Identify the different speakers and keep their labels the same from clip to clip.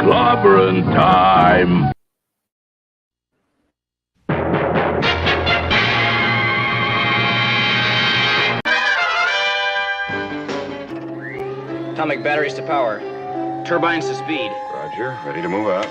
Speaker 1: Clobberin' time!
Speaker 2: Atomic batteries to power. Turbines to speed.
Speaker 3: Roger. Ready to move out.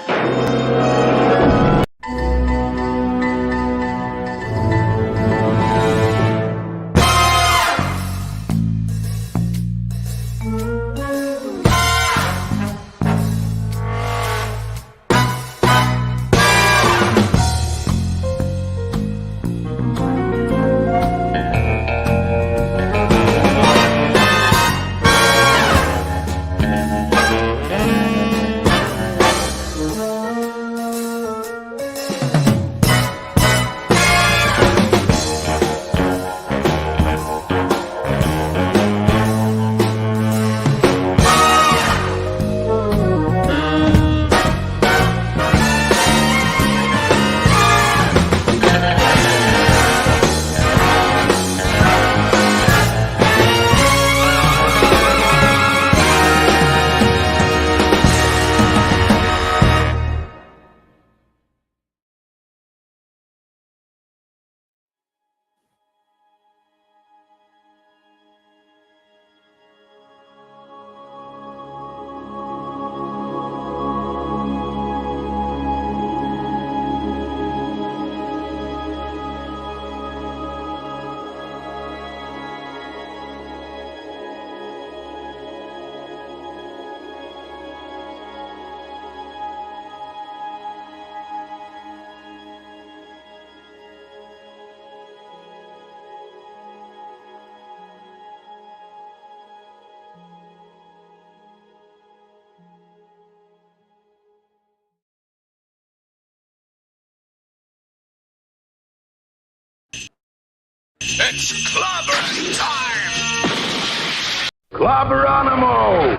Speaker 1: It's clobberin' time! Clobberonimo!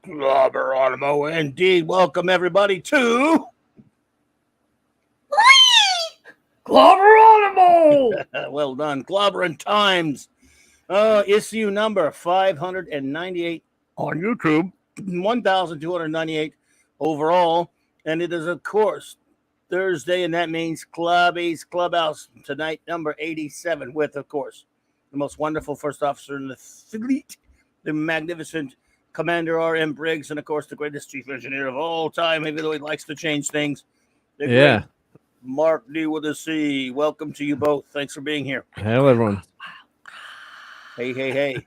Speaker 4: Clobberonimo, indeed. Welcome, everybody, to... Clobberonimo! Well done. Clobberin' Times. Issue number 598 on YouTube. 1,298 overall. And it is, of course, Thursday, and that means CLOBBY'S Clubhouse tonight, number 87, with, of course, the most wonderful first officer in the fleet, the magnificent Commander R.M. Briggs, and, of course, the greatest chief engineer of all time, even though he likes to change things. The great Mark D with a C. Welcome to you both. Thanks for being here.
Speaker 5: Hello, everyone.
Speaker 4: Hey, hey, hey.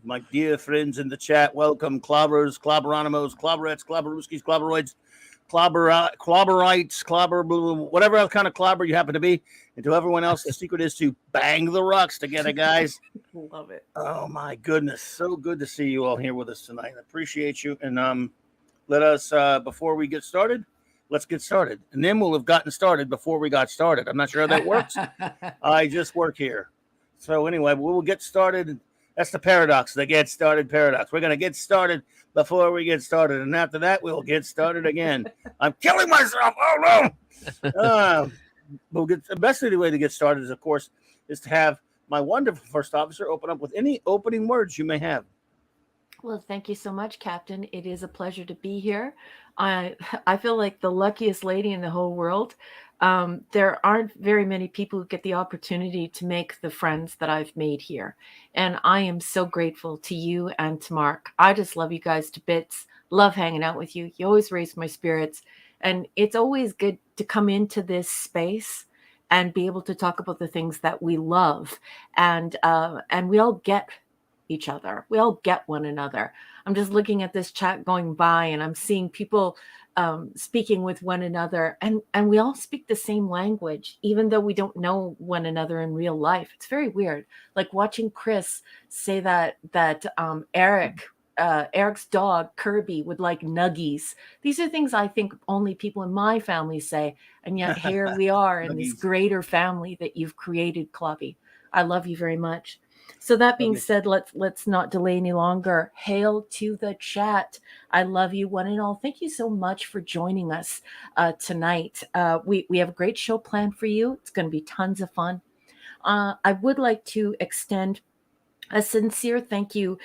Speaker 4: My dear friends in the chat, welcome. Clobbers, Clobberonimos, Clobberettes, Clobberooskies, Clobberoids, Clobberites, Clobber, whatever else kind of clobber you happen to be. And to everyone else, the secret is to bang the rocks together, guys.
Speaker 6: Love it.
Speaker 4: Oh, my goodness. So good to see you all here with us tonight. I appreciate you. And let us, before we get started, let's get started. And then we'll have gotten started before we got started. I'm not sure how that works. I just work here. So anyway, we'll get started. That's the paradox, the get started paradox. We're going to get started before we get started. And after that, we'll get started again. I'm killing myself. Oh, no. We'll get the best way to get started is, of course, is to have my wonderful first officer open up with any opening words you may have.
Speaker 6: Well, thank you so much, Captain. It is a pleasure to be here. I feel like the luckiest lady in the whole world. There aren't very many people who get the opportunity to make the friends that I've made here. And I am so grateful to you and to Mark. I just love you guys to bits. Love hanging out with you. You always raise my spirits. And it's always good to come into this space and be able to talk about the things that we love. And we all get each other. We all get one another. I'm just looking at this chat going by and I'm seeing people speaking with one another, and we all speak the same language, even though we don't know one another in real life. It's very weird. Like watching Chris say that Eric's dog Kirby would like nuggies. These are things I think only people in my family say, and yet here we are in this greater family that you've created, Clobby. I love you very much. So that being said, let's not delay any longer. Hail to the chat. I love you one and all. Thank you so much for joining us tonight. We have a great show planned for you. It's going to be tons of fun. I would like to extend A sincere thank you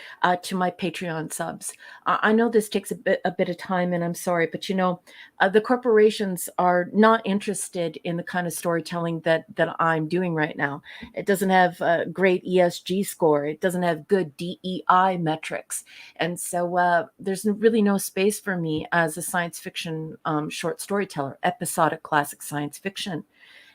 Speaker 6: to my Patreon subs. I know this takes a bit of time, and I'm sorry, but the corporations are not interested in the kind of storytelling that I'm doing right now. It doesn't have a great ESG score. It doesn't have good DEI metrics, and so there's really no space for me as a science fiction short storyteller, episodic classic science fiction.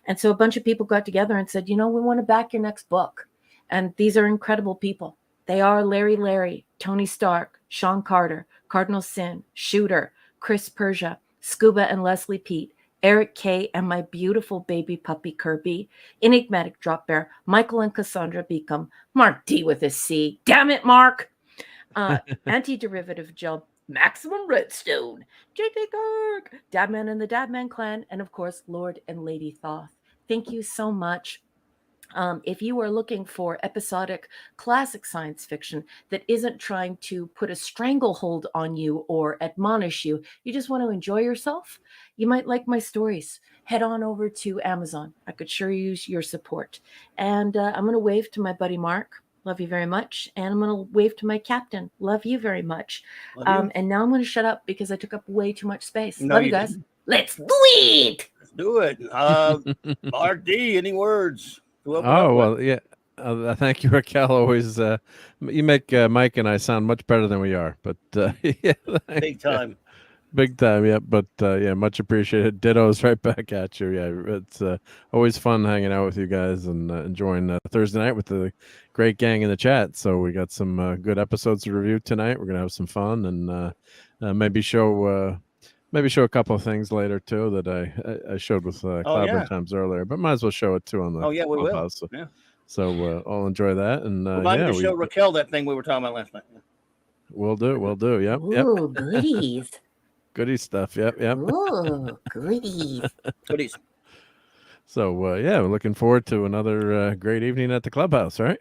Speaker 6: And so a bunch of people got together and said, we want to back your next book. And these are incredible people. They are Larry, Tony Stark, Sean Carter, Cardinal Sin, Shooter, Chris Persia, Scuba and Leslie Pete, Eric K. and my beautiful baby puppy Kirby, Enigmatic Drop Bear, Michael and Cassandra Beacom, Mark D with a C. Damn it, Mark! Anti-Derivative Gel, Maximum Redstone, J.K. Kirk, Dabman and the Dabman Clan, and of course, Lord and Lady Thoth. Thank you so much. If you are looking for episodic classic science fiction that isn't trying to put a stranglehold on you or admonish you, you just want to enjoy yourself, you might like my stories. Head on over to Amazon. I could sure use your support. And I'm going to wave to my buddy Mark. Love you very much. And I'm going to wave to my captain. Love you very much. And now I'm going to shut up because I took up way too much space. Love you guys. Let's do it.
Speaker 4: Let's do it. Mark D, any words?
Speaker 5: Yeah. Thank you, Raquel. Always, you make Mike and I sound much better than we are. But yeah,
Speaker 4: big time.
Speaker 5: Big time, yeah. But yeah, much appreciated. Dittos right back at you. Yeah, it's always fun hanging out with you guys and enjoying Thursday night with the great gang in the chat. So we got some good episodes to review tonight. We're gonna have some fun and maybe show a couple of things later too that I showed with Clobbering Times earlier, but might as well show it too on the
Speaker 4: we
Speaker 5: Clubhouse.
Speaker 4: will. Yeah.
Speaker 5: So I'll enjoy that and
Speaker 4: to show Raquel that thing we were talking about last night. Yeah.
Speaker 5: We'll do. Yep.
Speaker 6: Ooh, goodies.
Speaker 5: Goodie stuff. Yep.
Speaker 6: Ooh, goodies.
Speaker 5: So we're looking forward to another great evening at the Clubhouse, right?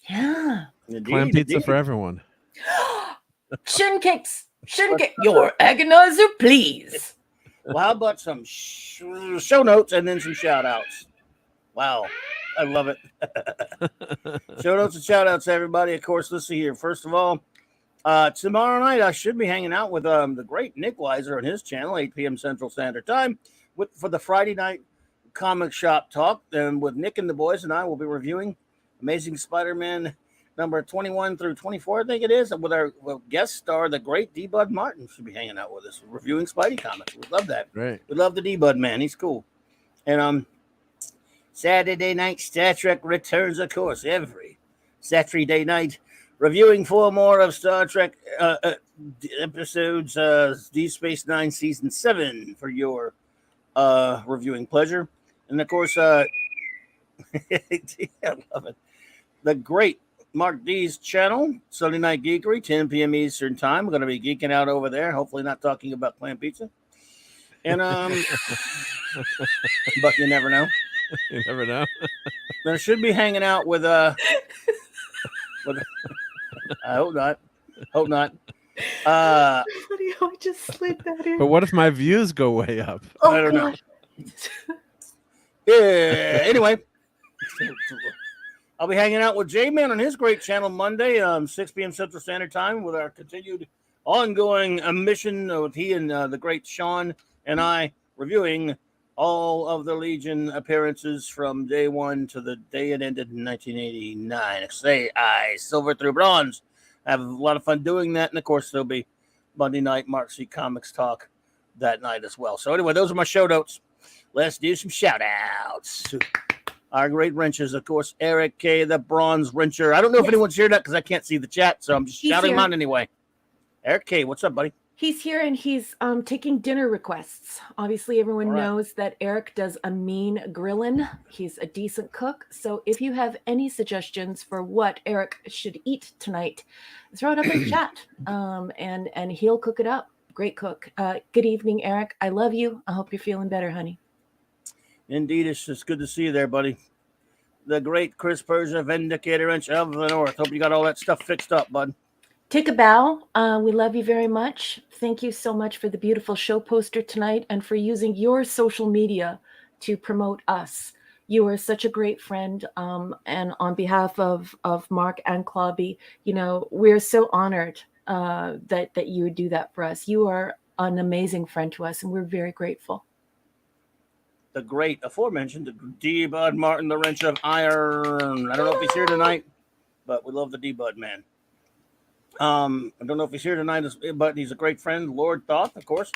Speaker 6: Yeah.
Speaker 5: Clam pizza for everyone.
Speaker 6: Shin cakes. Your agonizer, please.
Speaker 4: Well, how about some show notes and then some shout outs? Wow. I love it. Show notes and shout outs, everybody. Of course, let's see here. First of all, tomorrow night I should be hanging out with the great Nick Weiser on his channel, 8 p.m. Central Standard Time, for the Friday night comic shop talk. And with Nick and the boys and I will be reviewing Amazing Spider-Man number 21 through 24, I think it is, with our guest star, the great D. Bud Martin, should be hanging out with us, reviewing Spidey comics. We love that.
Speaker 5: Great.
Speaker 4: We love the D. Bud man. He's cool. And Saturday night, Star Trek returns, of course, every Saturday night, reviewing 4 more of Star Trek episodes, Deep Space Nine Season 7 for your reviewing pleasure. And, of course, I love it. The great Mark D's channel, Sunday Night Geekery, 10 p.m. Eastern Time. We're going to be geeking out over there, hopefully not talking about clam pizza. And, but you never know.
Speaker 5: You never know.
Speaker 4: There should be hanging out with I hope not.
Speaker 6: I just slid that in.
Speaker 5: But what if my views go way up?
Speaker 4: I don't know. Yeah. Anyway, I'll be hanging out with J-Man on his great channel Monday, 6 p.m. Central Standard Time, with our continued ongoing mission with he and the great Sean and I reviewing all of the Legion appearances from day one to the day it ended in 1989. Say I silver through bronze. I have a lot of fun doing that, and of course there'll be Monday night Mark C Comics talk that night as well. So anyway, those are my show notes. Let's do some shout outs. Our great wrenches, of course, Eric K, the Bronze Wrencher. I don't know if anyone's heard that because I can't see the chat, so I'm just shouting him out anyway. Eric K, what's up, buddy?
Speaker 6: He's here and he's taking dinner requests. Obviously, everyone knows that Eric does a mean grilling. He's a decent cook. So if you have any suggestions for what Eric should eat tonight, throw it up in the chat, and he'll cook it up. Great cook. Good evening, Eric. I love you. I hope you're feeling better, honey.
Speaker 4: Indeed, it's just good to see you there, buddy. The great Chris Persia, Vindicator Inch of the North. Hope you got all that stuff fixed up, bud.
Speaker 6: Take a bow. We love you very much. Thank you so much for the beautiful show poster tonight and for using your social media to promote us. You are such a great friend. And on behalf of Mark and Clobby, you know, we're so honored that you would do that for us. You are an amazing friend to us, and we're very grateful.
Speaker 4: The great aforementioned D-Bud Martin, the wrench of iron. I don't know if he's here tonight, but we love the D-Bud man. I don't know if he's here tonight, but he's a great friend. Lord Thoth, of course,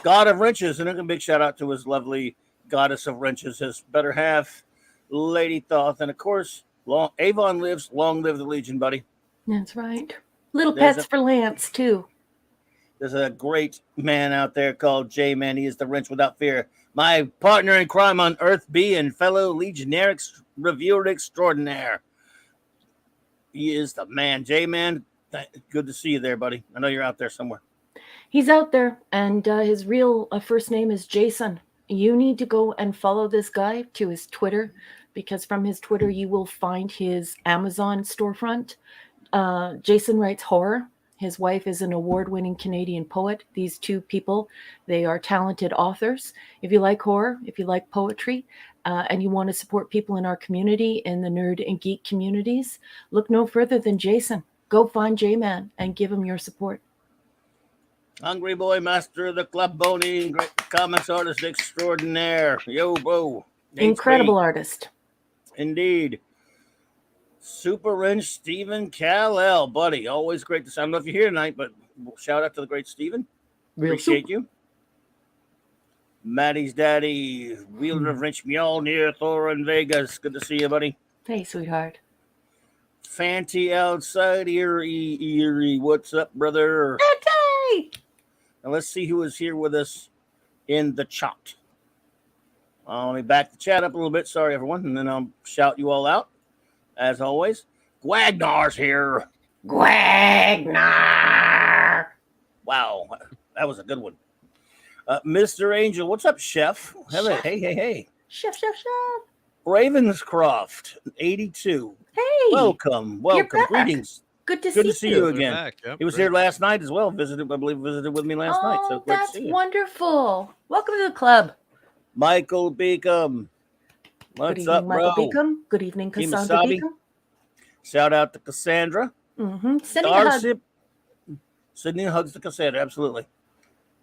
Speaker 4: God of Wrenches, and a big shout out to his lovely goddess of wrenches, his better half, Lady Thoth, and of course, Avon lives. Long live the Legion, buddy.
Speaker 6: That's right. Little pets for Lance too.
Speaker 4: There's a great man out there called J-Man. He is the wrench without fear. My partner in crime on Earth B and fellow Legionnaire reviewer extraordinaire. He is the man. J-Man, good to see you there, buddy. I know you're out there somewhere.
Speaker 6: He's out there, and his real first name is Jason. You need to go and follow this guy to his Twitter, because from his Twitter you will find his Amazon storefront. Jason writes horror. His wife is an award-winning Canadian poet. These two people, they are talented authors. If you like horror, if you like poetry, and you want to support people in our community, in the nerd and geek communities, look no further than Jason. Go find J-Man and give him your support.
Speaker 4: Hungry Boy, master of the club boning, great comics artist extraordinaire. Yo, bro.
Speaker 6: Incredible artist.
Speaker 4: Indeed. Super Wrench Stephen Kal-El, buddy. Always great to see. I don't know if you're here tonight, but shout out to the great Stephen. Appreciate you. Maddie's daddy, Wheeler of Wrench Mjolnir, Thor in Vegas. Good to see you, buddy.
Speaker 6: Hey, sweetheart.
Speaker 4: Fanty outside Erie. What's up, brother?
Speaker 6: Hey!
Speaker 4: Now let's see who is here with us in the chat. Let me back the chat up a little bit. Sorry, everyone. And then I'll shout you all out. As always, Gwagnar's here. Gwagnar. Wow, that was a good one. Mr. Angel, what's up, Chef? Hello. Hey.
Speaker 6: Chef.
Speaker 4: Ravenscroft, 82.
Speaker 6: Hey.
Speaker 4: Welcome. Greetings.
Speaker 6: Good to see
Speaker 4: you again.
Speaker 5: Yep,
Speaker 4: He was here last night as well. I believe visited with me last night. So great
Speaker 6: that's
Speaker 4: to see you.
Speaker 6: wonderful. Welcome to the club.
Speaker 4: Michael Beacom. What's up, bro?
Speaker 6: Michael Beacom. Good evening, Cassandra Beacom.
Speaker 4: Shout out to Cassandra.
Speaker 6: Sending a hug.
Speaker 4: Sydney hugs to Cassandra, absolutely.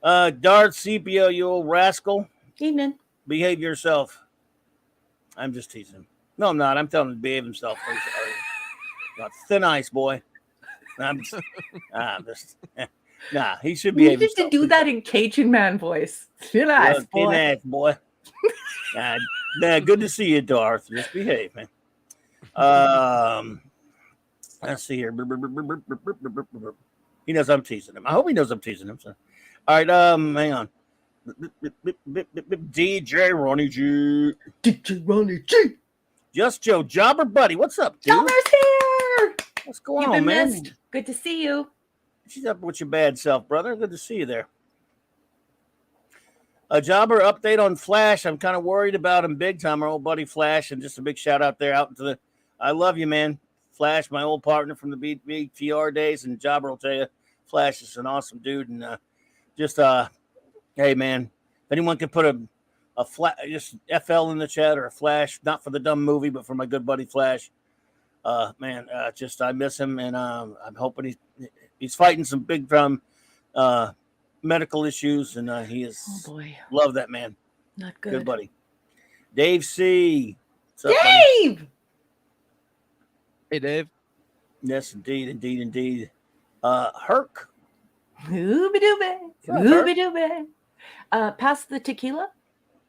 Speaker 4: Darth Sepio, you old rascal.
Speaker 6: Evening.
Speaker 4: Behave yourself. I'm just teasing him. No, I'm not. I'm telling him to behave himself. Not thin ice, boy. Nah, he should behave himself.
Speaker 6: You need to do that in Cajun man voice. Thin ice, boy.
Speaker 4: Thin ass, boy. Good to see you, Darth. Just behave, man. Let's see here. He knows I'm teasing him. I hope he knows I'm teasing him. So. All right, hang on. DJ Ronnie G. Just Joe Jobber Buddy. What's up, dude?
Speaker 6: Jobber's here.
Speaker 4: What's going on, man?
Speaker 6: Missed. Good to see you.
Speaker 4: She's up with your bad self, brother. Good to see you there. A Jobber update on Flash. I'm kind of worried about him big time, our old buddy Flash, and just a big shout out there out into the. I love you, man. Flash, my old partner from the BTR days, and Jobber will tell you, Flash is an awesome dude, and hey, man, if anyone can put a just FL in the chat or a Flash, not for the dumb movie, but for my good buddy Flash. I miss him, and I'm hoping he's fighting some big medical issues, and he is. Oh boy, love that man.
Speaker 6: Not good.
Speaker 4: Good buddy, Dave C. What's up,
Speaker 6: Dave.
Speaker 4: Buddy?
Speaker 5: Hey, Dave.
Speaker 4: Yes, indeed. Herc.
Speaker 6: Ooby-dooby. Pass the tequila.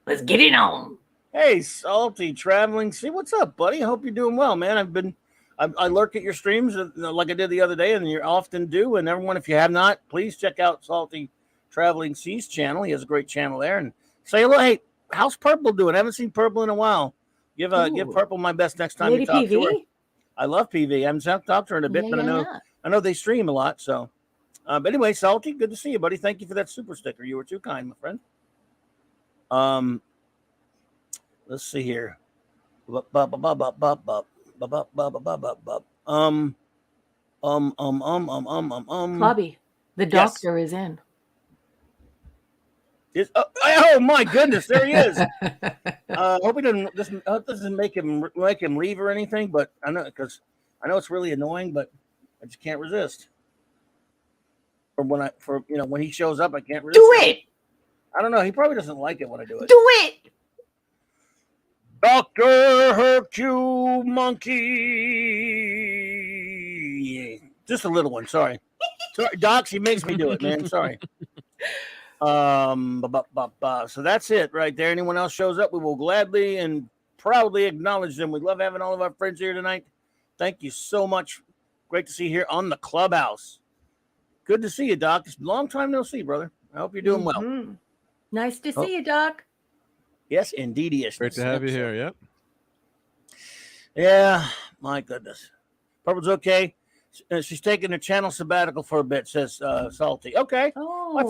Speaker 6: Let's get it on.
Speaker 4: Hey, Salty Traveling. See, what's up, buddy? I hope you're doing well, man. I lurk at your streams like I did the other day, and you often do. And everyone, if you have not, please check out Salty Traveling C's channel. He has a great channel there. And say hello. Hey, how's Purple doing? I haven't seen Purple in a while. Give Purple my best next time
Speaker 6: Lady
Speaker 4: you talk
Speaker 6: PV?
Speaker 4: to her. I love PV. I haven't talked to her in a bit, but I know they stream a lot. So, but anyway, Salty, good to see you, buddy. Thank you for that super sticker. You were too kind, my friend. Let's see here.
Speaker 6: Clobby, the doctor is in.
Speaker 4: Oh my goodness, there he is. Hope he doesn't make him leave or anything, but I know it's really annoying, but I just can't resist. Or when he shows up, I can't resist.
Speaker 6: Do it.
Speaker 4: I don't know. He probably doesn't like it when I do it.
Speaker 6: Do it.
Speaker 4: Dr. Hercule Monkey. Just a little one. Sorry, Doc. She makes me do it, man. Sorry. So that's it right there. Anyone else shows up, we will gladly and proudly acknowledge them. We love having all of our friends here tonight. Thank you so much. Great to see you here on the Clubhouse. Good to see you, Doc. It's a long time no see, brother. I hope you're doing well.
Speaker 6: Nice to see you, Doc.
Speaker 4: Yes, indeed. Yes.
Speaker 5: Great to have you here. Yep.
Speaker 4: Yeah, my goodness. Purple's okay. She's taking a channel sabbatical for a bit, says Salty. Okay.
Speaker 6: Oh.
Speaker 4: I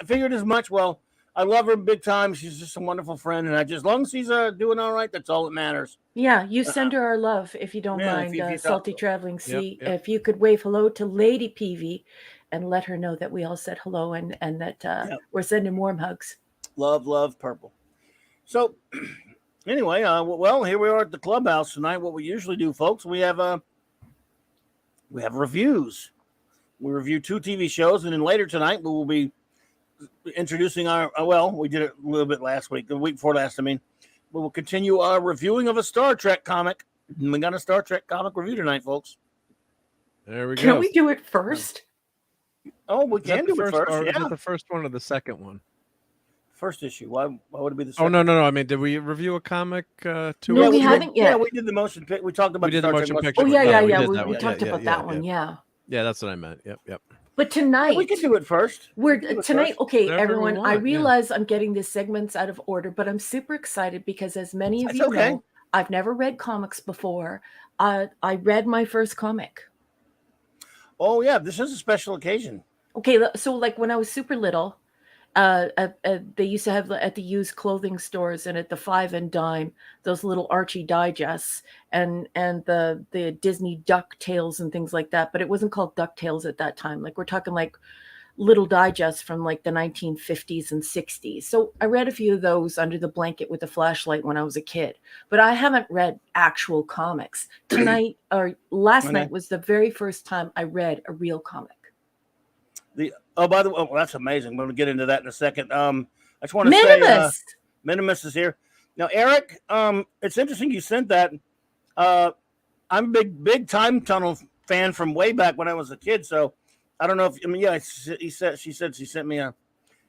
Speaker 4: figured as much. Well, I love her big time. She's just a wonderful friend, and as long as she's doing all right, that's all that matters.
Speaker 6: Yeah, you send her our love if you don't mind,
Speaker 4: if you
Speaker 6: Salty Traveling Sea.
Speaker 5: Yep.
Speaker 6: If you could wave hello to Lady Peavy and let her know that we all said hello and that we're sending warm hugs.
Speaker 4: Love, Purple. So, anyway, well, here we are at the Clubhouse tonight. What we usually do, folks, we have reviews. We review 2 TV shows, and then later tonight we will be introducing we did it a little bit last week, the week before last. We will continue our reviewing of a Star Trek comic. We got a Star Trek comic review tonight, folks.
Speaker 5: There we go.
Speaker 6: Can we do it first?
Speaker 4: Oh, we can do it first.
Speaker 5: Is it the first one or the second one?
Speaker 4: First issue. Why would it be the
Speaker 5: second?
Speaker 4: Oh,
Speaker 5: no. I mean, did we review a comic?
Speaker 6: No, we haven't yet.
Speaker 4: Yeah, we did the motion picture. We talked about
Speaker 5: the motion picture.
Speaker 6: Oh, yeah. We talked about that one. Yeah.
Speaker 5: Yeah, that's what I meant. Yep.
Speaker 6: But tonight
Speaker 4: we can do it first.
Speaker 6: Okay, everyone. I realize I'm getting these segments out of order, but I'm super excited because, as many of you know, I've never read comics before. I read my first comic.
Speaker 4: Oh yeah, this is a special occasion.
Speaker 6: Okay, so like when I was super little, they used to have at the used clothing stores and at the 5 and dime those little Archie digests and the Disney DuckTales and things like that. But it wasn't called DuckTales at that time. Like we're talking like little digests from like the 1950s and 60s. So I read a few of those under the blanket with a flashlight when I was a kid. But I haven't read actual comics. Tonight or last night was the very first time I read a real comic.
Speaker 4: By the way, that's amazing. We're going to get into that in a second. I just want to say, Minimus is here now. Eric, it's interesting you sent that. I'm a big Time Tunnel fan from way back when I was a kid. So I don't know if he said he sent me a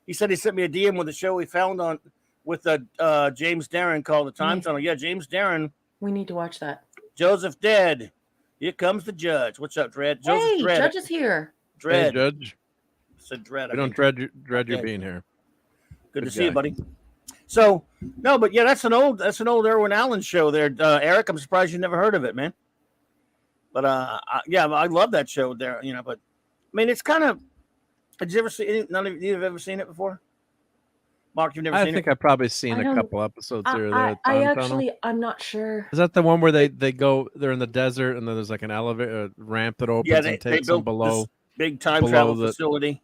Speaker 4: DM with a show we found on with James Darren called the Time Tunnel. Yeah, James Darren.
Speaker 6: We need to watch that.
Speaker 4: Joseph Dead. Here comes the judge. What's up, Dredd?
Speaker 6: Joseph Dredd. Judge is here.
Speaker 4: Dredd.
Speaker 5: Hey, Judge.
Speaker 4: Dredd.
Speaker 5: We don't dread you being here.
Speaker 4: Good to see you, buddy. So no, but yeah, that's an old Irwin Allen show there, Eric. I'm surprised you never heard of it, man. But I love that show there. But I mean, it's kind of. Did you ever see it? None of you have ever seen it before. Mark, you've never seen it?
Speaker 5: I think I've probably seen a couple episodes here.
Speaker 6: I'm not sure.
Speaker 5: Is that the one where they're in the desert and then there's like an elevator ramp that opens and takes them below
Speaker 4: big time travel facility.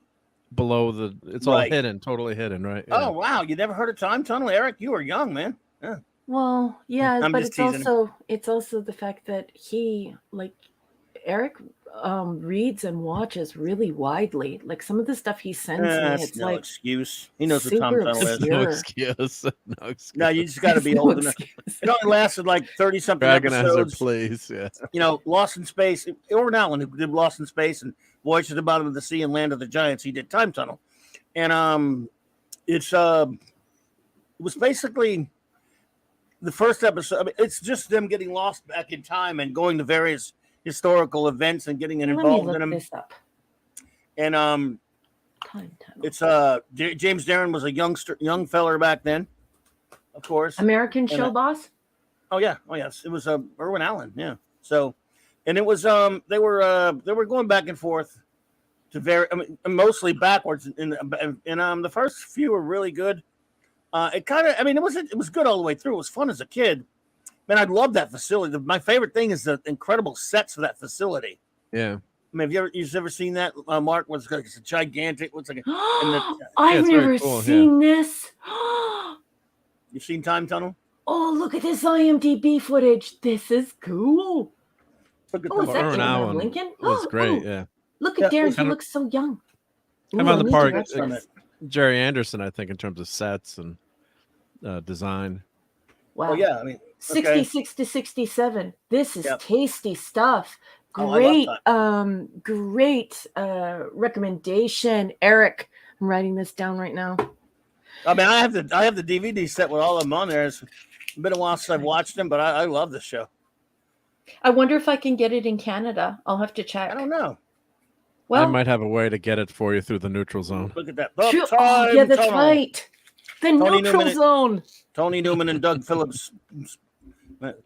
Speaker 5: Below it's all hidden, totally hidden, right?
Speaker 4: Yeah. Oh wow, you never heard of Time Tunnel, Eric? You were young, man. Yeah.
Speaker 6: Well, yeah, but it's also the fact that he, like Eric, reads and watches really widely. Like some of the stuff he sends me, it's
Speaker 4: no
Speaker 6: like
Speaker 4: excuse. He knows what Time Tunnel is.
Speaker 5: No excuse.
Speaker 4: No, you just got to be old enough. It only lasted like 30-something episodes.
Speaker 5: Please, yeah.
Speaker 4: Lost in Space. Irwin Allen, who did Lost in Space and Voyage to the Bottom of the Sea and Land of the Giants, he did Time Tunnel, and it was basically the first episode. I mean, it's just them getting lost back in time and going to various historical events and getting involved in them. And
Speaker 6: Time Tunnel.
Speaker 4: It's James Darren was a young feller back then, of course.
Speaker 6: American Show Boss.
Speaker 4: Oh yes, it was Irwin Allen. Yeah, so. And it was they were going back and forth to mostly backwards. And the first few were really good. It was good all the way through. It was fun as a kid. Man, I love that facility. My favorite thing is the incredible sets of that facility.
Speaker 5: Yeah.
Speaker 4: I mean, you've ever seen that, Mark? It's a gigantic. What's like?
Speaker 6: I've
Speaker 5: it's very
Speaker 6: never
Speaker 5: cool,
Speaker 6: seen this.
Speaker 4: You've seen Time Tunnel?
Speaker 6: Oh, look at this IMDb footage. This is cool.
Speaker 4: Look at
Speaker 6: Oh, is that
Speaker 5: Irwin
Speaker 6: Abraham
Speaker 5: Allen
Speaker 6: Lincoln?
Speaker 5: was great. Yeah,
Speaker 6: Look at
Speaker 4: Yeah,
Speaker 6: Darren.
Speaker 4: looks
Speaker 6: He
Speaker 5: kinda-
Speaker 6: looks so young.
Speaker 5: I'm
Speaker 6: Ooh,
Speaker 5: on
Speaker 6: I
Speaker 5: the
Speaker 6: need to
Speaker 5: part
Speaker 6: watch this.
Speaker 5: Jerry Anderson, I think, in terms of sets and design.
Speaker 6: Wow.
Speaker 4: Oh yeah, I mean,
Speaker 6: 66 to 67. This is
Speaker 4: Yep.
Speaker 6: tasty stuff.
Speaker 4: Oh, I love
Speaker 6: Great recommendation, Eric. I'm writing this down right now.
Speaker 4: I mean, I have the DVD set with all of them on there. It's been a while since I've watched them, but I love this show.
Speaker 6: I wonder if I can get it in Canada. I'll have to check.
Speaker 4: I don't know.
Speaker 6: Well,
Speaker 5: I might have a way to get it for you through the neutral zone.
Speaker 4: Look at that.
Speaker 6: true.
Speaker 4: Time
Speaker 6: Oh, yeah, that's
Speaker 4: Tunnel.
Speaker 6: right. The
Speaker 4: Tony
Speaker 6: neutral
Speaker 4: Newman-
Speaker 6: zone.
Speaker 4: Tony Newman and Doug Phillips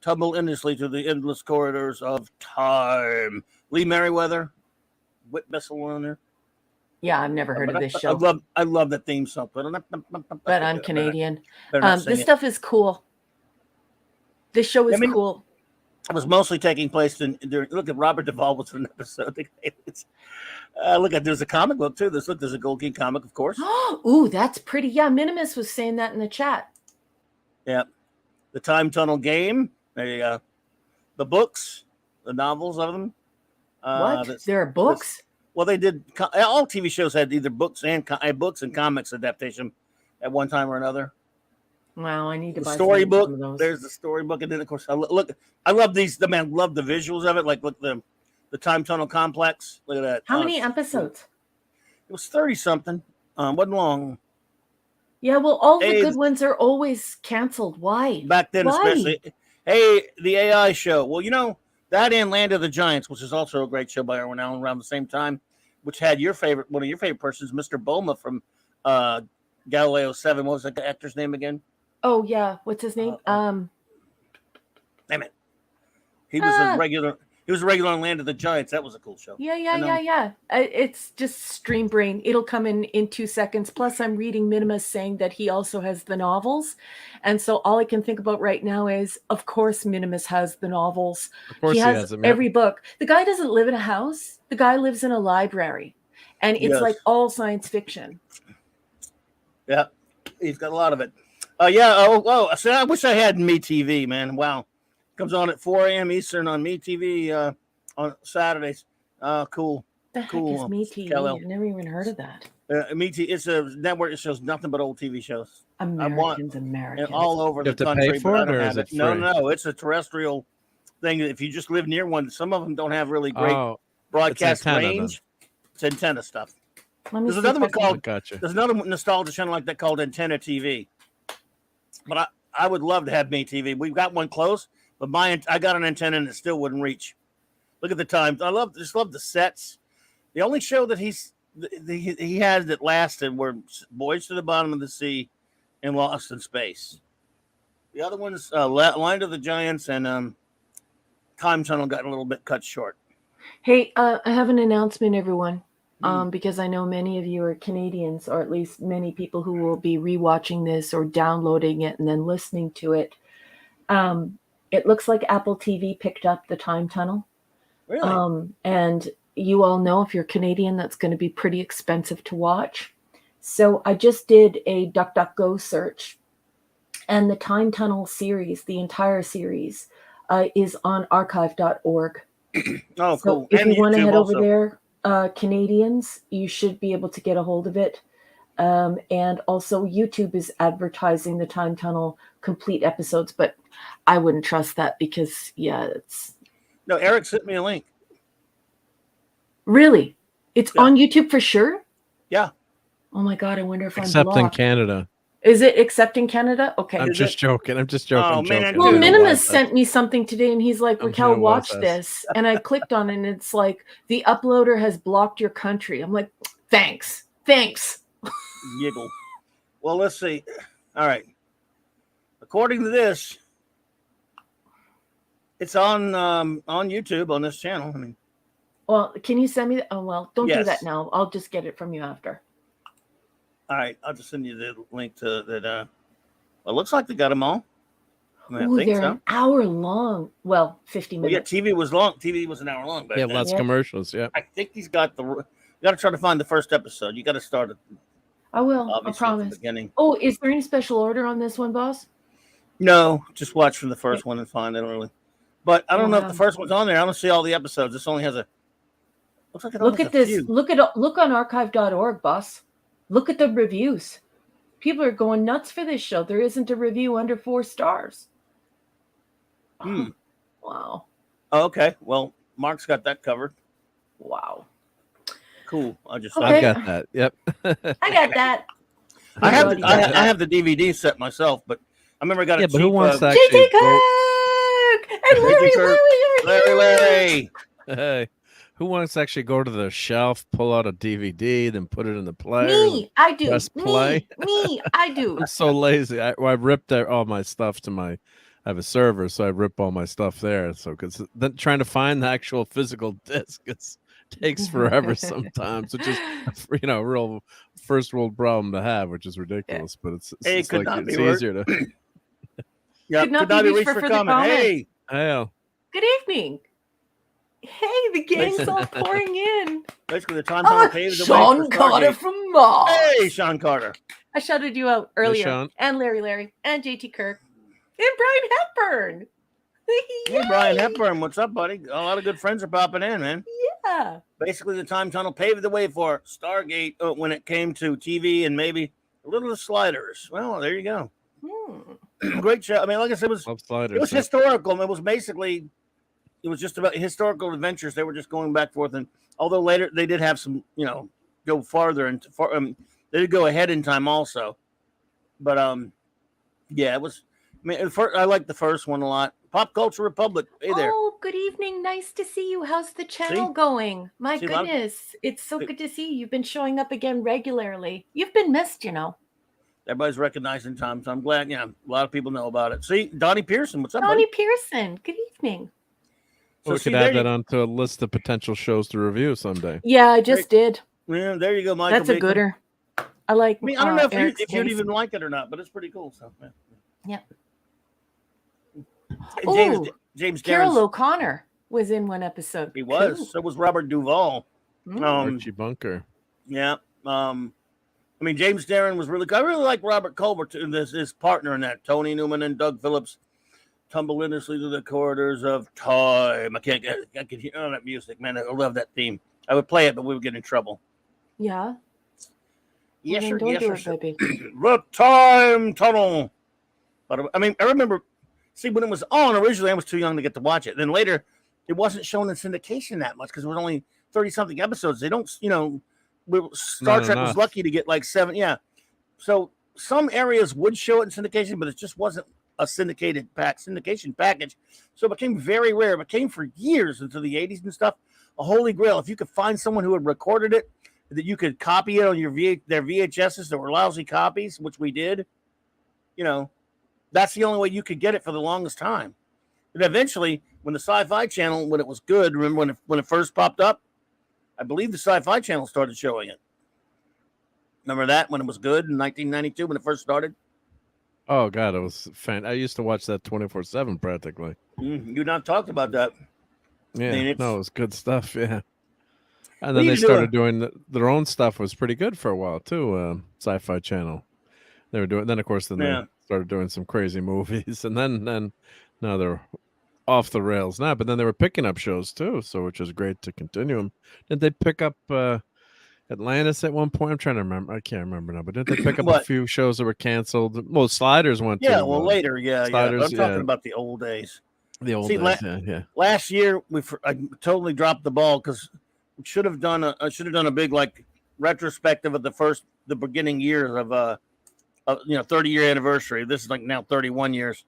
Speaker 4: tumble endlessly through the endless corridors of time. Lee Merriweather, Whit Bessel on there.
Speaker 6: Yeah, I've never heard of this show,
Speaker 4: I love that theme song.
Speaker 6: but I'm Canadian.
Speaker 4: Better not sing
Speaker 6: This
Speaker 4: it.
Speaker 6: stuff is cool. This show is
Speaker 4: I mean,
Speaker 6: cool.
Speaker 4: It was mostly taking place look at Robert Duvall was in an episode. Look at there's a comic book too. There's a Gold King comic, of course.
Speaker 6: Ooh, that's pretty. Yeah, Minimus was saying that in the chat.
Speaker 4: Yeah, the Time Tunnel game. There you go. The books, the novels of them.
Speaker 6: What? There are books?
Speaker 4: Well, they did. All TV shows had either books and comics adaptation at one time or another.
Speaker 6: Wow, I need to
Speaker 4: The
Speaker 6: buy
Speaker 4: storybook.
Speaker 6: some of those.
Speaker 4: There's the storybook, and then of course, I love these. The man love the visuals of it. Like look the Time Tunnel complex. Look at that.
Speaker 6: How many episodes?
Speaker 4: It was 30 something. Wasn't long
Speaker 6: Yeah, well, all the
Speaker 4: Hey,
Speaker 6: good ones are always canceled. Why?
Speaker 4: back then,
Speaker 6: Why?
Speaker 4: especially. Hey, the AI show. Well, you know that and Land of the Giants, which is also a great show by Irwin Allen around the same time, which had one of your favorite persons, Mr. Boma from Galileo 7. What was the actor's name again?
Speaker 6: Oh yeah, what's his name?
Speaker 4: Damn it. He was a regular. He was a regular on Land of the Giants. That was a cool show.
Speaker 6: Yeah. It's just stream brain. It'll come in 2 seconds. Plus, I'm reading Minimus saying that he also has the novels, and so all I can think about right now is, of course, Minimus has the novels.
Speaker 5: Of course,
Speaker 6: He has
Speaker 5: them, yeah.
Speaker 6: every book. The guy doesn't live in a house. The guy lives in a library, and it's
Speaker 4: Yes.
Speaker 6: like all science fiction.
Speaker 4: Yeah, he's got a lot of it. Yeah. Oh. So I wish I had MeTV, man. Wow, comes on at 4 a.m. Eastern on MeTV on Saturdays. Cool.
Speaker 6: The heck
Speaker 4: Cool,
Speaker 6: is MeTV?
Speaker 4: Cal-El.
Speaker 6: I've never even heard of that.
Speaker 4: MeTV. It's a network that shows nothing but old TV shows.
Speaker 6: Americans.
Speaker 4: And all over
Speaker 5: You
Speaker 4: the
Speaker 5: have to
Speaker 4: country.
Speaker 5: pay for
Speaker 4: but I
Speaker 5: it,
Speaker 4: don't
Speaker 5: or
Speaker 4: have
Speaker 5: is it
Speaker 4: No,
Speaker 5: free?
Speaker 4: no, it's a terrestrial thing. If you just live near one, some of them don't have really great broadcast
Speaker 5: antenna, then.
Speaker 4: range. It's antenna stuff.
Speaker 6: Let me
Speaker 4: There's
Speaker 6: see
Speaker 4: another
Speaker 6: if
Speaker 4: one
Speaker 6: I can-
Speaker 4: called.
Speaker 5: Gotcha.
Speaker 4: There's another nostalgia channel like that called Antenna TV. But I would love to have MeTV. We've got one close, but I got an antenna and it still wouldn't reach. Look at the times. I just love the sets. The only show that he had that lasted were Boys to the Bottom of the Sea and Lost in Space. The other ones, Land of the Giants and Time Tunnel, got a little bit cut short.
Speaker 6: Hey, I have an announcement, everyone. Because I know many of you are Canadians, or at least many people who will be rewatching this or downloading it and then listening to it. It looks like Apple TV picked up the Time Tunnel.
Speaker 4: Really?
Speaker 6: And you all know, if you're Canadian, that's going to be pretty expensive to watch. So I just did a DuckDuckGo search, and the Time Tunnel series, the entire series, is on archive.org.
Speaker 4: Oh,
Speaker 6: So
Speaker 4: cool.
Speaker 6: if
Speaker 4: And
Speaker 6: you want to
Speaker 4: YouTube
Speaker 6: head
Speaker 4: also.
Speaker 6: over there, Canadians, you should be able to get a hold of it. And also YouTube is advertising the Time Tunnel complete episodes, but I wouldn't trust that because, it's
Speaker 4: No, Eric sent me a link.
Speaker 6: really, it's
Speaker 4: Yeah.
Speaker 6: on YouTube for sure.
Speaker 4: Yeah.
Speaker 6: Oh my God, I wonder if
Speaker 5: Except
Speaker 6: I'm
Speaker 5: in
Speaker 6: blocked.
Speaker 5: Canada.
Speaker 6: Is it except in Canada? Okay.
Speaker 5: I'm
Speaker 4: Is
Speaker 5: just
Speaker 4: it?
Speaker 5: joking. I'm just joking.
Speaker 4: Oh, man, I
Speaker 6: Well,
Speaker 4: Dude,
Speaker 6: Minimus sent me something today, and he's like,
Speaker 5: I'm
Speaker 6: Raquel,
Speaker 5: gonna
Speaker 6: watch
Speaker 5: watch
Speaker 6: this. And I clicked on it, and it's like, the uploader has blocked your country. I'm like, thanks.
Speaker 4: Giggle. Well, let's see. All right. According to this, it's on YouTube on this channel. I mean,
Speaker 6: Well, can you send me that? Oh, well, don't do
Speaker 4: Yes.
Speaker 6: that now. I'll just get it from you after.
Speaker 4: all right, I'll just send you the link to that. Well, it looks like they got them all. I
Speaker 6: Ooh,
Speaker 4: think
Speaker 6: they're
Speaker 4: so.
Speaker 6: an hour long. Well, 50
Speaker 4: Well, yeah,
Speaker 6: minutes.
Speaker 4: TV was long. TV was an hour long back
Speaker 5: Yeah,
Speaker 4: then.
Speaker 5: lots of commercials. Yeah.
Speaker 4: I think he's got the. You got to try to find the first episode. You got to start it.
Speaker 6: I will. I
Speaker 4: Obviously, at the
Speaker 6: promise.
Speaker 4: beginning.
Speaker 6: Oh, is there any special order on this one, boss?
Speaker 4: No, just watch from the first one and find. I don't really. But I don't know if the first one's on there. I don't see all the episodes. This only has a. Looks like it only
Speaker 6: Look
Speaker 4: has
Speaker 6: at
Speaker 4: a
Speaker 6: this.
Speaker 4: few.
Speaker 6: Look on archive.org, boss. Look at the reviews. People are going nuts for this show. There isn't a review under 4 stars. Wow.
Speaker 4: Oh, okay. Well, Mark's got that covered.
Speaker 6: Wow.
Speaker 4: Cool. I
Speaker 5: got that. Yep.
Speaker 6: I got that.
Speaker 4: I have the DVD set myself, but I remember I got a cheap.
Speaker 5: But who wants to
Speaker 6: JT
Speaker 5: actually
Speaker 6: Kirk and
Speaker 4: Larry.
Speaker 5: Hey, who wants to actually go to the shelf, pull out a DVD, then put it in the player?
Speaker 6: Me, I do.
Speaker 5: Press play.
Speaker 6: Me, I do.
Speaker 5: I'm so lazy. I ripped all my stuff to my. I have a server, so I rip all my stuff there. So because then trying to find the actual physical disc takes forever sometimes. It's just real first world problem to have, which is ridiculous. But it's like it's easier to.
Speaker 4: Yeah,
Speaker 6: could not be reached for comment.
Speaker 4: Hey,
Speaker 6: good evening. Hey, the gang's all pouring in.
Speaker 4: Basically, the time tunnel paved the way
Speaker 6: Sean
Speaker 4: for
Speaker 6: Carter
Speaker 4: Stargate.
Speaker 6: from Mars.
Speaker 4: Hey, Sean Carter.
Speaker 6: I shouted you out earlier,
Speaker 5: Sean.
Speaker 6: and Larry, and JT Kirk, and Brian Hepburn.
Speaker 4: Hey, Brian Hepburn, what's up, buddy? A lot of good friends are popping in, man.
Speaker 6: Yeah.
Speaker 4: Basically, the time tunnel paved the way for Stargate when it came to TV and maybe a little of sliders. Well, there you go. Great show. I mean, like I said, it was historical. I mean, it was basically, it was just about historical adventures. They were just going back and forth. And although later they did have some, go farther and they did go ahead in time also. But yeah, it was. I mean, I like the first one a lot. Pop Culture Republic. Hey there.
Speaker 6: Oh, good evening. Nice to see you. How's the channel going? My goodness. It's so good to see you. You've been showing up again regularly. You've been missed,
Speaker 4: Everybody's recognizing Tom, so I'm glad. Yeah, a lot of people know about it. See, Donnie Pearson, what's up,
Speaker 6: Donnie
Speaker 4: buddy?
Speaker 6: Pearson. Good evening.
Speaker 5: So we could add that onto a list of potential shows to review someday.
Speaker 6: Yeah, I just did.
Speaker 4: Yeah, there you go, Michael.
Speaker 6: That's a gooder. I like.
Speaker 4: I mean, I don't know if you'd even like it or not, but it's pretty cool. So,
Speaker 6: yeah.
Speaker 4: James
Speaker 6: Carol O'Connor was in one episode.
Speaker 4: He was. Cool. So was Robert Duvall.
Speaker 5: Archie Bunker.
Speaker 4: Yeah. I mean, James Darren was really good. I really like Robert Colbert, his partner in that. Tony Newman and Doug Phillips tumble endlessly through the corridors of time. I could hear that music, man. I love that theme. I would play it, but we would get in trouble.
Speaker 6: Yeah.
Speaker 4: Yes, sir.
Speaker 6: Don't
Speaker 4: Yes,
Speaker 6: do
Speaker 4: sir.
Speaker 6: it, baby.
Speaker 4: The Time Tunnel. But I mean, I remember. See, when it was on originally, I was too young to get to watch it. Then later, it wasn't shown in syndication that much because it was only 30-something episodes. They don't, Star Trek was lucky to get like 7. Yeah. So some areas would show it in syndication, but it just wasn't a syndication package. So it became very rare. It became for years into the 80s and stuff a holy grail. If you could find someone who had recorded it, that you could copy it on their VHSs that were lousy copies, which we did, that's the only way you could get it for the longest time. And eventually, when the Sci-Fi Channel, when it was good, remember when it first popped up? I believe the Sci-Fi Channel started showing it. Remember that when it was good in 1992 when it first started?
Speaker 5: Oh God, it was I used to watch that 24/7 practically.
Speaker 4: You not talked about that.
Speaker 5: Yeah,
Speaker 4: I mean,
Speaker 5: no, it was good stuff. Yeah, and then they started doing their own stuff. Was pretty good for a while too. Sci-Fi Channel. They were doing. Then of course, they started doing some crazy movies, and then now they're off the rails now. But then they were picking up shows too, so which is great to continue them. Did they pick up Atlantis at one point? I'm trying to remember. I can't remember now. But did they pick up a few shows that were canceled? Well, Sliders went.
Speaker 4: Yeah, well, later, Sliders, I'm talking about the old days.
Speaker 5: The old days, yeah.
Speaker 4: Last year, I totally dropped the ball because we should have done a big like retrospective of the beginning years of 30-year anniversary. This is like now 31 years.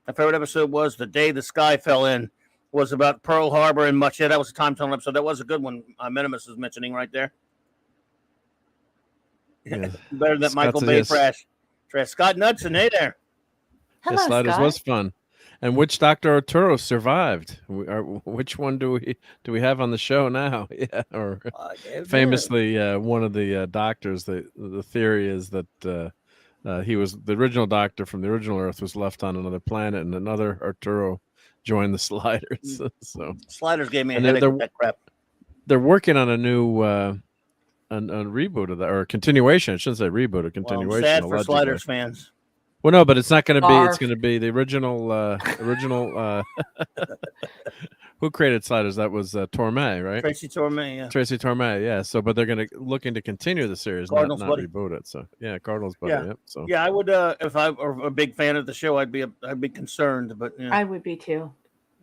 Speaker 4: My favorite episode was The Day the Sky Fell In. Was about Pearl Harbor and much. Yeah, that was a time tunnel episode. That was a good one. Minimus is mentioning right there. Yeah. Better than Michael Bay trash. Scott Knudsen, hey there.
Speaker 6: Hello,
Speaker 5: Sliders
Speaker 6: Scott.
Speaker 5: was fun. And which Dr. Arturo survived? Which one do we have on the show now? Yeah, or famously one of the doctors. The theory is that he was the original Doctor from the original Earth was left on another planet, and another Arturo joined the Sliders. So
Speaker 4: Sliders gave me a
Speaker 5: And
Speaker 4: headache with that crap.
Speaker 5: they're working on a new a reboot of that, or a continuation. I shouldn't say reboot, a
Speaker 4: Well,
Speaker 5: continuation.
Speaker 4: sad for
Speaker 5: allegedly.
Speaker 4: Sliders fans.
Speaker 5: Well, no, but it's not going to be. It's
Speaker 6: Barf.
Speaker 5: going to be the original. Who created Sliders? That was Torme, right?
Speaker 4: Tracy Torme, yeah.
Speaker 5: Tracy Torme, yeah. So, but they're going to looking to continue the series, not
Speaker 4: buddy.
Speaker 5: reboot it. So, yeah, Cardinals, buddy.
Speaker 4: Yeah.
Speaker 5: Yep. So,
Speaker 4: Yeah, I would. If I were a big fan of the show, I'd be concerned. But yeah,
Speaker 6: I would be too.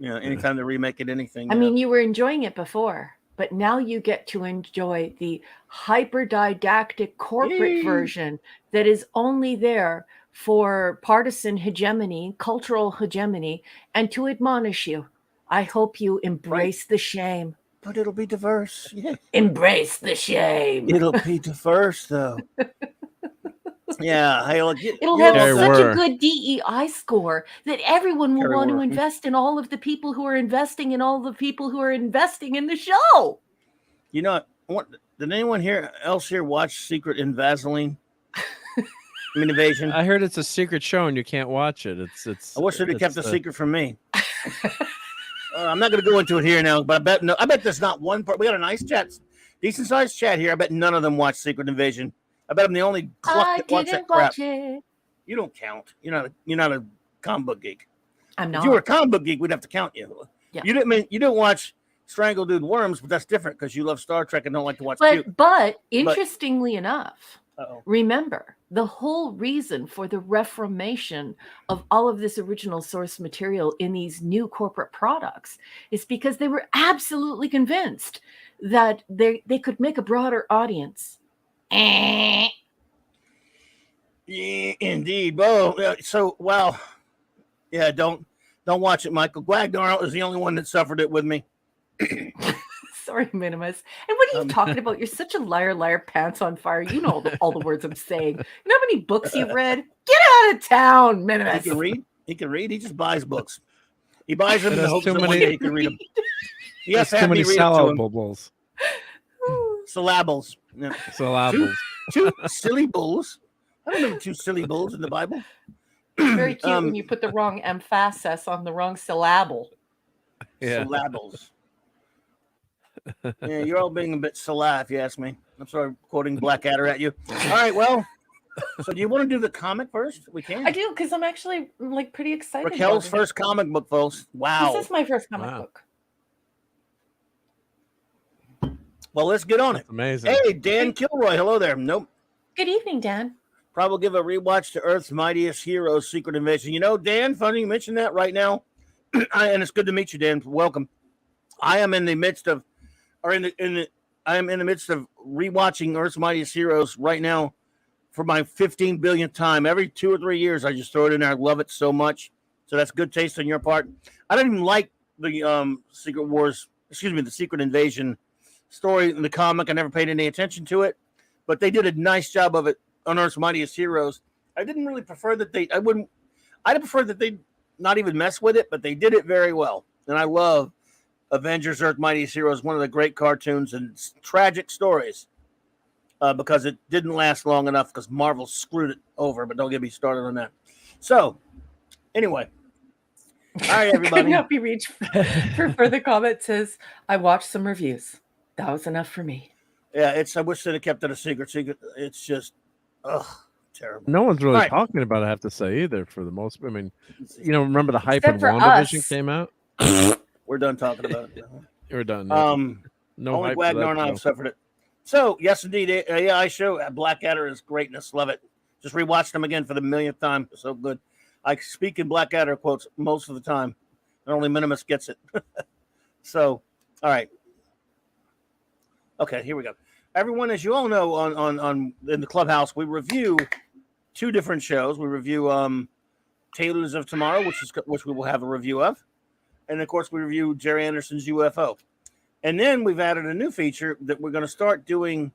Speaker 4: Anytime they remake it, anything.
Speaker 6: I mean, you were enjoying it before, but now you get to enjoy the hyper didactic corporate
Speaker 4: Yay.
Speaker 6: version that is only there for partisan hegemony, cultural hegemony, and to admonish you. I hope you embrace the shame.
Speaker 4: But it'll be diverse. Yeah.
Speaker 6: Embrace the shame.
Speaker 4: It'll be diverse, though. Yeah. Hey, look,
Speaker 6: It'll have
Speaker 5: There
Speaker 6: such
Speaker 5: were.
Speaker 6: a good DEI score that everyone will
Speaker 4: There
Speaker 6: want to
Speaker 4: were.
Speaker 6: invest in all of the people who are investing in all the people who are investing in the show.
Speaker 4: You know what? Did anyone else here watch Secret in Vaseline? Invasion.
Speaker 5: I heard it's a secret show and you can't watch it. It's.
Speaker 4: I wish they'd have kept the
Speaker 5: it's,
Speaker 4: secret from me. I'm not going to go into it here now, but I bet there's not one part. We got a nice chat, decent sized chat here. I bet none of them watch Secret Invasion. I bet I'm the only cluck
Speaker 6: I
Speaker 4: that watch that
Speaker 6: didn't
Speaker 4: crap.
Speaker 6: watch it.
Speaker 4: You don't count. You're not a comic book geek.
Speaker 6: I'm
Speaker 4: If
Speaker 6: not.
Speaker 4: you were a comic book geek, we'd have to count you.
Speaker 6: Yeah.
Speaker 4: You didn't watch Strangle Dude Worms, but that's different because you love Star Trek and don't like to watch.
Speaker 6: But interestingly enough,
Speaker 4: Uh-oh.
Speaker 6: remember the whole reason for the reformation of all of this original source material in these new corporate products is because they were absolutely convinced that they could make a broader audience.
Speaker 4: Yeah, indeed. Well, so wow. Yeah, don't watch it. Michael Guagnar is the only one that suffered it with me.
Speaker 6: Sorry, Minimus. And what are you talking about? You're such a liar, pants on fire. You know all the words I'm saying. You know how many books you've read? Get out of town, Minimus.
Speaker 4: He can read. He can read. He just buys books. He buys them in the
Speaker 5: There's
Speaker 4: hopes
Speaker 5: too
Speaker 4: that one
Speaker 5: many-
Speaker 4: day he can read them. He has
Speaker 5: There's
Speaker 4: to
Speaker 5: too
Speaker 4: have
Speaker 5: many
Speaker 4: me read them to him.
Speaker 5: syllables.
Speaker 4: Syllables. Yeah.
Speaker 5: Syllables.
Speaker 4: Two silly bulls. I don't remember two silly bulls in the Bible.
Speaker 6: Very cute when you put the wrong emphasis on the wrong syllable.
Speaker 5: Yeah.
Speaker 4: Syllables. Yeah, you're all being a bit sylla, if you ask me. I'm sorry, quoting Blackadder at you. All right, well, so do you want to do the comic first? We can.
Speaker 6: I do, because I'm actually like pretty excited.
Speaker 4: Raquel's
Speaker 6: about it.
Speaker 4: first comic book, folks. Wow.
Speaker 6: This is my first comic
Speaker 5: Wow.
Speaker 6: book.
Speaker 4: Well, let's get on it.
Speaker 5: Amazing.
Speaker 4: Hey, Dan Kilroy. Hello there. Nope.
Speaker 6: Good evening, Dan.
Speaker 4: Probably give a rewatch to Earth's Mightiest Heroes Secret Invasion. You know, Dan, funny you mentioned that right now. And it's good to meet you, Dan. Welcome. I am in the midst of rewatching Earth's Mightiest Heroes right now for my 15 billionth time. Every 2 or 3 years, I just throw it in there. I love it so much. So that's good taste on your part. I don't even like the the Secret Invasion story in the comic. I never paid any attention to it, but they did a nice job of it on Earth's Mightiest Heroes. I didn't really prefer that I'd prefer that they not even mess with it, but they did it very well. And I love Avengers Earth Mightiest Heroes, one of the great cartoons and tragic stories, because it didn't last long enough because Marvel screwed it over, but don't get me started on that. So, anyway. All right, everybody.
Speaker 6: Couldn't help you reach for further comment. Says, I watched some reviews. That was enough for me.
Speaker 4: Yeah, I wish they'd have kept it a secret. It's just, terrible.
Speaker 5: No one's really
Speaker 4: All right.
Speaker 5: talking about it, I have to say, either, for the most. I mean, remember the hype
Speaker 6: Except
Speaker 5: when
Speaker 6: for
Speaker 5: WandaVision
Speaker 6: us.
Speaker 5: came out?
Speaker 4: We're done talking about it.
Speaker 5: We're done. No
Speaker 4: only
Speaker 5: hype for
Speaker 4: Wagner
Speaker 5: that
Speaker 4: and I
Speaker 5: show.
Speaker 4: have suffered it. So, yes, indeed. I show Blackadder is greatness. Love it. Just rewatched them again for the millionth time. So good. I speak in Blackadder quotes most of the time. And only Minimus gets it. So, all right. Okay, here we go. Everyone, as you all know, on in the Clubhouse, we review 2 different shows. We review Tailors of Tomorrow, which we will have a review of. And, of course, we review Jerry Anderson's UFO. And then we've added a new feature that we're going to start doing.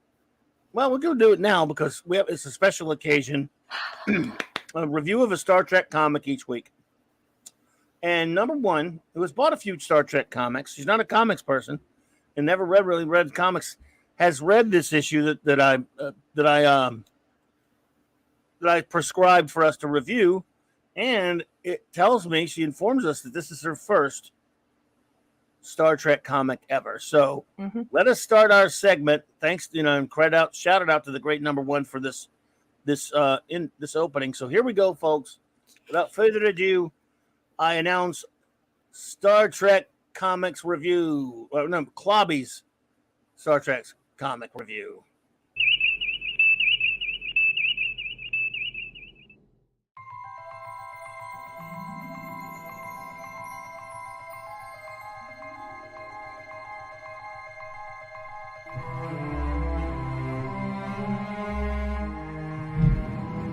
Speaker 4: Well, we're going to do it now because it's a special occasion. A review of a Star Trek comic each week. And number one, who has bought a few Star Trek comics, she's not a comics person and never really read comics, has read this issue that that I prescribed for us to review, and it tells me, she informs us that this is her first Star Trek comic ever. So let us start our segment. Thanks, and shout out to the great number one for this opening. So here we go, folks. Without further ado, I announce Star Trek comics review. No, CLOBBERIN Star Trek comic review.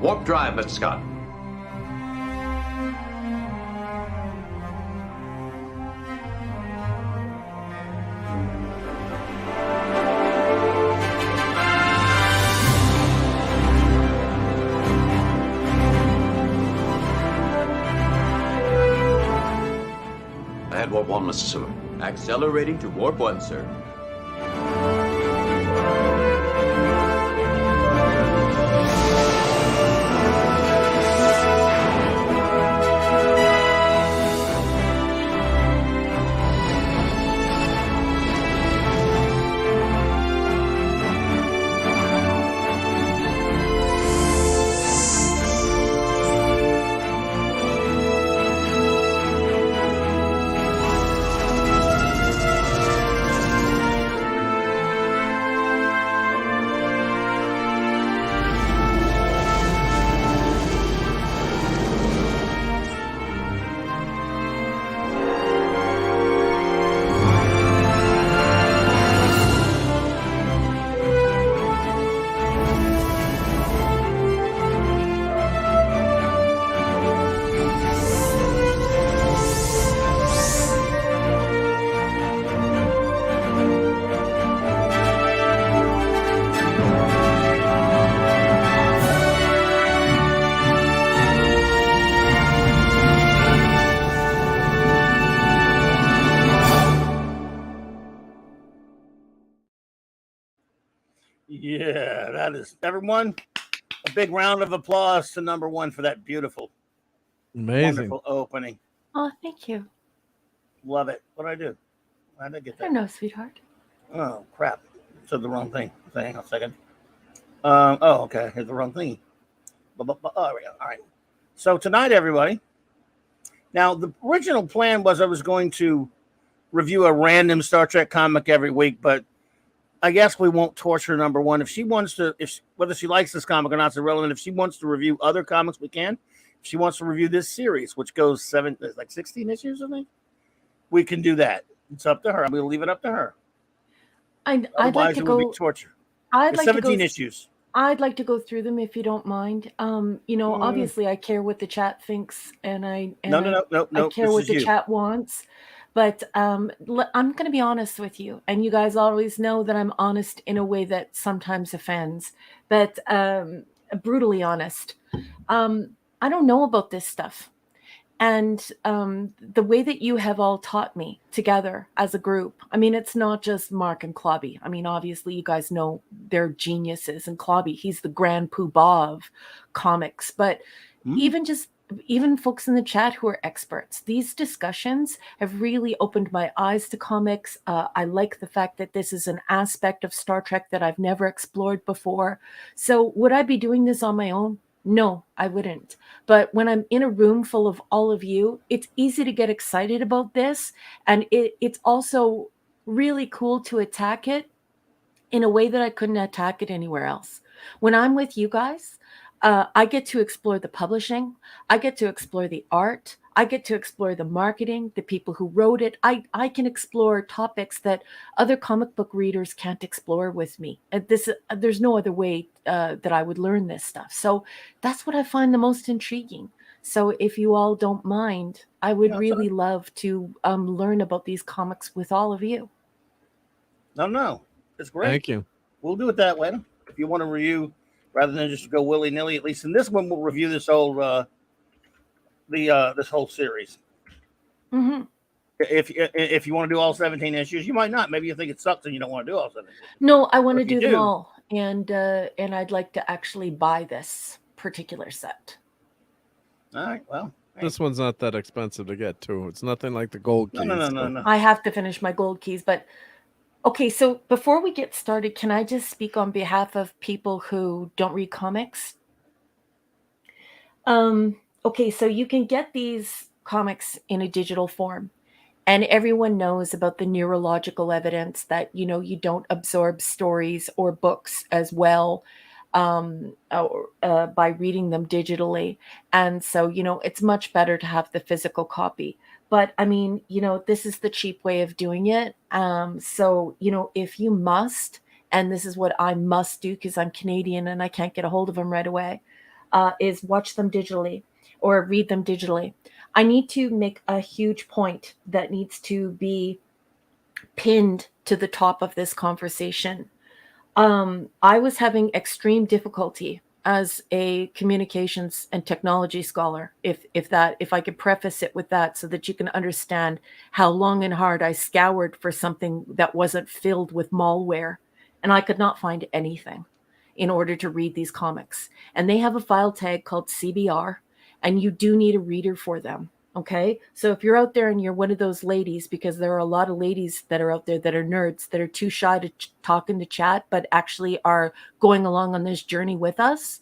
Speaker 7: Warp drive, Mr. Scott. Ahead warp 1, Mr. Sulu. Accelerating to warp 1, sir.
Speaker 4: Yeah, that is, everyone, a big round of applause to number one for that beautiful, wonderful opening.
Speaker 6: Oh, thank you.
Speaker 4: Love it. What did I do? How did I get that?
Speaker 6: I don't know, sweetheart.
Speaker 4: Oh, crap. Said the wrong thing. So hang on a second. Oh, okay. Here's the wrong thing. Oh, there we go. All right. So tonight, everybody. Now, the original plan was I was going to review a random Star Trek comic every week, but I guess we won't torture number one. If she wants to, whether she likes this comic or not is irrelevant. If she wants to review other comics, we can. If she wants to review this series, which goes 16 issues, I think, we can do that. It's up to her. We'll leave it up to her.
Speaker 6: I'd like to go.
Speaker 4: Torture.
Speaker 6: I'd like
Speaker 4: 17
Speaker 6: to go,
Speaker 4: issues.
Speaker 6: I'd like to go through them if you don't mind. Obviously, I care what the chat thinks, and I care what the chat wants. But I'm going to be honest with you, and you guys always know that I'm honest in a way that sometimes offends, but brutally honest. I don't know about this stuff. And the way that you have all taught me together as a group, I mean, it's not just Mark and Clobby. I mean, obviously, you guys know they're geniuses, and Clobby, he's the grand poobah of comics. But even folks in the chat who are experts, these discussions have really opened my eyes to comics. I like the fact that this is an aspect of Star Trek that I've never explored before. So would I be doing this on my own? No, I wouldn't. But when I'm in a room full of all of you, it's easy to get excited about this. And it's also really cool to attack it in a way that I couldn't attack it anywhere else. When I'm with you guys, I get to explore the publishing. I get to explore the art. I get to explore the marketing, the people who wrote it. I can explore topics that other comic book readers can't explore with me. There's no other way that I would learn this stuff. So that's what I find the most intriguing. So if you all don't mind, I would really love to learn about these comics with all of you.
Speaker 4: No, it's great.
Speaker 5: Thank you.
Speaker 4: We'll do it that way. If you want to review, rather than just go willy-nilly, at least in this one, we'll review this whole this whole series.
Speaker 6: Mm-hmm.
Speaker 4: If you want to do all 17 issues, you might not. Maybe you think it sucks and you don't want to do all 17.
Speaker 6: No, I want to do them all, and I'd like to actually buy this particular set.
Speaker 4: All right. Well, hey.
Speaker 5: This one's not that expensive to get too. It's nothing like the gold keys.
Speaker 4: No.
Speaker 6: I have to finish my gold keys, but okay, so before we get started, can I just speak on behalf of people who don't read comics? Okay, so you can get these comics in a digital form, and everyone knows about the neurological evidence that, you know, you don't absorb stories or books as well by reading them digitally. And so, you know, it's much better to have the physical copy. But I mean, you know, this is the cheap way of doing it. So, you know, if you must, and this is what I must do because I'm Canadian and I can't get a hold of them right away, is watch them digitally or read them digitally. I need to make a huge point that needs to be pinned to the top of this conversation. I was having extreme difficulty as a communications and technology scholar, if I could preface it with that so that you can understand how long and hard I scoured for something that wasn't filled with malware, and I could not find anything in order to read these comics. And they have a file tag called CBR, and you do need a reader for them. Okay, so if you're out there and you're one of those ladies, because there are a lot of ladies that are out there that are nerds that are too shy to talk in the chat, but actually are going along on this journey with us,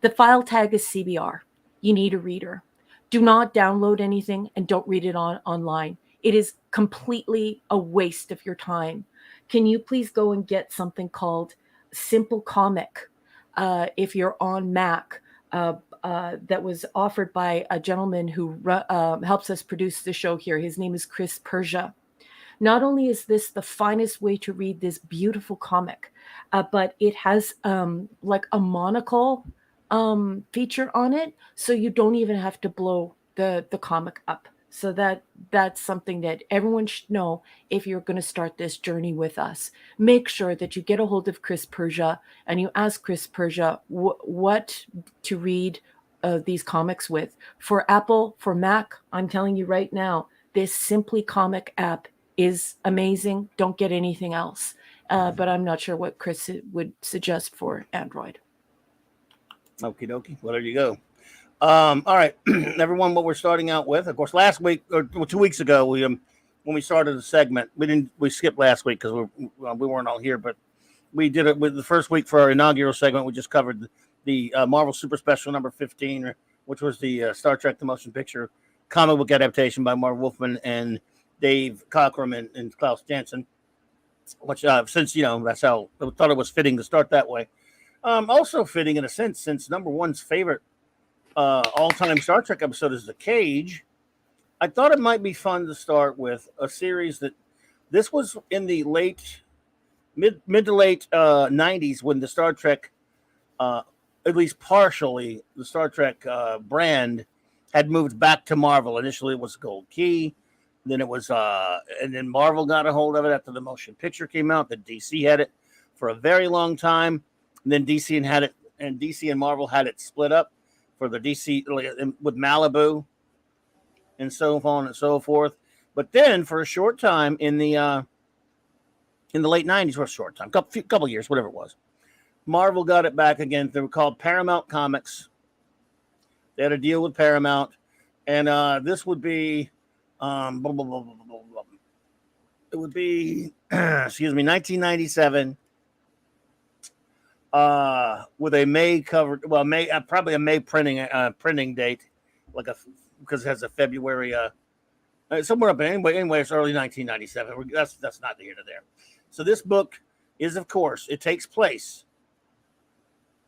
Speaker 6: the file tag is CBR. You need a reader. Do not download anything and don't read it online. It is completely a waste of your time. Can you please go and get something called Simple Comic if you're on Mac? That was offered by a gentleman who helps us produce the show here. His name is Chris Persia. Not only is this the finest way to read this beautiful comic, but it has like a monocle feature on it, so you don't even have to blow the comic up. So that's something that everyone should know if you're going to start this journey with us. Make sure that you get a hold of Chris Persia and you ask Chris Persia what to read these comics with. For Apple, for Mac, I'm telling you right now, this Simply Comic app is amazing. Don't get anything else. But I'm not sure what Chris would suggest for Android.
Speaker 4: Okie dokie. Well, there you go. All right, everyone. What we're starting out with, of course, last week or 2 weeks ago, we when we started the segment, we skipped last week because we weren't all here, but we did it with the first week for our inaugural segment. We just covered the Marvel Super Special number 15, which was the Star Trek: The Motion Picture comic book adaptation by Marv Wolfman and Dave Cockrum and Klaus Janson. Which, since that's how I thought it was fitting to start that way. Also fitting in a sense, since number one's favorite all-time Star Trek episode is The Cage, I thought it might be fun to start with a series that this was in the mid to late 90s when the Star Trek, at least partially, the Star Trek brand had moved back to Marvel. Initially, it was Gold Key. Then it was, and then Marvel got a hold of it after the motion picture came out. Then DC had it for a very long time. And then DC and Marvel had it split up for the DC with Malibu and so on and so forth. But then for a short time in the late 90s, for a short time, couple years, whatever it was, Marvel got it back again. They were called Paramount Comics. They had a deal with Paramount, and this would be it would be 1997 with a May cover, probably a May printing date, because it has a February somewhere up anyway it's early 1997. That's not here to there. So this book is, of course, it takes place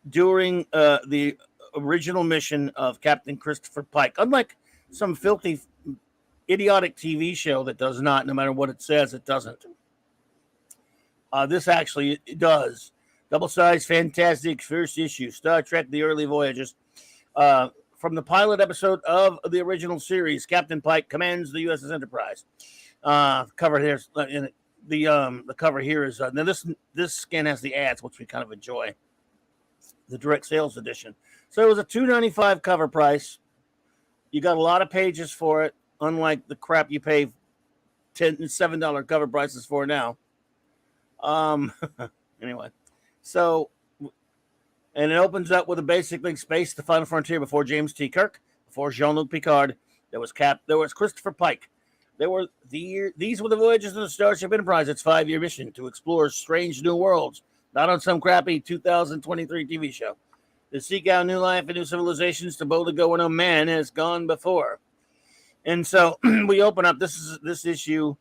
Speaker 4: during the original mission of Captain Christopher Pike. Unlike some filthy idiotic TV show that does not, no matter what it says, it doesn't. This actually does. Double-sized, fantastic first issue, Star Trek: The Early Voyages. From the pilot episode of the original series, Captain Pike commands the USS Enterprise. Cover here, the cover here is now this scan has the ads, which we kind of enjoy. The direct sales edition. So it was a $2.95 cover price. You got a lot of pages for it, unlike the crap you pay $7 cover prices for now. Anyway, so And it opens up with a basic link space, the final frontier before James T. Kirk, before Jean-Luc Picard. There was Christopher Pike. These were the voyages of the Starship Enterprise, its 5-year mission to explore strange new worlds, not on some crappy 2023 TV show. To seek out new life and new civilizations, to boldly go where no man has gone before. And so we open up. This issue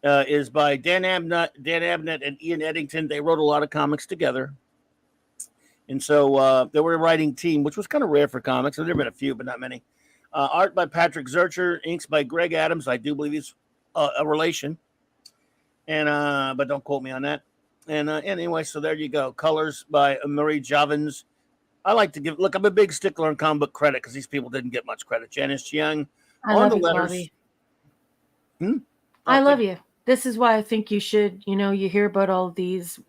Speaker 4: is by Dan Abnett and Ian Eddington. They wrote a lot of comics together. And so they were a writing team, which was kind of rare for comics. There have been a few, but not many. Art by Patrick Zurcher, inks by Greg Adams. I do believe he's a relation. And but don't quote me on that. And anyway, so there you go. Colors by Marie Javins. I like to look, I'm a big stickler on comic book credit because these people didn't get much credit. Janice Chiang on the letters.
Speaker 6: I love you. This is why I think you should, you hear about all these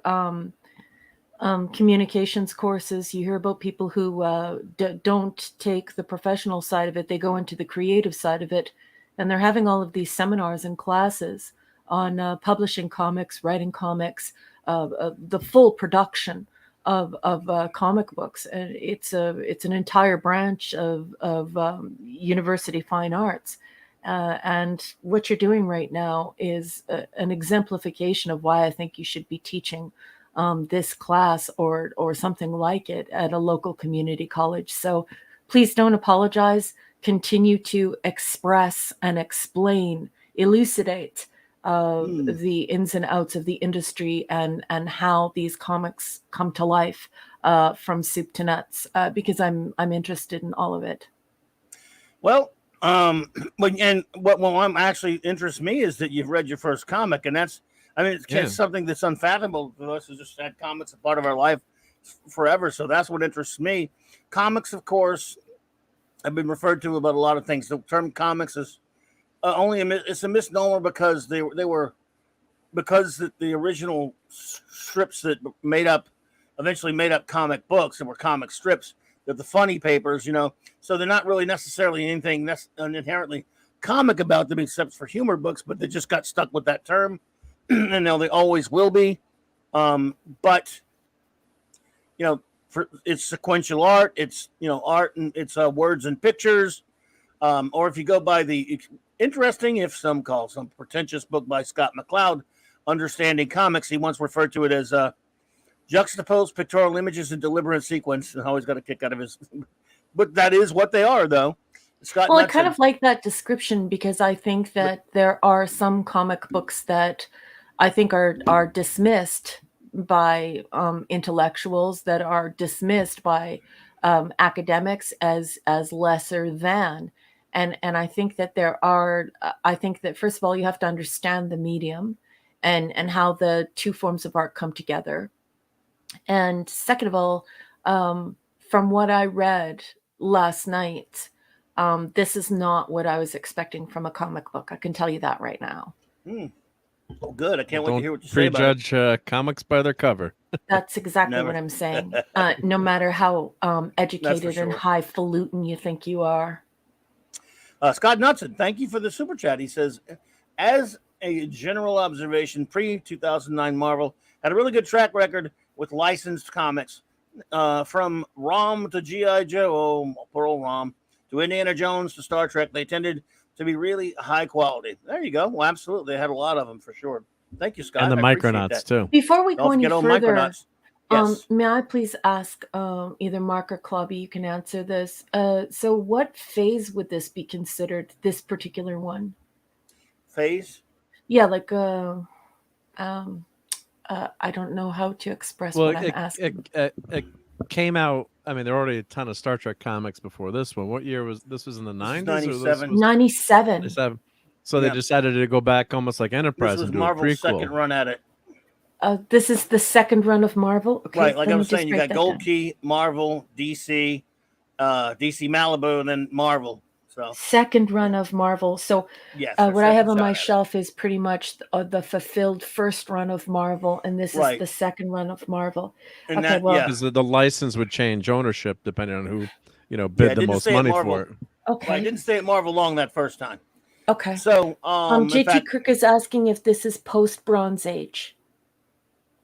Speaker 6: communications courses. You hear about people who don't take the professional side of it. They go into the creative side of it. And they're having all of these seminars and classes on publishing comics, writing comics, the full production of comic books. And it's an entire branch of university fine arts. And what you're doing right now is an exemplification of why I think you should be teaching this class or something like it at a local community college. So please don't apologize. Continue to express and explain, elucidate the ins and outs of the industry and how these comics come to life from soup to nuts, because I'm interested in all of it.
Speaker 4: Well, what actually interests me is that you've read your first comic, and it's something that's unfathomable to us who just had comics a part of our life forever. So that's what interests me. Comics, of course, have been referred to about a lot of things. The term comics is it's a misnomer because the original strips that eventually made up comic books and were comic strips. They're the funny papers, so they're not really necessarily anything inherently comic about them except for humor books, but they just got stuck with that term. And now they always will be. But it's sequential art, it's art and it's words and pictures. Or if you go by the interesting, if some call some pretentious book by Scott McCloud, Understanding Comics, he once referred to it as juxtaposed pictorial images in deliberate sequence. And I always got a kick out of his, but that is what they are, though. Scott
Speaker 6: I kind of like that description because I think that there are some comic books that I think are dismissed by intellectuals, that are dismissed by academics as lesser than. And I think that first of all, you have to understand the medium and how the two forms of art come together. And second of all, from what I read last night, this is not what I was expecting from a comic book. I can tell you that right now.
Speaker 4: Oh, good. I can't wait to hear what you say about it.
Speaker 5: Prejudge comics by their cover.
Speaker 6: That's exactly what I'm saying. No matter how educated and highfalutin you think you are.
Speaker 4: Scott Knudsen, thank you for the super chat. He says, as a general observation, pre-2009 Marvel had a really good track record with licensed comics, from ROM to G.I. Joe, poor old ROM, to Indiana Jones to Star Trek. They tended to be really high quality. There you go. Well, absolutely. They had a lot of them for sure. Thank you, Scott.
Speaker 5: And the Micronauts, too.
Speaker 6: Before we go any further,
Speaker 4: yes.
Speaker 6: May I please ask either Mark or Clobby, you can answer this. So what phase would this be considered, this particular one?
Speaker 4: Phase?
Speaker 6: Yeah, like I don't know how to express what I'm asking.
Speaker 5: It came out. I mean, there were already a ton of Star Trek comics before this one. What year was this? Was in the 90s?
Speaker 4: 97.
Speaker 6: 97.
Speaker 5: So they decided to go back almost like Enterprise.
Speaker 4: This was
Speaker 5: and do
Speaker 4: Marvel's
Speaker 5: a prequel.
Speaker 4: second run at it.
Speaker 6: This is the second run of Marvel? Okay,
Speaker 4: right, like I was saying, you got Gold Key, Marvel, DC, DC Malibu, and then Marvel. So
Speaker 6: second run of Marvel. So
Speaker 4: yes,
Speaker 6: what I have on my shelf is pretty much the fulfilled first run of Marvel, and this is the second run of Marvel.
Speaker 4: And
Speaker 6: okay,
Speaker 5: because the license would change ownership depending on who bid the most money for it.
Speaker 6: Okay,
Speaker 4: I didn't stay at Marvel long that first time.
Speaker 6: Okay,
Speaker 4: so
Speaker 6: JT Kirk is asking if this is post Bronze Age.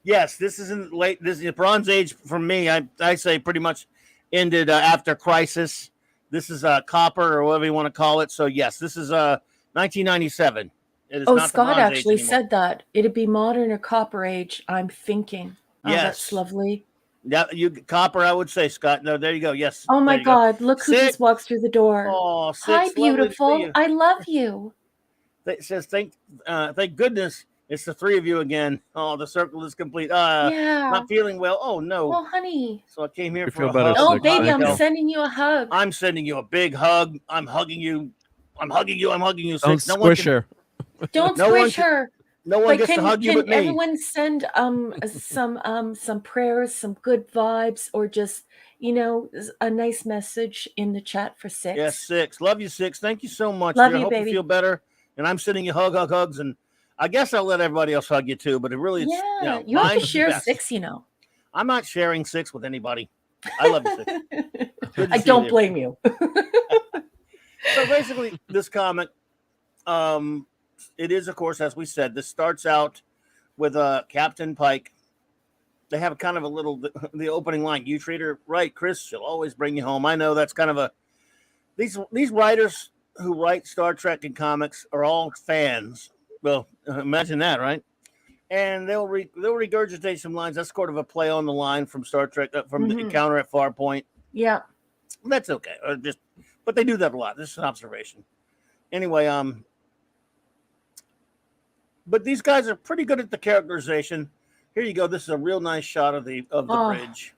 Speaker 4: Yes, this isn't late. This is the Bronze Age for me. I say pretty much ended after Crisis. This is copper or whatever you want to call it. So yes, this is 1997. It is
Speaker 6: Oh,
Speaker 4: not the
Speaker 6: Scott
Speaker 4: Bronze Age
Speaker 6: actually
Speaker 4: anymore.
Speaker 6: said that it'd be modern or copper age. I'm thinking. Oh,
Speaker 4: Yes.
Speaker 6: that's lovely.
Speaker 4: Yeah, you copper. I would say, Scott. No, there you go. Yes.
Speaker 6: Oh my
Speaker 4: there you go.
Speaker 6: God! Look who just walked through the door.
Speaker 4: Oh,
Speaker 6: Hi,
Speaker 4: Six, lovely to see
Speaker 6: beautiful.
Speaker 4: you.
Speaker 6: I love you.
Speaker 4: It says thank goodness it's the three of you again. Oh, the circle is complete.
Speaker 6: Yeah.
Speaker 4: Not feeling well. Oh no.
Speaker 6: Well, honey.
Speaker 4: So I came here
Speaker 5: You
Speaker 4: for
Speaker 5: feel
Speaker 4: a
Speaker 5: better,
Speaker 4: hug.
Speaker 6: Oh,
Speaker 5: Six.
Speaker 6: baby,
Speaker 5: Thank
Speaker 6: I'm
Speaker 5: you.
Speaker 6: sending you a hug.
Speaker 4: I'm sending you a big hug. I'm hugging you. I'm hugging you. I'm hugging you.
Speaker 5: Don't
Speaker 4: Six. No one
Speaker 5: squish
Speaker 4: can,
Speaker 5: her.
Speaker 6: Don't
Speaker 4: no one
Speaker 6: squish
Speaker 4: can-
Speaker 6: her.
Speaker 4: No one
Speaker 6: But
Speaker 4: gets to hug you but me.
Speaker 6: everyone send some prayers, some good vibes, or just a nice message in the chat for Six?
Speaker 4: Yes, Six. Love you, Six. Thank you so much.
Speaker 6: Love
Speaker 4: dear.
Speaker 6: you,
Speaker 4: Hope
Speaker 6: baby.
Speaker 4: you feel better. And I'm sending you hugs, and I guess I'll let everybody else hug you too. But it really,
Speaker 6: Yeah, you have to
Speaker 4: mine's the
Speaker 6: share
Speaker 4: best.
Speaker 6: Six.
Speaker 4: I'm not sharing Six with anybody. I love you, Six. Good to
Speaker 6: I
Speaker 4: see
Speaker 6: don't
Speaker 4: you.
Speaker 6: blame you.
Speaker 4: So basically, this comic, it is, of course, as we said, this starts out with Captain Pike. They have kind of a little the opening line. You treat her right, Chris. She'll always bring you home. I know that's kind of a these writers who write Star Trek and comics are all fans. Well, imagine that, right? And they'll regurgitate some lines. That's sort of a play on the line from Star Trek, from the Encounter at Farpoint.
Speaker 6: Yeah,
Speaker 4: that's okay. But they do that a lot. This is an observation. Anyway, but these guys are pretty good at the characterization. Here you go. This is a real nice shot of the bridge.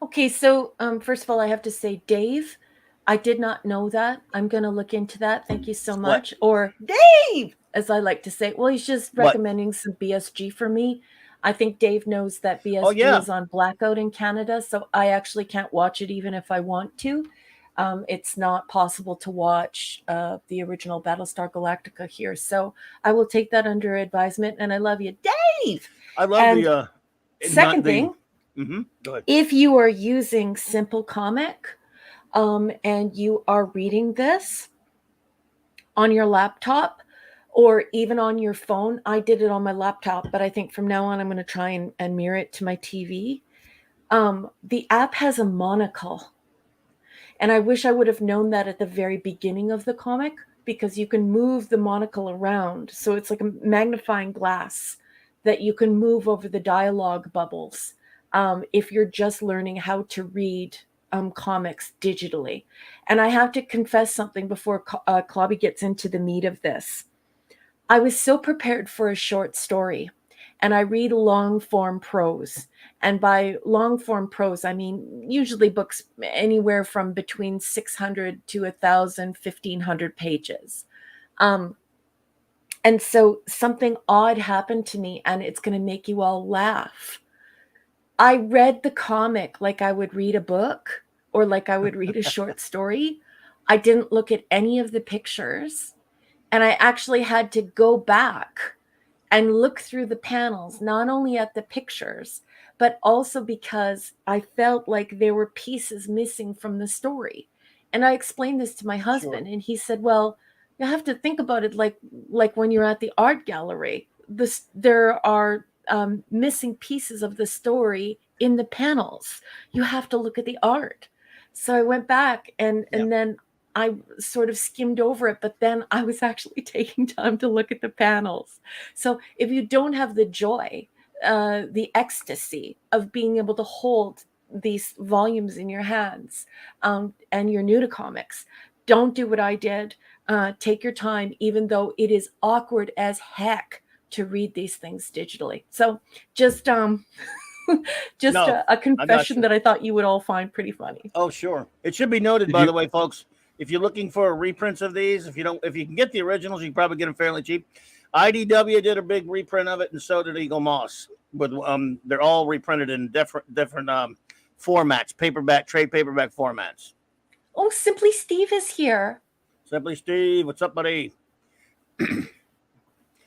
Speaker 6: Okay, so first of all, I have to say, Dave, I did not know that. I'm going to look into that. Thank you so much. Or Dave, as I like to say. Well, he's just recommending some BSG for me. I think Dave knows that BSG is on blackout in Canada, so I actually can't watch it even if I want to. It's not possible to watch the original Battlestar Galactica here. So I will take that under advisement, and I love you, Dave.
Speaker 4: I love the
Speaker 6: second thing.
Speaker 4: Go ahead.
Speaker 6: If you are using Simple Comic and you are reading this on your laptop or even on your phone, I did it on my laptop, but I think from now on I'm going to try and mirror it to my TV. The app has a monocle. And I wish I would have known that at the very beginning of the comic, because you can move the monocle around. So it's like a magnifying glass that you can move over the dialogue bubbles if you're just learning how to read comics digitally. And I have to confess something before Clobby gets into the meat of this. I was so prepared for a short story, and I read long form prose. And by long form prose, I mean usually books anywhere from between 600 to 1,000, 1,500 pages. And so something odd happened to me, and it's going to make you all laugh. I read the comic like I would read a book or like I would read a short story. I didn't look at any of the pictures, and I actually had to go back and look through the panels, not only at the pictures, but also because I felt like there were pieces missing from the story. And I explained this to my husband, and he said, well, you have to think about it like when you're at the art gallery. There are missing pieces of the story in the panels. You have to look at the art. So I went back and then I sort of skimmed over it, but then I was actually taking time to look at the panels. So if you don't have the joy, the ecstasy of being able to hold these volumes in your hands, and you're new to comics, don't do what I did. Take your time, even though it is awkward as heck to read these things digitally. So just a confession that I thought you would all find pretty funny.
Speaker 4: Oh, sure. It should be noted, by the way, folks, if you're looking for reprints of these, if you can get the originals, you can probably get them fairly cheap. IDW did a big reprint of it, and so did Eagle Moss. But they're all reprinted in different formats, trade paperback formats.
Speaker 6: Oh, Simply Steve is here.
Speaker 4: Simply Steve, what's up, buddy?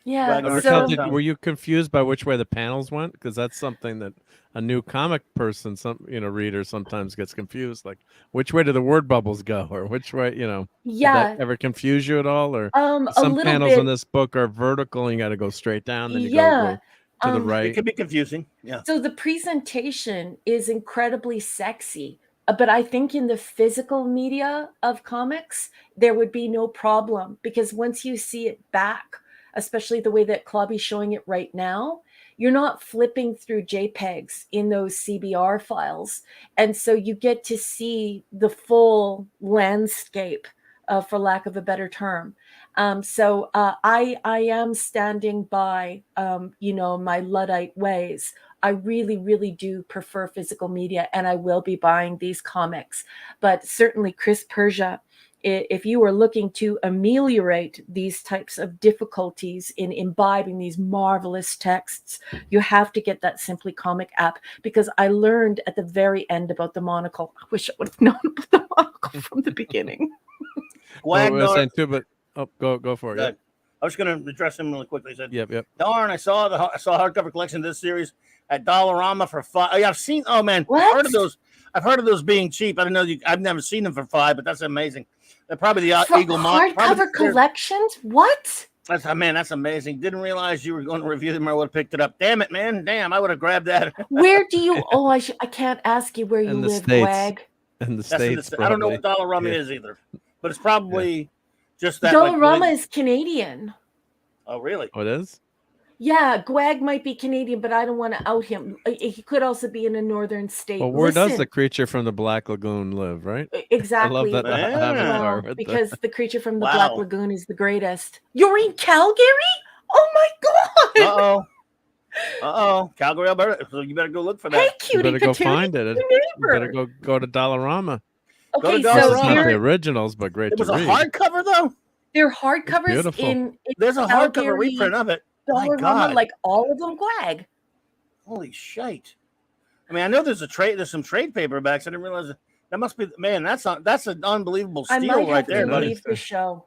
Speaker 6: Yeah.
Speaker 5: Raquel, were you confused by which way the panels went? Because that's something that a new comic person, reader sometimes gets confused. Like, which way do the word bubbles go, or which way,
Speaker 6: Yeah.
Speaker 5: Did that ever confuse you at all? Or some panels in this book are vertical, and you got to go straight down. Then you go to the
Speaker 4: It
Speaker 5: right.
Speaker 4: can be confusing. Yeah.
Speaker 6: So the presentation is incredibly sexy, but I think in the physical media of comics, there would be no problem, because once you see it back, especially the way that Clubby's showing it right now, you're not flipping through JPEGs in those CBR files. And so you get to see the full landscape, for lack of a better term. So I am standing by, my Luddite ways. I really, really do prefer physical media, and I will be buying these comics. But certainly, Chris Persia, if you are looking to ameliorate these types of difficulties in imbibing these marvelous texts, you have to get that Simply Comic app, because I learned at the very end about the monocle. I wish I would have known about the monocle from the beginning.
Speaker 5: Well, we're saying too, but go for it. Yep.
Speaker 4: I was going to address him really quickly. He said,
Speaker 5: Yep.
Speaker 4: Darn, I saw hardcover collection of this series at Dollarama for $5. Oh, yeah, I've seen. Oh man,
Speaker 6: What?
Speaker 4: I've heard of those being cheap. I don't know. I've never seen them for $5, but that's amazing. They're probably the
Speaker 6: For
Speaker 4: Eagle Moth.
Speaker 6: hardcover collections? What?
Speaker 4: That's amazing. Didn't realize you were going to review them, or I would have picked it up. Damn it, man. Damn, I would have grabbed that.
Speaker 6: Where do you? Oh, I can't ask you where you live, Wag.
Speaker 5: In the
Speaker 4: That's in
Speaker 5: States.
Speaker 4: I don't know what Dollarama is either, but it's probably just that.
Speaker 6: Dollarama is Canadian.
Speaker 4: Oh, really?
Speaker 5: Oh, it is?
Speaker 6: Yeah, Gwag might be Canadian, but I don't want to out him. He could also be in a northern state.
Speaker 5: Well, where does the creature from the Black Lagoon live, right?
Speaker 6: Exactly.
Speaker 5: I love that avatar.
Speaker 6: Well, because the creature from the Black Lagoon is the greatest. You're in Calgary? Oh my God!
Speaker 4: Uh-oh. Calgary, Alberta. So you better go look for that.
Speaker 6: Hey, cutie,
Speaker 5: you better go find it. You better go to Dollarama.
Speaker 6: Okay,
Speaker 4: go
Speaker 6: so
Speaker 4: to
Speaker 5: it's not the originals, but great
Speaker 4: it was
Speaker 5: to
Speaker 4: a
Speaker 5: read.
Speaker 4: hardcover, though?
Speaker 6: they're hardcovers
Speaker 5: beautiful.
Speaker 6: in
Speaker 4: There's a hardcover reprint of it. My God.
Speaker 6: like all of them Gwag.
Speaker 4: Holy shite. I mean, I know there's some trade paperbacks. I didn't realize that must be, man, that's an unbelievable steal right there, buddy.
Speaker 6: Leave the show.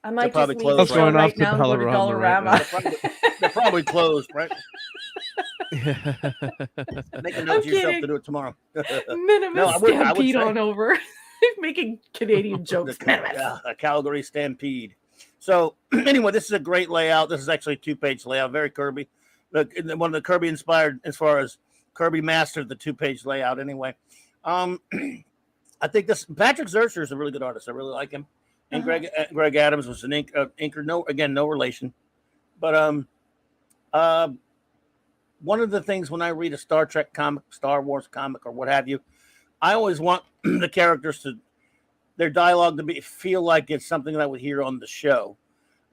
Speaker 6: I might
Speaker 4: probably
Speaker 6: just leave
Speaker 4: closed
Speaker 6: the show
Speaker 5: right
Speaker 6: right
Speaker 5: now
Speaker 6: now and go to Dollarama.
Speaker 4: They're probably closed, right?
Speaker 5: Yeah.
Speaker 4: Make a note to yourself to do it tomorrow.
Speaker 6: Minimus stampede on over. Making Canadian jokes.
Speaker 4: A Calgary stampede. So anyway, this is a great layout. This is actually a 2-page layout, very Kirby. One of the Kirby inspired, as far as Kirby mastered the 2-page layout. Anyway, I think Patrick Zurcher is a really good artist. I really like him. And Greg Adams was an inker. No relation. But one of the things when I read a Star Trek comic, Star Wars comic, or what have you, I always want the characters their dialogue to feel like it's something that I would hear on the show.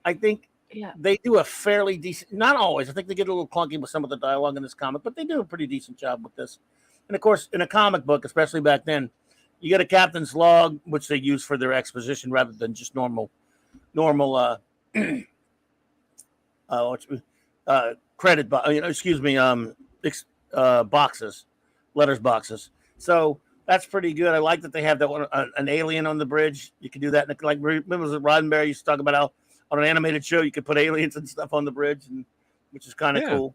Speaker 4: I think they do a fairly decent, not always. I think they get a little clunky with some of the dialogue in this comic, but they do a pretty decent job with this. And of course, in a comic book, especially back then, you get a captain's log, which they use for their exposition rather than just normal credit, boxes, letters boxes. So that's pretty good. I like that they have that one, an alien on the bridge. You can do that. Like, remember, Roddenberry used to talk about how on an animated show you could put aliens and stuff on the bridge, which is kind of cool.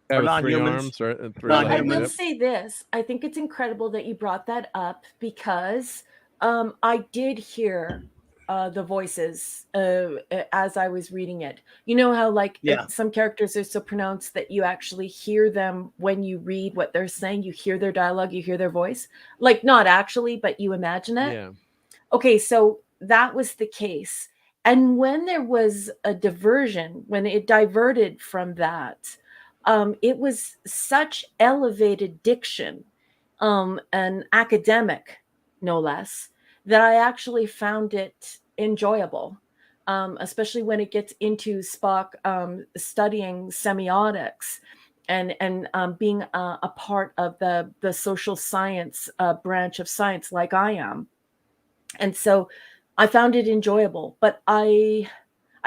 Speaker 5: Or non-humans. 3 arms, right?
Speaker 6: I will say this. I think it's incredible that you brought that up, because I did hear the voices as I was reading it. You know how some characters are so pronounced that you actually hear them when you read what they're saying. You hear their dialogue, you hear their voice. Like, not actually, but you imagine it.
Speaker 5: Yeah.
Speaker 6: Okay, so that was the case. And when there was a diversion, when it diverted from that, it was such elevated diction, and academic, no less, that I actually found it enjoyable, especially when it gets into Spock studying semiotics and being a part of the social science branch of science, like I am. And so I found it enjoyable, but I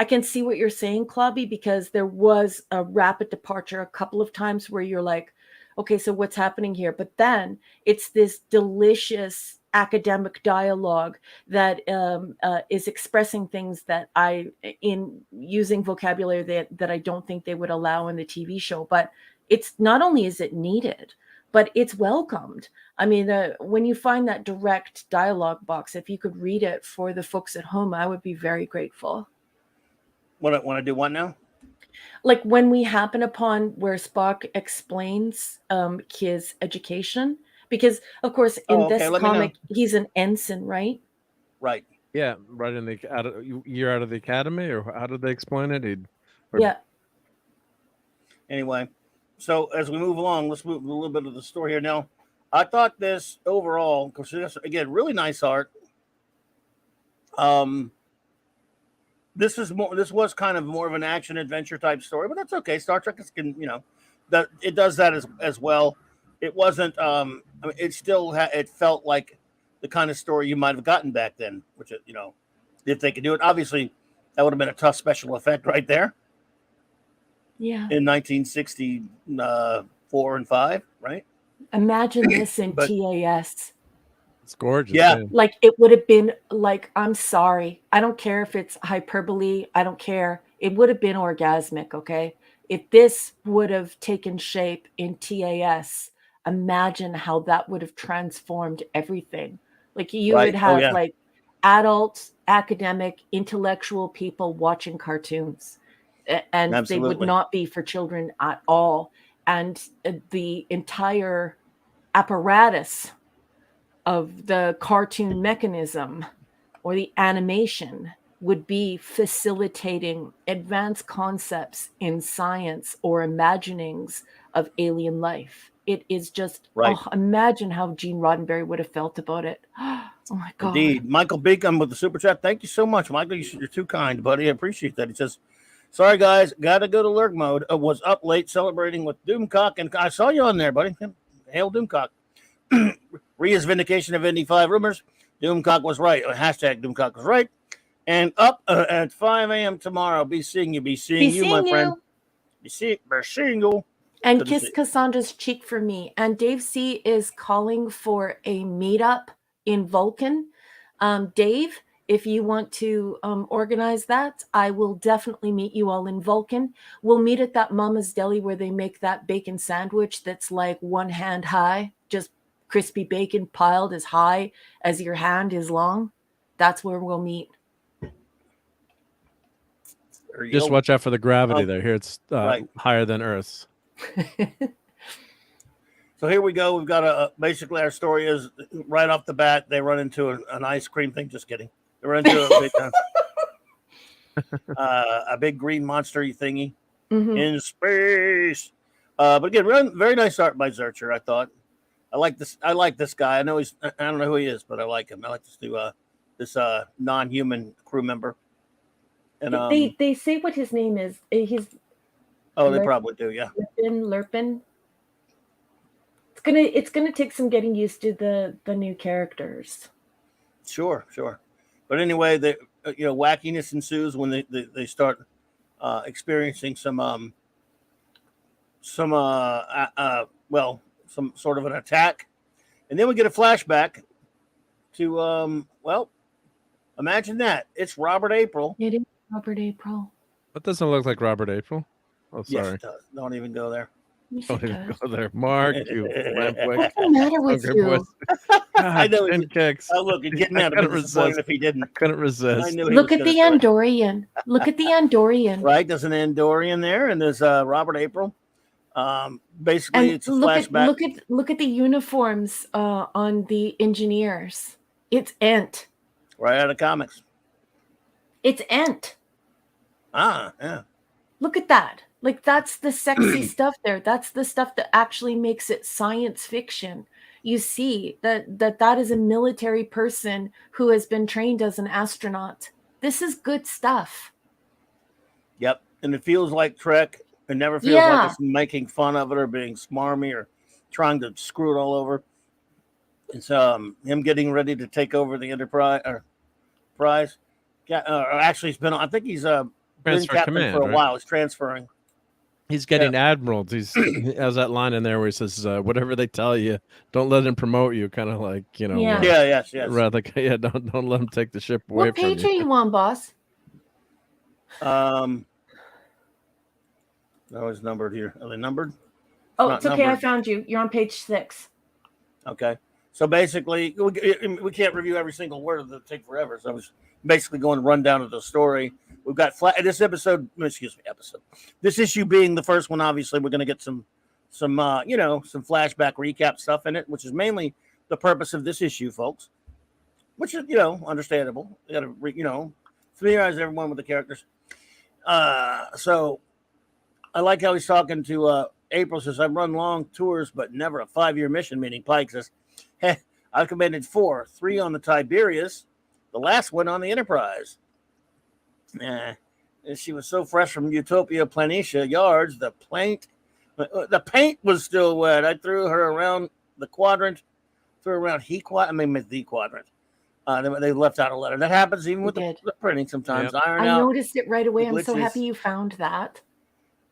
Speaker 6: can see what you're saying, Clubby, because there was a rapid departure a couple of times where you're like, okay, so what's happening here? But then it's this delicious academic dialogue that is expressing things that in using vocabulary that I don't think they would allow in the TV show. But it's not only is it needed, but it's welcomed. I mean, when you find that direct dialogue box, if you could read it for the folks at home, I would be very grateful.
Speaker 4: Want to do what now?
Speaker 6: Like when we happen upon where Spock explains his education, because of course in
Speaker 4: Oh, okay.
Speaker 6: this
Speaker 4: Let me know.
Speaker 6: comic he's an ensign, right?
Speaker 4: Right.
Speaker 5: Yeah, right in the year out of the academy, or how did they explain it?
Speaker 6: Yeah.
Speaker 4: Anyway, so as we move along, let's move a little bit of the story here. Now, I thought this overall, because again, really nice art. This was kind of more of an action adventure type story, but that's okay. Star Trek that it does that as well. It wasn't. I mean, it still it felt like the kind of story you might have gotten back then, which if they could do it, obviously that would have been a tough special effect right there.
Speaker 6: Yeah.
Speaker 4: In 1964 and 5, right?
Speaker 6: Imagine this in TAS.
Speaker 5: It's gorgeous.
Speaker 4: Yeah.
Speaker 6: Like it would have been like, I'm sorry. I don't care if it's hyperbole. I don't care. It would have been orgasmic, okay? If this would have taken shape in TAS, imagine how that would have transformed everything. Like you
Speaker 4: Right.
Speaker 6: would have
Speaker 4: yeah.
Speaker 6: like adult, academic, intellectual people watching cartoons. And they would
Speaker 4: Absolutely.
Speaker 6: not be for children at all. And the entire apparatus of the cartoon mechanism or the animation would be facilitating advanced concepts in science or imaginings of alien life. It is just,
Speaker 4: Right.
Speaker 6: Imagine how Gene Roddenberry would have felt about it. Oh my God.
Speaker 4: Indeed. Michael Beacom with the super chat. Thank you so much, Michael. You're too kind, buddy. I appreciate that. He says, sorry, guys, got to go to lurk mode. Was up late celebrating with Doomcock, and I saw you on there, buddy. Hail Doomcock. Rhea's vindication of Indy 5 rumors. Doomcock was right. Hashtag Doomcock was right. And up at 5 a.m. tomorrow. Be seeing you, my friend. Be seeing you.
Speaker 6: And kiss Cassandra's cheek for me. And Dave C is calling for a meetup in Vulcan. Dave, if you want to organize that, I will definitely meet you all in Vulcan. We'll meet at that Mama's Deli where they make that bacon sandwich that's like one hand high, just crispy bacon piled as high as your hand is long. That's where we'll meet.
Speaker 5: Just watch out for the gravity there. Here it's
Speaker 4: right.
Speaker 5: higher than Earth's.
Speaker 4: So here we go. We've got basically our story is right off the bat. They run into an ice cream thing. Just kidding. They run into a big green monster-y thingy in space. But again, very nice art by Zurcher, I thought. I like this guy. I don't know who he is, but I like him. I like this non-human crew member. And
Speaker 6: they say what his name is. He's
Speaker 4: they probably do, yeah.
Speaker 6: Lurpin. It's gonna take some getting used to the new characters.
Speaker 4: Sure. But anyway, wackiness ensues when they start experiencing some sort of an attack, and then we get a flashback to imagine that it's Robert April.
Speaker 6: It is Robert April.
Speaker 5: That doesn't look like Robert April. Oh, sorry.
Speaker 4: Yes, it does. Don't even go there.
Speaker 6: Yes,
Speaker 5: Don't even go there, Mark. You
Speaker 6: what's the matter with you?
Speaker 4: I know.
Speaker 5: Kicks.
Speaker 4: Oh, look, he's getting mad. I'd be disappointed if he didn't.
Speaker 5: I couldn't resist.
Speaker 4: I knew
Speaker 6: Look at the Andorian. Look at the Andorian.
Speaker 4: Right, there's an Andorian there, and there's Robert April. Basically, it's a flashback.
Speaker 6: Look at the uniforms on the engineers. It's Ent.
Speaker 4: Right out of comics.
Speaker 6: It's Ent.
Speaker 4: Yeah.
Speaker 6: Look at that. Like, that's the sexy stuff there. That's the stuff that actually makes it science fiction. You see that is a military person who has been trained as an astronaut. This is good stuff.
Speaker 4: Yep. And it feels like Trek. It never feels like it's making fun of it or being smarmy or trying to screw it all over. It's him getting ready to take over the Enterprise. Actually, I think he's been captain for a while. He's transferring.
Speaker 5: He's getting admirals. He has that line in there where he says, "Whatever they tell you, don't let him promote you." Kind of like,
Speaker 4: yes.
Speaker 5: Rather, don't let him take the ship away from you.
Speaker 6: What page are you on, boss?
Speaker 4: No, it's numbered here. Are they numbered?
Speaker 6: Oh, it's okay. Numbered. I found you. You're on page 6.
Speaker 4: Okay. So basically, we can't review every single word of it. Take forever. So I was basically going to run down to the story. We've got this episode. Excuse me, episode. This issue being the first one. Obviously, we're going to get some some flashback recap stuff in it, which is mainly the purpose of this issue, folks. Which is understandable. You got to familiarize everyone with the characters. So I like how he's talking to April. Says, I've run long tours, but never a 5-year mission. Meaning Pike says, hey, I've commanded 4, 3 on the Tiberius, the last one on the Enterprise. And she was so fresh from Utopia Planitia Yards, the paint was still wet. I threw her around the quadrant, the quadrant. They left out a letter. That happens even with the printing sometimes.
Speaker 5: Yep.
Speaker 6: I noticed it right away. I'm so happy you found that.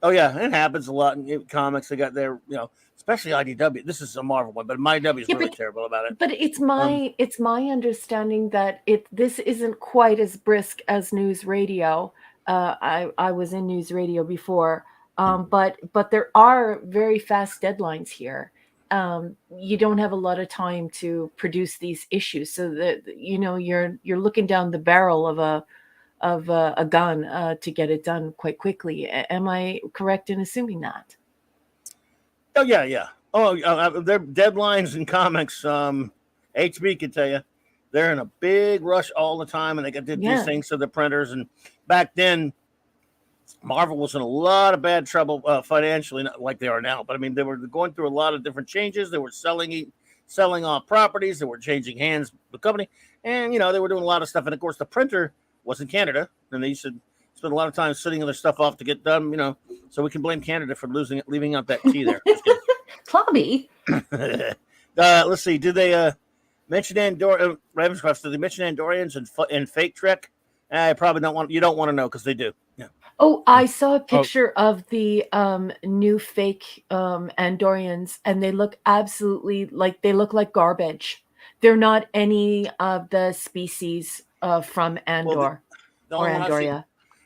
Speaker 4: Oh yeah, it happens a lot in comics. They got their, especially IDW. This is a Marvel one, but IDW is really terrible about it.
Speaker 6: But it's my understanding that this isn't quite as brisk as news radio. I was in news radio before, but there are very fast deadlines here. You don't have a lot of time to produce these issues, so that you're looking down the barrel of a gun to get it done quite quickly. Am I correct in assuming that?
Speaker 4: Oh yeah. Their deadlines in comics. HB can tell you, they're in a big rush all the time, and they got to do these things to the printers. And back then, Marvel was in a lot of bad trouble financially, not like they are now. But I mean, they were going through a lot of different changes. They were selling off properties. They were changing hands of the company, and they were doing a lot of stuff. And of course, the printer was in Canada, and they used to spend a lot of time sitting their stuff off to get done. So we can blame Canada for leaving out that T there.
Speaker 8: Clobby.
Speaker 4: Let's see. Did they mention Ravenscroft? Did they mention Andorians and Fake Trek? I probably don't want. You don't want to know because they do. Yeah.
Speaker 6: Oh, I saw a picture of the new fake Andorians, and they look absolutely like garbage. They're not any of the species from Andor or Andoria.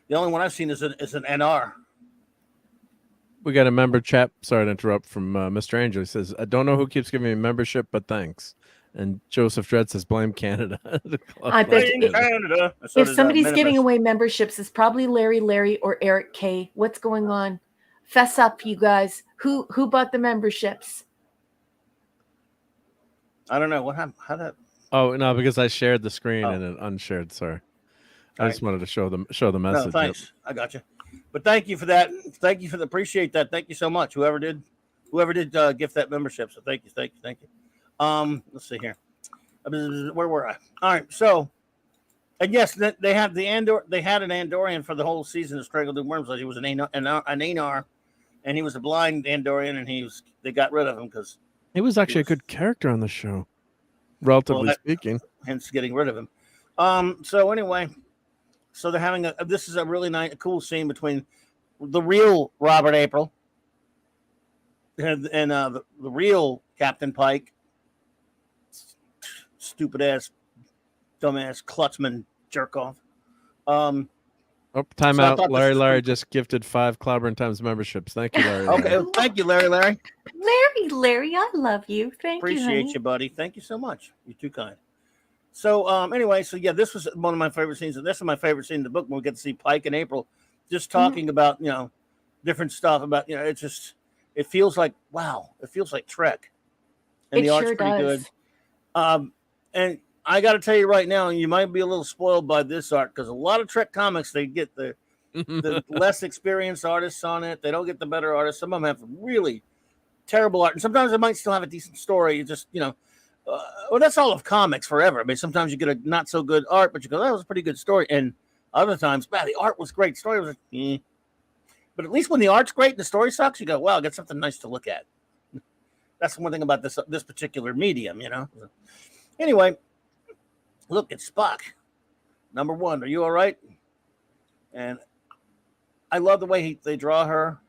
Speaker 4: The only one I've seen is an NR.
Speaker 5: We got a member chat. Sorry to interrupt, from Mr. Angel. He says, I don't know who keeps giving me membership, but thanks. And Joseph Dredd says, blame Canada.
Speaker 6: I bet
Speaker 4: Canada.
Speaker 6: If somebody's giving away memberships, it's probably Larry, or Eric K. What's going on? Fess up, you guys. Who bought the memberships?
Speaker 4: I don't know what happened. How that?
Speaker 5: Oh no, because I shared the screen and it unshared. Sorry, I just wanted to show the message.
Speaker 4: No, thanks. Yep. I got you. But thank you for that. Thank you appreciate that. Thank you so much. Whoever did gift that membership. So thank you. Let's see here. Where were I? All right. So, and yes, they had They had an Andorian for the whole season of Strangled Worms. He was an Anar, and he was a blind Andorian, and they got rid of him because
Speaker 5: he was actually a good character on the show, relatively speaking.
Speaker 4: Hence getting rid of him. So anyway, so they're having this is a really cool scene between the real Robert April and the real Captain Pike. Stupid ass, dumbass Klutzman jerk off.
Speaker 5: Timeout. Larry just gifted 5 CLOBBERIN Times memberships. Thank you, Larry.
Speaker 4: Okay, thank you, Larry.
Speaker 8: Larry, I love you.
Speaker 4: Appreciate you, buddy. Thank you so much. You're too kind. So anyway, this was one of my favorite scenes. This is my favorite scene in the book when we get to see Pike and April just talking about different stuff about it feels like it feels like Trek, and the art's pretty good. And I got to tell you right now, you might be a little spoiled by this art because a lot of Trek comics, they get the less experienced artists on it. They don't get the better artists. Some of them have really terrible art, and sometimes they might still have a decent story. You just that's all of comics forever. I mean, sometimes you get a not so good art, but you go, that was a pretty good story. And other times, the art was great. Story was But at least when the art's great and the story sucks, you go, wow, I got something nice to look at. That's one thing about this particular medium, Anyway, look, it's Spock. Number 1, are you all right? And I love the way they draw her.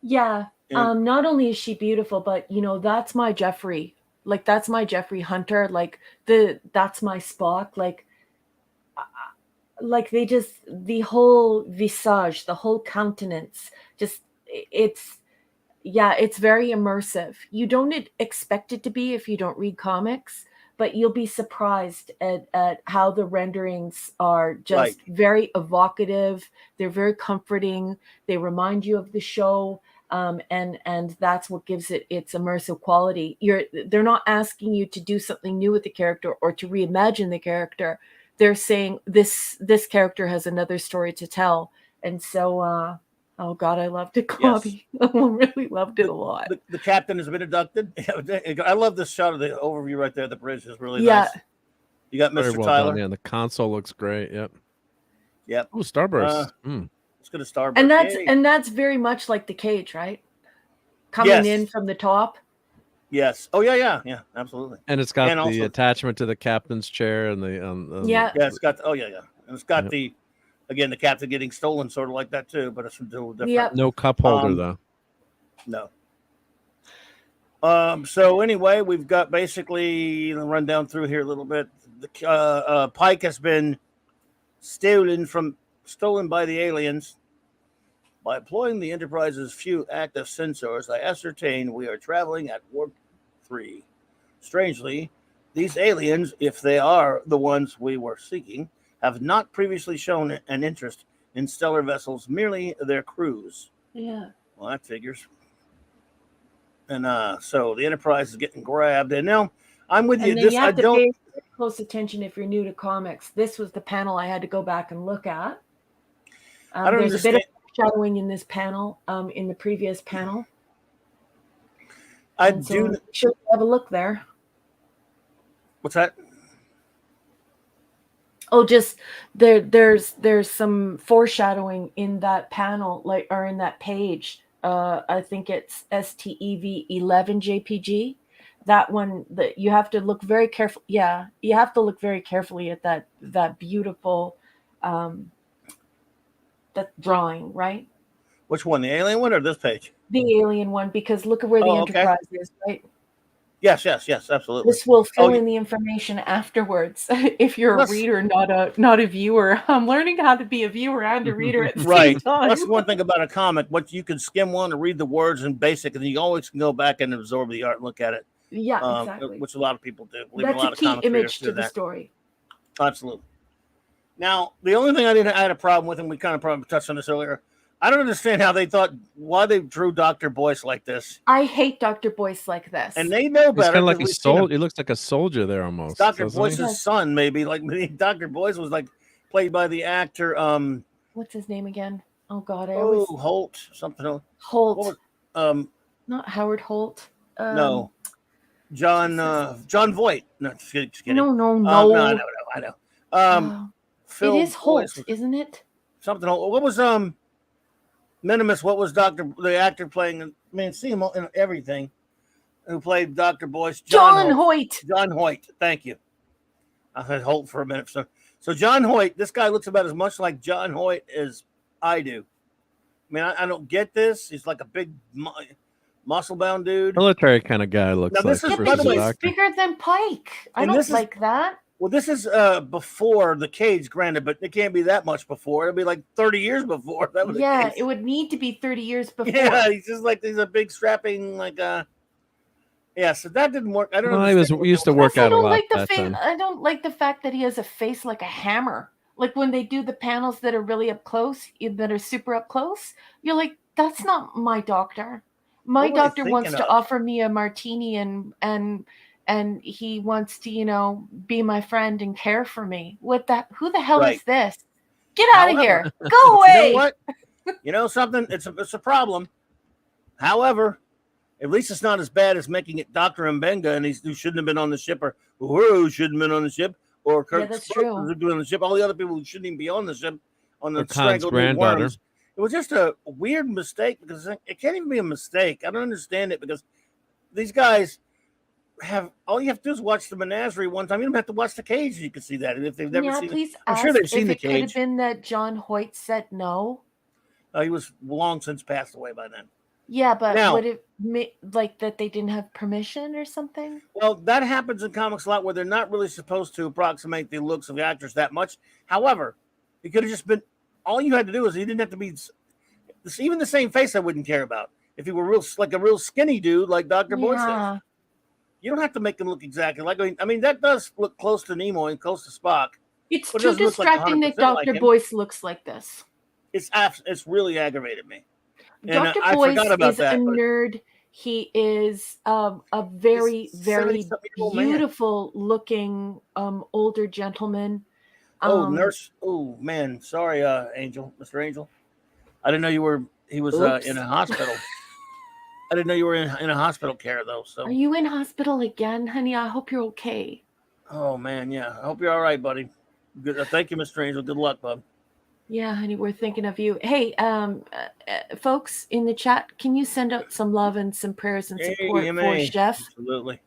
Speaker 6: Yeah. Not only is she beautiful, but that's my Jeffrey. Like that's my Jeffrey Hunter. Like that's my Spock. Like they just, the whole visage, the whole countenance, just it's yeah, it's very immersive. You don't expect it to be if you don't read comics, but you'll be surprised at how the renderings are just very evocative. They're very comforting. They remind you of the show. And that's what gives it its immersive quality. They're not asking you to do something new with the character or to reimagine the character. They're saying this character has another story to tell. And so oh God, I loved it, Clobby. Yes. I really loved it a lot.
Speaker 4: The captain has been inducted. I love this shot of the overview right there. The bridge is really nice. You got Mr. Tyler.
Speaker 5: Yeah, the console looks great. Yep.
Speaker 4: Yep.
Speaker 5: Oh, Starburst.
Speaker 4: Let's go to Starburst.
Speaker 6: And that's very much like the cage, right? Coming in from the top.
Speaker 4: Yes. Oh yeah, absolutely.
Speaker 5: And it's got the attachment to the captain's chair and the
Speaker 6: yeah,
Speaker 4: it's got and it's got the again the captain getting stolen, sort of like that too, but it's a little different.
Speaker 6: Yep.
Speaker 5: No cup holder though.
Speaker 4: No. So anyway, we've got basically run down through here a little bit. The Pike has been stolen by the aliens. By employing the Enterprise's few active sensors, I ascertain we are traveling at warp 3. Strangely, these aliens, if they are the ones we were seeking, have not previously shown an interest in stellar vessels, merely their crews.
Speaker 6: Yeah.
Speaker 4: Well, that figures. And so the Enterprise is getting grabbed. And now I'm with you.
Speaker 6: You have to pay close attention if you're new to comics. This was the panel I had to go back and look at. There's a bit of shadowing in this panel, in the previous panel. Should have a look there.
Speaker 4: What's that?
Speaker 6: Oh, just there's some foreshadowing in that panel, or in that page. I think it's STEV 11 JPG. That one that you have to look very careful. Yeah, you have to look very carefully at that beautiful that drawing, right?
Speaker 4: Which one, the alien one or this page?
Speaker 6: The alien one, because look at where the Enterprise is, right?
Speaker 4: Yes, absolutely.
Speaker 6: This will fill in the information afterwards. If you're a reader, not a viewer. I'm learning how to be a viewer and a reader at the same time.
Speaker 4: That's one thing about a comic. What you can skim one and read the words in basic, and then you always can go back and absorb the art and look at it.
Speaker 6: Yeah, exactly.
Speaker 4: Which a lot of people do.
Speaker 6: That's a key image to the story.
Speaker 4: Absolutely. Now, the only thing I had a problem with, and we kind of probably touched on this earlier, I don't understand why they drew Dr. Boyce like this.
Speaker 6: I hate Dr. Boyce like this.
Speaker 4: And they know better.
Speaker 5: It's kind of like a soldier. It looks like a soldier there almost.
Speaker 4: Dr. Boyce's son, maybe. Like Dr. Boyce was played by the actor.
Speaker 6: What's his name again? Oh God,
Speaker 4: Holt. Something else.
Speaker 6: Holt. Not Howard Holt.
Speaker 4: No. John Voight. No, just kidding.
Speaker 6: No.
Speaker 4: No, I know. Phil
Speaker 6: it is Holt, isn't it?
Speaker 4: Something. What was Minimus? What was the actor playing? See him in everything. Who played Dr. Boyce?
Speaker 6: John Hoyt.
Speaker 4: John Hoyt. Thank you. I had Holt for a minute. So John Hoyt. This guy looks about as much like John Hoyt as I do. I don't get this. He's like a big muscle-bound dude.
Speaker 5: Military kind of guy looks
Speaker 4: this
Speaker 5: like.
Speaker 4: Is, by the way,
Speaker 6: he's bigger than Pike. I don't like that.
Speaker 4: Well, this is before the cage, granted, but it can't be that much before. It'll be like 30 years before.
Speaker 6: It would need to be 30 years before.
Speaker 4: Yeah, he's just like he's a big strapping so that didn't work. I don't know.
Speaker 5: He used to work out a lot.
Speaker 6: I don't like the fact that he has a face like a hammer. Like when they do the panels that are really up close, that are super up close, you're like, that's not my doctor. My doctor wants to offer me a martini and he wants to, be my friend and care for me. Who the hell is this? Get out of here. Go away.
Speaker 4: You know what? You know something? It's a problem. However, at least it's not as bad as making it Dr. Mbenga and who shouldn't have been on the ship, or who shouldn't have been on the ship, or Kirk Spock doing on the ship. All the other people who shouldn't even be on the ship, on the strangled worms. It was just a weird mistake, because it can't even be a mistake. I don't understand it, because these guys all you have to do is watch the Menagerie one time. You don't have to watch the cage. You can see that. And if they've never seen it, I'm sure they've seen the cage.
Speaker 6: Could have been that John Hoyt said no.
Speaker 4: He was long since passed away by then.
Speaker 6: Yeah, but would it like that they didn't have permission or something?
Speaker 4: Well, that happens in comics a lot, where they're not really supposed to approximate the looks of the actors that much. However, it could have just been, all you had to do is you didn't have to be even the same face. I wouldn't care about. if he were like a real skinny dude, like Dr. Boyce
Speaker 6: Yeah.
Speaker 4: is. You don't have to make him look exactly like. I mean, that does look close to Nimoy and close to Spock.
Speaker 6: It's
Speaker 4: But it
Speaker 6: too
Speaker 4: doesn't look like
Speaker 6: distracting that
Speaker 4: 100% like
Speaker 6: Dr.
Speaker 4: him.
Speaker 6: Boyce looks like this.
Speaker 4: It's really aggravated me. And
Speaker 6: Dr.
Speaker 4: I
Speaker 6: Boyce
Speaker 4: forgot about
Speaker 6: is
Speaker 4: that.
Speaker 6: a nerd. He is a very,
Speaker 4: He's a
Speaker 6: very
Speaker 4: 70-something-year-old man.
Speaker 6: beautiful looking older gentleman.
Speaker 4: Nurse. Oh man, sorry, Angel, Mr. Angel. I didn't know he was
Speaker 6: Oops.
Speaker 4: in a hospital. I didn't know you were in a hospital care though. So.
Speaker 6: Are you in hospital again, honey? I hope you're okay.
Speaker 4: Oh man, yeah. I hope you're all right, buddy. Good. Thank you, Mr. Angel. Good luck, bub.
Speaker 6: Yeah, honey, we're thinking of you. Hey, folks in the chat, can you send out some love and some prayers and support for Chef?
Speaker 4: Absolutely.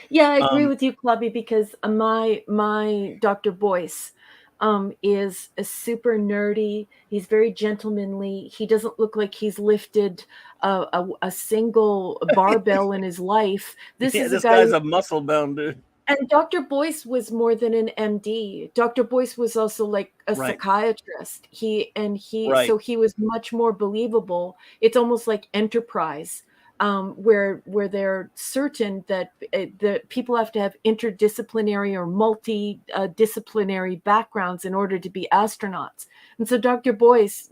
Speaker 6: Yeah, I agree with you, Clubby, because my Dr. Boyce is a super nerdy. He's very gentlemanly. He doesn't look like he's lifted a single barbell in his life. This
Speaker 4: guy's a muscle bound dude.
Speaker 6: And Dr. Boyce was more than an MD. Dr. Boyce was also like a psychiatrist. So he was much more believable. It's almost like Enterprise, where they're certain that the people have to have interdisciplinary or multidisciplinary backgrounds in order to be astronauts. And so Dr. Boyce,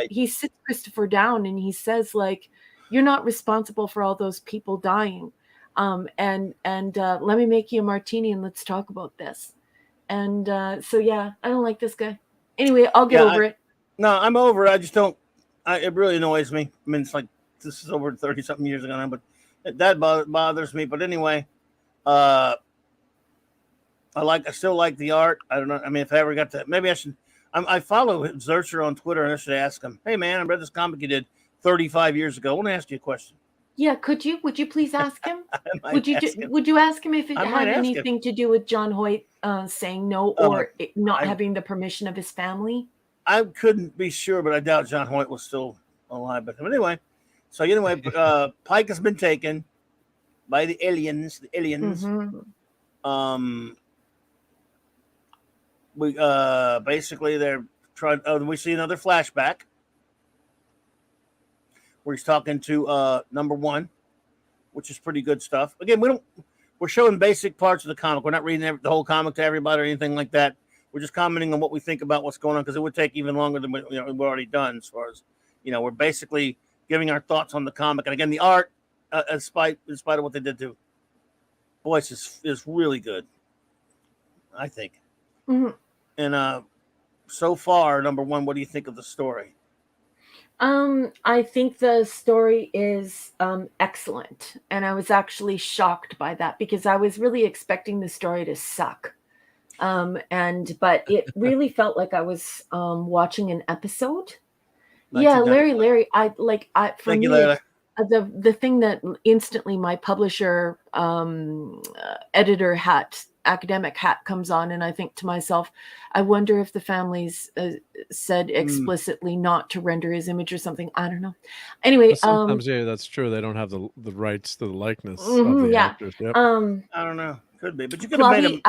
Speaker 6: he sits Christopher down and he says, like, you're not responsible for all those people dying. And let me make you a martini and let's talk about this. And so yeah, I don't like this guy. Anyway, I'll get over it.
Speaker 4: No, I'm over it. I just don't. It really annoys me. I mean, it's like this is over 30-something years ago now, but that bothers me. But anyway, I still like the art. I don't know. I mean, if I ever got to, maybe I should. I follow Zurcher on Twitter, and I should ask him. Hey, man, I read this comic you did 35 years ago. I want to ask you a question.
Speaker 6: Yeah, would you please ask him? Would you ask him if it had anything to do with John Hoyt saying no or not having the permission of his family?
Speaker 4: I couldn't be sure, but I doubt John Hoyt was still alive. But anyway, Pike has been taken by the aliens. The aliens.
Speaker 6: Mm-hmm.
Speaker 4: We basically they're trying. We see another flashback where he's talking to number one, which is pretty good stuff. Again, we're showing basic parts of the comic. We're not reading the whole comic to everybody or anything like that. We're just commenting on what we think about what's going on, because it would take even longer than we've already done. As far as we're basically giving our thoughts on the comic. And again, the art, in spite of what they did to Boyce, is really good, I think.
Speaker 6: Mm-hmm.
Speaker 4: And so far, number one, what do you think of the story?
Speaker 6: I think the story is excellent, and I was actually shocked by that because I was really expecting the story to suck. But it really felt like I was watching an episode. Yeah, Larry. For me, the thing that instantly my publisher editor hat, academic hat comes on, and I think to myself, I wonder if the families said explicitly not to render his image or something. I don't know. Anyway,
Speaker 5: sometimes that's true. They don't have the rights to the likeness of the actors. Yep.
Speaker 4: I don't know. Could be, but you could have made him.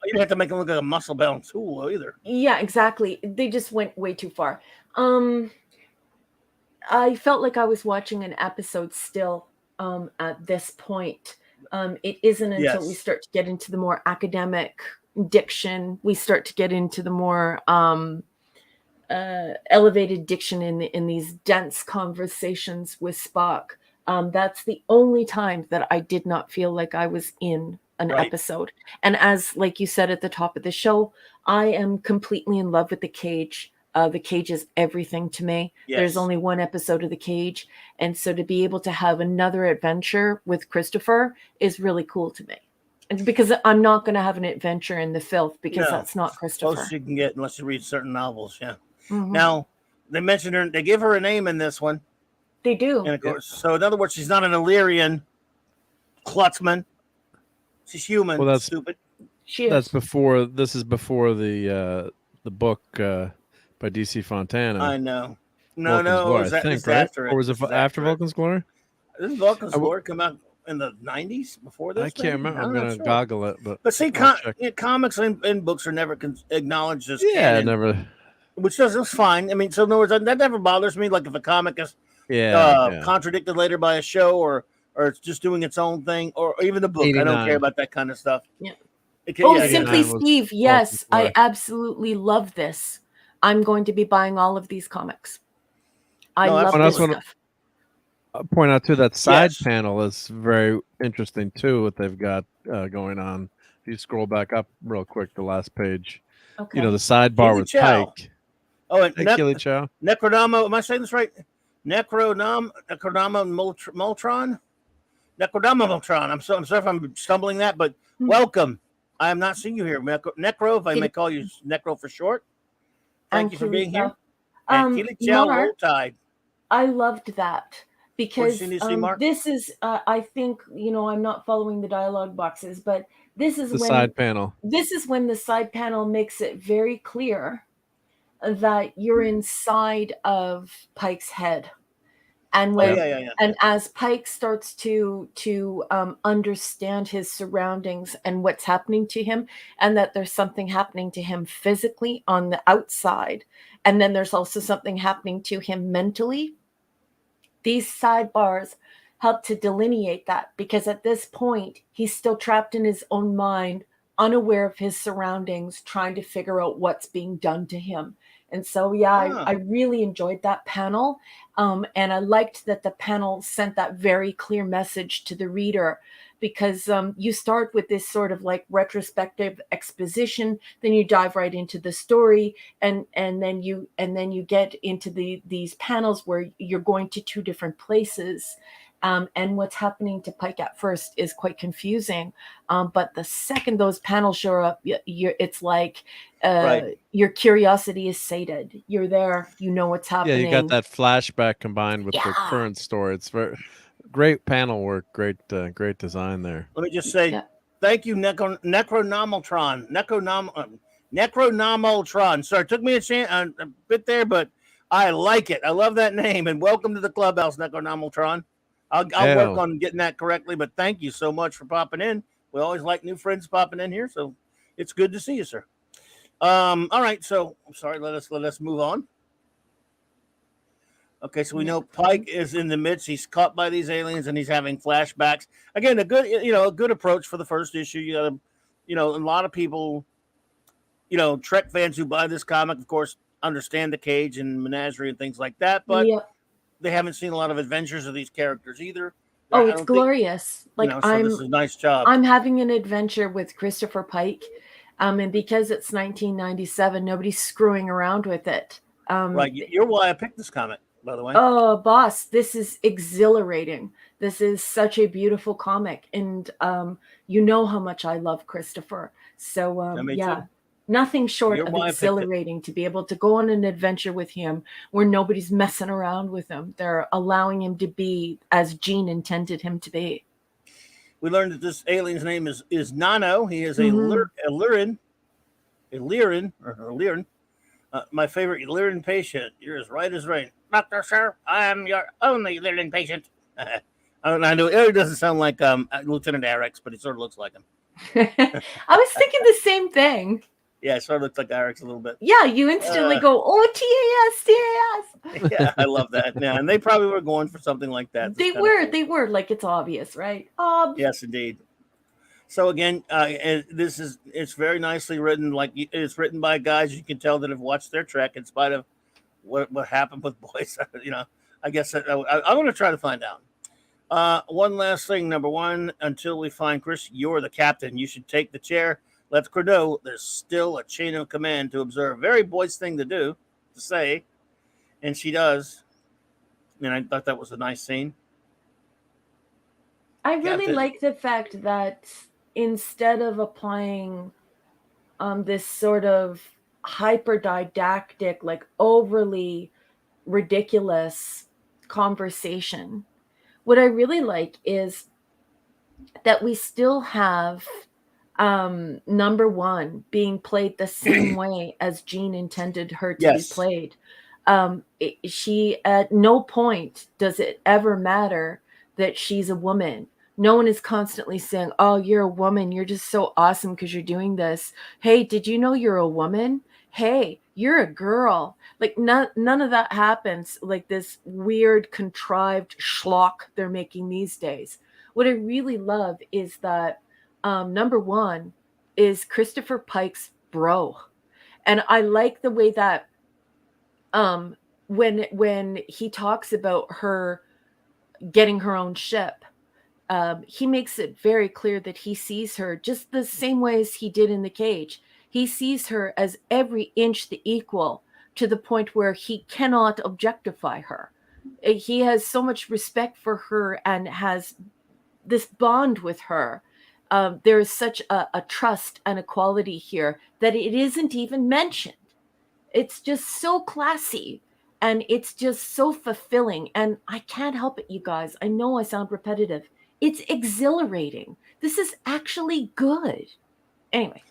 Speaker 4: You didn't have to make him look like a muscle-bound tool either.
Speaker 6: Yeah, exactly. They just went way too far. I felt like I was watching an episode still at this point. It isn't until we start to get into the more academic diction, we start to get into the more elevated diction in these dense conversations with Spock. That's the only time that I did not feel like I was in an episode. And as like you said at the top of the show, I am completely in love with the Cage. The Cage is everything to me. Yes. There's only one episode of the Cage, and so to be able to have another adventure with Christopher is really cool to me. And because I'm not going to have an adventure in the filth, because that's not Christopher.
Speaker 4: Most you can get unless you read certain novels. Yeah. Mm-hmm. Now they mentioned her. They give her a name in this one.
Speaker 6: They do.
Speaker 4: And of course, so in other words, she's not an Illyrian Klutzman. She's human.
Speaker 5: Well, that's
Speaker 4: stupid.
Speaker 6: She is.
Speaker 5: That's before. This is before the book by DC Fontana.
Speaker 4: I know.
Speaker 5: No,
Speaker 4: Glory,
Speaker 5: I think, right?
Speaker 4: After it.
Speaker 5: Or was it after Vulcan's Glory?
Speaker 4: Didn't Vulcan's Glory come out in the 90s before this?
Speaker 5: I can't remember. I'm going to goggle it. But
Speaker 4: see, comics and books are never acknowledged as
Speaker 5: canon,
Speaker 4: never. Which was fine. I mean, so in other words, that never bothers me. Like if a comic is
Speaker 5: Yeah.
Speaker 4: contradicted later by a show, or it's just doing its own thing, or even the book. I don't care
Speaker 5: 89.
Speaker 4: about that kind of stuff.
Speaker 6: Yeah.
Speaker 4: It can-
Speaker 6: Oh,
Speaker 4: yeah,
Speaker 6: Simply
Speaker 5: 89 was
Speaker 6: Steve.
Speaker 5: all
Speaker 6: Yes, I
Speaker 5: before.
Speaker 6: absolutely love this. I'm going to be buying all of these comics. I
Speaker 4: No,
Speaker 6: love
Speaker 5: And
Speaker 6: this
Speaker 5: that's what
Speaker 6: stuff.
Speaker 5: I'll point out too. That side
Speaker 4: Yes.
Speaker 5: panel is very interesting too. What they've got going on. If you scroll back up real quick, the last page.
Speaker 6: Okay.
Speaker 5: You know, the sidebar
Speaker 4: Keely
Speaker 5: with
Speaker 4: Chow.
Speaker 5: Pike.
Speaker 4: Oh, and
Speaker 5: Hey, Keely Chow.
Speaker 4: Necronamo. Am I saying this right? Necronamo Moltron. Necronamo Moltron. I'm sorry if I'm stumbling that, but welcome. I am not seeing you here, Necro. If I may call you Necro for short. Thank you for being here. And Keely Chow,
Speaker 6: Mark,
Speaker 4: Roll Tide.
Speaker 6: I loved that because
Speaker 4: What did you see, Mark?
Speaker 6: this is, I think, I'm not following the dialogue boxes, but this is
Speaker 5: The
Speaker 6: when
Speaker 5: side panel.
Speaker 6: this is when the side panel makes it very clear that you're inside of Pike's head. And when and as Pike starts to understand his surroundings and what's happening to him, and that there's something happening to him physically on the outside, and then there's also something happening to him mentally, these sidebars help to delineate that, because at this point he's still trapped in his own mind, unaware of his surroundings, trying to figure out what's being done to him. And so, I really enjoyed that panel. And I liked that the panel sent that very clear message to the reader, because you start with this sort of like retrospective exposition, then you dive right into the story, and then you get into these panels where you're going to two different places. And what's happening to Pike at first is quite confusing. But the second those panels show up, it's like your curiosity is sated. You're there. You know what's happening.
Speaker 5: Yeah, you got that flashback combined with the current story. It's very great panel work. Great design there.
Speaker 4: Let me just say thank you, Necronomoltron. Necronomoltron. Sorry, it took me a bit there, but I like it. I love that name. And welcome to the clubhouse, Necronomoltron. I'll work on getting that correctly, but thank you so much for popping in. We always like new friends popping in here, so it's good to see you, sir. All right, so I'm sorry, let us move on. Okay, so we know Pike is in the midst. He's caught by these aliens and he's having flashbacks. Again, a good approach for the first issue. You gotta, a lot of people, Trek fans who buy this comic, of course, understand the cage and menagerie and things like that, but they haven't seen a lot of adventures of these characters either.
Speaker 6: Oh, it's glorious.
Speaker 4: So this is a nice job.
Speaker 6: I'm having an adventure with Christopher Pike. And because it's 1997, nobody's screwing around with it.
Speaker 4: Right. You're why I picked this comic, by the way.
Speaker 6: Oh, boss, this is exhilarating. This is such a beautiful comic. And you know how much I love Christopher. So,
Speaker 4: too.
Speaker 6: Nothing short of exhilarating to be able to go on an adventure with him where nobody's messing around with him. They're allowing him to be as Gene intended him to be.
Speaker 4: We learned that this alien's name is Nano. He is a Lyran. My favorite Lyran patient. You're as right as rain. Doctor, sir, I am your only Lyran patient. I know it doesn't sound like Lieutenant Arex, but it sort of looks like him.
Speaker 6: I was thinking the same thing.
Speaker 4: Yeah, it sort of looks like Arex a little bit.
Speaker 6: Yeah, you instantly go, oh, TAS.
Speaker 4: Yeah, I love that. Yeah, and they probably were going for something like that.
Speaker 6: They were like, it's obvious, right?
Speaker 4: Yes, indeed. So again, it's very nicely written. Like it's written by guys you can tell that have watched their Trek, in spite of what happened with boys. I guess I want to try to find out. One last thing. Number one, until we find Chris, you're the captain. You should take the chair. Let Chris know there's still a chain of command to observe. Very boys thing to say, and she does. And I thought that was a nice scene.
Speaker 6: I really like the fact that instead of applying this sort of hyper didactic, like overly ridiculous conversation, what I really like is that we still have number one being played the same way as Jean intended her to be played. She at no point does it ever matter that she's a woman. No one is constantly saying, oh, you're a woman, you're just so awesome because you're doing this. Hey, did you know you're a woman? hey, you're a girl. Like none of that happens. Like this weird contrived schlock they're making these days. What I really love is that number one is Christopher Pike's bro. And I like the way that when he talks about her getting her own ship, he makes it very clear that he sees her just the same way as he did in the cage. He sees her as every inch the equal, to the point where he cannot objectify her. He has so much respect for her and has this bond with her. There is such a trust and a quality here that it isn't even mentioned. It's just so classy and it's just so fulfilling. And I can't help it, you guys. I know I sound repetitive. It's exhilarating. This is actually good. Anyway.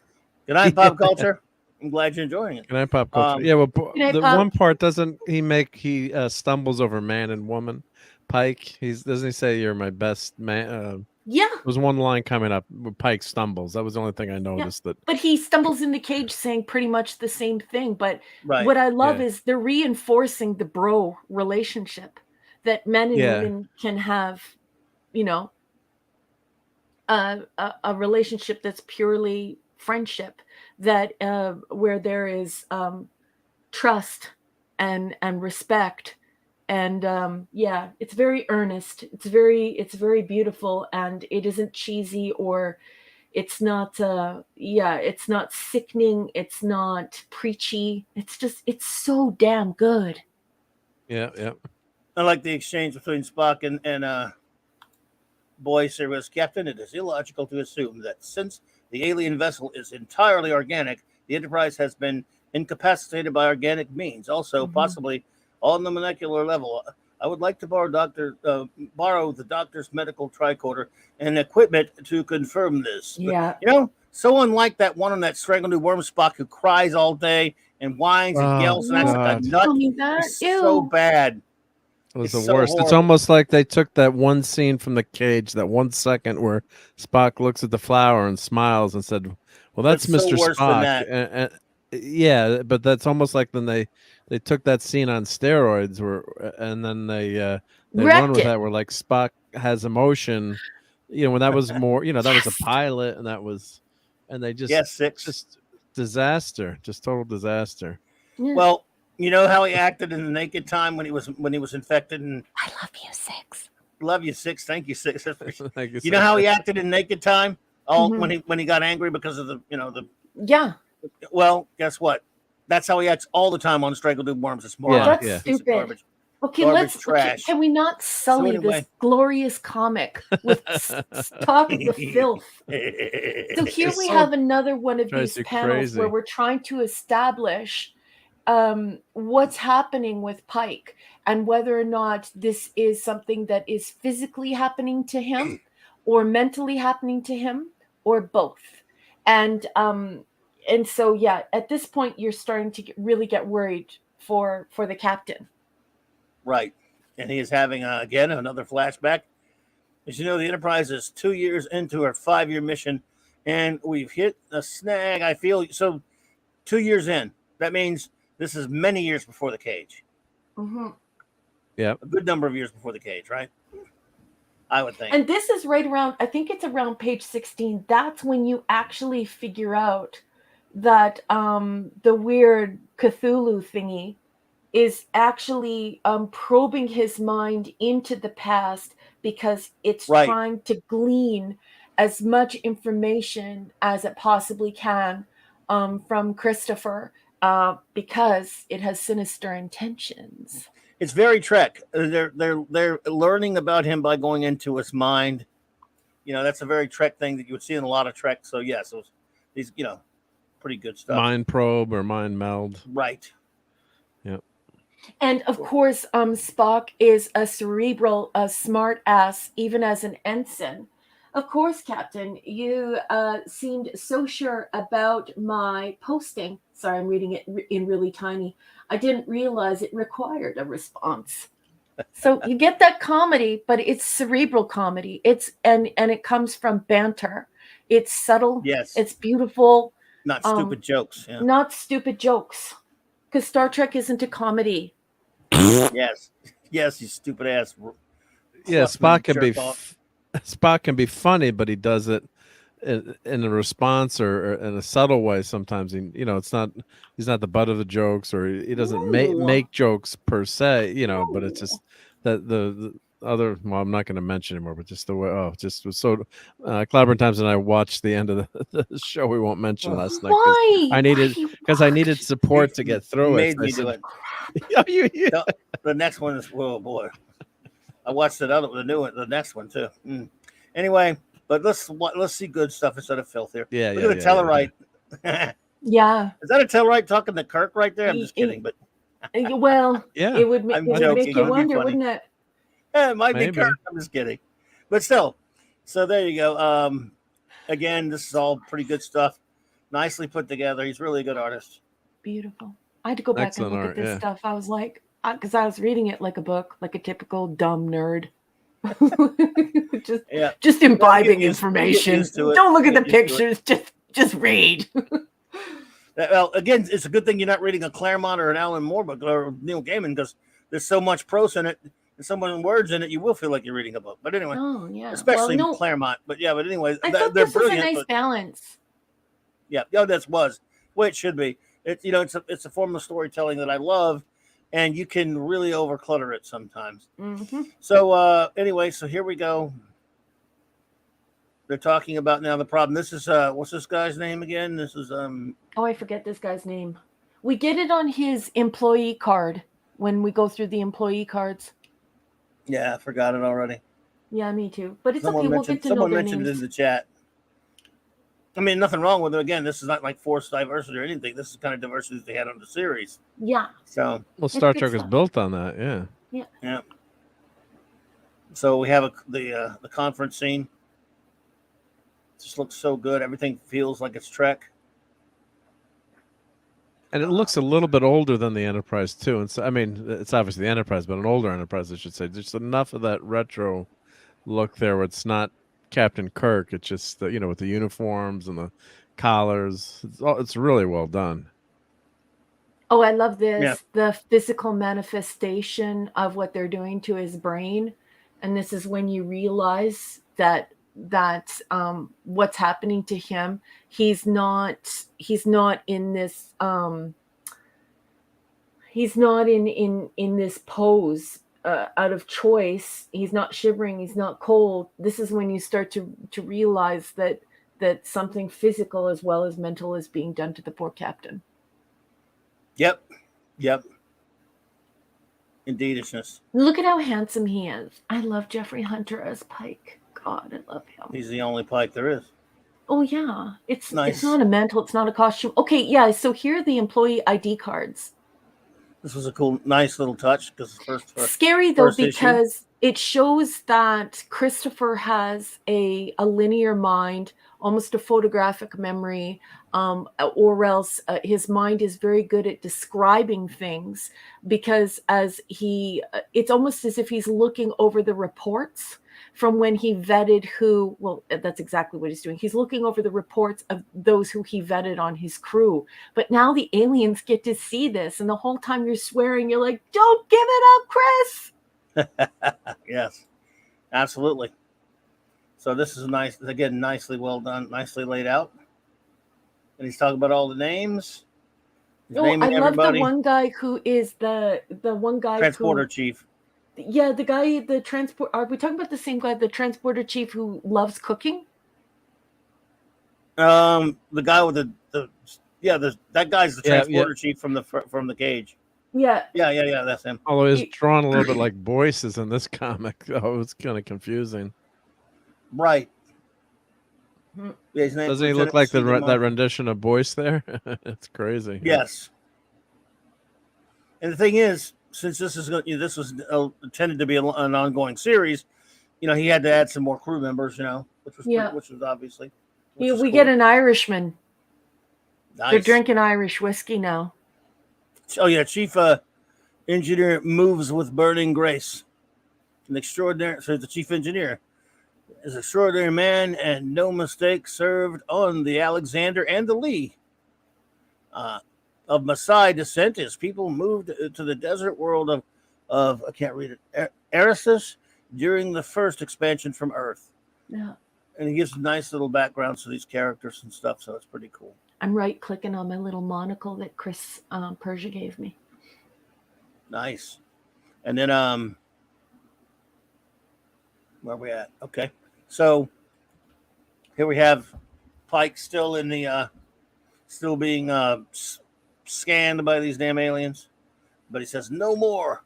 Speaker 4: Good night, pop culture. I'm glad you're enjoying it.
Speaker 5: Can I pop culture? Yeah, well,
Speaker 6: night,
Speaker 5: the
Speaker 6: Pop.
Speaker 5: one part doesn't he stumbles over man and woman. Pike, doesn't he say you're my best man?
Speaker 6: Yeah.
Speaker 5: There was one line coming up where Pike stumbles. That was the only thing I noticed. That
Speaker 6: But he stumbles in the cage saying pretty much the same thing. But
Speaker 4: Right.
Speaker 6: what I love is they're reinforcing the bro relationship that men and women can have, you know, a relationship that's purely friendship, that where there is trust and respect. And it's very earnest. It's very beautiful, and it isn't cheesy, or it's not it's not sickening, it's not preachy. It's so damn good.
Speaker 5: Yeah.
Speaker 4: I like the exchange between Spock and Boyce. There was, Captain, it is illogical to assume that since the alien vessel is entirely organic, the Enterprise has been incapacitated by organic means. Also, possibly on the molecular level. I would like to borrow the doctor's medical tricorder and equipment to confirm this.
Speaker 6: Yeah.
Speaker 4: But, you know, so unlike that one on that Strangledew Worm Spock who cries all day and whines and yells and acts like a nut.
Speaker 6: Tell me that.
Speaker 4: It's so bad.
Speaker 5: It was
Speaker 4: It's
Speaker 5: the
Speaker 4: so
Speaker 5: worst. It's
Speaker 4: horrible.
Speaker 5: almost like they took that one scene from the cage, that 1 second where Spock looks at the flower and smiles and said, "Well, that's
Speaker 4: It's so
Speaker 5: Mr.
Speaker 4: worse than
Speaker 5: Spock."
Speaker 4: that.
Speaker 5: Yeah, but that's almost like then they took that scene on steroids, and then they run with that, where like Spock has emotion. You know, when that was more, you know, that was a pilot, and they just just disaster, just total disaster.
Speaker 4: Well, you know how he acted in the Naked Time when he was infected, and
Speaker 8: I love you, Six.
Speaker 4: Love you, Six. Thank you, Six.
Speaker 5: Thank you,
Speaker 4: you know how he acted in Naked Time? When he got angry because of the Well, guess what? That's how he acts all the time on Strangledew Worms. It's more
Speaker 6: that's stupid.
Speaker 4: Garbage.
Speaker 6: Okay,
Speaker 4: Garbage trash.
Speaker 6: Can we not sully this glorious comic with talk of the filth? So here we have another one of these panels where we're trying to establish what's happening with Pike and whether or not this is something that is physically happening to him or mentally happening to him or both. And so, at this point, you're starting to really get worried for the captain.
Speaker 4: Right. And he is having, again, another flashback. As you know, the Enterprise is 2 years into her 5-year mission, and we've hit a snag, I feel. So 2 years in, that means this is many years before the cage.
Speaker 5: Yeah.
Speaker 4: A good number of years before the cage, right? I would think.
Speaker 6: And this is right around, I think it's around page 16. That's when you actually figure out that the weird Cthulhu thingy is actually probing his mind into the past because it's trying to glean as much information as it possibly can from Christopher because it has sinister intentions.
Speaker 4: It's very Trek. They're learning about him by going into his mind. You know, that's a very Trek thing that you would see in a lot of Trek. So yes, these pretty good stuff.
Speaker 5: Mind probe or mind meld.
Speaker 4: Right.
Speaker 5: Yep.
Speaker 6: And of course, Spock is a cerebral, smart ass, even as an ensign. Of course, Captain, you seemed so sure about my posting. Sorry, I'm reading it in really tiny. I didn't realize it required a response. So you get that comedy, but it's cerebral comedy. And it comes from banter. It's subtle.
Speaker 4: Yes.
Speaker 6: It's beautiful.
Speaker 4: Not stupid jokes. Yeah.
Speaker 6: Not stupid jokes. Because Star Trek isn't a comedy.
Speaker 4: Yes. Yes, you stupid ass.
Speaker 5: Yeah,
Speaker 4: Kluckman
Speaker 5: Spock can be
Speaker 4: jerk off.
Speaker 5: Spock can be funny, but he does it in a response or in a subtle way. Sometimes it's not he's not the butt of the jokes, or he doesn't make jokes per se. But it's just that the other. Well, I'm not going to mention anymore, but just the way. Oh, just was so. Clobberin Times and I watched the end of the show. We won't mention last night because I needed support to get through
Speaker 4: You
Speaker 5: it.
Speaker 4: made me do it. No, the next one is, oh boy. I watched the new one, the next one too. Anyway, but let's see good stuff instead of filth here.
Speaker 5: Yeah,
Speaker 4: Look at the Tellarite.
Speaker 6: Yeah.
Speaker 4: Is that a Tellarite talking to Kirk right there? I'm just kidding, but
Speaker 6: well,
Speaker 5: yeah,
Speaker 6: it would make you wonder,
Speaker 4: funny.
Speaker 6: wouldn't it?
Speaker 4: Yeah, it might
Speaker 5: Maybe.
Speaker 4: be Kirk. I'm just kidding, but still. So there you go. Again, this is all pretty good stuff. Nicely put together. He's really a good artist.
Speaker 6: Beautiful. I had to go back
Speaker 5: Excellent
Speaker 6: and look
Speaker 5: art,
Speaker 6: at this
Speaker 5: yeah.
Speaker 6: stuff. I was like, because I was reading it like a book, like a typical dumb nerd. just imbibing information. Don't look at the pictures. Just read.
Speaker 4: Well, again, it's a good thing you're not reading a Claremont or an Alan Moore book or Neil Gaiman, because there's so much prose in it and so many words in it, you will feel like you're reading a book. But anyway, especially Claremont. But yeah, but anyway,
Speaker 6: I thought
Speaker 4: they're
Speaker 6: this was a
Speaker 4: brilliant.
Speaker 6: nice balance.
Speaker 4: Yeah, that was the way it should be. It's a form of storytelling that I love, and you can really overclutter it sometimes.
Speaker 6: Mm-hmm.
Speaker 4: So anyway, so here we go. They're talking about now the problem. This is what's this guy's name again? This is
Speaker 6: Oh, I forget this guy's name. We get it on his employee card when we go through the employee cards.
Speaker 4: Yeah, I forgot it already.
Speaker 6: Yeah, me too. But it's okay. We'll get to know
Speaker 4: someone
Speaker 6: their
Speaker 4: mentioned
Speaker 6: names.
Speaker 4: it in the chat. I mean, nothing wrong with it. Again, this is not like forced diversity or anything. This is kind of diversity that they had on the series.
Speaker 6: Yeah.
Speaker 4: So
Speaker 5: well, Star Trek is built on that. Yeah.
Speaker 4: Yeah. So we have the conference scene. Just looks so good. Everything feels like it's Trek.
Speaker 5: And it looks a little bit older than the Enterprise too. And so, I mean, it's obviously the Enterprise, but an older Enterprise, I should say. There's enough of that retro look there where it's not Captain Kirk. It's just with the uniforms and the collars. It's really well done.
Speaker 6: Oh, I love this. Yeah. The physical manifestation of what they're doing to his brain. And this is when you realize that what's happening to him, he's not in this he's not in this pose out of choice. He's not shivering, he's not cold. This is when you start to realize that something physical as well as mental is being done to the poor captain.
Speaker 4: Yep Indeed, it's just.
Speaker 6: Look at how handsome he is. I love Jeffrey Hunter as Pike. God, I love him.
Speaker 4: He's the only Pike there is.
Speaker 6: Oh yeah, it's
Speaker 4: nice.
Speaker 6: It's not a mantle. It's not a costume. Okay, yeah. So here are the employee ID cards.
Speaker 4: This was a cool, nice little touch because
Speaker 6: scary though because it shows that Christopher has a linear mind, almost a photographic memory, or else his mind is very good at describing things because it's almost as if he's looking over the reports from when he vetted that's exactly what he's doing. He's looking over the reports of those who he vetted on his crew. But now the aliens get to see this, and the whole time you're swearing, you're like, don't give it up, Chris.
Speaker 4: Yes, absolutely. So this is nice, again, nicely well done, nicely laid out. And he's talking about all the names.
Speaker 6: I love the one guy who is the one guy
Speaker 4: transporter chief.
Speaker 6: Yeah, the guy, the transport. Are we talking about the same guy, the transporter chief who loves cooking?
Speaker 4: The guy with that guy's the transporter chief from the cage.
Speaker 6: Yeah,
Speaker 4: that's him.
Speaker 5: Although he's drawn a little bit like Boyce's in this comic, though, it's kind of confusing.
Speaker 4: Right.
Speaker 5: Yeah, doesn't he look like that rendition of Boyce there? It's crazy.
Speaker 4: Yes. And the thing is, since this was intended to be an ongoing series, he had to add some more crew members, which was obviously.
Speaker 6: We cool. Get an Irishman.
Speaker 4: Nice.
Speaker 6: They're drinking Irish whiskey now.
Speaker 4: Oh yeah, Chief Engineer moves with burning grace. An extraordinary. So the Chief Engineer is an extraordinary man, and no mistake served on the Alexander and the Lee. of Maasai descent is people moved to the desert world of I can't read it, Erissus during the first expansion from Earth.
Speaker 6: Yeah.
Speaker 4: And he gives nice little backgrounds to these characters and stuff, so it's pretty cool.
Speaker 6: I'm right-clicking on my little monocle that Chris Persia gave me.
Speaker 4: Nice. And then where are we at? Okay. So here we have Pike still in the still being scanned by these damn aliens. But he says no more.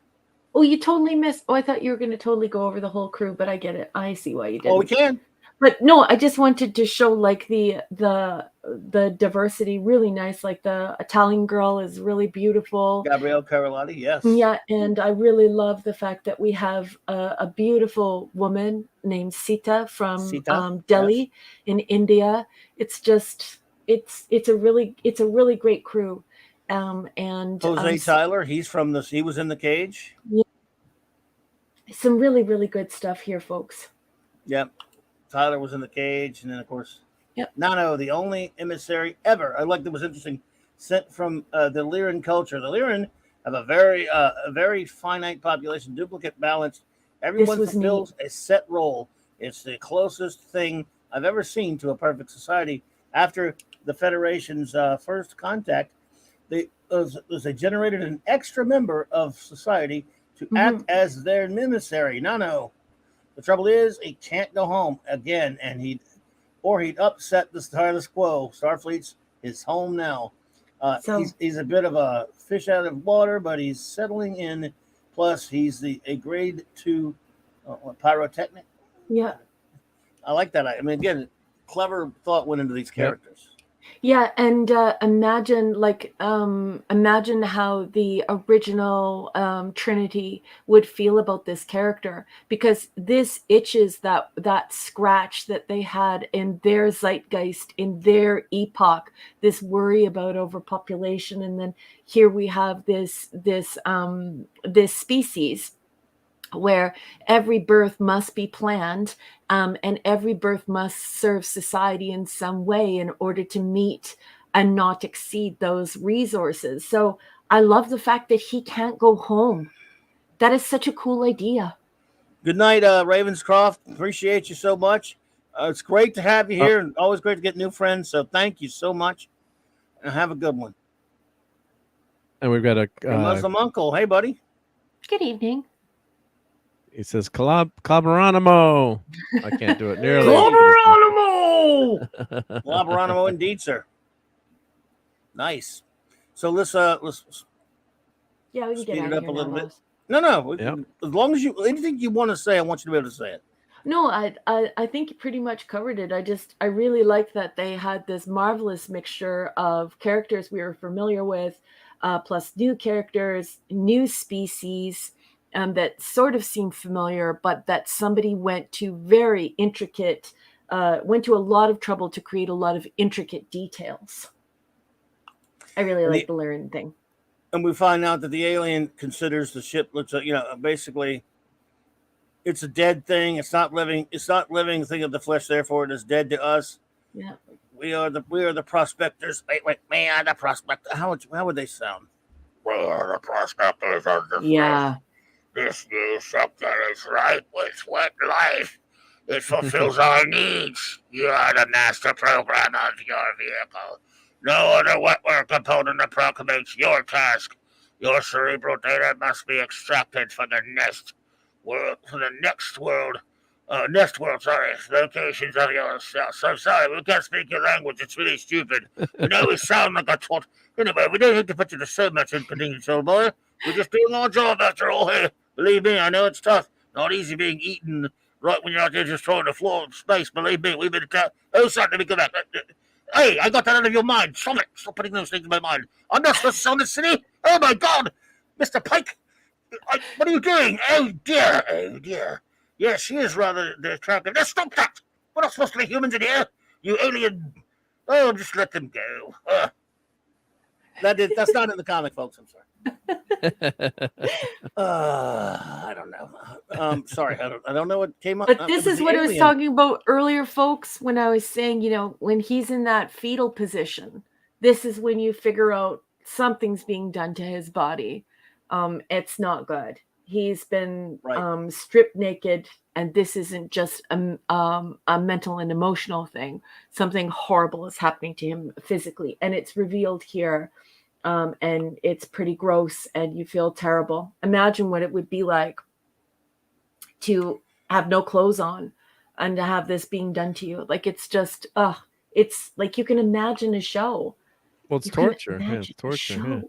Speaker 6: Oh, you totally missed. Oh, I thought you were going to totally go over the whole crew, but I get it. I see why you did.
Speaker 4: Oh, we can.
Speaker 6: But no, I just wanted to show like the diversity really nice. Like the Italian girl is really beautiful.
Speaker 4: Gabrielle Carlotti, yes.
Speaker 6: Yeah, and I really love the fact that we have a beautiful woman named Sita from Delhi in India. It's just it's a really great crew. And
Speaker 4: Jose Tyler, he was in The Cage.
Speaker 6: Yeah, some really good stuff here, folks.
Speaker 4: Yep. Tyler was in The Cage, and then of course,
Speaker 6: yep.
Speaker 4: Nano, the only emissary ever. I liked it was interesting, sent from the Lyran culture. The Lyran have a very finite population, duplicate balanced. Everyone fulfills a set role. It's the closest thing I've ever seen to a perfect society. After the Federation's first contact, they generated an extra member of society to act as their emissary. Nano. The trouble is, he can't go home again, and he'd upset the status quo. Starfleet's his home now. He's a bit of a fish out of water, but he's settling in. Plus, he's a grade 2 pyrotechnic.
Speaker 6: Yeah,
Speaker 4: I like that. I mean, again, clever thought went into these characters.
Speaker 6: Yeah, and imagine how the original Trinity would feel about this character, because this itches that scratch that they had in their zeitgeist, in their epoch, this worry about overpopulation, and then here we have this species where every birth must be planned, and every birth must serve society in some way in order to meet and not exceed those resources. So I love the fact that he can't go home. That is such a cool idea.
Speaker 4: Good night, Ravenscroft. Appreciate you so much. It's great to have you here, and always great to get new friends. So thank you so much, and have a good one.
Speaker 5: And we've got a
Speaker 4: Muslim uncle. Hey, buddy.
Speaker 6: Good evening.
Speaker 5: He says, Clobberanimo. I can't do it nearly.
Speaker 4: Clobberanimo! Clobberanimo indeed, sir. Nice. So let's
Speaker 6: yeah, we can
Speaker 4: speed
Speaker 6: get
Speaker 4: it up a little bit.
Speaker 6: Those.
Speaker 4: No.
Speaker 5: Yep.
Speaker 4: As long as anything you want to say, I want you to be able to say it.
Speaker 6: No, I think you pretty much covered it. I really like that they had this marvelous mixture of characters we were familiar with, plus new characters, new species, that sort of seemed familiar, but that somebody went to a lot of trouble to create a lot of intricate details. I really like the Lyran thing.
Speaker 4: And we find out that the alien considers the ship, basically it's a dead thing. It's not living. It's not living thing of the flesh. Therefore, it is dead to us.
Speaker 6: Yeah.
Speaker 4: We are the prospectors. Wait, we are the prospectors. How would they sound?
Speaker 1: We are the prospectors of the
Speaker 6: Yeah.
Speaker 1: This new something is right with wet life. It fulfills our needs. You are the master programmer of your vehicle. No other wetware component approximates your task. Your cerebral data must be extracted from the next world, locations of your cell. So sorry, we can't speak your language. It's really stupid. You know, we sound like a twat. Anyway, we don't need to put you to so much inconvenience, old boy. We're just doing our job after all here. Believe me, I know it's tough. Not easy being eaten right when you're out there just throwing the floor of space. Believe me, we've been attacked. Oh, sorry, let me go back. Hey, I got that out of your mind. Stop it. Stop putting those things in my mind. I'm not supposed to sound the city. Oh, my God. Mr. Pike. What are you doing? Oh, dear. Oh, dear. Yes, she is rather attractive. Now, stop that. We're not supposed to be humans in here. You alien. Oh, just let them go. That's not in the comic, folks. I'm sorry. I don't know. Sorry, I don't know what came up.
Speaker 6: But this is what I was talking about earlier, folks, when I was saying, when he's in that fetal position, this is when you figure out something's being done to his body. It's not good. He's been stripped naked, and this isn't just a mental and emotional thing. Something horrible is happening to him physically, and it's revealed here. And it's pretty gross, and you feel terrible. Imagine what it would be like to have no clothes on and to have this being done to you. Like, it's just, it's like you can imagine a show.
Speaker 5: Well, it's
Speaker 6: You can
Speaker 5: torture. Yeah,
Speaker 6: imagine
Speaker 5: it's torture. Yeah.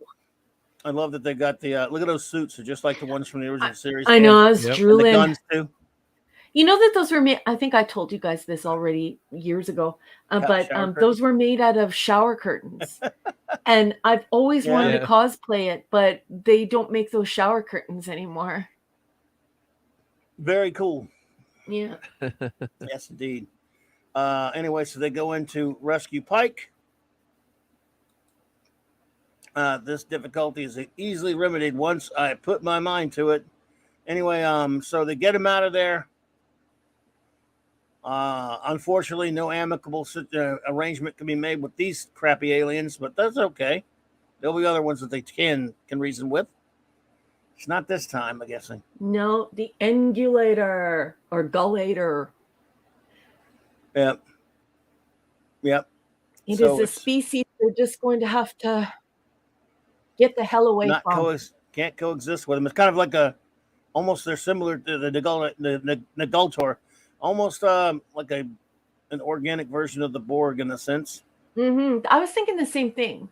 Speaker 4: I love that they got the look at those suits. They're just like the ones from the original series.
Speaker 6: I know, I was
Speaker 5: Yep.
Speaker 4: And the
Speaker 6: drooling.
Speaker 4: guns too.
Speaker 6: You know that those were made, I think I told you guys this already years ago, but those were made out of shower curtains. And I've always wanted to cosplay it, but they don't make those shower curtains anymore.
Speaker 4: Very cool.
Speaker 6: Yeah.
Speaker 4: Yes, indeed. Anyway, so they go into rescue Pike. This difficulty is easily remedied once I put my mind to it. Anyway, so they get him out of there. Unfortunately, no amicable arrangement can be made with these crappy aliens, but that's okay. There'll be other ones that they can reason with. It's not this time, I'm guessing.
Speaker 6: No, the Engulator or Gullator.
Speaker 4: Yep.
Speaker 6: It is a species they're just going to have to get the hell away from.
Speaker 4: Can't coexist with them. It's kind of like almost they're similar to the Nagultor. Almost like an organic version of the Borg in a sense.
Speaker 6: I was thinking the same thing.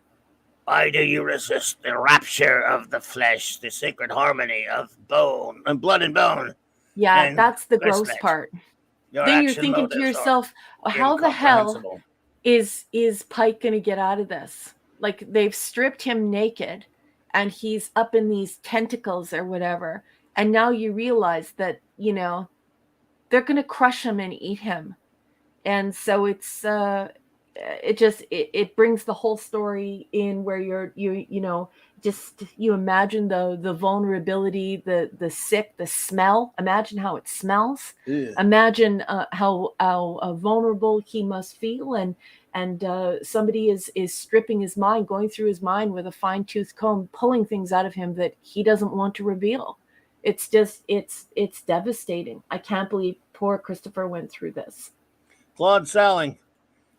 Speaker 1: Why do you resist the rapture of the flesh, the sacred harmony of bone and blood and bone?
Speaker 6: Yeah,
Speaker 1: and
Speaker 6: that's the gross
Speaker 1: fleshlet?
Speaker 6: part.
Speaker 1: Your
Speaker 6: Then you're
Speaker 1: action
Speaker 6: thinking to
Speaker 1: motives
Speaker 6: yourself,
Speaker 1: are
Speaker 6: how the hell
Speaker 1: incomprehensible.
Speaker 6: is Pike going to get out of this? Like, they've stripped him naked and he's up in these tentacles or whatever. And now you realize that, you know, they're going to crush him and eat him. And so it's it brings the whole story in where you imagine the vulnerability, the sick, the smell. Imagine how it smells.
Speaker 4: Yeah.
Speaker 6: Imagine how vulnerable he must feel, and somebody is stripping his mind, going through his mind with a fine-tooth comb, pulling things out of him that he doesn't want to reveal. It's just it's devastating. I can't believe poor Christopher went through this.
Speaker 4: Claude Salling.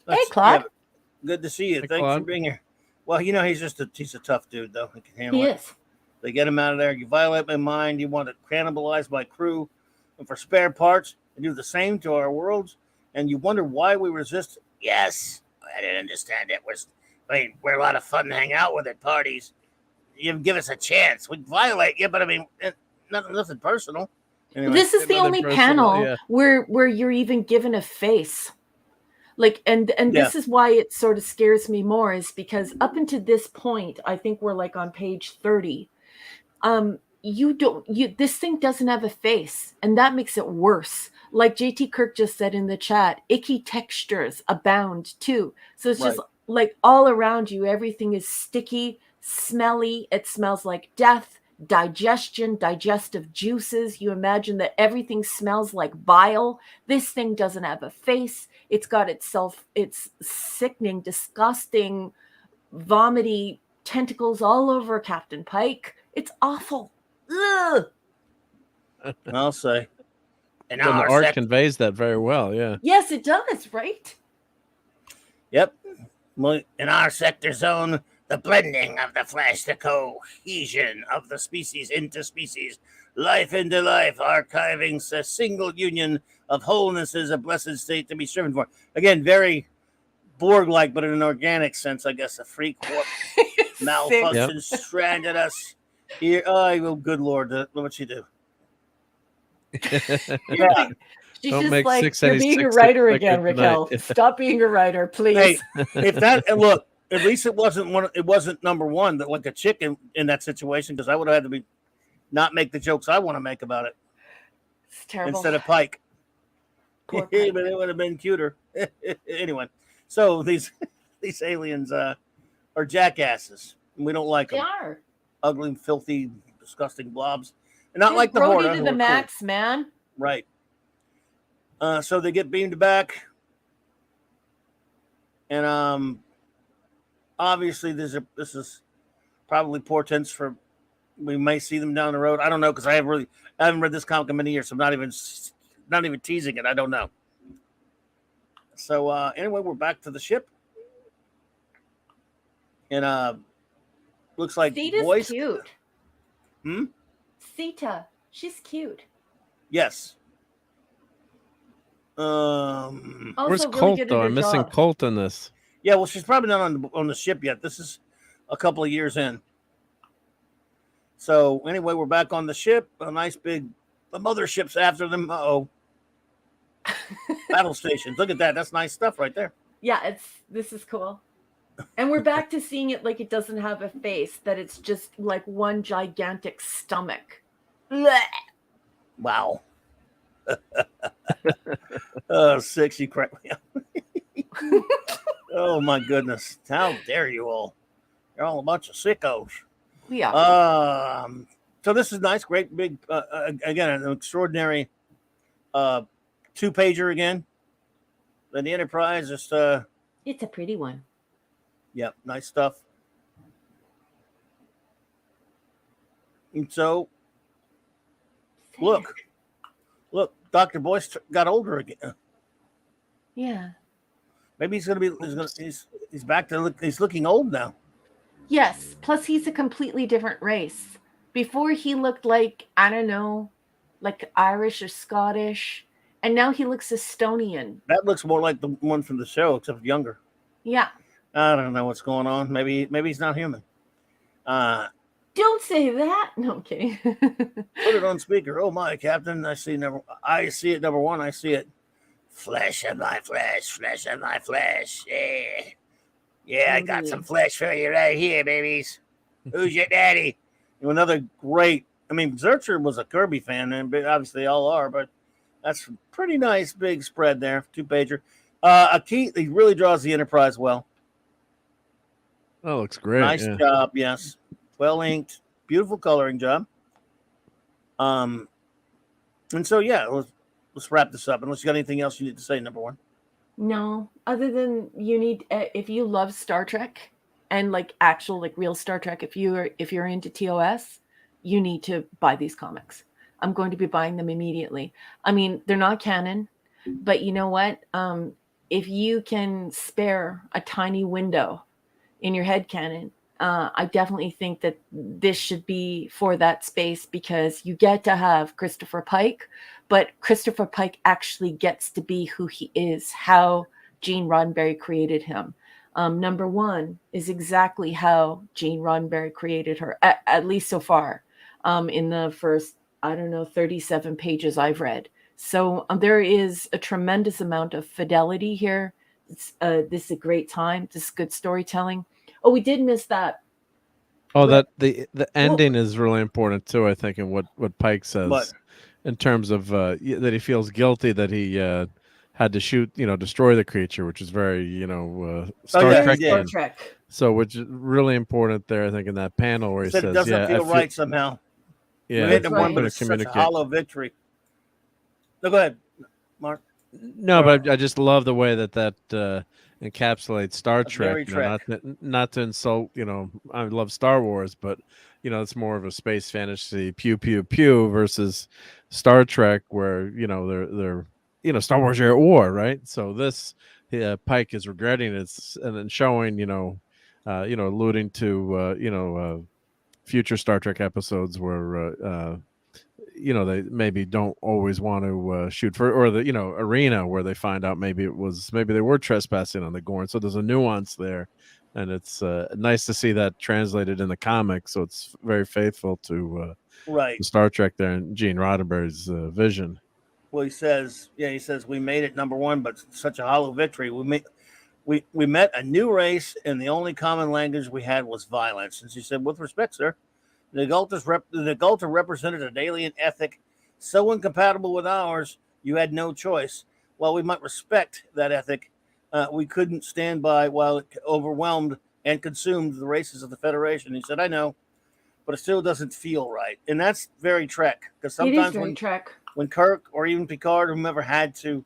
Speaker 6: Hey, Claude.
Speaker 4: Good to see you.
Speaker 5: Hey,
Speaker 4: Thanks
Speaker 5: Claude.
Speaker 4: for being here. Well, you know, he's a tough dude, though. He can handle
Speaker 6: He
Speaker 4: it.
Speaker 6: is.
Speaker 4: They get him out of there. You violate my mind. You want to cannibalize my crew. And for spare parts, and do the same to our worlds. And you wonder why we resist.
Speaker 1: Yes, I didn't understand it. We're a lot of fun to hang out with at parties. You give us a chance. We violate you, but I mean, nothing personal.
Speaker 4: Anyway,
Speaker 6: This is the
Speaker 5: Nothing
Speaker 6: only
Speaker 5: personal,
Speaker 6: panel
Speaker 5: yeah.
Speaker 6: where you're even given a face. Like, and this is why it sort of scares me more, is because up until this point, I think we're like on page 30. This thing doesn't have a face, and that makes it worse. Like JT Kirk just said in the chat, icky textures abound too. So it's just like all around you, everything is sticky, smelly. It smells like death, digestion, digestive juices. You imagine that everything smells like bile. This thing doesn't have a face. It's got it's sickening, disgusting, vomity tentacles all over Captain Pike. It's awful. Ugh.
Speaker 4: I'll say.
Speaker 1: In
Speaker 5: And the
Speaker 1: our
Speaker 5: art
Speaker 1: sect-
Speaker 5: conveys that very well. Yeah.
Speaker 6: Yes, it does, right?
Speaker 4: Yep. Well,
Speaker 1: in our sector zone, the blending of the flesh, the cohesion of the species into species, life into life, archiving a single union of wholeness is a blessed state to be striven for. Again, very Borg-like, but in an organic sense, I guess. A freak warp malfunction stranded us here. Oh, good Lord, what she do?
Speaker 6: Yeah. She's
Speaker 5: Don't
Speaker 6: just
Speaker 5: make
Speaker 6: like, you're
Speaker 5: 686
Speaker 6: being a writer
Speaker 5: like
Speaker 6: again,
Speaker 5: kryptonite.
Speaker 6: Raquel. Stop being a writer, please.
Speaker 4: Hey, if that, and look, at least it wasn't one. It wasn't number one that like a chicken in that situation, because I would have had to be not make the jokes I want to make about it
Speaker 6: It's terrible.
Speaker 4: instead of Pike.
Speaker 6: Poor
Speaker 4: But
Speaker 6: Pike.
Speaker 4: it would have been cuter. Anyway, so these aliens are jackasses. And we don't like
Speaker 6: They
Speaker 4: them.
Speaker 6: are.
Speaker 4: Ugly, filthy, disgusting blobs. And not
Speaker 6: Dude,
Speaker 4: like the
Speaker 6: Brody
Speaker 4: Horta.
Speaker 6: to
Speaker 4: who
Speaker 6: the
Speaker 4: are
Speaker 6: max, man.
Speaker 4: cool. Right. So they get beamed back. And obviously, this is probably portents for we may see them down the road. I don't know because I haven't read this comic in many years, so I'm not even teasing it. I don't know. So anyway, we're back to the ship, and looks like
Speaker 8: Sita's
Speaker 4: boys.
Speaker 8: cute.
Speaker 4: Hmm.
Speaker 8: Sita, she's cute.
Speaker 4: Yes.
Speaker 6: Also,
Speaker 5: Where's
Speaker 6: really
Speaker 5: Colt
Speaker 6: good at
Speaker 5: though?
Speaker 6: her
Speaker 5: I'm missing
Speaker 6: job.
Speaker 5: Colt in this.
Speaker 4: Yeah. Well, she's probably not on the ship yet. This is a couple of years in. So anyway, we're back on the ship. A nice big, the mothership's after them. Uh-oh. Battle stations. Look at that. That's nice stuff right there.
Speaker 6: Yeah, this is cool. And we're back to seeing it like it doesn't have a face, that it's just like one gigantic stomach. Blech.
Speaker 4: Wow. Oh, 6, you crack me up. Oh my goodness. How dare you all? You're all a bunch of sickos.
Speaker 6: Yeah.
Speaker 4: So this is nice, great big again, an extraordinary 2-pager again. Then the Enterprise is
Speaker 6: It's a pretty one.
Speaker 4: yep, nice stuff. And so look, Dr. Boyce got older again.
Speaker 6: Yeah.
Speaker 4: Maybe he's back to he's looking old now.
Speaker 6: Yes. Plus, he's a completely different race. Before, he looked like, I don't know, like Irish or Scottish. And now he looks Estonian.
Speaker 4: That looks more like the one from the show, except younger.
Speaker 6: Yeah.
Speaker 4: I don't know what's going on. Maybe he's not human.
Speaker 6: Don't say that. No, I'm kidding.
Speaker 4: Put it on speaker. Oh my, Captain! I see it. Number one. I see it. Flesh of my flesh, flesh of my flesh. Yeah. I got some flesh for you right here, babies. Who's your daddy? Another great. I mean, Zurcher was a Kirby fan, and obviously they all are. But that's a pretty nice big spread there. 2-pager. A key. He really draws the Enterprise well.
Speaker 5: That looks great.
Speaker 4: Nice job. Yes. Well inked, beautiful coloring job. And so yeah, let's wrap this up. Unless you got anything else you need to say, number one.
Speaker 6: No, other than you need, if you love Star Trek and like actual, like real Star Trek, if you're into TOS, you need to buy these comics. I'm going to be buying them immediately. I mean, they're not canon, but you know what? If you can spare a tiny window in your head canon, I definitely think that this should be for that space, because you get to have Christopher Pike, but Christopher Pike actually gets to be who he is, how Gene Roddenberry created him. Number one is exactly how Gene Roddenberry created her, at least so far, in the first, 37 pages I've read. So there is a tremendous amount of fidelity here. This is a great time. This is good storytelling. Oh, we did miss that.
Speaker 5: Oh, that the ending is really important too, I think, in what Pike says in terms of that he feels guilty that he had to shoot, destroy the creature, which is very, Star Trek. So, which is really important there, I think, in that panel where he says,
Speaker 4: it doesn't feel right somehow.
Speaker 5: Yeah,
Speaker 4: we hit the one, but it's such a hollow victory. No, go ahead, Mark.
Speaker 5: No, but I just love the way that encapsulates Star Trek. Not to insult, I love Star Wars, but it's more of a space fantasy pew pew pew versus Star Trek, where they're Star Wars are at war, right? So this Pike is regretting it and then showing alluding to future Star Trek episodes where they maybe don't always want to shoot for, or the arena where they find out maybe they were trespassing on the Gorn. So there's a nuance there, and it's nice to see that translated in the comics. So it's very faithful to Star Trek there and Gene Roddenberry's vision.
Speaker 4: Well, he says we made it number one, but such a hollow victory. We met a new race, and the only common language we had was violence. And she said, with respect, sir, the Nagulta represented an alien ethic so incompatible with ours, you had no choice. While we might respect that ethic, we couldn't stand by while it overwhelmed and consumed the races of the Federation. He said, I know, but it still doesn't feel right. And that's very Trek. Because sometimes when Kirk or even Picard or whomever had to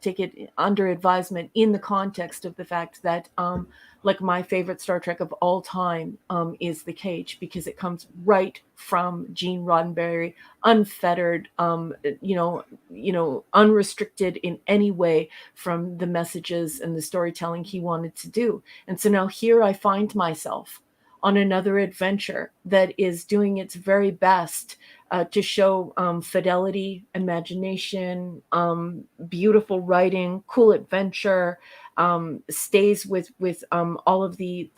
Speaker 6: take it under advisement in the context of the fact that like my favorite Star Trek of all time is The Cage, because it comes right from Gene Roddenberry, unfettered, unrestricted in any way from the messages and the storytelling he wanted to do. And so now here I find myself on another adventure that is doing its very best to show fidelity, imagination, beautiful writing, cool adventure, stays with all of the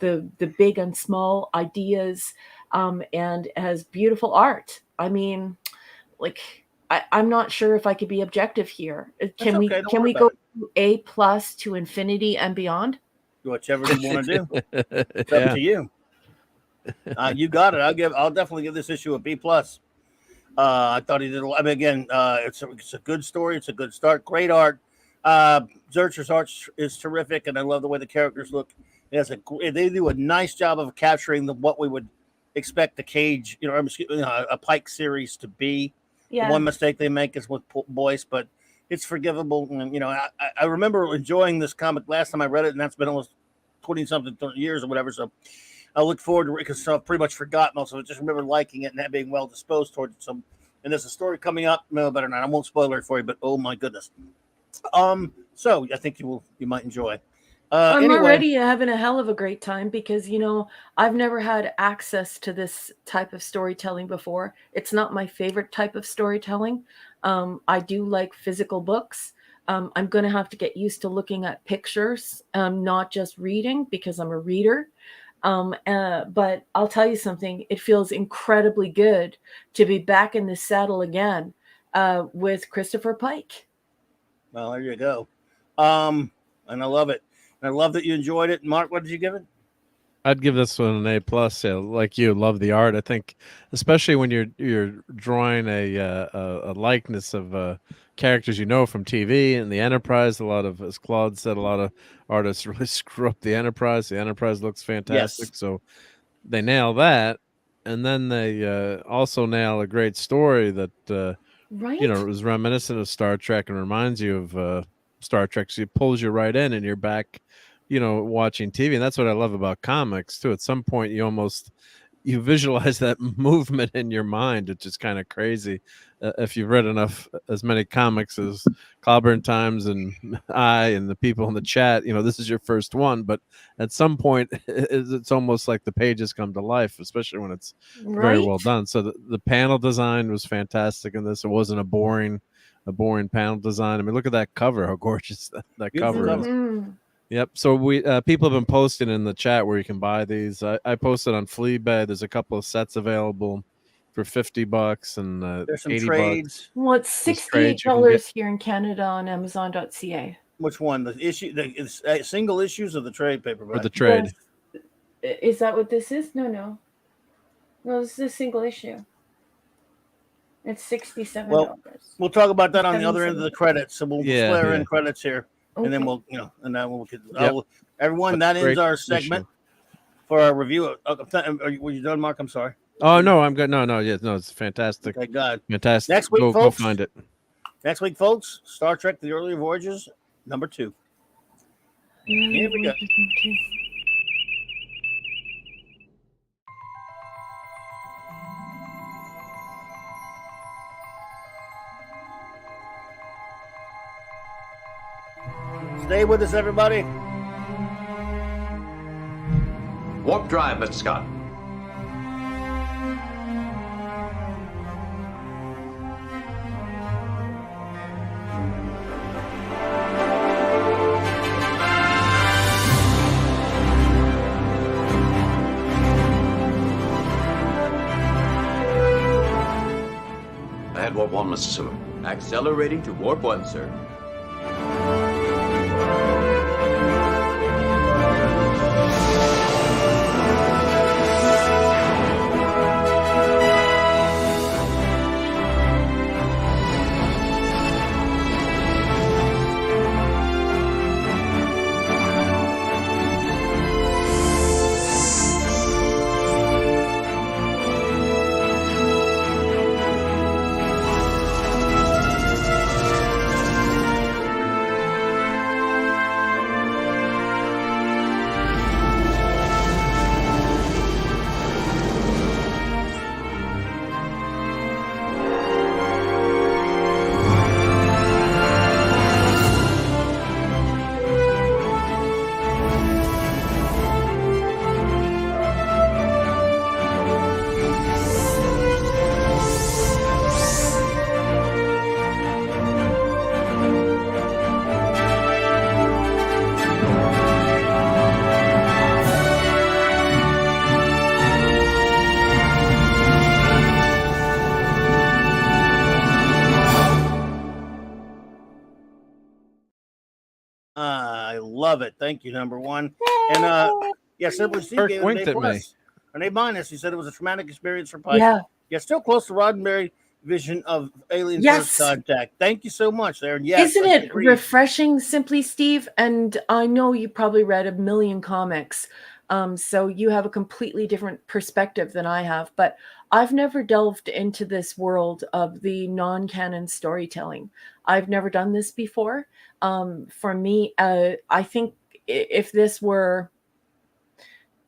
Speaker 6: big and small ideas, and has beautiful art. I mean, like, I'm not sure if I could be objective here. Can we
Speaker 4: okay, don't
Speaker 6: can
Speaker 4: worry
Speaker 6: we go
Speaker 4: about
Speaker 6: A+ to infinity and beyond?
Speaker 4: Whichever you want to do. It's
Speaker 5: Yeah.
Speaker 4: up to you. You got it. I'll definitely give this issue a B+. I thought he did. I mean, again, it's a good story. It's a good start. Great art. Zurcher's art is terrific, and I love the way the characters look. They do a nice job of capturing what we would expect the Cage, a Pike series to be.
Speaker 8: Yeah.
Speaker 4: The one mistake they make is with Boyce, but it's forgivable. And I remember enjoying this comic last time I read it, and that's been almost 20-something 30 years or whatever. So I look forward to it because I've pretty much forgot most of it. Just remember liking it and that being well disposed towards some. And there's a story coming up. No, better not. I won't spoil it for you, but oh my goodness. So I think you might enjoy.
Speaker 6: I'm
Speaker 4: Anyway,
Speaker 6: already having a hell of a great time because, I've never had access to this type of storytelling before. It's not my favorite type of storytelling. I do like physical books. I'm going to have to get used to looking at pictures, not just reading, because I'm a reader. But I'll tell you something. It feels incredibly good to be back in the saddle again with Christopher Pike.
Speaker 4: Well, there you go. And I love it. And I love that you enjoyed it. Mark, what did you give it?
Speaker 5: I'd give this one an A+. Yeah, like you, love the art. I think, especially when you're drawing a likeness of characters you know from TV and the Enterprise. A lot of, as Claude said, a lot of artists really screw up the Enterprise. The Enterprise looks fantastic,
Speaker 4: Yes.
Speaker 5: so they nail that, and then they also nail a great story that
Speaker 6: Right?
Speaker 5: you know, it was reminiscent of Star Trek and reminds you of Star Trek. So it pulls you right in, and you're back, you know, watching TV. And that's what I love about comics too. At some point, you visualize that movement in your mind, which is kind of crazy. If you've read as many comics as Clobberin Times and I and the people in the chat, you know, this is your first one. But at some point, it's almost like the pages come to life, especially when it's very well
Speaker 6: Right?
Speaker 5: done. So the panel design was fantastic in this. It wasn't a boring panel design. I mean, look at that cover, how gorgeous that
Speaker 4: Beautiful
Speaker 5: cover
Speaker 4: cover.
Speaker 5: is.
Speaker 6: Mhm.
Speaker 5: Yep. So we people have been posting in the chat where you can buy these. I posted on Fleabag. There's a couple of sets available for $50 and
Speaker 4: There's some
Speaker 5: $80.
Speaker 4: trades.
Speaker 6: Well, it's
Speaker 5: There's
Speaker 6: $68
Speaker 5: trades you can get.
Speaker 6: here in Canada on Amazon.ca.
Speaker 4: Which one? The issue, the single issues of the trade paperback?
Speaker 5: For the trade.
Speaker 6: Yes. Is that what this is? No. No, this is a single issue. It's $67.
Speaker 4: Well, we'll talk about that on the other end of the
Speaker 6: 77.
Speaker 4: credits. So we'll
Speaker 5: Yeah,
Speaker 4: flare
Speaker 5: yeah.
Speaker 4: in credits here, and then
Speaker 6: Okay.
Speaker 4: we'll, and then we'll get.
Speaker 5: Yep.
Speaker 4: Everyone,
Speaker 5: But
Speaker 4: that ends
Speaker 5: great
Speaker 4: our
Speaker 5: issue.
Speaker 4: segment for our review. Were you done, Mark? I'm sorry.
Speaker 5: Oh no, I'm good. No, it's fantastic.
Speaker 4: Thank God.
Speaker 5: Fantastic.
Speaker 4: Next week,
Speaker 5: go
Speaker 4: folks.
Speaker 5: find it.
Speaker 4: Next week, folks, Star Trek: The Earlier Voyages, #2. Here we go. Stay with us, everybody.
Speaker 7: Warp drive, Mr. Scott. I had warp 1, Mr. Sulu. Accelerating to warp 1, sir.
Speaker 4: I love it. Thank you, #1. And yeah, Simply Steve
Speaker 5: Kirk
Speaker 4: gave it an
Speaker 5: winked
Speaker 4: A+.
Speaker 5: at me.
Speaker 4: An A-. He said it was a traumatic experience for Pike.
Speaker 6: Yeah.
Speaker 4: Yeah, still close to Roddenberry vision of Alien
Speaker 6: Yes.
Speaker 4: First Contact. Thank you so much, there. Yes,
Speaker 6: Isn't
Speaker 4: I
Speaker 6: it
Speaker 4: agree.
Speaker 6: refreshing, Simply Steve? And I know you probably read a million comics, so you have a completely different perspective than I have. But I've never delved into this world of the non-canon storytelling. I've never done this before. For me, I think if this were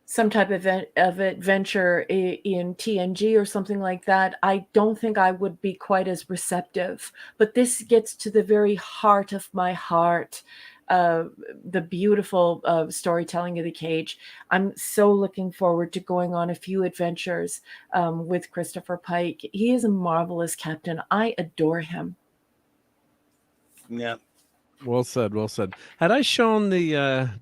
Speaker 6: some type of adventure in TNG or something like that, I don't think I would be quite as receptive. But this gets to the very heart of my heart, the beautiful storytelling of the Cage. I'm so looking forward to going on a few adventures with Christopher Pike. He is a marvelous captain. I adore him.
Speaker 4: Yeah.
Speaker 5: Well said. Well said. Had I shown the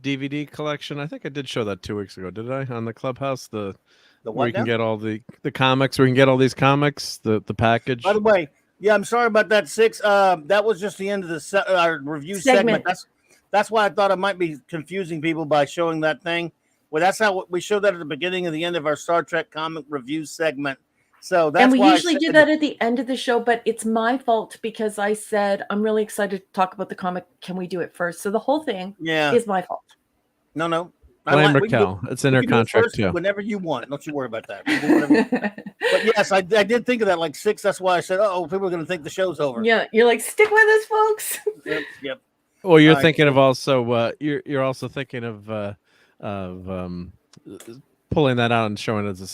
Speaker 5: DVD collection? I think I did show that 2 weeks ago. Did I on the Clubhouse? The
Speaker 4: The
Speaker 5: where
Speaker 4: what
Speaker 5: you can
Speaker 4: now?
Speaker 5: get all the comics. Where you can get all these comics. The package.
Speaker 4: By the way, Yeah, I'm sorry about that, Six. That was just the end of the our review segment. That's why I thought it might be confusing people by showing that thing. Well, that's how we showed that at the beginning and the end of our Star Trek comic review segment. So that's
Speaker 6: and we
Speaker 4: why
Speaker 6: usually do that at the end of the show, but it's my fault because I said I'm really excited to talk about the comic. Can we do it first? So the whole thing is my fault.
Speaker 4: No.
Speaker 5: Blame Raquel. It's in her contract too.
Speaker 4: Whenever you want. Don't you worry about that. But yes, I did think of that like Six. That's why I said, oh, people are going to think the show's over.
Speaker 6: Yeah, you're like, stick with us, folks.
Speaker 4: Yep.
Speaker 5: Well, you're thinking of also. You're also thinking of pulling that out and showing it as a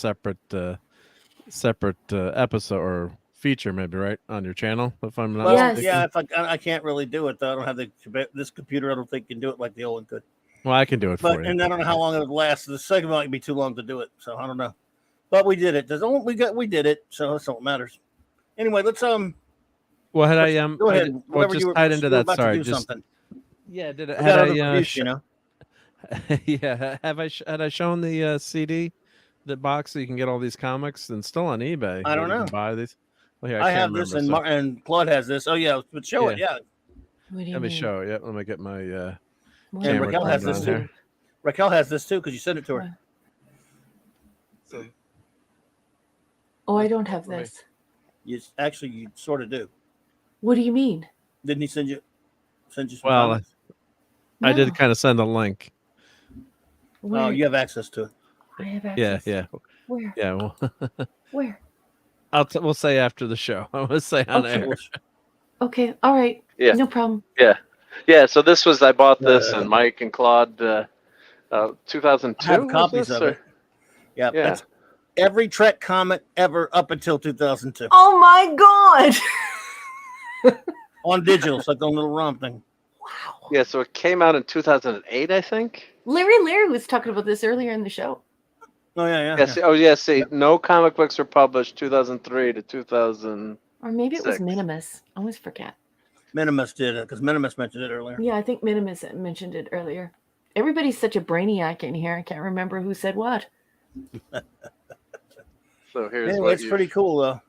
Speaker 5: separate episode or feature, maybe, right, on your channel. If I'm not mistaken.
Speaker 4: Yeah. If I can't really do it though. I don't have this computer. I don't think can do it like the old one could.
Speaker 5: Well, I can do it for you.
Speaker 4: And I don't know how long it would last. The second might be too long to do it, so I don't know. But we did it. We did it, so that's all that matters. Anyway, let's
Speaker 5: Well, had I
Speaker 4: go ahead.
Speaker 5: just tied into that. Sorry, just
Speaker 4: something.
Speaker 5: Yeah, did it? Had I
Speaker 4: you know?
Speaker 5: Yeah, had I shown the CD, the box, so you can get all these comics and still on eBay?
Speaker 4: I don't know.
Speaker 5: You can buy these. Well, here,
Speaker 4: I have this, and Claude has this. Oh yeah, but show it. Yeah.
Speaker 6: What do you
Speaker 5: Let me
Speaker 6: mean?
Speaker 5: show it. Yeah, let me get my.
Speaker 4: And Raquel has this too.
Speaker 5: Here.
Speaker 4: Raquel has this too because you sent it to her.
Speaker 5: So,
Speaker 6: I don't have this.
Speaker 4: You sort of do.
Speaker 6: What do you mean?
Speaker 4: Didn't he send you some
Speaker 5: well,
Speaker 4: comments?
Speaker 5: I did kind of send a link.
Speaker 6: Where?
Speaker 4: Oh, you have access to it.
Speaker 6: I have access.
Speaker 5: Yeah.
Speaker 6: Where?
Speaker 5: Yeah. Well,
Speaker 6: Where?
Speaker 5: We'll say after the show. I will say on air.
Speaker 6: Okay. All right.
Speaker 9: Yeah.
Speaker 6: No problem.
Speaker 9: Yeah. So this was I bought this and Mike and Claude 2002.
Speaker 4: I have copies of it. Yeah. That's every Trek comic ever up until 2002
Speaker 6: Oh my God.
Speaker 4: on digital. It's like a little ROM thing.
Speaker 6: Wow.
Speaker 9: Yeah. So it came out in 2008, I think.
Speaker 6: Larry was talking about this earlier in the show.
Speaker 4: Oh yeah.
Speaker 9: See, no comic books were published 2003 to 2000.
Speaker 6: Or maybe it was Minimus. I always forget.
Speaker 4: Minimus did it because Minimus mentioned it earlier.
Speaker 6: Yeah, I think Minimus mentioned it earlier. Everybody's such a brainiac in here. I can't remember who said what.
Speaker 9: So here's
Speaker 4: anyway, it's pretty cool though.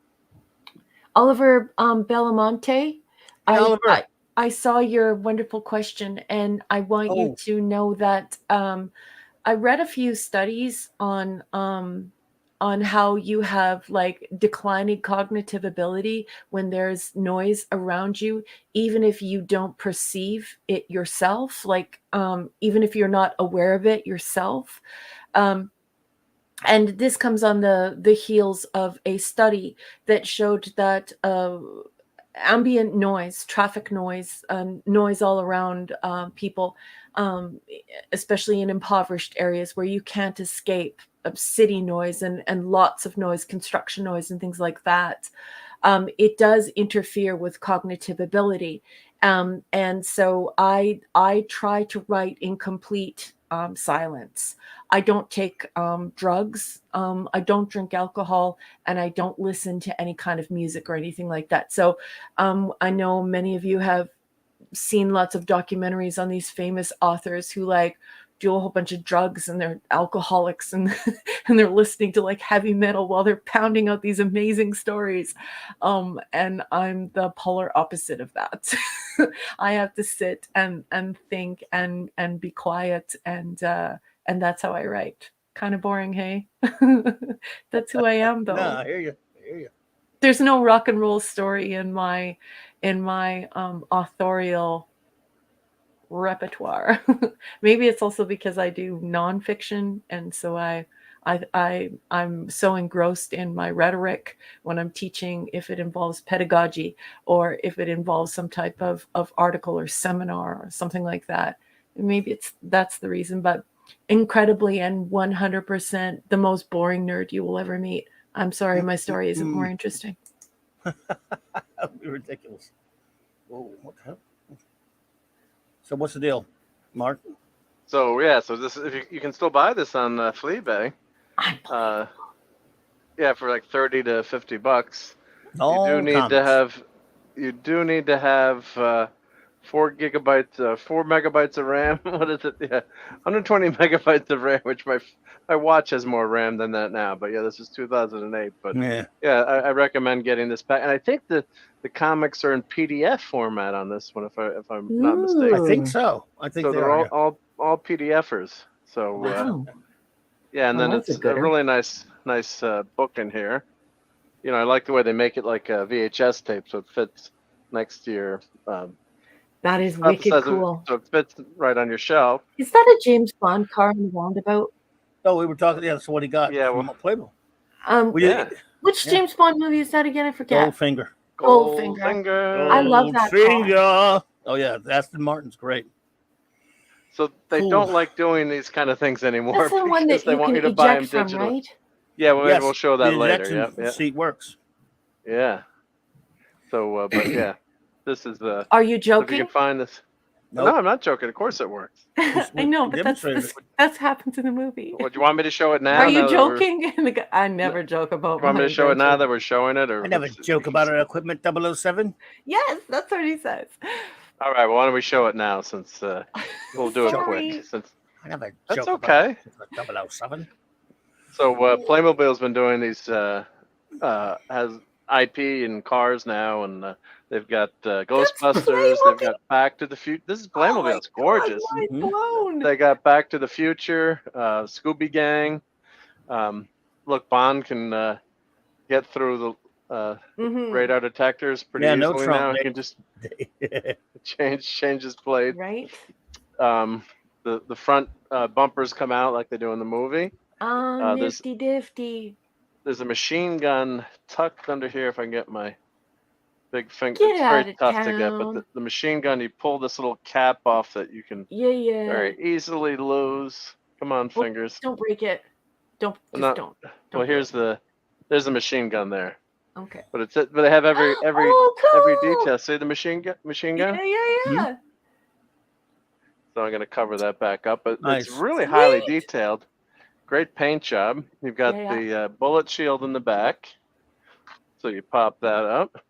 Speaker 6: Oliver Belamonte.
Speaker 4: Oliver.
Speaker 6: I saw your wonderful question, and I want you to know that I read a few studies on how you have like declining cognitive ability when there's noise around you, even if you don't perceive it yourself, like even if you're not aware of it yourself. And this comes on the heels of a study that showed that ambient noise, traffic noise, noise all around people, especially in impoverished areas where you can't escape city noise and lots of noise, construction noise and things like that. It does interfere with cognitive ability. And so I try to write in complete silence. I don't take drugs. I don't drink alcohol, and I don't listen to any kind of music or anything like that. So I know many of you have seen lots of documentaries on these famous authors who like do a whole bunch of drugs and they're alcoholics and and they're listening to like heavy metal while they're pounding out these amazing stories. And I'm the polar opposite of that. I have to sit and think and be quiet, and that's how I write. Kind of boring, hey? That's who I am, though.
Speaker 4: No, I hear you.
Speaker 6: There's no rock and roll story in my authorial repertoire. Maybe it's also because I do nonfiction, and so I'm so engrossed in my rhetoric when I'm teaching, if it involves pedagogy or if it involves some type of article or seminar or something like that. Maybe that's the reason, but incredibly and 100% the most boring nerd you will ever meet. I'm sorry, my story isn't more interesting.
Speaker 4: That'd be ridiculous. Whoa, what the hell? So what's the deal, Mark?
Speaker 9: So this if you can still buy this on Fleabag. For like $30 to $50. You do need to have 4 gigabytes, 4 megabytes of RAM. What is it? Yeah, 120 megabytes of RAM, which my watch has more RAM than that now. But yeah, this is 2008. But
Speaker 4: Yeah.
Speaker 9: yeah, I recommend getting this back. And I think the comics are in PDF format on this one, if I'm not mistaken.
Speaker 4: I think so. I think
Speaker 9: So
Speaker 4: they
Speaker 9: they're
Speaker 4: are.
Speaker 9: all PDFers. So
Speaker 6: Wow.
Speaker 9: yeah, and
Speaker 6: Well,
Speaker 9: then
Speaker 6: that's a
Speaker 9: it's a
Speaker 6: gooder.
Speaker 9: really nice book in here. You know, I like the way they make it like a VHS tape, so it fits next to your.
Speaker 6: That is
Speaker 9: Not the
Speaker 6: wicked
Speaker 9: size of-
Speaker 6: cool.
Speaker 9: so it fits right on your shelf.
Speaker 6: Is that a James Bond car in the roundabout?
Speaker 4: Oh, we were talking. Yeah, that's what he got.
Speaker 9: Yeah,
Speaker 4: from
Speaker 9: well-
Speaker 4: Playboy.
Speaker 6: Um,
Speaker 9: Yeah.
Speaker 6: which
Speaker 4: Yeah.
Speaker 6: James Bond movie is that again? I forget.
Speaker 4: Goldfinger.
Speaker 6: Goldfinger. I love that car.
Speaker 4: Goldfinger. Oh yeah, Aston Martin's great.
Speaker 9: So they
Speaker 4: Cool.
Speaker 9: don't like doing these kind of things anymore
Speaker 6: That's the one
Speaker 9: because
Speaker 6: that
Speaker 9: they
Speaker 6: you
Speaker 9: want
Speaker 6: can
Speaker 9: you to buy them
Speaker 6: eject from,
Speaker 9: digital.
Speaker 6: right?
Speaker 9: Yeah, well,
Speaker 4: Yes,
Speaker 9: we'll show that
Speaker 4: the
Speaker 9: later.
Speaker 4: ejection
Speaker 9: Yep.
Speaker 4: seat works.
Speaker 9: Yeah. So, but yeah, this is the.
Speaker 6: Are you
Speaker 9: If you
Speaker 6: joking?
Speaker 9: can find this.
Speaker 4: Nope.
Speaker 9: No, I'm not joking. Of course it works.
Speaker 6: I know, but
Speaker 4: demonstrated
Speaker 6: that's happens in the movie.
Speaker 9: Well, do you want me to show it now?
Speaker 6: Are you
Speaker 9: now that we're-
Speaker 6: joking? And the guy, I never joke about
Speaker 9: Do you want me
Speaker 6: my
Speaker 9: to show it now
Speaker 6: invention.
Speaker 9: that we're showing it, or
Speaker 4: I never joke about our equipment 007.
Speaker 6: Yes, that's what he says.
Speaker 9: All right. Well, why don't we show it now since we'll do it
Speaker 6: Sorry.
Speaker 9: quick. Since
Speaker 4: I never
Speaker 9: That's
Speaker 4: joke
Speaker 9: okay.
Speaker 4: about 007.
Speaker 9: so Playmobil's been doing these has IP in cars now, and they've got Ghostbusters. They've got Back to the Future. This is Playmobil. It's gorgeous.
Speaker 6: Mind
Speaker 4: Mhm.
Speaker 6: blown.
Speaker 9: They got Back to the Future, Scooby Gang. Look, Bond can get through the
Speaker 6: Mhm.
Speaker 9: radar detectors pretty
Speaker 4: Yeah, no
Speaker 9: easily
Speaker 4: Trump,
Speaker 9: now. He
Speaker 4: mate.
Speaker 9: can just change his blade.
Speaker 6: Right?
Speaker 9: The front bumpers come out like they do in the movie. There's
Speaker 6: Nifty difty.
Speaker 9: there's a machine gun tucked under here. If I can get my big finger,
Speaker 6: Get
Speaker 9: it's
Speaker 6: out
Speaker 9: very
Speaker 6: of
Speaker 9: tough to get. But
Speaker 6: town.
Speaker 9: the machine gun, you pull this little cap off that you can
Speaker 6: Yeah.
Speaker 9: very easily lose. Come on,
Speaker 6: Well,
Speaker 9: fingers.
Speaker 6: Don't break it. Don't just
Speaker 9: No.
Speaker 6: don't.
Speaker 9: Well,
Speaker 6: do
Speaker 9: here's there's a machine gun there.
Speaker 6: it. Okay.
Speaker 9: But but they have every
Speaker 6: Oh, cool.
Speaker 9: detail. See the machine gun?
Speaker 6: Yeah.
Speaker 9: So I'm gonna cover that back up. But
Speaker 4: Nice.
Speaker 9: it's really highly
Speaker 6: Sweet.
Speaker 9: detailed. Great paint job. You've got
Speaker 6: Yeah.
Speaker 9: the bullet shield in the back. So you pop that up,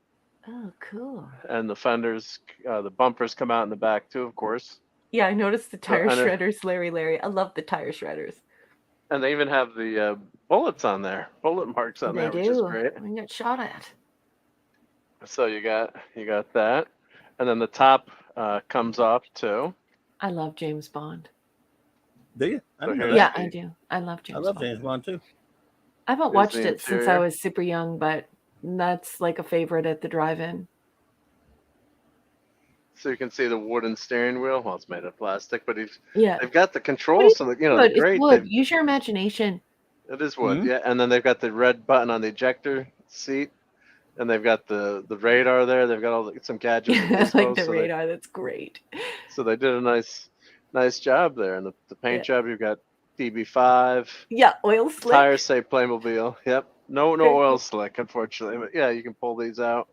Speaker 6: Oh, cool.
Speaker 9: and the fenders, the bumpers come out in the back too, of course.
Speaker 6: Yeah, I noticed the tire
Speaker 9: and
Speaker 6: shredders, Larry. I love the tire shredders.
Speaker 9: And they even have the bullets on there, bullet marks on
Speaker 6: They
Speaker 9: there, which is
Speaker 6: do.
Speaker 9: great.
Speaker 6: I got shot at.
Speaker 9: So you got that, and then the top comes off too.
Speaker 6: I love James Bond.
Speaker 4: Do you? I
Speaker 9: So
Speaker 4: didn't know
Speaker 9: here's
Speaker 4: that.
Speaker 6: Yeah, I do. I love James
Speaker 4: I love
Speaker 6: Bond.
Speaker 4: James Bond too.
Speaker 6: I haven't
Speaker 9: Here's
Speaker 6: watched
Speaker 9: the
Speaker 6: it since I
Speaker 9: interior.
Speaker 6: was super young, but that's like a favorite at the drive-in.
Speaker 9: So you can see the wooden steering wheel. Well, it's made of plastic, but
Speaker 6: Yeah.
Speaker 9: they've got the controls, so that,
Speaker 6: Wood.
Speaker 9: they're great.
Speaker 6: It's wood. Use your imagination.
Speaker 9: It is wood,
Speaker 4: Mhm.
Speaker 9: yeah. And then they've got the red button on the ejector seat, and they've got the radar there. They've got some gadgets. at
Speaker 6: I
Speaker 9: this
Speaker 6: like
Speaker 9: post,
Speaker 6: the
Speaker 9: so
Speaker 6: radar. That's great.
Speaker 9: So they did a nice job there. And the paint
Speaker 6: Yeah.
Speaker 9: job, you've got DB5.
Speaker 6: Yeah, oil slick.
Speaker 9: Tires say Playmobil. Yep. No
Speaker 6: Very
Speaker 9: oil
Speaker 6: cool.
Speaker 9: slick, unfortunately. But yeah, you can pull these out.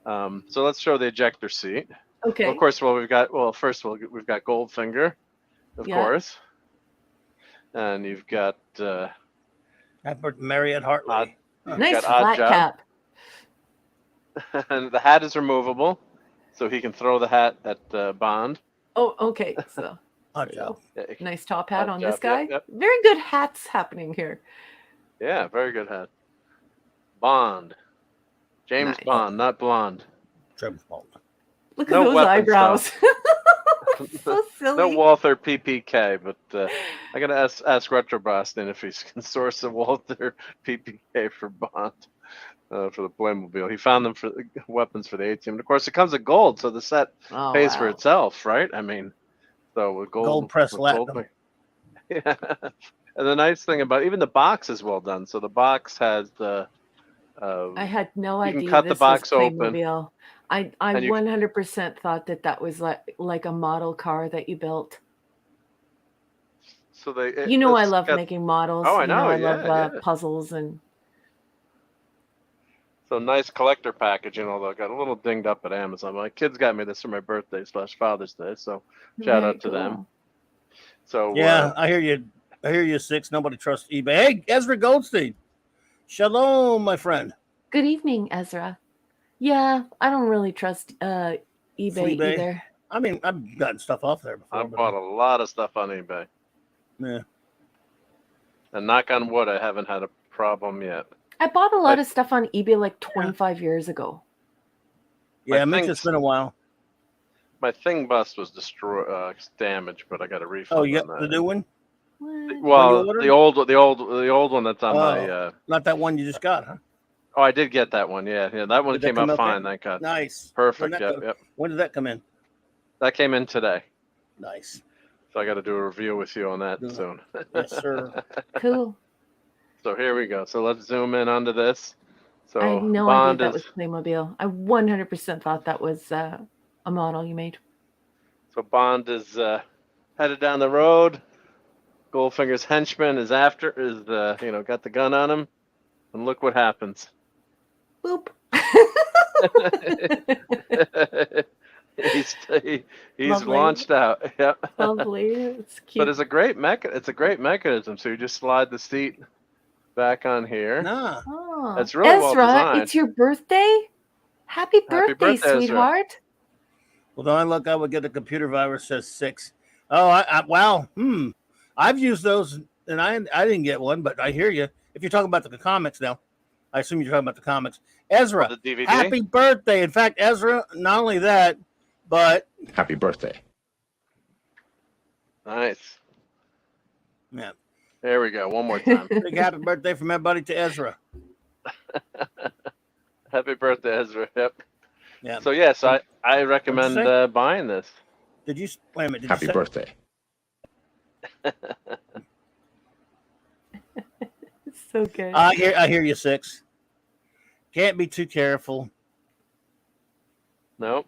Speaker 9: So let's show the ejector seat.
Speaker 6: Okay.
Speaker 9: Well, of course, we've got Goldfinger, of
Speaker 6: Yeah.
Speaker 9: course. And you've got
Speaker 4: Marriott Hartley.
Speaker 6: Nice
Speaker 9: got Odd
Speaker 6: flat
Speaker 9: Job.
Speaker 6: cap.
Speaker 9: and the hat is removable, so he can throw the hat at Bond.
Speaker 6: Oh, okay. So
Speaker 4: Hot job.
Speaker 9: Yeah, he can-
Speaker 6: nice top hat
Speaker 9: Odd
Speaker 6: on
Speaker 9: Job,
Speaker 6: this guy.
Speaker 9: yep.
Speaker 6: Very good hats happening here.
Speaker 9: yeah, very good hat. Bond. James
Speaker 6: Nice.
Speaker 9: Bond, not blonde.
Speaker 4: James Bond.
Speaker 6: Look
Speaker 9: No
Speaker 6: at those
Speaker 9: weapon
Speaker 6: eyebrows. So silly.
Speaker 9: No Walther PPK, but I gotta ask Retro Boston if he can source a Walther PPK for Bond for the Playmobil. He found them for weapons for the A-Team. And of course, it comes with gold, so the set
Speaker 6: Oh,
Speaker 9: pays for
Speaker 6: wow.
Speaker 9: itself, right? I mean, so with
Speaker 4: Gold press
Speaker 9: with
Speaker 4: platinum.
Speaker 9: yeah. And the nice thing about even the box is well done. So the box has the.
Speaker 6: I had no
Speaker 9: You can
Speaker 6: idea
Speaker 9: cut the
Speaker 6: this
Speaker 9: box
Speaker 6: was
Speaker 9: open.
Speaker 6: Playmobil. I
Speaker 9: And you-
Speaker 6: 100% thought that was like a model car that you built.
Speaker 9: So they.
Speaker 6: You know I
Speaker 9: it's
Speaker 6: love
Speaker 9: got-
Speaker 6: making models.
Speaker 9: Oh, I
Speaker 6: You
Speaker 9: know,
Speaker 6: I
Speaker 9: yeah,
Speaker 6: love
Speaker 9: yeah.
Speaker 6: puzzles and
Speaker 9: So nice collector package, although I got a little dinged up at Amazon. My kids got me this for my birthday / Father's Day, so shout
Speaker 6: Very
Speaker 9: out to them.
Speaker 6: cool.
Speaker 9: So
Speaker 4: Yeah, I hear you, Six. Nobody trusts eBay. Hey, Ezra Goldstein. Shalom, my friend.
Speaker 6: Good evening, Ezra. Yeah, I don't really trust eBay
Speaker 4: Fleabay?
Speaker 6: either.
Speaker 4: I mean, I've gotten stuff off there before.
Speaker 9: I bought a lot of stuff on eBay.
Speaker 4: Yeah.
Speaker 9: And knock on wood, I haven't had a problem yet.
Speaker 6: I bought a lot of stuff on eBay like 25 years ago.
Speaker 4: Yeah, it makes it's been a while.
Speaker 9: My thing bus was damaged, but I got a refund.
Speaker 4: Oh, you
Speaker 9: on
Speaker 4: got
Speaker 9: that.
Speaker 4: the new one?
Speaker 9: Well, the old one that's on my.
Speaker 4: Not that one you just got, huh?
Speaker 9: Oh, I did get that one. Yeah, that one came out fine. Thank God.
Speaker 4: Nice.
Speaker 9: Perfect. Yep.
Speaker 4: When did that come in?
Speaker 9: That came in today.
Speaker 4: Nice.
Speaker 9: So I got to do a review with you on that soon.
Speaker 4: Yes, sir.
Speaker 6: Cool.
Speaker 9: So here we go. So let's zoom in onto this. So
Speaker 6: I had no
Speaker 9: Bond
Speaker 6: idea that was Playmobil. I 100% thought that was a model you made.
Speaker 9: So Bond is headed down the road. Goldfinger's henchman is got the gun on him, and look what happens.
Speaker 6: Boop.
Speaker 9: he's launched out. Yep.
Speaker 6: Lovely. It's cute.
Speaker 9: But it's a great mechanism. So you just slide the seat back on here.
Speaker 6: Oh.
Speaker 9: That's really well
Speaker 6: Ezra,
Speaker 9: designed.
Speaker 6: it's your birthday? Happy birthday, sweetheart.
Speaker 9: Ezra.
Speaker 4: Well, the only luck I would get a computer virus says 6. Oh, wow. I've used those, and I didn't get one, but I hear you. If you're talking about the comics now, I assume you're talking about the comics. Ezra,
Speaker 9: the DVD?
Speaker 4: Happy birthday. In fact, Ezra, not only that, but
Speaker 3: happy birthday.
Speaker 9: Nice.
Speaker 4: Yeah.
Speaker 9: There we go. One more time.
Speaker 4: Big happy birthday from everybody to Ezra.
Speaker 9: Happy birthday, Ezra. Yep.
Speaker 4: Yeah.
Speaker 9: So yes, I recommend buying this.
Speaker 4: Did you wait a minute? Did
Speaker 3: Happy
Speaker 4: you say,
Speaker 3: birthday.
Speaker 6: It's so good.
Speaker 4: I hear you, 6. Can't be too careful.
Speaker 9: Nope.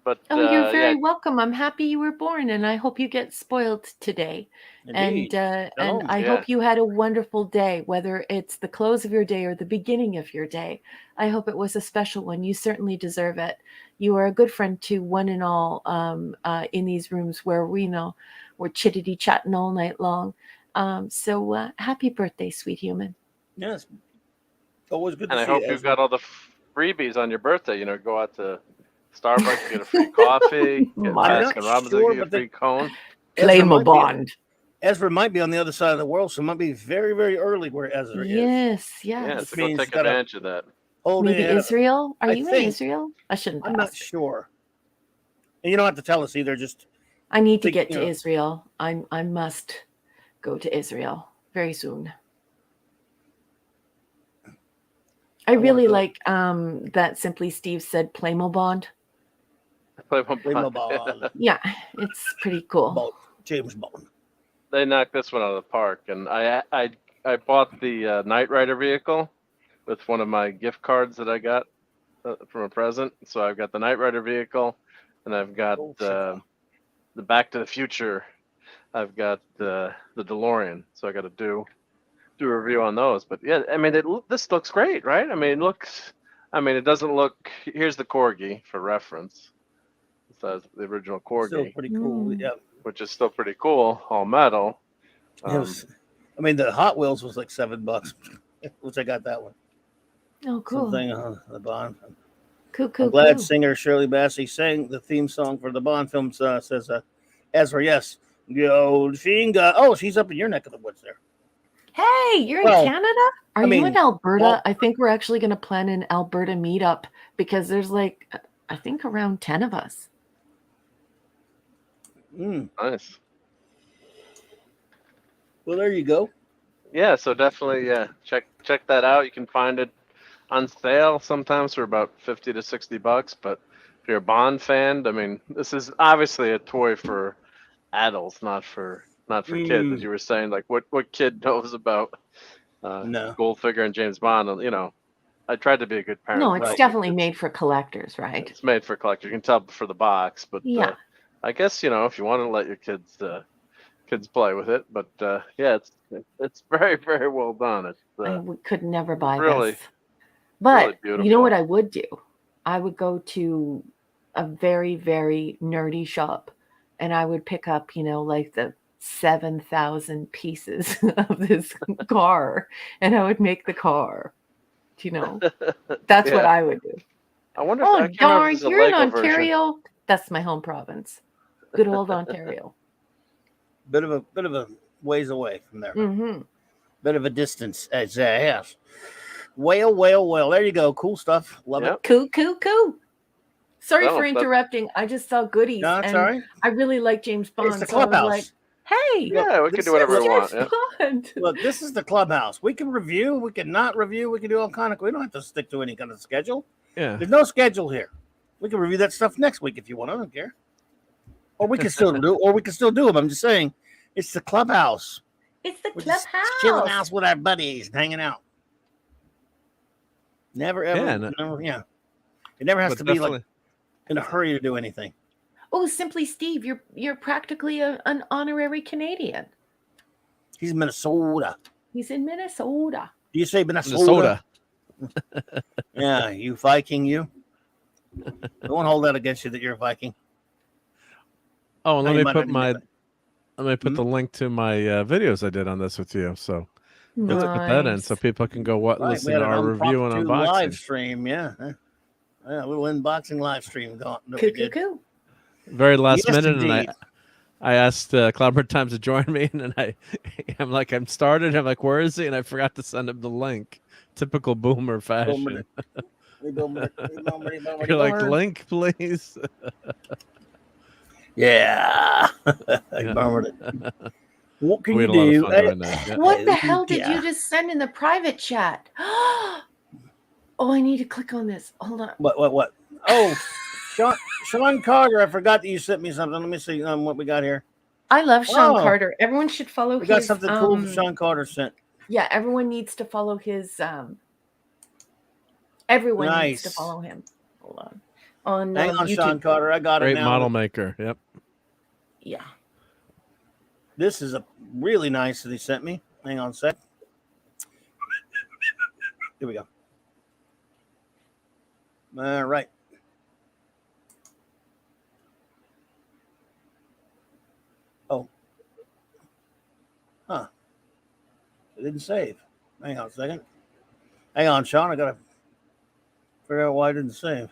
Speaker 9: But
Speaker 6: you're very welcome. I'm happy you were born, and I hope you get spoiled today.
Speaker 4: Indeed.
Speaker 6: And I hope you had a wonderful day, whether it's the close of your day or the beginning of your day. I hope it was a special one. You certainly deserve it. You are a good friend to one and all in these rooms where we're chittity chatting all night long. So happy birthday, sweet human.
Speaker 4: Yes. Always good to
Speaker 9: and
Speaker 4: see
Speaker 9: I hope
Speaker 4: you,
Speaker 9: you've
Speaker 4: Ezra.
Speaker 9: got all the freebies on your birthday. Go out to Starbucks, get a free coffee, get Baskin Robbins, get a free cone.
Speaker 6: Bond.
Speaker 4: Ezra might be on the other side of the world, so it might be very, very early where Ezra is.
Speaker 6: Yes.
Speaker 9: Yeah,
Speaker 6: Which
Speaker 9: so go take advantage of that.
Speaker 6: Maybe Israel? Are
Speaker 4: I
Speaker 6: you in
Speaker 4: think.
Speaker 6: Israel? I shouldn't.
Speaker 4: I'm not sure. And you don't have to tell us either. Just
Speaker 6: I need to get to Israel. I must go to Israel very soon. I really like that Simply Steve said Playmo Bond.
Speaker 4: Playmo Bond.
Speaker 6: Yeah, it's pretty cool.
Speaker 4: James Bond.
Speaker 9: They knocked this one out of the park, and I bought the Knight Rider vehicle with one of my gift cards that I got from a present. So I've got the Knight Rider vehicle, and I've got the Back to the Future. I've got the DeLorean. So I got to do a review on those. But yeah, I mean, this looks great, right? I mean, it doesn't look. Here's the Corgi for reference. It says the original Corgi.
Speaker 4: Still pretty cool. Yeah.
Speaker 9: Which is still pretty cool, all metal.
Speaker 4: The Hot Wheels was like $7, which I got that one.
Speaker 6: Oh, cool.
Speaker 4: Something the Bond.
Speaker 6: Cool.
Speaker 4: I'm glad singer Shirley Bassey sang the theme song for the Bond films. Says Ezra, yes. Goldfinger. Oh, she's up in your neck of the woods there.
Speaker 6: Hey, you're in Canada? Are you in Alberta? I think we're actually going to plan an Alberta meetup because there's I think around 10 of us.
Speaker 9: Nice.
Speaker 4: Well, there you go.
Speaker 9: Yeah, so definitely, check that out. You can find it on sale sometimes for about $50 to $60. But if you're a Bond fan, I mean, this is obviously a toy for adults, not for kids. As you were saying, like what kid knows about Goldfinger and James Bond? I tried to be a good parent.
Speaker 6: No, it's definitely made for collectors, right?
Speaker 9: It's made for collectors. You can tell for the box, but
Speaker 6: yeah.
Speaker 9: I guess if you want to let your kids play with it, but it's very, very well done. It's
Speaker 6: I could never buy
Speaker 9: really,
Speaker 6: this. But
Speaker 9: really
Speaker 6: you know what I would do? I would go to a very, very nerdy shop, and I would pick up, like the 7,000 pieces of this car, and I would make the car. That's what I would do.
Speaker 9: I wonder if
Speaker 6: Oh,
Speaker 9: I can't remember
Speaker 6: darn,
Speaker 9: if there's a
Speaker 6: you're in
Speaker 9: Lego version.
Speaker 6: Ontario. That's my home province. Good old Ontario.
Speaker 4: Bit of a ways away from there.
Speaker 6: Mm-hmm.
Speaker 4: Bit of a distance. Yes. Well. There you go. Cool stuff. Love
Speaker 9: Yep.
Speaker 6: Cool. Sorry
Speaker 9: No,
Speaker 6: for
Speaker 9: that-
Speaker 6: interrupting. I just saw goodies,
Speaker 4: No, it's
Speaker 6: and
Speaker 4: all right.
Speaker 6: I really like James Bond.
Speaker 4: It's the
Speaker 6: so I was
Speaker 4: clubhouse.
Speaker 6: like, hey,
Speaker 9: Yeah, we can
Speaker 4: this
Speaker 9: do whatever
Speaker 6: it's
Speaker 9: we want.
Speaker 6: James
Speaker 9: Yeah.
Speaker 6: Bond.
Speaker 4: Look, this is the clubhouse. We can review. We can not review. We can do all kind of. We don't have to stick to any kind of schedule.
Speaker 5: Yeah.
Speaker 4: There's no schedule here. We can review that stuff next week if you want. I don't care. Or we can still do. Or we can still do them. I'm just saying, it's the clubhouse.
Speaker 8: It's the
Speaker 4: We're just
Speaker 8: clubhouse.
Speaker 4: chilling out with our buddies, and hanging out. Never ever.
Speaker 5: Yeah, no-
Speaker 4: Never, yeah. It never has
Speaker 5: But
Speaker 4: to be like
Speaker 5: definitely-
Speaker 4: in a hurry to do anything.
Speaker 6: Oh, Simply Steve, you're practically an honorary Canadian.
Speaker 4: He's in Minnesota.
Speaker 6: He's in Minnesota.
Speaker 4: Do you say Minnesota?
Speaker 5: Minnesota.
Speaker 4: Yeah, you Viking, you. I won't hold that against you that you're a Viking.
Speaker 5: Oh, and
Speaker 4: No,
Speaker 5: let
Speaker 4: you
Speaker 5: me
Speaker 4: might
Speaker 5: put
Speaker 4: not
Speaker 5: my
Speaker 4: admit
Speaker 5: the link to my videos I did on this with you. So let's put that in so people can go
Speaker 4: Right,
Speaker 5: listen
Speaker 4: we had
Speaker 5: to
Speaker 4: an
Speaker 5: our review and
Speaker 4: impromptu
Speaker 5: unboxing.
Speaker 4: live stream, yeah. Yeah, a little unboxing live stream going. that we did.
Speaker 6: Cool.
Speaker 5: Very last
Speaker 4: Yes,
Speaker 5: minute,
Speaker 4: indeed.
Speaker 5: and I asked Clobberian Times to join me, and then I'm started. I'm like, where is he? And I forgot to send him the link. Typical boomer fashion. You're like, link, please.
Speaker 4: Yeah. I
Speaker 5: Yeah.
Speaker 4: bummed it. What can
Speaker 5: We
Speaker 4: you
Speaker 5: had a lot of
Speaker 4: do?
Speaker 5: fun doing that. Yeah.
Speaker 6: What the hell did
Speaker 4: Yeah.
Speaker 6: you just send in the private chat? Oh, I need to click on this. Hold on.
Speaker 4: What? Oh, Sean Carter. I forgot that you sent me something. Let me see what we got here.
Speaker 6: I love Sean
Speaker 4: Oh.
Speaker 6: Carter. Everyone should follow
Speaker 4: We
Speaker 6: his.
Speaker 4: got something cool from Sean Carter sent.
Speaker 6: Yeah, everyone needs to follow his. Everyone needs to
Speaker 4: Nice.
Speaker 6: follow him. Hold on. On
Speaker 4: Hang on,
Speaker 6: YouTube.
Speaker 4: Sean Carter. I got it
Speaker 5: Great
Speaker 4: now.
Speaker 5: model maker. Yep.
Speaker 6: Yeah.
Speaker 4: This is a really nice that he sent me. Hang on a sec. Here we go. All right. Oh. Huh. It didn't save. Hang on a second. Hang on, Sean. I gotta figure out why it didn't save.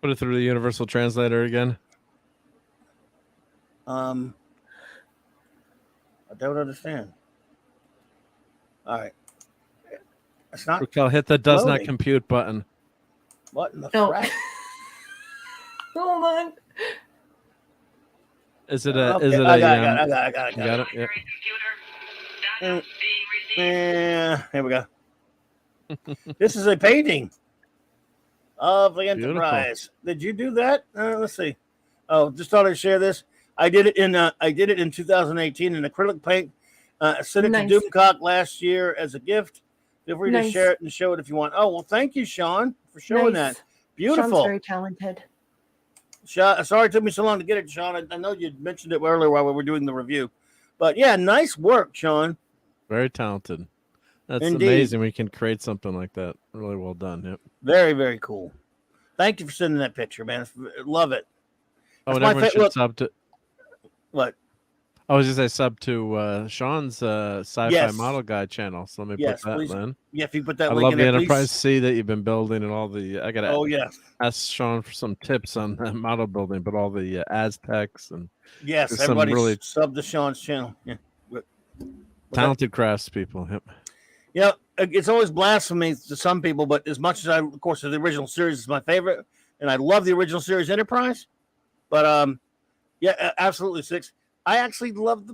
Speaker 5: Put it through the universal translator again.
Speaker 4: I don't understand. All right. It's not.
Speaker 5: Raquel, hit the does not
Speaker 4: loading.
Speaker 5: compute button.
Speaker 4: What in the
Speaker 6: No.
Speaker 4: crap?
Speaker 6: Hold on.
Speaker 5: Is it a?
Speaker 4: Okay,
Speaker 5: Is it
Speaker 4: I
Speaker 5: a?
Speaker 4: got it.
Speaker 5: You got it. Yep.
Speaker 4: Yeah, here we go. This is a painting of the
Speaker 5: Beautiful.
Speaker 4: Enterprise. Did you do that? Let's see. Oh, just thought I'd share this. I did it in 2018 in acrylic paint. Sent it
Speaker 6: Nice.
Speaker 4: to Doomcock last year as a gift. Feel free to
Speaker 6: Nice.
Speaker 4: share it and show it if you want. Oh well, thank you, Sean, for showing
Speaker 6: Nice.
Speaker 4: that. Beautiful.
Speaker 6: Sean's very talented.
Speaker 4: Sorry it took me so long to get it, Sean. I know you mentioned it earlier while we were doing the review, but yeah, nice work, Sean.
Speaker 5: Very talented. That's
Speaker 4: Indeed.
Speaker 5: amazing. We can create something like that. Really well done. Yep.
Speaker 4: Very, very cool. Thank you for sending that picture, man. Love it.
Speaker 5: Oh,
Speaker 4: That's
Speaker 5: and
Speaker 4: my
Speaker 5: everyone should
Speaker 4: look.
Speaker 5: sub to.
Speaker 4: What?
Speaker 5: I was just say sub to Sean's sci-fi
Speaker 4: Yes.
Speaker 5: model guide channel. So let me
Speaker 4: Yes,
Speaker 5: put that
Speaker 4: please.
Speaker 5: in.
Speaker 4: Yeah, if you put that
Speaker 5: I
Speaker 4: link
Speaker 5: love
Speaker 4: in
Speaker 5: the
Speaker 4: there,
Speaker 5: Enterprise
Speaker 4: please.
Speaker 5: C that you've been building and all the. I gotta
Speaker 4: Oh yeah,
Speaker 5: ask Sean for some tips on model building, but all the Aztecs and
Speaker 4: yes.
Speaker 5: There's some
Speaker 4: Everybody
Speaker 5: really-
Speaker 4: sub to Sean's channel. Yeah.
Speaker 5: talented craftspeople. Yep.
Speaker 4: Yeah, it's always blasphemy to some people, but as much as of course, the original series is my favorite, and I love the original series Enterprise. But yeah, absolutely six. I actually love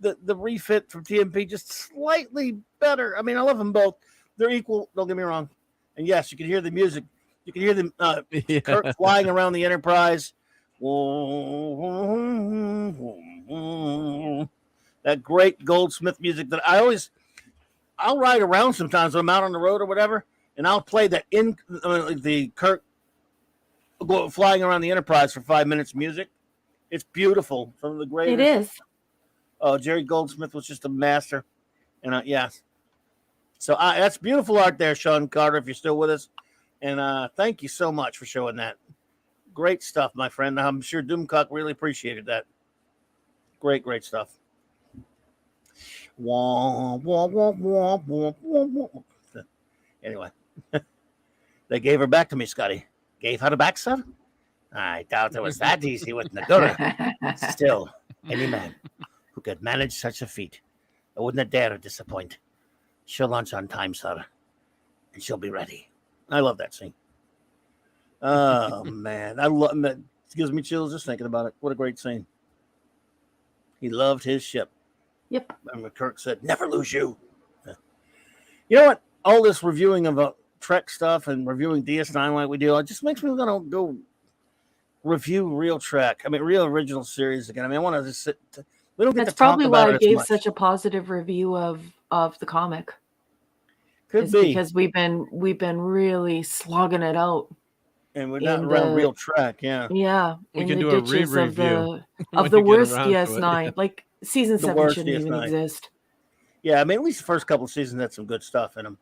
Speaker 4: the refit from TMP just slightly better. I mean, I love them both. They're equal. Don't get me wrong. And yes, you can hear the music. You can hear them
Speaker 5: Yeah.
Speaker 4: Kirk flying around the Enterprise. That great Goldsmith music that I'll ride around sometimes when I'm out on the road or whatever, and I'll play that the Kirk flying around the Enterprise for 5 minutes music. It's beautiful. Some of the greatest.
Speaker 6: It is.
Speaker 4: Oh, Jerry Goldsmith was just a master. And yes. So that's beautiful art there, Sean Carter, if you're still with us. And thank you so much for showing that. Great stuff, my friend. I'm sure Doomcock really appreciated that. Great, great stuff. Wah, wah, wah, wah, wah, wah, wah. Anyway, they gave her back to me, Scotty. Gave her back, sir? I doubt it was that easy with Nagura. Still, any man who could manage such a feat, I wouldn't dare disappoint. She'll launch on time, sir, and she'll be ready. I love that scene. Oh, man. I love it. It gives me chills just thinking about it. What a great scene. He loved his ship.
Speaker 6: Yep.
Speaker 4: And Kirk said, never lose you. Yeah. You know what? All this reviewing of Trek stuff and reviewing DS9 like we do, it just makes me want to go review real Trek. I mean, real original series again. I mean, I want to just sit. We don't get
Speaker 6: That's
Speaker 4: to talk
Speaker 6: probably
Speaker 4: about
Speaker 6: why I
Speaker 4: it as
Speaker 6: gave
Speaker 4: much.
Speaker 6: such a positive review of the comic.
Speaker 4: Could
Speaker 6: It's
Speaker 4: be
Speaker 6: because we've been really slogging it out.
Speaker 4: and we're not
Speaker 6: in
Speaker 4: around
Speaker 6: the-
Speaker 4: real Trek. Yeah,
Speaker 6: Yeah,
Speaker 5: We
Speaker 6: in
Speaker 5: can
Speaker 6: the
Speaker 5: do a
Speaker 6: ditches of
Speaker 5: re-review
Speaker 6: the
Speaker 5: when you get
Speaker 6: worst
Speaker 5: around to it,
Speaker 6: DS9.
Speaker 5: yeah.
Speaker 6: Like season
Speaker 4: The
Speaker 6: 7
Speaker 4: worst
Speaker 6: shouldn't even
Speaker 4: DS9.
Speaker 6: exist.
Speaker 4: yeah. I mean, at least the first couple of seasons had some good stuff in them,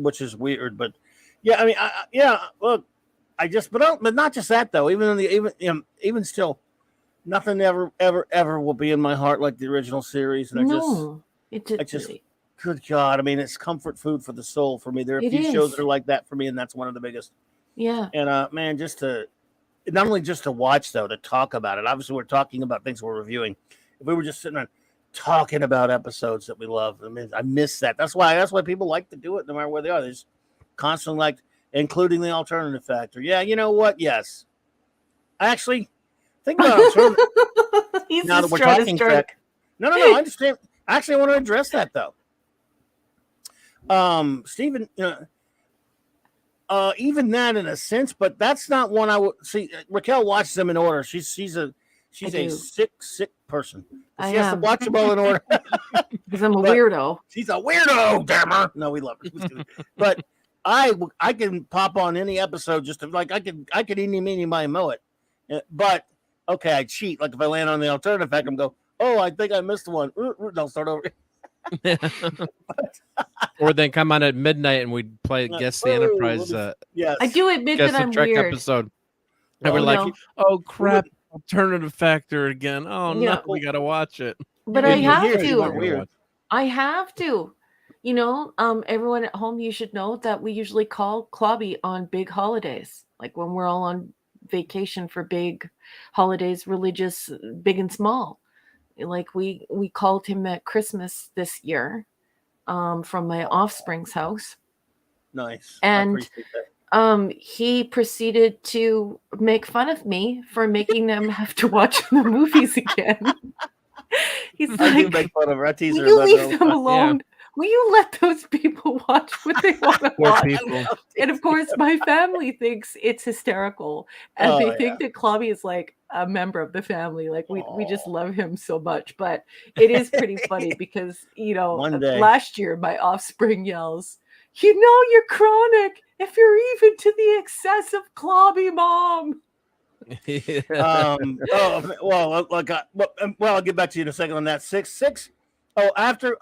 Speaker 4: which is weird. But yeah, I mean, yeah. Look, but not just that though. Even still, nothing ever will be in my heart like the original series. And I just, good God, I mean, it's comfort food for the soul for me. There are a
Speaker 6: It
Speaker 4: few shows
Speaker 6: is.
Speaker 4: that are like that for me, and that's one of the biggest.
Speaker 6: Yeah.
Speaker 4: And man, not only just to watch though, to talk about it. Obviously, we're talking about things we're reviewing. If we were just sitting around talking about episodes that we love, I mean, I miss that. That's why people like to do it, no matter where they are. They just constantly like, including the alternative factor. Yeah, you know what? Yes, actually, think about it.
Speaker 6: He's
Speaker 4: Now that
Speaker 6: just
Speaker 4: we're
Speaker 6: trying to
Speaker 4: talking
Speaker 6: start-
Speaker 4: Trek. No, I understand. Actually, I want to address that though. Stephen, even that in a sense, but that's not one I would see. Raquel watches them in order. She's a
Speaker 6: do.
Speaker 4: sick person.
Speaker 6: I
Speaker 4: She has to
Speaker 6: am.
Speaker 4: watch them all in order.
Speaker 6: Because I'm a
Speaker 4: But
Speaker 6: weirdo.
Speaker 4: She's a weirdo, damn her. No, we love her. But I can pop on any episode just to, like I could eeny meeny miny moe it. But okay, I cheat. Like if I land on the alternative fact, I'm go, oh, I think I missed one. I'll start over.
Speaker 5: Or then come on at midnight and we'd play Guess the Enterprise.
Speaker 4: Yes,
Speaker 6: I do admit
Speaker 5: Guess
Speaker 6: that
Speaker 5: the
Speaker 6: I'm
Speaker 5: Trek
Speaker 6: weird.
Speaker 5: episode. And
Speaker 4: Well,
Speaker 5: we're like,
Speaker 6: no.
Speaker 5: oh crap, alternative factor again. Oh
Speaker 6: Yeah.
Speaker 5: no, we gotta watch it.
Speaker 6: But
Speaker 4: You
Speaker 6: I
Speaker 4: were
Speaker 6: have
Speaker 4: here, you
Speaker 6: to.
Speaker 4: weren't weird.
Speaker 6: I have to. You know, everyone at home, you should know that we usually call Clobby on big holidays, like when we're all on vacation for big holidays, religious, big and small. Like we called him at Christmas this year, from my offspring's house.
Speaker 4: Nice.
Speaker 6: And
Speaker 4: I appreciate that.
Speaker 6: he proceeded to make fun of me for making them have to watch the movies again. He's
Speaker 4: I do
Speaker 6: like,
Speaker 4: make fun of her. I tease
Speaker 6: will
Speaker 4: her
Speaker 6: you
Speaker 4: about
Speaker 6: leave
Speaker 4: that
Speaker 6: them
Speaker 4: all the time.
Speaker 6: alone? Will you let those people watch what they want to
Speaker 5: Poor
Speaker 6: watch?
Speaker 5: people.
Speaker 6: And of course, my family thinks it's hysterical, and
Speaker 4: Oh,
Speaker 6: they
Speaker 4: yeah.
Speaker 6: think that Clobby is like a member of the family. Like we just love him so much. But it is pretty funny because
Speaker 4: One day.
Speaker 6: last year my offspring yells, "You know you're chronic if you're even to the excess of Clobby, Mom."
Speaker 4: I'll get back to you in a second on that. Six. After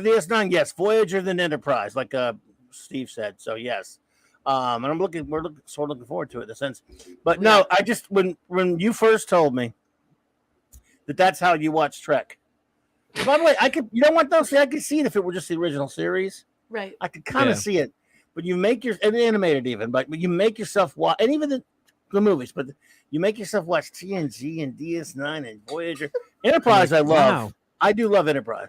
Speaker 4: DS9, yes, Voyager then Enterprise, like Steve said. So yes, and we're sort of looking forward to it in a sense. But no, I just when you first told me that's how you watch Trek. By the way, I could, you know what though? See, I could see it if it were just the original series.
Speaker 6: Right.
Speaker 4: I could kind of see it, but you make and animated even, but you make yourself watch, and even the movies, but you make yourself watch TNG and DS9 and Voyager. Enterprise, I love.
Speaker 5: Wow.
Speaker 4: I do love Enterprise.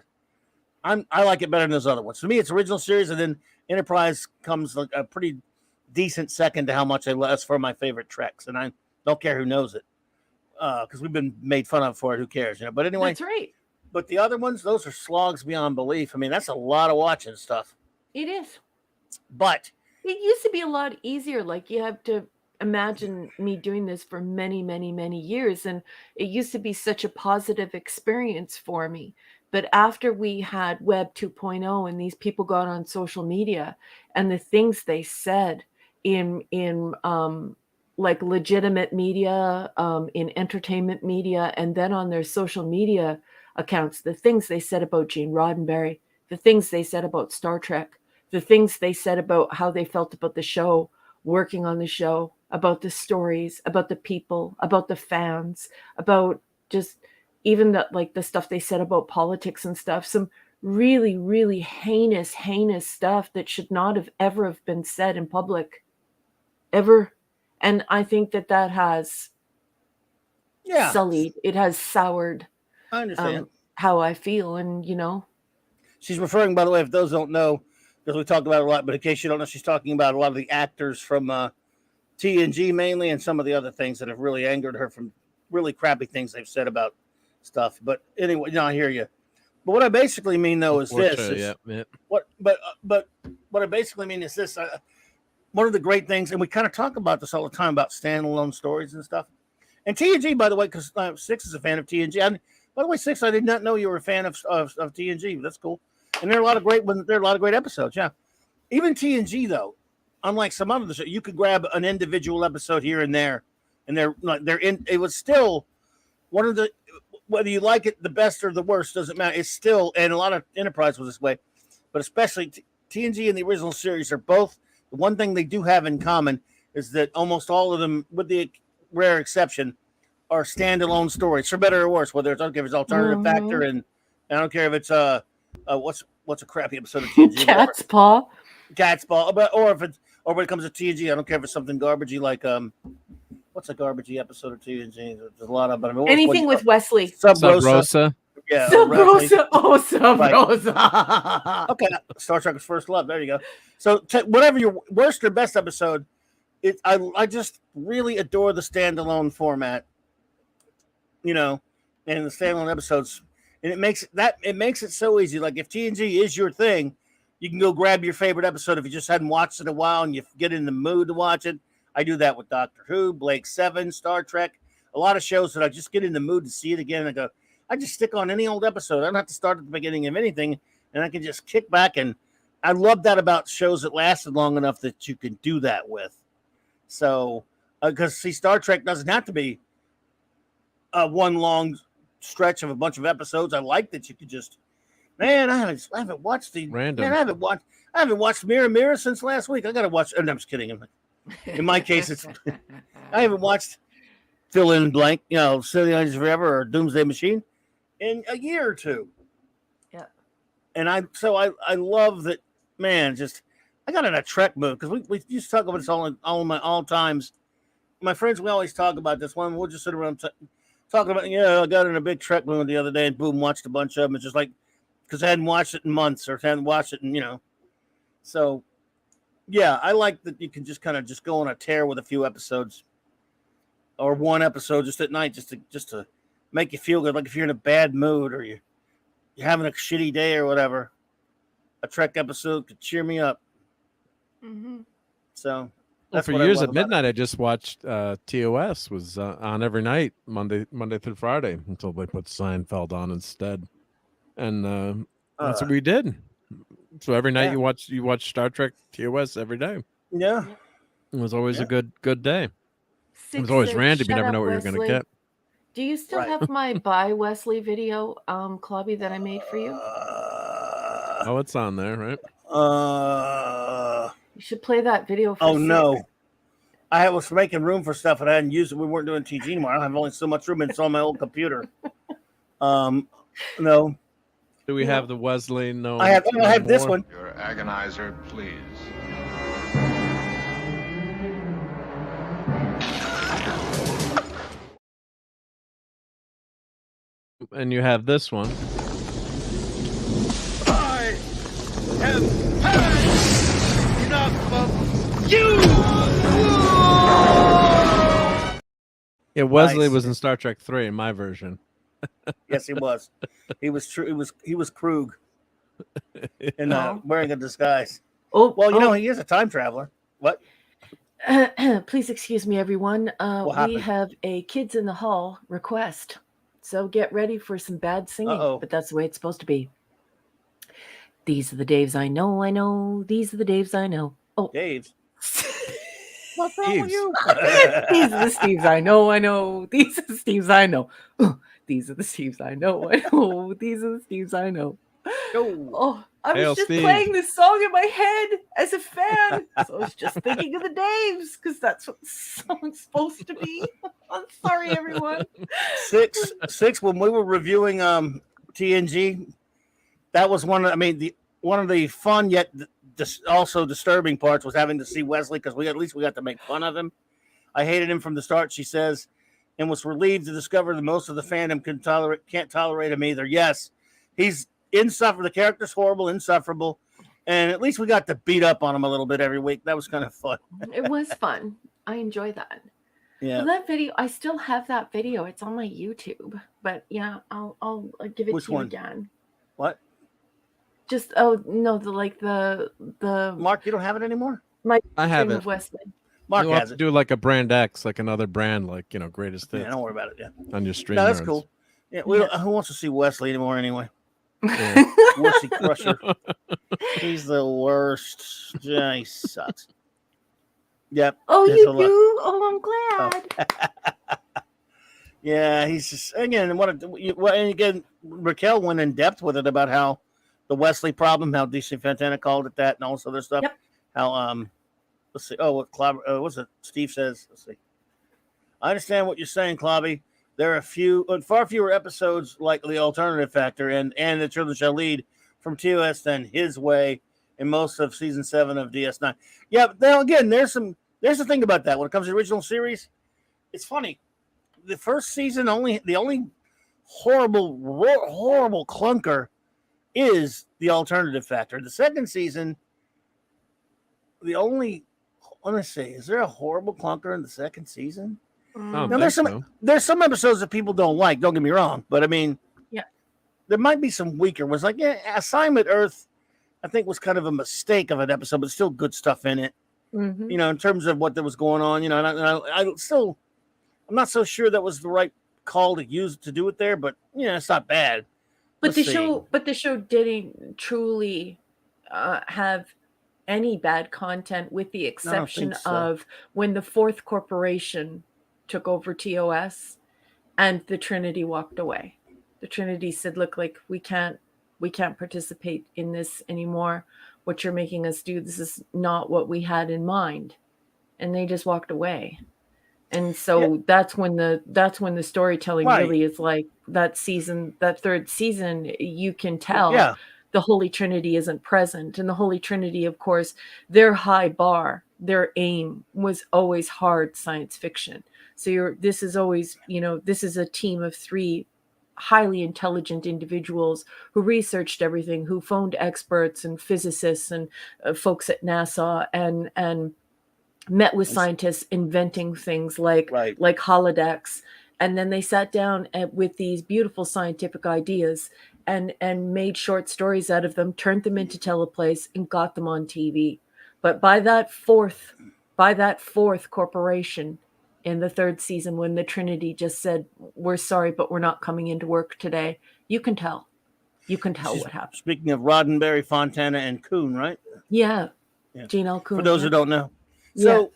Speaker 4: I like it better than those other ones. For me, it's original series, and then Enterprise comes like a pretty decent second to how much I love for my favorite Treks, and I don't care who knows it because we've been made fun of for it. Who cares, But anyway,
Speaker 6: That's right.
Speaker 4: But the other ones, those are slogs beyond belief. I mean, that's a lot of watching stuff.
Speaker 6: It is.
Speaker 4: But
Speaker 6: It used to be a lot easier. Like you have to imagine me doing this for many, many, many years. And it used to be such a positive experience for me. But after we had Web 2.0 and these people got on social media and the things they said in like legitimate media, in entertainment media, and then on their social media accounts, the things they said about Gene Roddenberry, the things they said about Star Trek, the things they said about how they felt about the show, working on the show, about the stories, about the people, about the fans, about just even the stuff they said about politics and stuff, some really, really heinous stuff that should not have ever have been said in public, ever. And I think that has
Speaker 4: Yeah,
Speaker 6: sullied, it has soured
Speaker 4: I understand.
Speaker 6: how I feel. And,
Speaker 4: She's referring, by the way, if those don't know, because we talked about it a lot, but in case you don't know, she's talking about a lot of the actors from TNG mainly, and some of the other things that have really angered her from really crappy things they've said about stuff. But anyway, I hear you. But what I basically mean, though, is this.
Speaker 5: Yeah.
Speaker 4: What I basically mean is this. One of the great things, and we kind of talk about this all the time about standalone stories and stuff. And TNG, by the way, because Six is a fan of TNG. By the way, Six, I did not know you were a fan of TNG. That's cool. And there are a lot of great episodes. Yeah, even TNG though, unlike some other shows, you could grab an individual episode here and there, and it was still one of the, whether you like it the best or the worst doesn't matter. It's still, and a lot of Enterprise was this way, but especially TNG and the original series are both. The one thing they do have in common is that almost all of them, with the rare exception, are standalone stories, for better or worse. Whether it's, I don't care if it's Alternative Factor, and I don't care if it's what's a crappy episode of TNG,
Speaker 6: Cat's Paw,
Speaker 4: or when it comes to TNG, I don't care if it's something garbagey like what's a garbagey episode of TNG? There's a lot of, but I mean,
Speaker 6: anything with Wesley,
Speaker 4: Sub Rosa. Yeah,
Speaker 6: Sub Rosa. Oh, Sub Rosa.
Speaker 4: Okay, Star Trek's First Love. There you go. So whatever your worst or best episode, I just really adore the standalone format, and the standalone episodes, and it makes it so easy. Like if TNG is your thing, you can go grab your favorite episode if you just hadn't watched it in a while and you get in the mood to watch it. I do that with Doctor Who, Blake 7, Star Trek, a lot of shows that I just get in the mood to see it again. And I just stick on any old episode. I don't have to start at the beginning of anything, and I can just kick back. And I love that about shows that lasted long enough that you can do that with. So, because Star Trek doesn't have to be one long stretch of a bunch of episodes. I like that you could just, man, I haven't watched the
Speaker 5: random.
Speaker 4: Man, I haven't watched Mirror since last week. I got to watch. And I'm just kidding. In my case, it's I haven't watched fill in blank, City Lines Forever or Doomsday Machine in a year or two.
Speaker 6: Yeah.
Speaker 4: And I love that, man. Just I got in a Trek mood because we used to talk about this all times. My friends, we always talk about this one. We'll just sit around talking about. I got in a big Trek mood the other day and boom, watched a bunch of them. It's just like because I hadn't watched it in months or hadn't watched it, so. Yeah, I like that you can just kind of just go on a tear with a few episodes, or one episode just at night, just to make you feel good. Like if you're in a bad mood or you're having a shitty day or whatever, a Trek episode could cheer me up.
Speaker 6: Mm-hmm.
Speaker 4: So
Speaker 5: that's for years at midnight. I just watched TOS was on every night, Monday through Friday, until they put Seinfeld on instead, and that's what we did. So every night you watch Star Trek TOS every day.
Speaker 4: Yeah,
Speaker 5: it was always a good day. It was always random. You never know what you're going to get.
Speaker 6: Do you still have my Bye Wesley video, Clubby, that I made for you?
Speaker 5: Oh, it's on there, right?
Speaker 6: You should play that video for
Speaker 4: no. I was making room for stuff and I hadn't used it. We weren't doing TG anymore. I have only so much room and it's on my old computer. No.
Speaker 5: Do we have the Wesley? No.
Speaker 4: I have this one.
Speaker 3: Your agonizer, please.
Speaker 5: And you have this one.
Speaker 1: I have had enough of you!
Speaker 5: Yeah, Wesley was in Star Trek 3 in my version.
Speaker 4: Yes, he was. He was true. He was Krug, and wearing a disguise.
Speaker 6: Oh,
Speaker 4: well, he is a time traveler. What?
Speaker 6: Please excuse me, everyone. We have a Kids in the Hall request, so get ready for some bad singing. But that's the way it's supposed to be. These are the Daves I know. I know. These are the Daves I know. Oh,
Speaker 4: Daves. What's wrong with you?
Speaker 6: These are the Steves I know. I know. These are the Steves I know. These are the Steves I know. I know. These are the Steves I know. Oh, I was just playing this song in my head as a fan. So I was just thinking of the Daves because that's what the song's supposed to be. I'm sorry, everyone.
Speaker 4: Six. When we were reviewing TNG, that was one of the fun yet also disturbing parts was having to see Wesley because we got to make fun of him. I hated him from the start, she says, and was relieved to discover that most of the fandom can't tolerate him either. Yes, he's insufferable. The character's horrible, insufferable, and at least we got to beat up on him a little bit every week. That was kind of fun.
Speaker 6: It was fun. I enjoy that.
Speaker 4: Yeah.
Speaker 6: Well, that video, I still have that video. It's on my YouTube. But yeah, I'll give it
Speaker 4: Which
Speaker 6: to you
Speaker 4: one?
Speaker 6: again.
Speaker 4: What?
Speaker 6: Just no, the
Speaker 4: Mark, you don't have it anymore?
Speaker 5: I have
Speaker 6: stream
Speaker 5: it.
Speaker 6: of Wesley.
Speaker 4: Mark
Speaker 5: You'll have
Speaker 4: has
Speaker 5: to
Speaker 4: it.
Speaker 5: do like a brand X, like another brand, like greatest hits
Speaker 4: Yeah, don't worry about it. Yeah.
Speaker 5: on your stream.
Speaker 4: No, that's
Speaker 5: nerds.
Speaker 4: cool. Yeah, we don't, who wants to see Wesley anymore anyway?
Speaker 5: Yeah.
Speaker 4: Wussy Crusher. He's the worst. Yeah, he sucks. Yep.
Speaker 6: Oh,
Speaker 4: there's
Speaker 6: you
Speaker 4: a lot-
Speaker 6: do? Oh, I'm glad.
Speaker 4: Yeah, he's just again. And again, Raquel went in depth with it about how the Wesley problem, how DC Fantana called it that, and all this other stuff.
Speaker 6: Yep.
Speaker 4: How let's see. Oh, what's it? Steve says. Let's see. I understand what you're saying, Clobby. There are far fewer episodes like the Alternative Factor and the Children Shall Lead from TOS than His Way in most of season 7 of DS9. Yeah, but then again, there's the thing about that when it comes to the original series. It's funny. The first season the only horrible clunker is the Alternative Factor. The second season, the only, let me see, is there a horrible clunker in the second season?
Speaker 5: I don't
Speaker 4: Now
Speaker 5: think
Speaker 4: there's some episodes that people don't like. Don't get me wrong, but I mean,
Speaker 6: Yeah.
Speaker 4: there might be some weaker ones. Like Assignment Earth, I think was kind of a mistake of an episode, but still good stuff in it.
Speaker 6: Mhm.
Speaker 4: In terms of what that was going on. I'm not so sure that was the right call to use to do it there, but it's not bad.
Speaker 6: But
Speaker 4: Let's
Speaker 6: the show didn't truly have any bad content, with the exception
Speaker 4: so.
Speaker 6: of when the fourth corporation took over TOS and the Trinity walked away. The Trinity said, look, like we can't participate in this anymore. What you're making us do, this is not what we had in mind. And they just walked away. And so that's when the storytelling
Speaker 4: Right.
Speaker 6: really is like that third season, you can tell the Holy Trinity isn't present. And the Holy Trinity, of course, their high bar, their aim was always hard science fiction. So this is always, this is a team of 3 highly intelligent individuals who researched everything, who phoned experts and physicists and folks at NASA and met with scientists inventing things like holodecks. And then they sat down with these beautiful scientific ideas and made short stories out of them, turned them into teleplays, and got them on TV. But by that fourth corporation in the third season, when the Trinity just said, we're sorry, but we're not coming into work today, you can tell what happened.
Speaker 4: Speaking of Roddenberry, Fontana, and Kuhn, right?
Speaker 6: Yeah. Gene L. Kuhn.
Speaker 4: For those who don't know. So,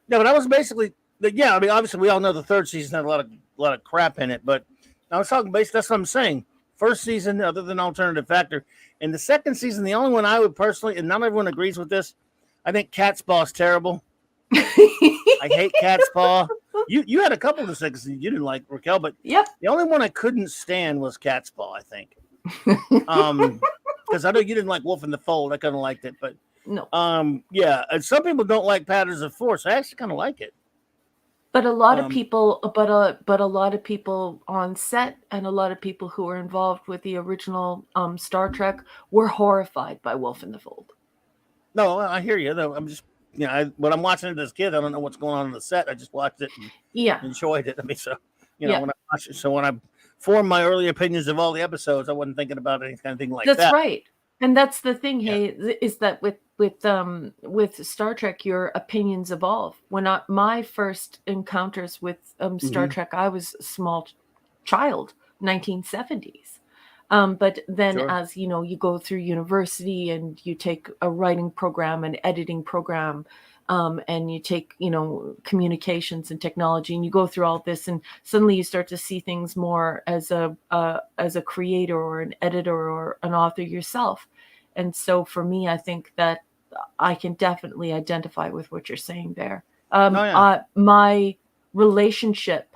Speaker 4: but I was basically, I mean, obviously we all know the third season had a lot of crap in it, but I was talking basically, that's what I'm saying. First season, other than Alternative Factor, and the second season, the only one I would personally, and not everyone agrees with this, I think Cat's Paw is terrible. I hate Cat's Paw. You had a couple of the second season you didn't like, Raquel, but the only one I couldn't stand was Cat's Paw, I think. Because I know you didn't like Wolf in the Fold. I kind of liked it, but
Speaker 6: no.
Speaker 4: And some people don't like Patterns of Force. I actually kind of like it.
Speaker 6: But a lot of people, but a lot of people on set and a lot of people who were involved with the original Star Trek were horrified by Wolf in the Fold.
Speaker 4: No, I hear you. Though I'm just, when I'm watching it as a kid, I don't know what's going on the set. I just watched it and enjoyed it. I mean, so when I watched it, when I formed my early opinions of all the episodes, I wasn't thinking about any kind of thing like that.
Speaker 6: That's right. And that's the thing, is that with Star Trek, your opinions evolve. When my first encounters with Star Trek, I was a small child, 1970s. But then as you go through university and you take a writing program, an editing program, and you take, communications and technology, and you go through all this, and suddenly you start to see things more as a creator or an editor or an author yourself. And so for me, I think that I can definitely identify with what you're saying there. My relationship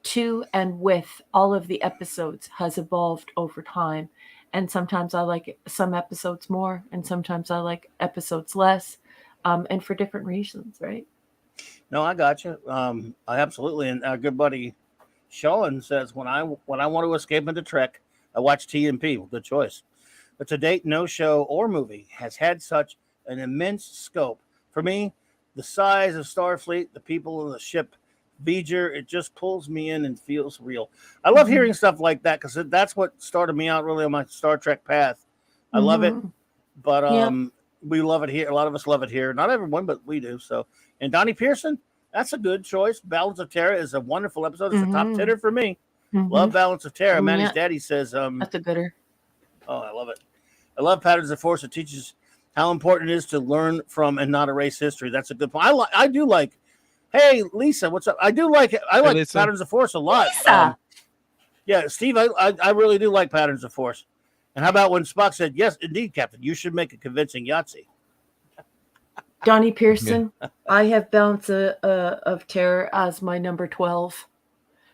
Speaker 6: to and with all of the episodes has evolved over time. And sometimes I like some episodes more, and sometimes I like episodes less. And for different reasons, right?
Speaker 4: No, I got you. I absolutely. And our good buddy Sean says, when I want to escape into Trek, I watch TMP. Well, good choice. But to date, no show or movie has had such an immense scope. For me, the size of Starfleet, the people on the ship, V'ger, it just pulls me in and feels real. I love hearing stuff like that because that's what started me out really on my Star Trek path. I love it, but we love it here. A lot of us love it here. Not everyone, but we do. So, and Donnie Pearson, that's a good choice. Balance of Terra is a wonderful episode. It's a top 10er for me. Love Balance of Terra. Manny's daddy says,
Speaker 6: that's a gooder.
Speaker 4: Oh, I love it. I love Patterns of Force. It teaches how important it is to learn from and not erase history. That's a good point. I do like. Hey, Lisa, what's up? I like
Speaker 5: Lisa.
Speaker 4: Patterns of Force a lot.
Speaker 6: Lisa.
Speaker 4: Yeah, Steve, I really do like Patterns of Force. And how about when Spock said, "Yes, indeed, Captain, you should make a convincing Yahtzee."
Speaker 6: Donnie Pearson. I have Balance of Terror as my number 12,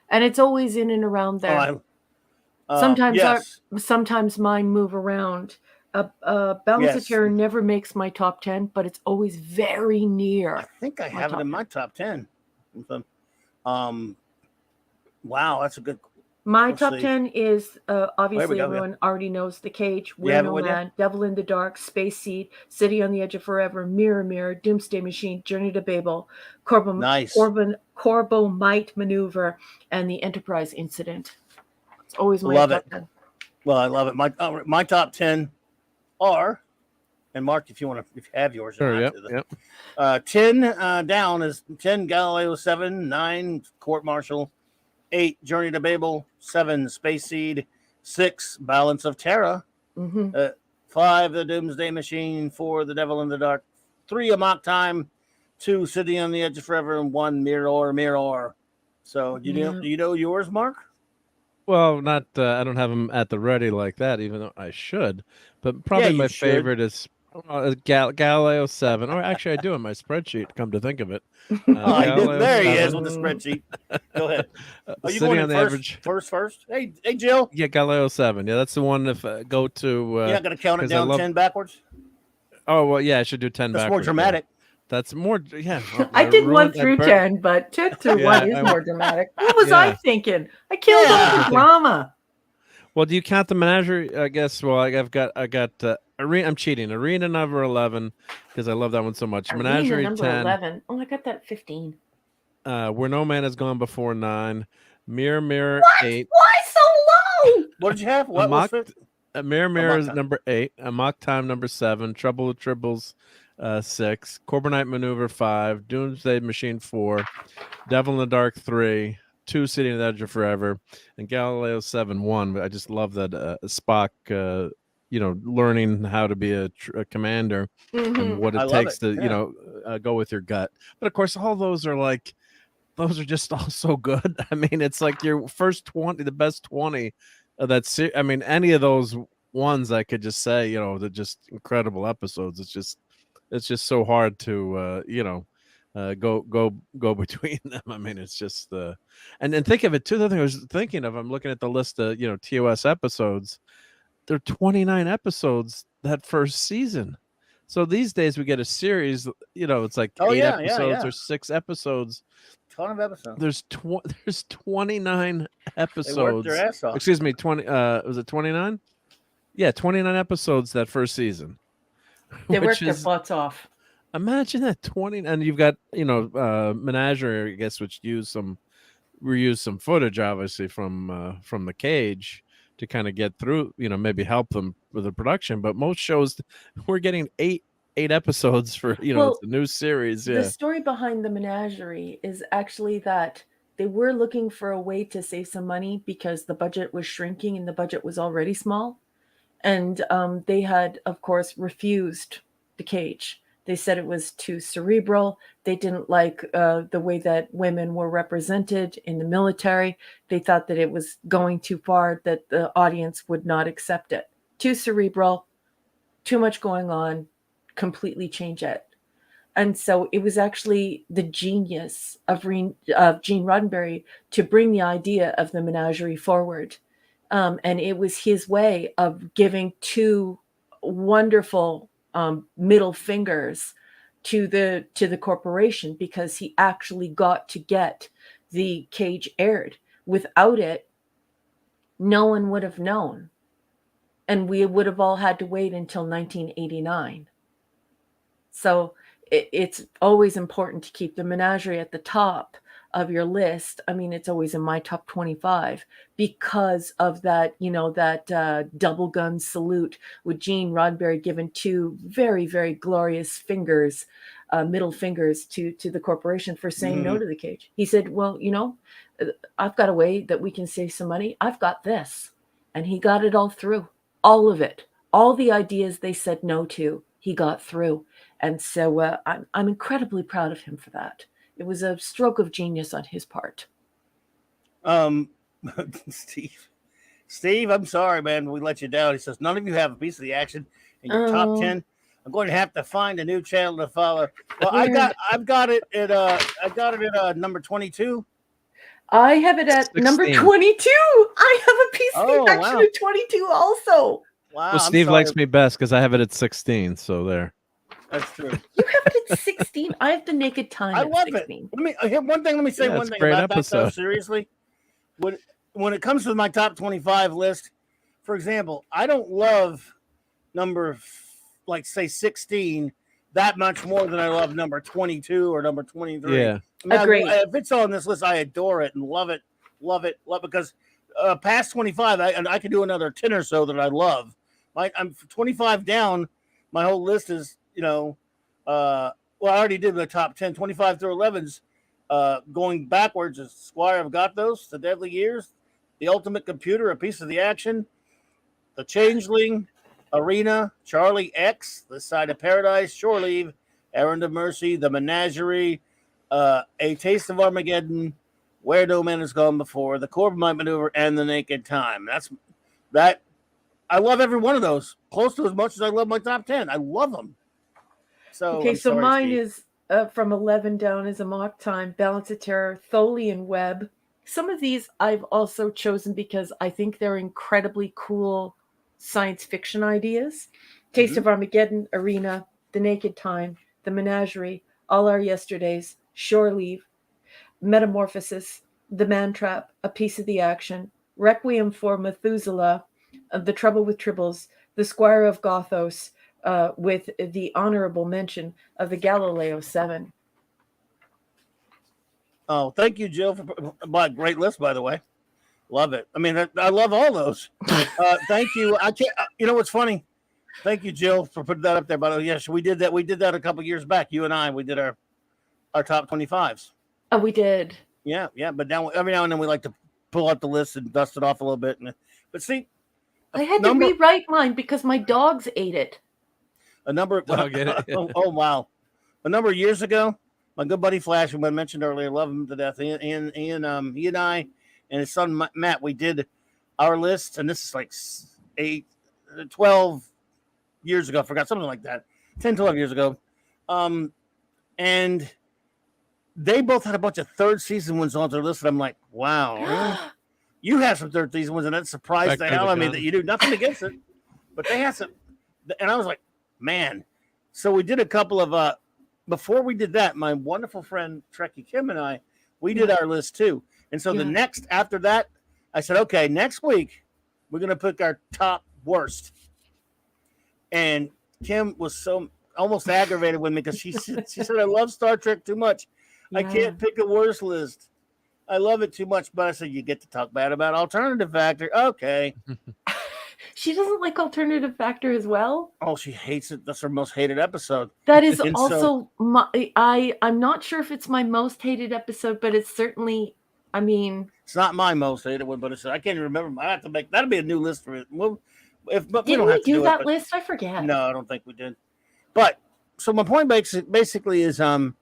Speaker 6: and it's always in and around there. Sometimes mine move around. Balance of Terror never makes my top 10, but it's always very near.
Speaker 4: I think I have it in my top 10. Wow, that's a good.
Speaker 6: My top 10 is obviously everyone already knows The Cage, We're No Man, Devil in the Dark, Space Seed, City on the Edge of Forever, Mirror Mirror, Doomsday Machine, Journey to Babel, Corbomite Maneuver, and the Enterprise Incident. It's always my top 10.
Speaker 4: Well, I love it. My top 10 are, and Mark, if you have yours.
Speaker 5: Sure,
Speaker 4: 10 down is 10 Galileo 7, 9 Court Martial, 8 Journey to Babel, 7 Space Seed, 6 Balance of Terra, 5 The Doomsday Machine, 4 The Devil in the Dark, 3 Amok Time, 2 City on the Edge of Forever, and 1 Mirror. So do you know yours, Mark?
Speaker 5: Well, not I don't have them at the ready like that, even though I should. But probably my favorite is Galileo 7. Or actually, I do in my spreadsheet. Come to think of it,
Speaker 4: there he is with the spreadsheet. Go ahead. Are you going in first? Hey, Jill.
Speaker 5: Yeah, Galileo 7. Yeah, that's the one. If go to,
Speaker 4: you're not going to count it down 10 backwards.
Speaker 5: Oh well, yeah, I should do 10
Speaker 4: That's
Speaker 5: backwards.
Speaker 4: more dramatic.
Speaker 5: That's more, yeah.
Speaker 6: I did 1 through 10, but 10 through 1 is more dramatic. What was I thinking? I killed all the drama.
Speaker 5: Well, do you count the menagerie? I guess. Well, I got Arena. I'm cheating. Arena number 11 because I love that one so much.
Speaker 6: Arena
Speaker 5: Menagerie
Speaker 6: number
Speaker 5: 10.
Speaker 6: 11. Oh, I got that 15.
Speaker 5: Where No Man Has Gone Before 9. Mirror 8.
Speaker 6: Why so low?
Speaker 4: What did you have? What was it?
Speaker 5: Mirror is number 8. Amok Time number 7. Trouble with Tribbles 6. Corbomite Maneuver 5. Doomsday Machine 4. Devil in the Dark 3. 2 City on the Edge of Forever, and Galileo 7-1. I just love that Spock, learning how to be a commander and what it takes to, go with your gut. But of course, all those are just all so good. I mean, it's like your first 20, the best 20 of that. I mean, any of those ones I could just say, they're just incredible episodes. It's just so hard to, go between them. I mean, it's just and then think of it too. The other thing I was thinking of, I'm looking at the list of TOS episodes. There are 29 episodes that first season. So these days we get a series. It's like 8 episodes or 6 episodes.
Speaker 4: Ton of episodes.
Speaker 5: There's 29 episodes.
Speaker 4: They worked their ass off.
Speaker 5: Excuse me, 20. Was it 29? Yeah, 29 episodes that first season.
Speaker 6: They worked their butts off.
Speaker 5: Imagine that 20, and you've got Menagerie, I guess, which reused some footage, obviously from the Cage to kind of get through, maybe help them with the production. But most shows, we're getting eight episodes for it's a new series. Yeah.
Speaker 6: The story behind the Menagerie is actually that they were looking for a way to save some money because the budget was shrinking and the budget was already small, and they had, of course, refused the Cage. They said it was too cerebral. They didn't like the way that women were represented in the military. They thought that it was going too far, that the audience would not accept it. Too cerebral, too much going on, completely change it. And so it was actually the genius of Gene Roddenberry to bring the idea of the Menagerie forward. And it was his way of giving 2 wonderful middle fingers to the corporation, because he actually got to get the cage aired. Without it, no one would have known, and we would have all had to wait until 1989. So it's always important to keep the menagerie at the top of your list. I mean, it's always in my top 25 because of that, that double gun salute with Gene Roddenberry giving two very, very glorious fingers, middle fingers to the corporation for saying no to the cage. He said, well, I've got a way that we can save some money. I've got this. And he got it all through, all of it, all the ideas they said no to, he got through. And so I'm incredibly proud of him for that. It was a stroke of genius on his part.
Speaker 4: Steve, I'm sorry, man. We let you down. He says, none of you have a piece of the action in your top 10. I'm going to have to find a new channel to follow. Well, I've got it at number 22.
Speaker 6: I have it at
Speaker 5: 16.
Speaker 6: number 22. I have a piece of the action
Speaker 4: wow.
Speaker 6: at 22 also.
Speaker 4: Wow.
Speaker 5: Well, Steve likes me best because I have it at 16. So there.
Speaker 4: That's true.
Speaker 6: You have it at 16. I have the Naked Time
Speaker 4: I
Speaker 6: at
Speaker 4: love
Speaker 6: 16.
Speaker 4: it. Let me say one thing
Speaker 5: great
Speaker 4: about
Speaker 5: episode.
Speaker 4: that, though, seriously. When it comes to my top 25 list, for example, I don't love number, say 16 that much more than I love number 22 or number 23.
Speaker 5: Yeah.
Speaker 6: Agreed.
Speaker 4: If it's on this list, I adore it and love it, because past 25, I can do another 10 or so that I love. I'm 25 down. My whole list is, I already did the top 10, 25 through 11s. Going backwards is Squire of Gothos, The Deadly Years, The Ultimate Computer, A Piece of the Action, The Changeling, Arena, Charlie X, This Side of Paradise, Shore Leave, Errand of Mercy, The Menagerie, A Taste of Armageddon, Where No Man Has Gone Before, The Corbomite Maneuver, and The Naked Time. That. I love every one of those, close to as much as I love my top 10. I love them. So
Speaker 6: Okay, so
Speaker 4: sorry,
Speaker 6: mine
Speaker 4: Steve.
Speaker 6: is from 11 down is Amok Time, Balance of Terror, Tholian Web. Some of these I've also chosen because I think they're incredibly cool science fiction ideas. Taste of Armageddon, Arena, The Naked Time, The Menagerie, All Our Yesterdays, Shore Leave, Metamorphosis, The Man Trap, A Piece of the Action, Requiem for Methuselah, The Trouble with Tribbles, The Squire of Gothos, with the honorable mention of the Galileo 7.
Speaker 4: Oh, thank you, Jill, for great list, by the way. Love it. I mean, I love all those. Thank you. I can't. You know what's funny? Thank you, Jill, for putting that up there. But yes, we did that. We did that a couple years back. You and I, we did our top 25s.
Speaker 6: Oh, we did.
Speaker 4: Yeah. But now every now and then we like to pull out the list and dust it off a little bit. But see,
Speaker 6: I had to rewrite mine because my dogs ate it.
Speaker 4: Oh wow! A number of years ago, my good buddy Flash, who I mentioned earlier, love him to death. He and I and his son Matt, we did our list, and this is like 12 years ago. I forgot, something like that, 10, 12 years ago. And they both had a bunch of third season ones on their list, and I'm like, wow, really? You have some third season ones, and that surprised the hell out of me that you do nothing against it, but they had some, and I was like, man. So we did a couple of before we did that, my wonderful friend Trekkie Kim and I, we did our list too. And so the next after that, I said, okay, next week we're gonna pick our top worst. And Kim was so almost aggravated with me because she said I love Star Trek too much. I can't pick a worst list. I love it too much, but I said you get to talk bad about Alternative Factor. Okay.
Speaker 6: She doesn't like Alternative Factor as well.
Speaker 4: Oh, she hates it. That's her most hated episode.
Speaker 6: That is also I'm not sure if it's my most hated episode, but it's certainly. I mean,
Speaker 4: it's not my most hated one, but I can't even remember. I have to make that'll be a new list for it. But
Speaker 6: didn't we do that list? I forget.
Speaker 4: No, I don't think we did. But so my point basically is Flash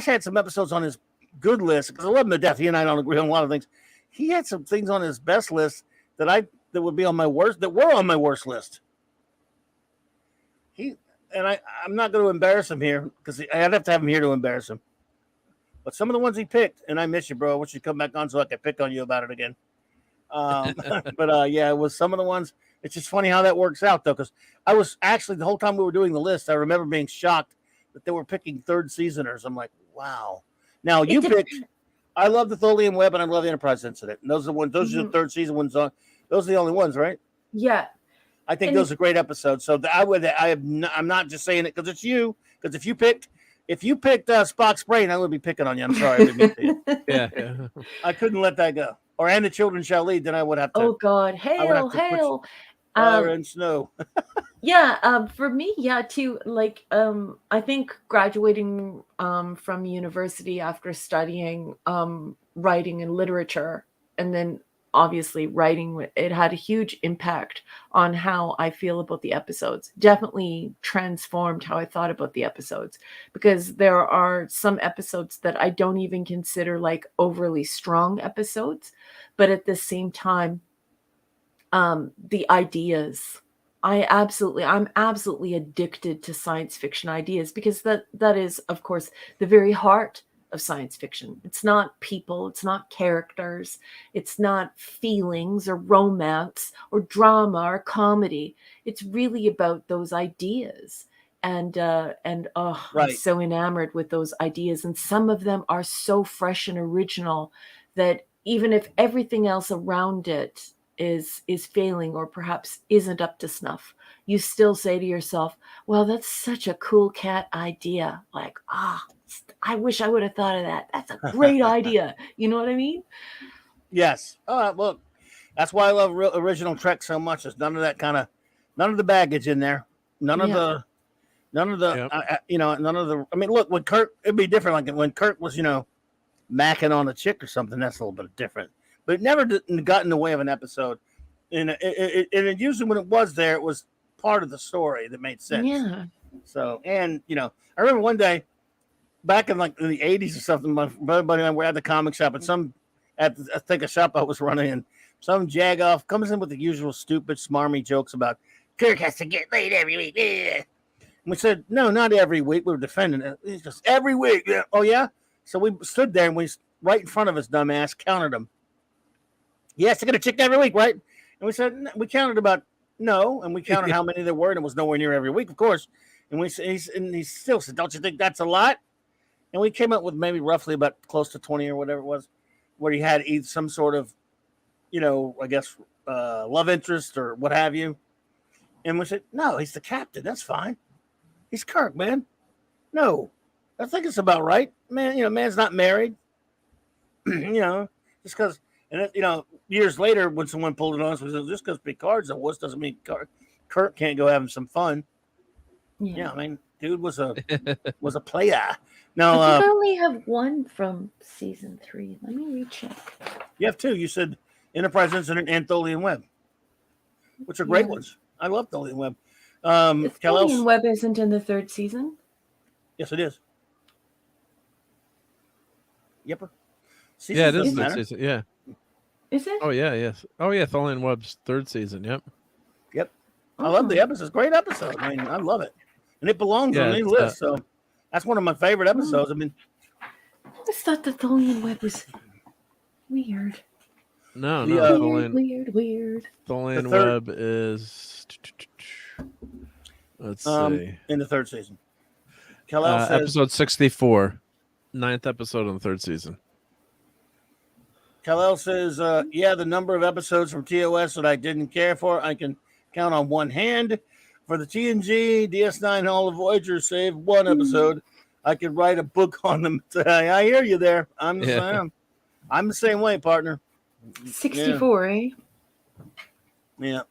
Speaker 4: had some episodes on his good list because I love him to death. He and I don't agree on a lot of things. He had some things on his best list that would be on my worst, that were on my worst list. I'm not going to embarrass him here because I'd have to have him here to embarrass him. But some of the ones he picked, and I miss you, bro. I wish you'd come back on so I could pick on you about it again. But it was some of the ones It's just funny how that works out, though, because I was actually, the whole time we were doing the list, I remember being shocked that they were picking third seasoners. I'm like, wow. Now, you picked, I love the Tholian Web and I love the Enterprise Incident. And those are the ones, those are the third season ones on. Those are the only ones, right?
Speaker 6: Yeah.
Speaker 4: I think those are great episodes. So I'm not just saying it because it's you. Because if you picked Spock's brain, I would be picking on you. I'm sorry. I didn't mean to.
Speaker 5: Yeah.
Speaker 4: I couldn't let that go. Or And the Children Shall Lead. Then I would have to.
Speaker 6: Oh God, hail.
Speaker 4: Fire and snow.
Speaker 6: Yeah, for me, yeah, too. Like, I think graduating from university after studying writing and literature, and then obviously writing, it had a huge impact on how I feel about the episodes. Definitely transformed how I thought about the episodes, because there are some episodes that I don't even consider like overly strong episodes, but at the same time, the ideas. I'm absolutely addicted to science fiction ideas, because that is, of course, the very heart of science fiction. It's not people, it's not characters, it's not feelings or romance or drama or comedy. It's really about those ideas. And I'm so enamored with those ideas. And some of them are so fresh and original that even if everything else around it is failing or perhaps isn't up to snuff, you still say to yourself, well, that's such a cool cat idea. Like, I wish I would have thought of that. That's a great idea. You know what I mean?
Speaker 4: Yes. Look, that's why I love original Trek so much. There's none of the baggage in there. None of the, I mean, look, when Kirk, it'd be different. Like when Kirk was, macking on a chick or something, that's a little bit different. But it never got in the way of an episode. And it usually when it was there, it was part of the story that made sense.
Speaker 6: Yeah.
Speaker 4: So, and, I remember one day back in like the 80s or something, my buddy and I were at the comic shop, and I think a shop I was running, and some jagoff comes in with the usual stupid, smarmy jokes about Kirk has to get laid every week. And we said, no, not every week. We were defending it. It's just every week. Yeah. Oh, yeah? So we stood there, and we right in front of his dumbass counted him. Yes, to get a chick every week, right? And we said, we counted about and we counted how many there were, and it was nowhere near every week, of course. And he still said, don't you think that's a lot? And we came up with maybe roughly about close to 20 or whatever it was, where he had either some sort of, I guess, love interest or what have you. And we said, no, he's the captain. That's fine. He's Kirk, man. No, I think it's about right. Man, man's not married. Just because, and years later, when someone pulled it on us, we said, just because Picard's a wuss doesn't mean Kirk can't go having some fun. Yeah, I mean, dude was a player. No,
Speaker 6: I think I only have one from season 3. Let me recheck.
Speaker 4: You have 2. You said Enterprise Incident and Tholian Web, which are great ones. I love Tholian Web.
Speaker 6: Tholian Web isn't in the 3rd season?
Speaker 4: Yes, it is. Yep.
Speaker 5: Yeah, it is 3rd season. Yeah.
Speaker 6: Is it?
Speaker 5: Oh, yeah, yes. Oh, yeah, Tholian Web's 3rd season. Yep.
Speaker 4: I love the episodes. Great episode. I mean, I love it. And it belongs on any list. So that's one of my favorite episodes. I mean,
Speaker 6: I just thought the Tholian Web was weird.
Speaker 5: No,
Speaker 6: Weird.
Speaker 5: Tholian Web is, let's see,
Speaker 4: in the 3rd season. Kal-El says,
Speaker 5: episode 64, 9th episode on the 3rd season.
Speaker 4: Kal-El says, the number of episodes from TOS that I didn't care for, I can count on one hand. For the TNG, DS9, Hall of Voyager, save one episode. I could write a book on them. I hear you there. I'm the same way, partner.
Speaker 6: 64, eh?
Speaker 4: Yeah.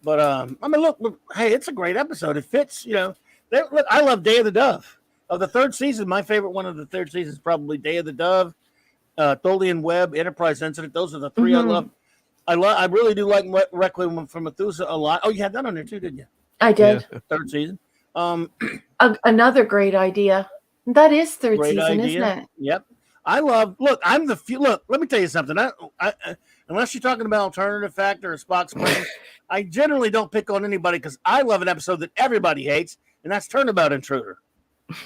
Speaker 4: But, I mean, look, hey, it's a great episode. It fits, Look, I love Day of the Dove. Of the 3rd season, my favorite one of the 3rd season is probably Day of the Dove, Tholian Web, Enterprise Incident. Those are the 3 I love. I really do like Requiem from Methuselah a lot. Oh, you had that on there too, didn't you?
Speaker 6: I did.
Speaker 4: Yeah. 3rd season.
Speaker 6: Another great idea. That is 3rd season, isn't it?
Speaker 4: Yep. Look, let me tell you something. I unless you're talking about alternative factor or Spock's brain, I generally don't pick on anybody because I love an episode that everybody hates, and that's Turnabout Intruder.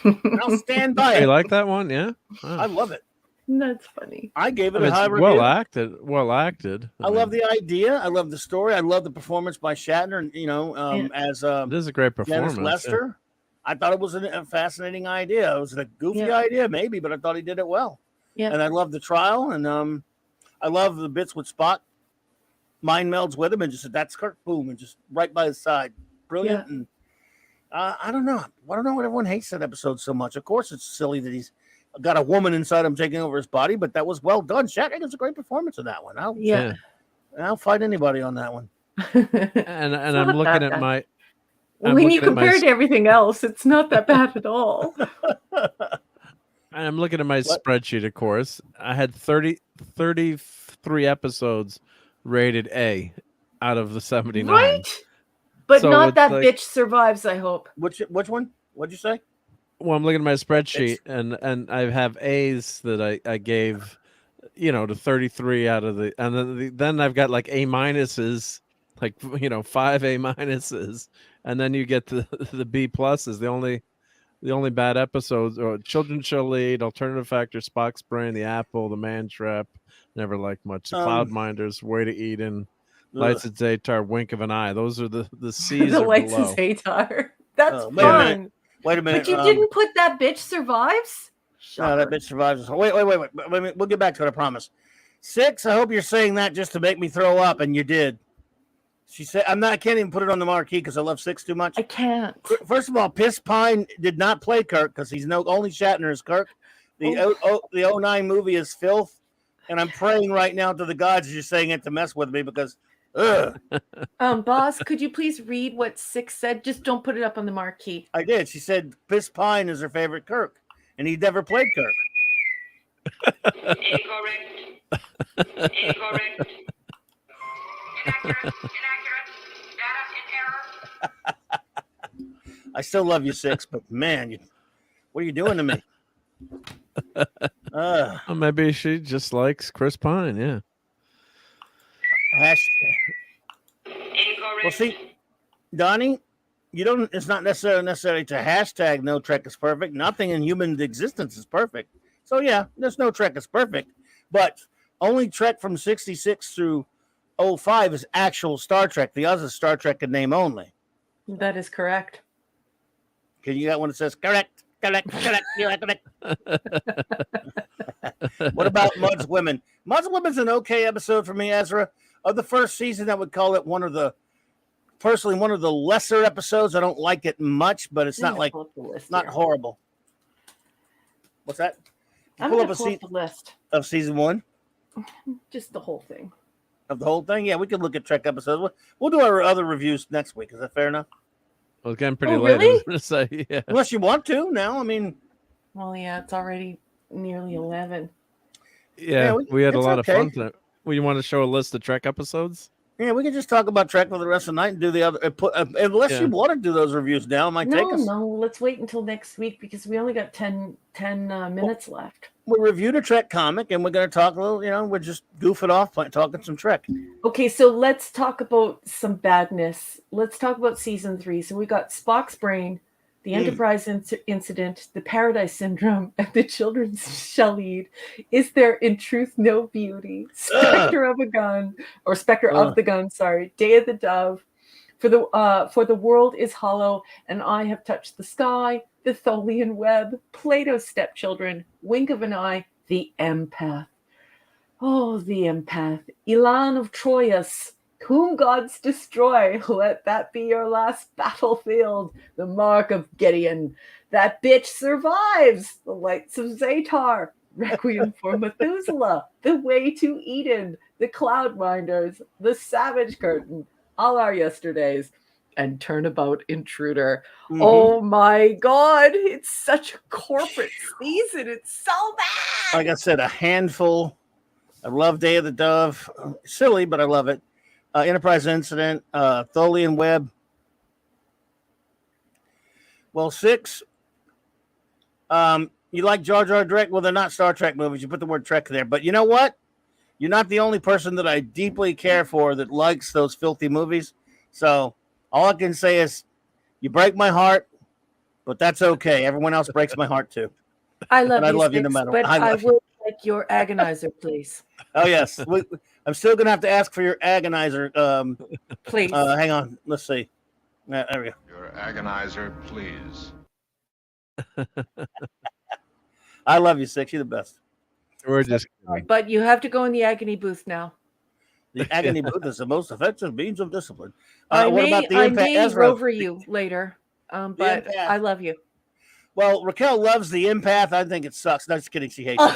Speaker 4: And I'll stand by it.
Speaker 5: You like that one? Yeah.
Speaker 4: I love it.
Speaker 6: That's funny.
Speaker 4: I gave
Speaker 5: I
Speaker 4: it
Speaker 5: mean,
Speaker 4: a high
Speaker 5: it's
Speaker 4: review.
Speaker 5: well acted.
Speaker 4: I love the idea. I love the story. I love the performance by Shatner, and as
Speaker 5: It is a great
Speaker 4: Dennis
Speaker 5: performance.
Speaker 4: Lester. I thought it was a fascinating idea. It was a goofy
Speaker 6: Yeah.
Speaker 4: idea, maybe, but I thought he did it well.
Speaker 6: Yeah.
Speaker 4: And I love the trial, and I love the bits with Spock. Mind melds with him, and just said, "That's Kirk." Boom, and just right by his side, brilliant.
Speaker 6: Yeah.
Speaker 4: And I don't know. I don't know what everyone hates that episode so much. Of course, it's silly that he's got a woman inside him taking over his body, but that was well done. Shatner gives a great performance in that one. I'll fight anybody on that one.
Speaker 5: And I'm
Speaker 6: not
Speaker 5: looking
Speaker 6: that
Speaker 5: at
Speaker 6: bad.
Speaker 5: my.
Speaker 6: When you compare it to everything else, it's not that bad at all.
Speaker 5: I'm looking at my spreadsheet, of course. I had 33 episodes rated A out of the 79.
Speaker 6: Right? But
Speaker 5: So
Speaker 6: not
Speaker 5: it's
Speaker 6: that
Speaker 5: like-
Speaker 6: bitch survives, I hope.
Speaker 4: Which one? What'd you say?
Speaker 5: Well, I'm looking at my spreadsheet, and I have A's that I gave, to 33 out of the, and then I've got like A minuses, like 5 A minuses, and then you get to the B pluses. The only bad episodes are Children Shall Lead, Alternative Factor, Spock's Brain, The Apple, The Man Trap. Never liked much. The Cloudminders, Way to Eden, Lights at Zatar, Wink of an Eye. Those are the C's
Speaker 6: The
Speaker 5: are
Speaker 6: Lights
Speaker 5: below.
Speaker 6: of Zatar. That's
Speaker 4: wait a minute.
Speaker 6: fun.
Speaker 4: Wait a minute.
Speaker 6: But you didn't put That Bitch Survives?
Speaker 4: No, that bitch survives. Wait. We'll get back to it, I promise. 6, I hope you're saying that just to make me throw up, and you did. She said, I can't even put it on the marquee because I love 6 too much.
Speaker 6: I can't.
Speaker 4: First of all, Piss Pine did not play Kirk because he's only Shatner is Kirk. The 09 movie is filth, and I'm praying right now to the gods you're saying it to mess with me because, ugh.
Speaker 6: Boss, could you please read what 6 said? Just don't put it up on the marquee.
Speaker 4: I did. She said Piss Pine is her favorite Kirk, and he never played Kirk.
Speaker 10: Incorrect. Inaccurate. Data in error.
Speaker 4: I still love you, 6, but man, what are you doing to me?
Speaker 5: Well, maybe she just likes Chris Pine. Yeah.
Speaker 4: Well, see, Donnie, it's not necessarily to hashtag no Trek is perfect. Nothing in human existence is perfect. So yeah, there's no Trek is perfect, but only Trek from 66 through 05 is actual Star Trek. The others is Star Trek in name only.
Speaker 6: That is correct.
Speaker 4: Okay, you got one that says correct. You are correct. What about Mud's Women? Mud's Women's an okay episode for me, Ezra. Of the first season, I would call it one of the lesser episodes. I don't like it much, but it's not not horrible. What's that?
Speaker 6: I'm going to pull up the list
Speaker 4: of season 1.
Speaker 6: Just the whole thing.
Speaker 4: Of the whole thing? Yeah, we could look at Trek episodes. We'll do our other reviews next week. Is that fair enough?
Speaker 5: Well, it's getting pretty
Speaker 6: late.
Speaker 5: Really? I was gonna say, yeah.
Speaker 4: Unless you want to now. I mean.
Speaker 6: Well, yeah, it's already nearly 11.
Speaker 5: Yeah, we had a lot of fun tonight. Well, you want to show a list of Trek episodes?
Speaker 4: Yeah, we can just talk about Trek for the rest of the night and do the other. Unless you want to do those reviews now, it might take us.
Speaker 6: No, let's wait until next week because we only got 10 minutes left.
Speaker 4: We reviewed a Trek comic and we're going to talk a little, we're just goofing off, talking some Trek.
Speaker 6: Okay, so let's talk about some badness. Let's talk about season 3. So we got Spock's Brain, the Enterprise incident, the Paradise Syndrome, and the Children Shall Lead. Is there in truth no beauty? Spectre of the Gun, Day of the Dove. For the world is hollow, and I have touched the sky. The Tholian Web, Plato's Stepchildren, Wink of an Eye, the Empath. Oh, the Empath. Elan of Troyes, whom gods destroy, let that be your last battlefield. The Mark of Gideon. That bitch survives. The Lights of Zatar. Requiem for Methuselah. The Way to Eden. The Cloudminders. The Savage Curtain. All Our Yesterdays. And Turnabout Intruder. Mm-hmm. Oh my God. It's such a corporate season. It's so bad.
Speaker 4: Like I said, a handful. I love Day of the Dove. Silly, but I love it. Enterprise Incident. Tholian Web. Well, 6. You like Jar Jar Drek? Well, they're not Star Trek movies. You put the word Trek there. But you know what? You're not the only person that I deeply care for that likes those filthy movies. So all I can say is you break my heart, but that's okay. Everyone else breaks my heart too.
Speaker 6: I love you,
Speaker 4: you no matter
Speaker 6: but I will like your agonizer, please.
Speaker 4: Oh yes, I'm still gonna have to ask for your agonizer.
Speaker 6: Please.
Speaker 4: Hang on. Let's see. There we go.
Speaker 3: Your agonizer, please.
Speaker 4: I love you, Six. You're the best.
Speaker 5: We're just kidding.
Speaker 6: But you have to go in the agony booth now.
Speaker 4: The agony booth is the most effective means of discipline.
Speaker 6: I
Speaker 4: What
Speaker 6: may,
Speaker 4: about the
Speaker 6: I
Speaker 4: impact?
Speaker 6: may
Speaker 4: Ezra?
Speaker 6: rover you later, but
Speaker 4: impact.
Speaker 6: I love you.
Speaker 4: Well, Raquel loves the empath. I think it sucks. No, just kidding. She hates it.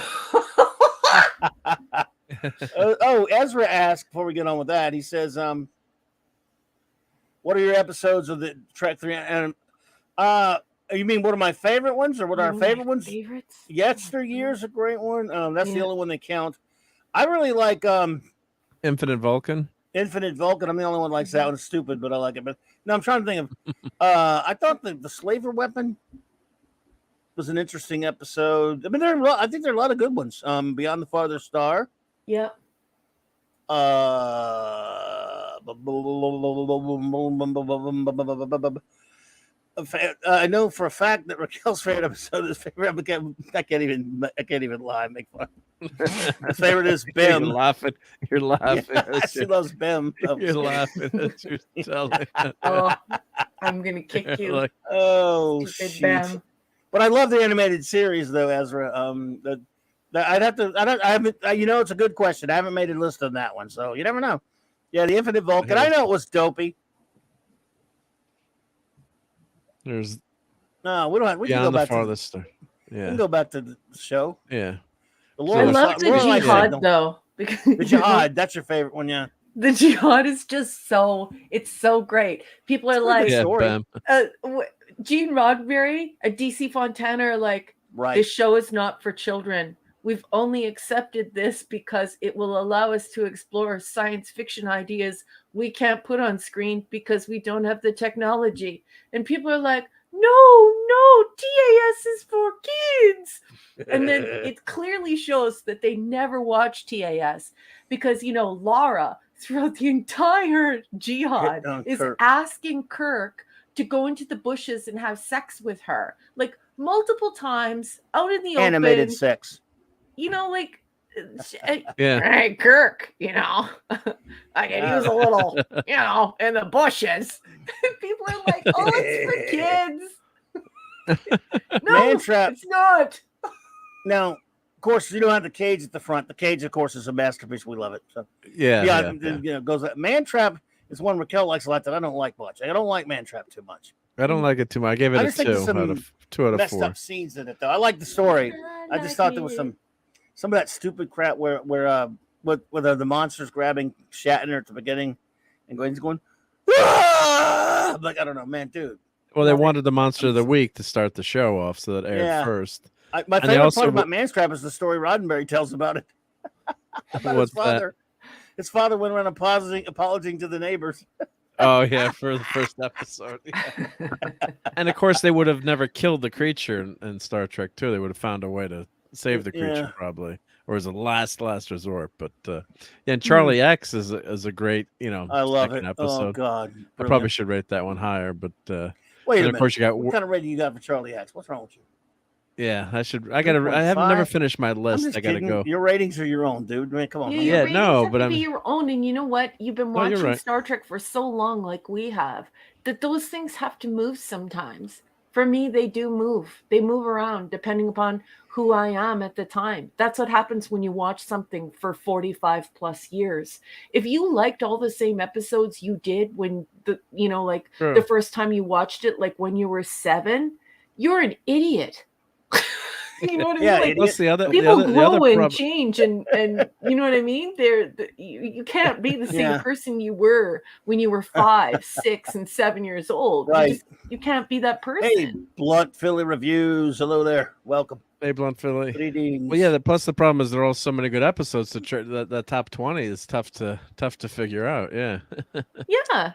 Speaker 4: Ezra asked before we get on with that. He says, "What are your episodes of the Trek 3?" And you mean what are my favorite ones, or what are our favorite ones?
Speaker 6: Favorites?
Speaker 4: Yesteryear's a great one. That's the only one they count. I really like
Speaker 5: Infinite Vulcan.
Speaker 4: Infinite Vulcan. I'm the only one that likes that one. It's stupid, but I like it. But no, I'm trying to think of. I thought the Slaver Weapon was an interesting episode. I mean, I think there are a lot of good ones. Beyond the Farthest Star.
Speaker 6: Yep.
Speaker 4: I know for a fact that Raquel's favorite episode is favorite. I can't even lie. Make fun. The favorite is Bim.
Speaker 5: You're laughing.
Speaker 4: Yeah, she loves Bim.
Speaker 5: You're laughing at your telling.
Speaker 6: Oh, I'm gonna kick you.
Speaker 5: Like,
Speaker 4: oh,
Speaker 6: Stupid
Speaker 4: shit.
Speaker 6: Bim.
Speaker 4: But I love the animated series, though, Ezra. I'd have to. I haven't. It's a good question. I haven't made a list on that one, so you never know. Yeah, the Infinite Vulcan. I know it was dopey.
Speaker 5: there's
Speaker 4: No, we don't have. We can go
Speaker 5: Beyond the
Speaker 4: back
Speaker 5: Farthest Star.
Speaker 4: we
Speaker 5: Yeah.
Speaker 4: can go back to the show.
Speaker 5: Yeah.
Speaker 4: The
Speaker 6: I
Speaker 4: Lord
Speaker 6: love the
Speaker 4: Lorelei
Speaker 6: jihad
Speaker 4: Signal.
Speaker 6: though. Because
Speaker 4: The jihad. That's your favorite one, yeah.
Speaker 6: the jihad is just it's so great. People are like,
Speaker 5: Yeah,
Speaker 4: story.
Speaker 5: Bam.
Speaker 6: Gene Roddenberry, DC Fontana are like,
Speaker 4: Right.
Speaker 6: this show is not for children. We've only accepted this because it will allow us to explore science fiction ideas we can't put on screen because we don't have the technology. And people are like, no, TAS is for kids. And then it clearly shows that they never watched TAS because, Lara, throughout the entire jihad, is
Speaker 4: Kirk.
Speaker 6: asking Kirk to go into the bushes and have sex with her. Like, multiple times out in the
Speaker 4: Animated
Speaker 6: open.
Speaker 4: sex.
Speaker 5: Yeah.
Speaker 6: Hey, Kirk, I could use a little, in the bushes. People are like, oh, it's for kids. No,
Speaker 4: Man-Trap.
Speaker 6: it's not.
Speaker 4: Now, of course, you don't have the cage at the front. The cage, of course, is a masterpiece. We love it. So
Speaker 5: Yeah.
Speaker 4: goes. Man-Trap is one Raquel likes a lot that I don't like much. I don't like Man-Trap too much.
Speaker 5: I don't like it too much. I gave it
Speaker 4: I
Speaker 5: a
Speaker 4: just think there's
Speaker 5: 2 out of
Speaker 4: messed
Speaker 5: 4.
Speaker 4: up scenes in it, though. I like the story. I just thought there was some of that stupid crap where the monsters grabbing Shatner at the beginning and going, ah! I'm like, I don't know, man, dude.
Speaker 5: Well, they wanted the Monster of the Week to start the show off, so that aired first.
Speaker 4: My favorite part about Man-Trap is the story Roddenberry tells about it. About
Speaker 5: What's
Speaker 4: his father. His father went around apologizing to the neighbors.
Speaker 5: Oh yeah, for the first episode. Yeah. And of course, they would have never killed the creature in Star Trek 2. They would have found a way to save the creature, probably, or as a last resort. But and Charlie X is a great,
Speaker 4: I love it.
Speaker 5: episode.
Speaker 4: Oh God,
Speaker 5: I
Speaker 4: brilliant.
Speaker 5: probably should rate that one higher, but
Speaker 4: wait a minute.
Speaker 5: Of course, you got
Speaker 4: what kind of rating you got for Charlie X? What's wrong with you?
Speaker 5: Yeah, I should. I haven't never finished my list. I gotta go.
Speaker 4: Your ratings are your own, dude. I mean, come on.
Speaker 6: Yeah,
Speaker 4: man.
Speaker 6: your ratings have
Speaker 5: but
Speaker 6: to
Speaker 5: I'm
Speaker 6: be your own. And you know what? You've been
Speaker 5: No, you're
Speaker 6: watching
Speaker 5: right.
Speaker 6: Star Trek for so long, like we have, that those things have to move sometimes. For me, they do move. They move around depending upon who I am at the time. That's what happens when you watch something for 45 plus years. If you liked all the same episodes you did when
Speaker 5: True.
Speaker 6: the first time you watched it, like when you were 7, you're an idiot. You know what I mean?
Speaker 4: Yeah,
Speaker 6: Like,
Speaker 5: What's the other?
Speaker 6: people
Speaker 5: the other
Speaker 6: grow and
Speaker 5: prob-
Speaker 6: change, and you know what I mean. You can't be the same
Speaker 4: Yeah.
Speaker 6: person you were when you were 5, 6, and 7 years old.
Speaker 4: Right.
Speaker 6: You can't be that person.
Speaker 4: Hey, Blunt Philly Reviews. Hello there. Welcome.
Speaker 5: Hey, Blunt Philly.
Speaker 4: Greetings.
Speaker 5: Well, yeah. Plus, the problem is there are all so many good episodes. The top 20 is tough to figure out. Yeah.
Speaker 6: Yeah.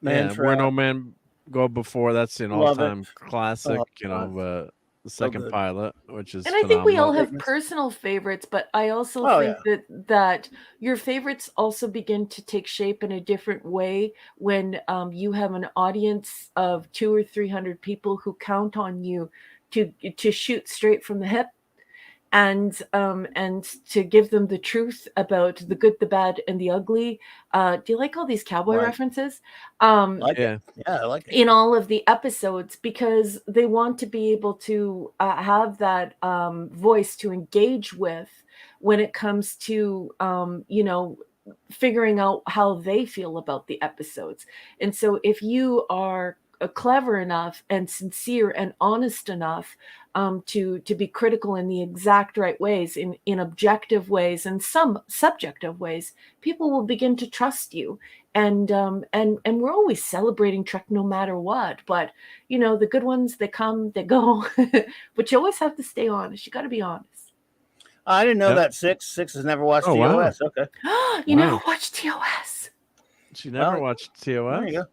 Speaker 4: Man,
Speaker 5: Where No Man Go Before. That's an
Speaker 4: Love it.
Speaker 5: all-time classic.
Speaker 4: Oh,
Speaker 5: The second
Speaker 4: good.
Speaker 5: pilot, which is
Speaker 6: And I think we all
Speaker 5: phenomenal.
Speaker 6: have personal favorites, but I also
Speaker 4: Oh,
Speaker 6: think that your favorites also begin to take shape in a different way when you have an audience of 200 or 300 people who count on you to shoot straight from the hip. and to give them the truth about the good, the bad, and the ugly. Do you like all these cowboy
Speaker 4: Right.
Speaker 6: references?
Speaker 4: Like
Speaker 5: Yeah.
Speaker 4: it. Yeah, I like it.
Speaker 6: In all of the episodes, because they want to be able to have that voice to engage with when it comes to figuring out how they feel about the episodes. And so if you are clever enough and sincere and honest enough to be critical in the exact right ways, in objective ways and some subjective ways, people will begin to trust you. And we're always celebrating Trek no matter what. But the good ones, they come, they go. But you always have to stay honest. You got to be honest.
Speaker 4: I didn't know
Speaker 5: Yep.
Speaker 4: that Six has never watched
Speaker 5: Oh, wow.
Speaker 4: TOS. Okay.
Speaker 6: You never
Speaker 5: Wow.
Speaker 6: watched TOS.
Speaker 5: She never
Speaker 4: Well,
Speaker 5: watched
Speaker 4: There
Speaker 5: TOS.
Speaker 4: you go.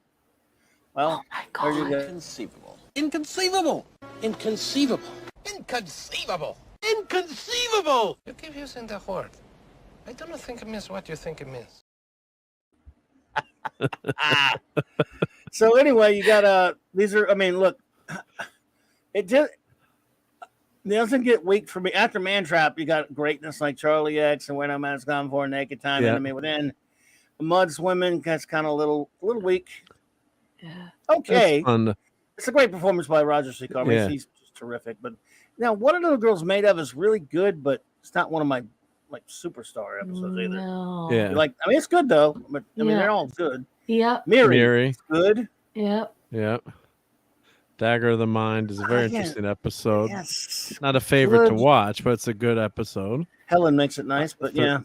Speaker 4: Well,
Speaker 6: Oh my
Speaker 4: there you
Speaker 6: God.
Speaker 4: go.
Speaker 11: Inconceivable. Inconceivable. Inconceivable. Inconceivable. Inconceivable. You keep using the word. I do not think it means what you think it means.
Speaker 4: So anyway, you got these are. I mean, look, it doesn't get weak for me. After Man Trap, you got greatness like Charlie X and When a Man's Gone for, Naked Time,
Speaker 5: Yeah.
Speaker 4: Enemy Within. Mud Swimming, that's kind of a little weak.
Speaker 6: Yeah.
Speaker 4: Okay,
Speaker 5: That's fun.
Speaker 4: it's a great performance by Roger C. Carver.
Speaker 5: Yeah.
Speaker 4: He's just terrific. But now, What Are Little Girls Made Of is really good, but it's not one of my superstar episodes either.
Speaker 6: No.
Speaker 5: Yeah.
Speaker 4: I mean, it's good though. But I mean,
Speaker 6: Yeah.
Speaker 4: they're all good.
Speaker 6: Yep.
Speaker 4: Miri, it's good.
Speaker 6: Yep.
Speaker 5: Yep. Dagger of the Mind is a very
Speaker 4: Yeah.
Speaker 5: interesting episode.
Speaker 4: Yes.
Speaker 5: Not a favorite to
Speaker 4: Good.
Speaker 5: watch, but it's a good episode.
Speaker 4: Helen makes it nice, but yeah.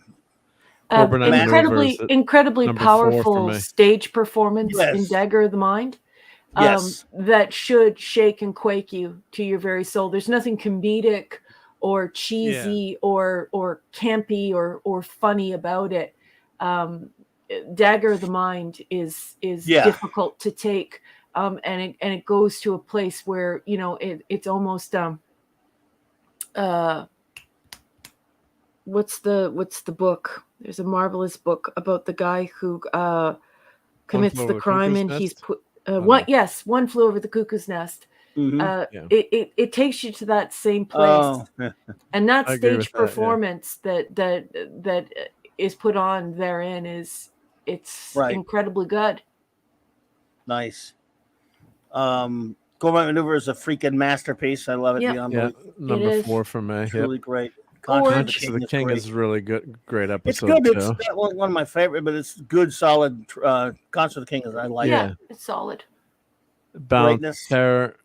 Speaker 5: Cobra Knight
Speaker 6: Incredibly,
Speaker 5: Maneuvers,
Speaker 6: incredibly
Speaker 5: number 4 for
Speaker 6: powerful
Speaker 5: me.
Speaker 6: stage performance in
Speaker 4: Yes.
Speaker 6: Dagger of the Mind.
Speaker 4: Yes.
Speaker 6: That should shake and quake you to your very soul. There's nothing comedic or cheesy or campy or funny about it. Dagger of the Mind is
Speaker 4: Yeah.
Speaker 6: difficult to take, and it goes to a place where it's almost what's the book? There's a marvelous book about the guy who commits
Speaker 5: Flew
Speaker 6: the
Speaker 5: Over the
Speaker 6: crime,
Speaker 5: Cuckoo's
Speaker 6: and he's
Speaker 5: Nest?
Speaker 6: put
Speaker 5: no.
Speaker 6: One Flew Over the Cuckoo's Nest.
Speaker 4: Mhm.
Speaker 5: Yeah.
Speaker 6: It takes you to that same place,
Speaker 4: Oh,
Speaker 6: and that
Speaker 5: I agree with
Speaker 6: stage
Speaker 5: that, yeah.
Speaker 6: performance that is put on therein it's
Speaker 4: Right.
Speaker 6: incredibly good.
Speaker 4: nice. Combat Maneuver is a freaking masterpiece. I love it
Speaker 6: Yeah.
Speaker 4: beyond
Speaker 5: Yeah.
Speaker 4: belief.
Speaker 5: Number
Speaker 6: is.
Speaker 5: 4 for me. Yep.
Speaker 4: Truly great.
Speaker 5: Conscience of the
Speaker 4: is
Speaker 5: King
Speaker 4: great.
Speaker 5: is really good. Great
Speaker 4: It's
Speaker 5: episode
Speaker 4: good. It's
Speaker 5: too.
Speaker 4: not one of my favorite, but it's good, solid. Conscience of the King is I like.
Speaker 6: Yeah,
Speaker 4: it.
Speaker 6: it's solid.
Speaker 5: Balance
Speaker 4: Greatness.
Speaker 5: Terror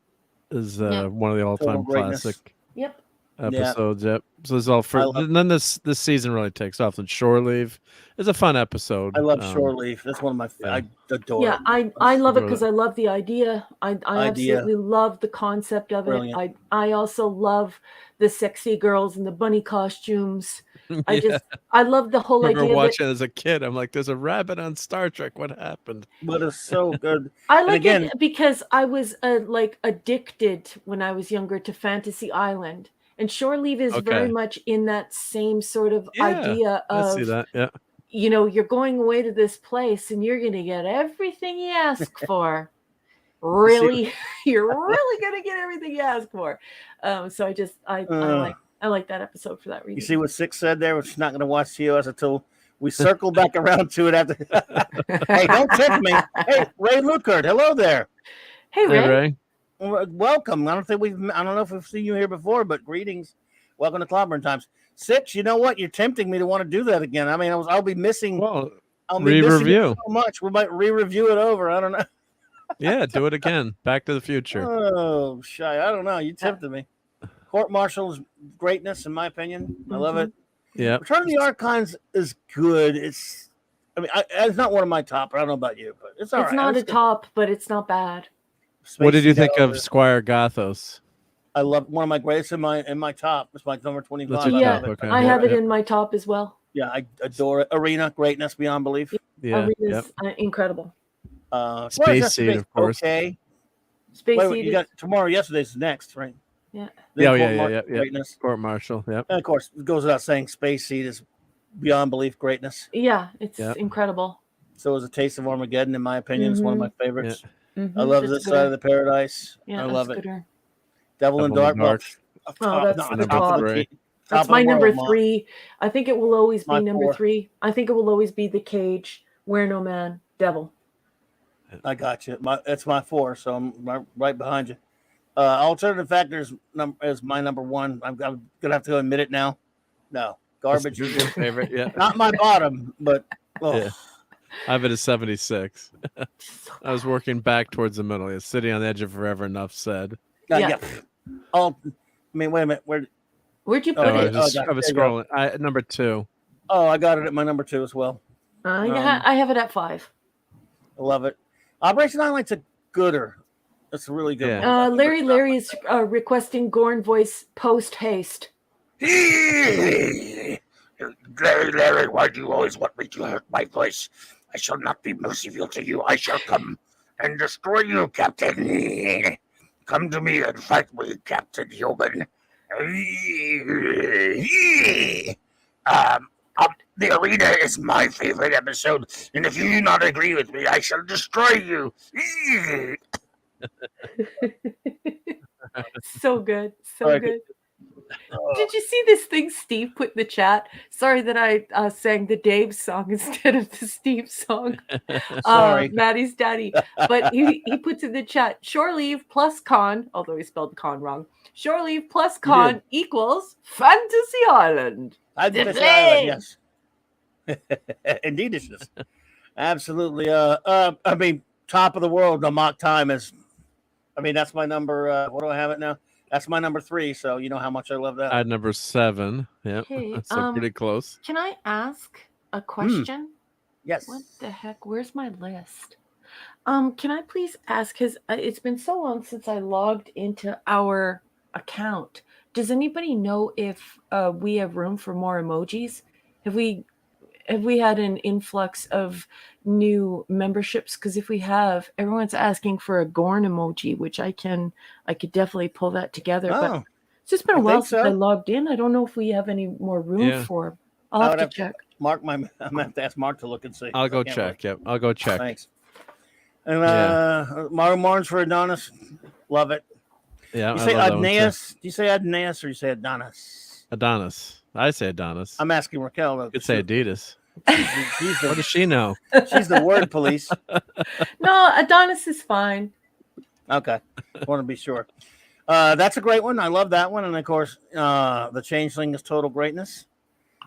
Speaker 5: is
Speaker 6: Yeah.
Speaker 5: one of the all-time
Speaker 4: Greatness.
Speaker 5: classic
Speaker 6: Yep.
Speaker 5: episodes. Yep. So this is all
Speaker 4: I
Speaker 5: for.
Speaker 4: love-
Speaker 5: And then this season really takes off. And Shore Leave is a fun episode.
Speaker 4: I love Shore Leave. That's one of my.
Speaker 5: yeah.
Speaker 4: I adore
Speaker 6: Yeah,
Speaker 4: it.
Speaker 6: I love it
Speaker 5: really-
Speaker 6: because I love the idea. I
Speaker 4: Idea.
Speaker 6: absolutely love the concept of
Speaker 4: Brilliant.
Speaker 6: it. I also love the sexy girls and the bunny costumes.
Speaker 5: Yeah.
Speaker 6: I love the whole
Speaker 5: I remember
Speaker 6: idea that
Speaker 5: watching it as a kid. I'm like, "There's a rabbit on Star Trek. What happened?"
Speaker 4: But it's so good.
Speaker 6: I
Speaker 4: And
Speaker 6: like
Speaker 4: again-
Speaker 6: it because I was addicted when I was younger to Fantasy Island, and Shore Leave is very
Speaker 5: Okay.
Speaker 6: much in that same sort of
Speaker 5: Yeah,
Speaker 6: idea
Speaker 5: I see
Speaker 6: of
Speaker 5: that. Yeah.
Speaker 6: you're going away to this place and you're going to get everything you ask for. Really, you're really going to get everything you ask for. So I like that episode for that reason.
Speaker 4: You see what Six said there? She's not going to watch TOS until we circle back around to it after. Hey, don't tempt me. Hey, Ray Lucard, hello there.
Speaker 6: Hey, Ray.
Speaker 5: Hey, Ray.
Speaker 4: Welcome. I don't know if we've seen you here before, but greetings. Welcome to Clobbering Times. Six, you know what? You're tempting me to want to do that again. I mean, I'll be missing.
Speaker 5: Well,
Speaker 4: I'll be missing it
Speaker 5: re-review.
Speaker 4: so much. We might re-review it over. I don't know.
Speaker 5: Yeah, do it again. Back to the Future.
Speaker 4: Oh, shy. I don't know. You tempted me. Court Martial's greatness, in my opinion. I love it.
Speaker 5: Yeah.
Speaker 4: Return of the Archons is good. It's not one of my top. I don't know about you, but it's all right.
Speaker 6: It's not a top, but it's not bad.
Speaker 5: What did you
Speaker 4: Space
Speaker 5: think
Speaker 4: Seagull
Speaker 5: of
Speaker 4: is-
Speaker 5: Squire Gothos?
Speaker 4: I love one of my greatest in my top. It's my number 25.
Speaker 5: That's your
Speaker 4: I
Speaker 6: Yeah,
Speaker 4: love it.
Speaker 5: Okay.
Speaker 6: I
Speaker 5: Yeah,
Speaker 6: have it
Speaker 5: yeah.
Speaker 6: in my top as well.
Speaker 4: Yeah, I adore it. Arena, greatness beyond belief.
Speaker 5: Yeah. Yep.
Speaker 6: Arena's incredible.
Speaker 5: Space Seed,
Speaker 4: Yesterday's
Speaker 5: of course.
Speaker 4: Okay.
Speaker 6: Space
Speaker 4: Wait,
Speaker 6: Seed
Speaker 4: you
Speaker 6: is-
Speaker 4: got tomorrow. Yesterday's next, right?
Speaker 6: Yeah.
Speaker 4: Then
Speaker 5: Yeah,
Speaker 4: Court
Speaker 5: yeah,
Speaker 4: Martial,
Speaker 5: yeah.
Speaker 4: Greatness.
Speaker 5: Court Martial. Yep.
Speaker 4: And of course, it goes without saying, Space Seed is beyond belief greatness.
Speaker 6: Yeah, it's
Speaker 5: Yeah.
Speaker 6: incredible.
Speaker 4: So is A Taste of Armageddon, in my opinion. It's one of my
Speaker 6: Mm-hmm.
Speaker 4: favorites.
Speaker 6: Mhm,
Speaker 4: I love
Speaker 6: that's
Speaker 4: This
Speaker 6: a
Speaker 4: Side
Speaker 6: good
Speaker 4: of the Paradise.
Speaker 6: Yeah,
Speaker 4: I
Speaker 6: that's
Speaker 4: love
Speaker 6: a
Speaker 4: it.
Speaker 6: good one.
Speaker 4: Devil in
Speaker 5: Devil in
Speaker 4: Dark.
Speaker 5: Dark.
Speaker 6: Oh, that's
Speaker 4: not
Speaker 6: the
Speaker 4: top of
Speaker 6: top.
Speaker 4: the
Speaker 5: Three.
Speaker 6: That's
Speaker 4: of
Speaker 6: my
Speaker 4: the
Speaker 6: number
Speaker 4: world, Mom.
Speaker 6: 3. I think it will always be
Speaker 4: My
Speaker 6: number
Speaker 4: 4.
Speaker 6: 3. I think it will always be The Cage, Where No Man, Devil.
Speaker 4: I got you. That's my 4, so I'm right behind you. Alternative Factors is my number 1. I'm gonna have to admit it now. No, garbage.
Speaker 5: Your favorite? Yeah.
Speaker 4: Not my bottom, but
Speaker 5: Yeah. I have it as 76. I was working back towards the middle. It's City on the Edge of Forever. Enough said.
Speaker 4: Yeah. Oh, I mean, wait a minute.
Speaker 6: Where'd you put
Speaker 5: I
Speaker 6: it?
Speaker 5: was scrolling. Number 2.
Speaker 4: Oh, I got it at my number 2 as well.
Speaker 6: I have it at 5.
Speaker 4: I love it. Operation Island's a gooder. That's a really good one.
Speaker 6: Larry is requesting Gorn voice post haste.
Speaker 1: Larry, why do you always want me to hurt my voice? I shall not be merciful to you. I shall come and destroy you, Captain. Come to me and fight me, Captain Human. The arena is my favorite episode, and if you do not agree with me, I shall destroy you.
Speaker 6: So good. So good. Did you see this thing Steve put in the chat? Sorry that I sang the Dave song instead of the Steve song.
Speaker 4: Sorry.
Speaker 6: Maddie's daddy. But he puts in the chat, shore leave plus con, although he spelled con wrong. Shore leave plus con equals Fantasy Island.
Speaker 4: Fantasy Island, yes. Indeed it is. Absolutely. I mean, top of the world, the mock time is, I mean, that's my number, what do I have it now? That's my number 3, so you know how much I love that.
Speaker 5: I had number 7. Yeah,
Speaker 6: Hey,
Speaker 5: so pretty close.
Speaker 6: Can I ask a question?
Speaker 4: Yes.
Speaker 6: What the heck? Where's my list? Can I please ask? Because it's been so long since I logged into our account. Does anybody know if we have room for more emojis? Have we had an influx of new memberships? Because if we have, everyone's asking for a Gorn emoji, which I could definitely pull that together. But it's just been a while since I logged in. I don't know if we have any more room for. I'll have to check.
Speaker 4: I'm gonna have to ask Mark to look and see.
Speaker 5: I'll go check. Yep, I'll go check.
Speaker 4: Thanks. And Mario Marnes for Adonis, love it.
Speaker 5: Yeah,
Speaker 4: you say Adneas? Do you say Adneas or you say Adonis?
Speaker 5: Adonis. I say Adonis.
Speaker 4: I'm asking Raquel.
Speaker 5: You could say Adidas.
Speaker 4: What
Speaker 5: does she know?
Speaker 4: She's the word police.
Speaker 6: No, Adonis is fine.
Speaker 4: Okay, want to be sure. That's a great one. I love that one, and of course, the Changeling is total greatness.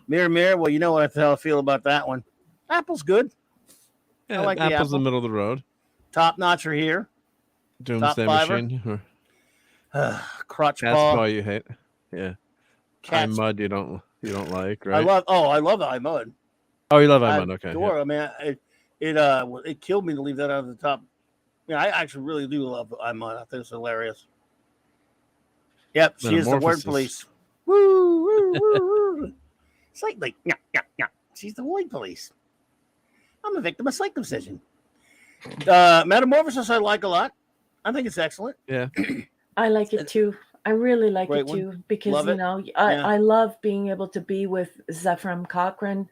Speaker 4: Mirror, mirror. Well, you know what the hell I feel about that one. Apple's good.
Speaker 5: Yeah,
Speaker 4: I like
Speaker 5: Apple's
Speaker 4: the Apple.
Speaker 5: the middle of the road.
Speaker 4: Top notch are here.
Speaker 5: Doomsday Machine.
Speaker 4: Crotch
Speaker 5: Cat's
Speaker 4: Paw.
Speaker 5: Paw you hate. Yeah.
Speaker 4: Cat's...
Speaker 5: iMud you don't like, right?
Speaker 4: I love iMud.
Speaker 5: Oh, you love iMud, okay.
Speaker 4: Sure.
Speaker 5: Yeah.
Speaker 4: I mean, it killed me to leave that out of the top. I actually really do love iMud. I think it's hilarious. Yep, she is the word police. Woo, woo, woo, woo. Slightly. Yeah. She's the word police. I'm a victim of circumcision. Metamorphosis I like a lot. I think it's excellent.
Speaker 5: Yeah.
Speaker 6: I like it too. I really like it too because
Speaker 4: love it.
Speaker 6: I love being able to be with Zephram Cochrane.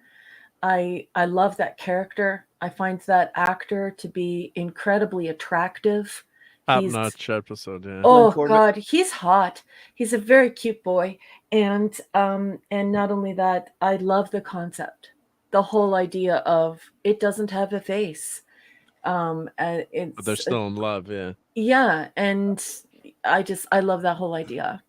Speaker 6: I love that character. I find that actor to be incredibly attractive.
Speaker 5: Top-notch episode, yeah.
Speaker 6: Oh God, he's hot. He's a very cute boy, and not only that, I love the concept, the whole idea of it doesn't have a face.
Speaker 5: But they're still in love, yeah.
Speaker 6: Yeah, and I love that whole idea.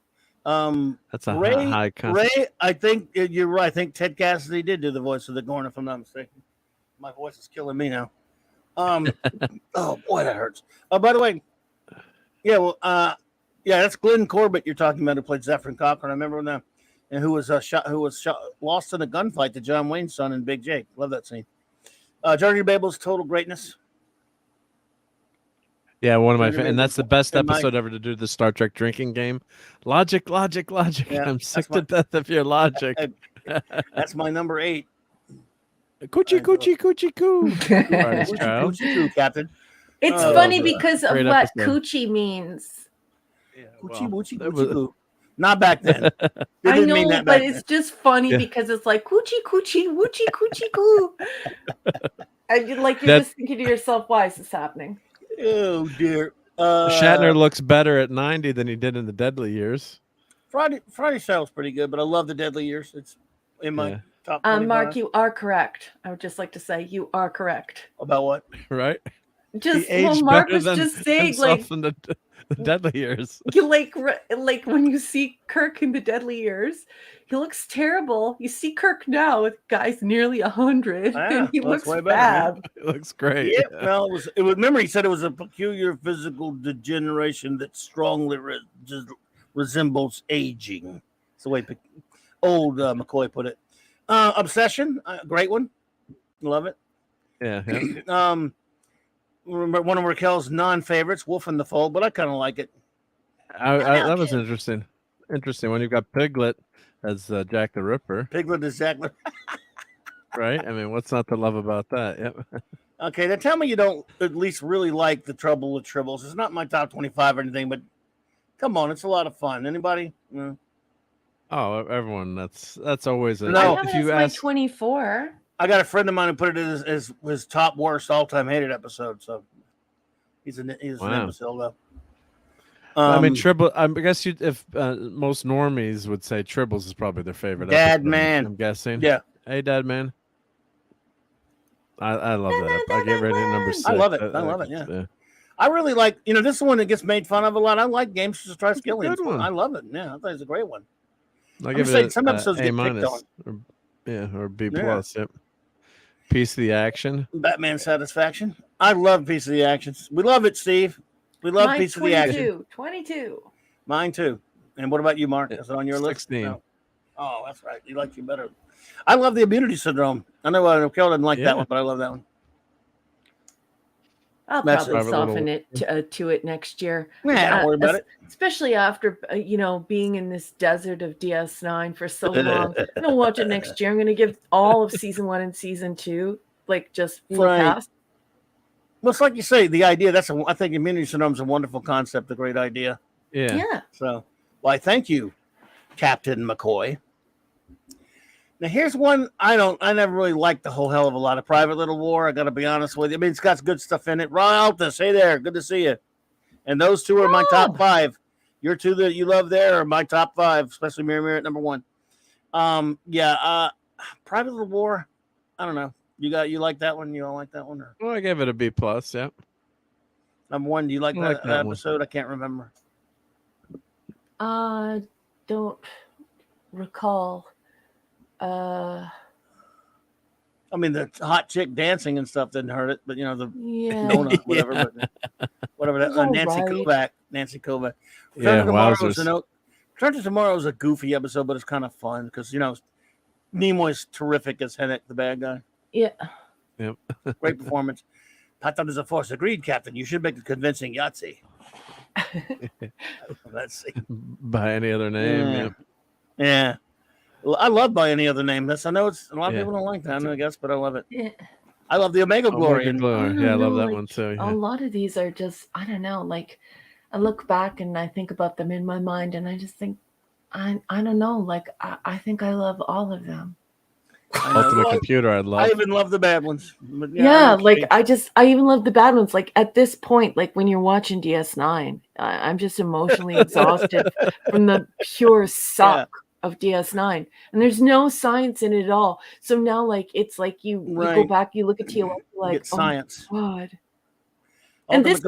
Speaker 5: That's a high concept.
Speaker 4: Ray, I think you're right. I think Ted Cassidy did do the voice of the Gorn, if I'm not mistaken. My voice is killing me now. Oh boy, that hurts. Oh, by the way, that's Glenn Corbett you're talking about, who played Zephram Cochrane. I remember that, and who was lost in a gunfight to John Wayne's son in Big Jake. Love that scene. Journey to Babel's total greatness.
Speaker 5: Yeah, one of my favorite, and that's the best episode ever to do the Star Trek drinking game. Logic. Yeah, I'm sick to death of your logic.
Speaker 4: That's my number 8.
Speaker 5: Coochie coo.
Speaker 4: Coochie coo, Captain.
Speaker 6: It's funny because of what coochie means.
Speaker 4: Yeah, coochie coo. Not back then.
Speaker 6: I know, but it's just funny because it's like coochie coo. And you're just thinking to yourself, why is this happening?
Speaker 4: Oh dear.
Speaker 5: Shatner looks better at 90 than he did in the Deadly Years.
Speaker 4: Friday Shadow's pretty good, but I love the Deadly Years. It's in my top 25.
Speaker 6: Mark, you are correct. I would just like to say you are correct.
Speaker 4: About what?
Speaker 5: Right?
Speaker 6: Just
Speaker 5: He aged
Speaker 6: Mark
Speaker 5: better
Speaker 6: was
Speaker 5: than
Speaker 6: just saying,
Speaker 5: himself
Speaker 6: like
Speaker 5: in the Deadly Years.
Speaker 6: you like when you see Kirk in the Deadly Years, he looks terrible. You see Kirk now with guy's nearly 100, and he looks
Speaker 4: way better,
Speaker 6: bad.
Speaker 5: It looks great.
Speaker 4: Yeah, well, it was. Remember, he said it was a peculiar physical degeneration that strongly resembles aging. It's the way old McCoy put it. Obsession, great one, love it.
Speaker 5: Yeah.
Speaker 4: Remember one of Raquel's non-favorites, Wolf in the Fold, but I kind of like it.
Speaker 5: That was interesting. Interesting when you've got Piglet as Jack the Ripper.
Speaker 4: Piglet is Jack.
Speaker 5: Right? I mean, what's not to love about that? Yep.
Speaker 4: Okay, then tell me you don't at least really like The Trouble with Tribbles. It's not my top 25 or anything, but come on, it's a lot of fun. Anybody? No.
Speaker 5: Oh, everyone. That's always a.
Speaker 4: No,
Speaker 6: if you ask 24.
Speaker 4: I got a friend of mine who put it as his top worst all-time hated episode. So he's an imbecile though.
Speaker 5: I mean, Tribble. I guess if most normies would say Tribbles is probably their favorite.
Speaker 4: Dad
Speaker 5: episode,
Speaker 4: Man.
Speaker 5: I'm guessing.
Speaker 4: Yeah.
Speaker 5: Hey, Dad Man. I love that. I get ready at number 6.
Speaker 4: I love it. I love it. Yeah. I really like. This is the one that gets made fun of a lot. I like Games to Try Skilling. I love it. Yeah, I thought it's a great one.
Speaker 5: I'll give it
Speaker 4: some episodes
Speaker 5: A-
Speaker 4: get picked on.
Speaker 5: or B plus. Yep. Piece of the action.
Speaker 4: Batman Satisfaction. I love Piece of the Action. We love it, Steve. We love Piece of the Action.
Speaker 6: 22.
Speaker 4: Mine too. And what about you, Mark? Is it on your list?
Speaker 5: 16.
Speaker 4: No. Oh, that's right. He likes you better. I love the Immunity Syndrome. I know Raquel didn't like that one, but I love that one.
Speaker 6: I'll probably soften it to it next year.
Speaker 4: Yeah, don't worry about it.
Speaker 6: Especially after being in this desert of DS9 for so long. I'm gonna watch it next year. I'm gonna give all of season 1 and season 2 just full past.
Speaker 4: Well, it's like you say, the idea. I think Immunity Syndrome is a wonderful concept, a great idea.
Speaker 6: Yeah.
Speaker 4: So, why? Thank you, Captain McCoy. Now, here's one I never really liked the whole hell of a lot of Private Little War. I got to be honest with you. I mean, it's got good stuff in it. Ron Altus, hey there, good to see you. And those two are my top 5. Your two that you love there are my top 5, especially Mirror Mirror at number 1. Private Little War. I don't know. You like that one? You don't like that one? Or?
Speaker 5: Well, I gave it a B plus. Yep.
Speaker 4: Number 1. Do you like that episode? I can't remember.
Speaker 6: Don't recall.
Speaker 4: I mean, the hot chick dancing and stuff didn't hurt it, but donut, whatever. But whatever that Nancy Kovac. Return to Tomorrow is a goofy episode, but it's kind of fun because Nimoy's terrific as Hennick, the bad guy.
Speaker 6: Yeah.
Speaker 5: Yep.
Speaker 4: Great performance. Patent is a force. Agreed, Captain. You should make a convincing Yahtzee. Let's see.
Speaker 5: By any other name.
Speaker 4: Yeah. Well, I love By Any Other Name. I know it's a lot of people don't like that, I guess, but I love it.
Speaker 6: Yeah.
Speaker 4: I love the Omega Glory.
Speaker 5: Yeah, I love that one too. Yeah.
Speaker 6: A lot of these are just, I don't know, I look back and I think about them in my mind and I just think, I don't know, I think I love all of them.
Speaker 5: Ultimate Computer, I love.
Speaker 4: I even love the bad ones. But
Speaker 6: I even love the bad ones. At this point, when you're watching DS9, I'm just emotionally exhausted from the pure suck of DS9, and there's no science in it at all. So now, you go back, you look at TOS,
Speaker 4: get science.
Speaker 6: Oh my God. And this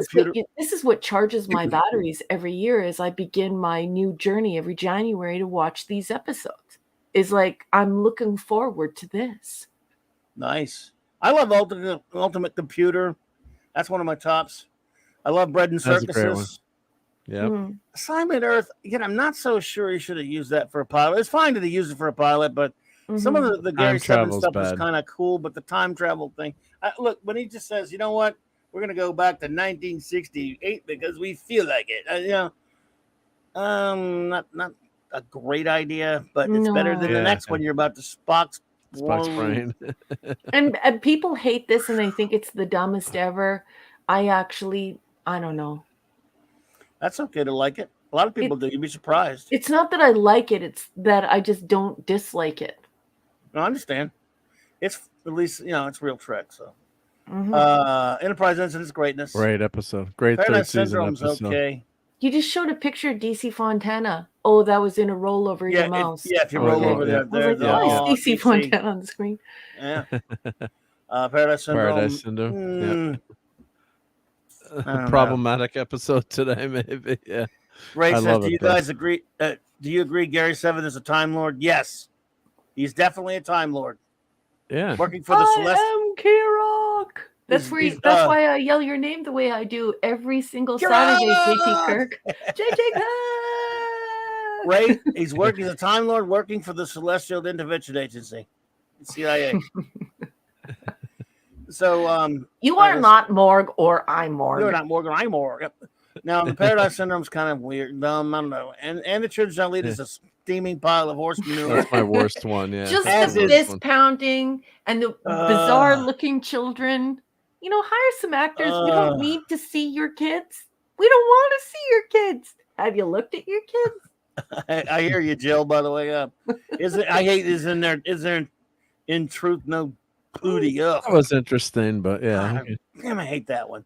Speaker 6: is what charges my batteries every year as I begin my new journey every January to watch these episodes. Is I'm looking forward to this.
Speaker 4: Nice. I love Ultimate Computer. That's one of my tops. I love Bread and Circuses.
Speaker 5: Yeah.
Speaker 4: Assignment Earth. Again, I'm not so sure you should have used that for a pilot. It's fine that he used it for a pilot, but some of the Gary Seven stuff was kind of cool. But the time travel thing. Look, when he just says, you know what, we're gonna go back to 1968 because we feel like it. Not a great idea, but it's better than the next one you're about to Spock's
Speaker 5: brain.
Speaker 6: and people hate this and they think it's the dumbest ever. I don't know.
Speaker 4: That's okay to like it. A lot of people do. You'd be surprised.
Speaker 6: It's not that I like it. It's that I just don't dislike it.
Speaker 4: No, I understand. It's at least, it's real Trek. So Enterprise Incident's greatness.
Speaker 5: Great episode. Great
Speaker 4: Paradise
Speaker 5: third season
Speaker 4: Syndrome's
Speaker 5: episode.
Speaker 4: okay.
Speaker 6: You just showed a picture of DC Fontana. Oh, that was in a roll over your mouse.
Speaker 4: If you roll over there,
Speaker 6: I was like, why is DC Fontana on the screen?
Speaker 4: Yeah. Paradise Syndrome.
Speaker 5: Paradise Syndrome.
Speaker 4: Yeah.
Speaker 5: Problematic episode today, maybe. Yeah.
Speaker 4: Ray
Speaker 5: I
Speaker 4: says,
Speaker 5: love
Speaker 4: do
Speaker 5: it,
Speaker 4: you
Speaker 5: though.
Speaker 4: guys agree? Do you agree Gary Seven is a Time Lord? Yes. He's definitely a Time Lord.
Speaker 5: Yeah.
Speaker 4: Working for the Celestial.
Speaker 6: I am K-Rock. That's why I yell your name the way I do every single Saturday, JT Kirk. JT Kirk!
Speaker 4: Ray, he's working as a Time Lord, working for the Celestial Intervention Agency, CIA. So,
Speaker 6: you are not Morg or I'm Morg.
Speaker 4: You're not Morgan. I'm Morg. Yep. Now, the Paradise Syndrome's kind of weird. I don't know. And the Children's Lead is a steaming pile of horse manure.
Speaker 5: That's my worst one. Yeah.
Speaker 6: Just the fist pounding and the bizarre looking children. You know, hire some actors. We don't need to see your kids. We don't want to see your kids. Have you looked at your kids?
Speaker 4: I hear you, Jill. By the way, is there in truth no booty? Ugh.
Speaker 5: That was interesting, but yeah.
Speaker 4: Damn, I hate that one.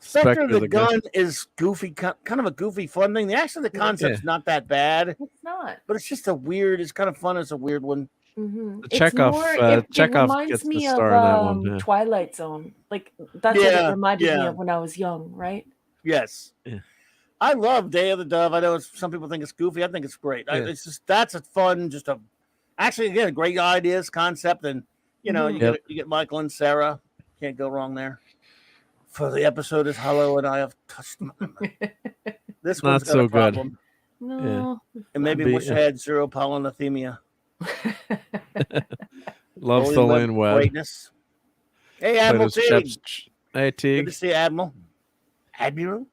Speaker 4: Spectre the Gun is goofy, kind of a goofy, fun thing. The concept's not that bad.
Speaker 6: It's not,
Speaker 4: but it's just a weird. It's kind of fun. It's a weird one.
Speaker 6: Mm-hmm.
Speaker 5: Chekhov
Speaker 6: reminds
Speaker 5: gets
Speaker 6: me
Speaker 5: the star in that
Speaker 6: of
Speaker 5: one. Yeah.
Speaker 6: Twilight Zone. Like that's what it reminded me of when I was young, right?
Speaker 4: Yes. Yeah. I love Day of the Dove. I know some people think it's goofy. I think it's great. Yeah. It's just that's a fun, actually again, great ideas, concept, and you know you get Michael and Sarah. Can't go wrong there. For the episode is Hello and I have touched my this
Speaker 5: not
Speaker 4: one's got
Speaker 5: so
Speaker 4: a problem.
Speaker 5: good.
Speaker 6: No.
Speaker 4: Yeah. And maybe wish I had zero polynathemia.
Speaker 5: Love Tholian Webb.
Speaker 4: Greatness. Hey, Admiral Teague.
Speaker 5: Hey, Teague.
Speaker 4: Good to see you, Admiral. Admiral.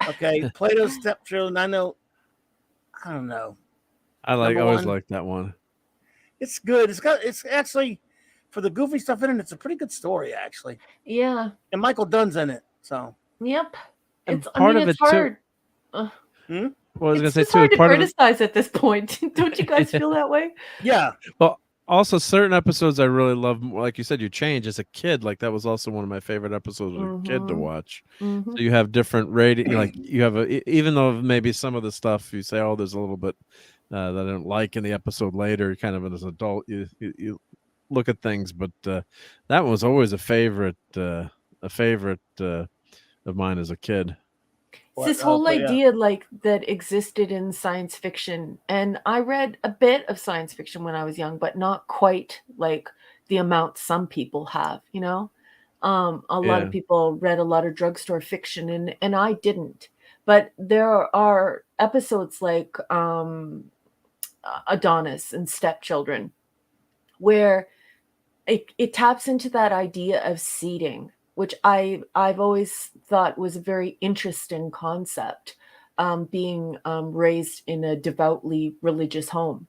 Speaker 4: Okay, Plato's Stepchildren. I don't know.
Speaker 5: I always like that one.
Speaker 4: It's good. It's actually for the goofy stuff in it. It's a pretty good story, actually.
Speaker 6: Yeah.
Speaker 4: And Michael Dunn's in it. So.
Speaker 6: Yep.
Speaker 5: It's hard.
Speaker 6: Well,
Speaker 5: I was going to say
Speaker 6: it's
Speaker 5: too.
Speaker 6: hard to criticize at this point. Don't you guys feel that way?
Speaker 4: Yeah.
Speaker 5: Well, also certain episodes I really love. Like you said, you change as a kid. Like that was also one of my favorite episodes as a kid to watch.
Speaker 6: Mm-hmm.
Speaker 5: So you have different rating. Like you have even though maybe some of the stuff you say, oh, there's a little bit that I don't like in the episode later. Kind of as an adult, you look at things, but that was always a favorite of mine as a kid.
Speaker 6: It's this whole idea like that existed in science fiction, and I read a bit of science fiction when I was young, but not quite like the amount some people have. You know, a lot of people read a lot of drugstore fiction, and I didn't. But there are episodes like Adonis and Stepchildren, where it taps into that idea of seeding, which I've always thought was a very interesting concept, being raised in a devoutly religious home.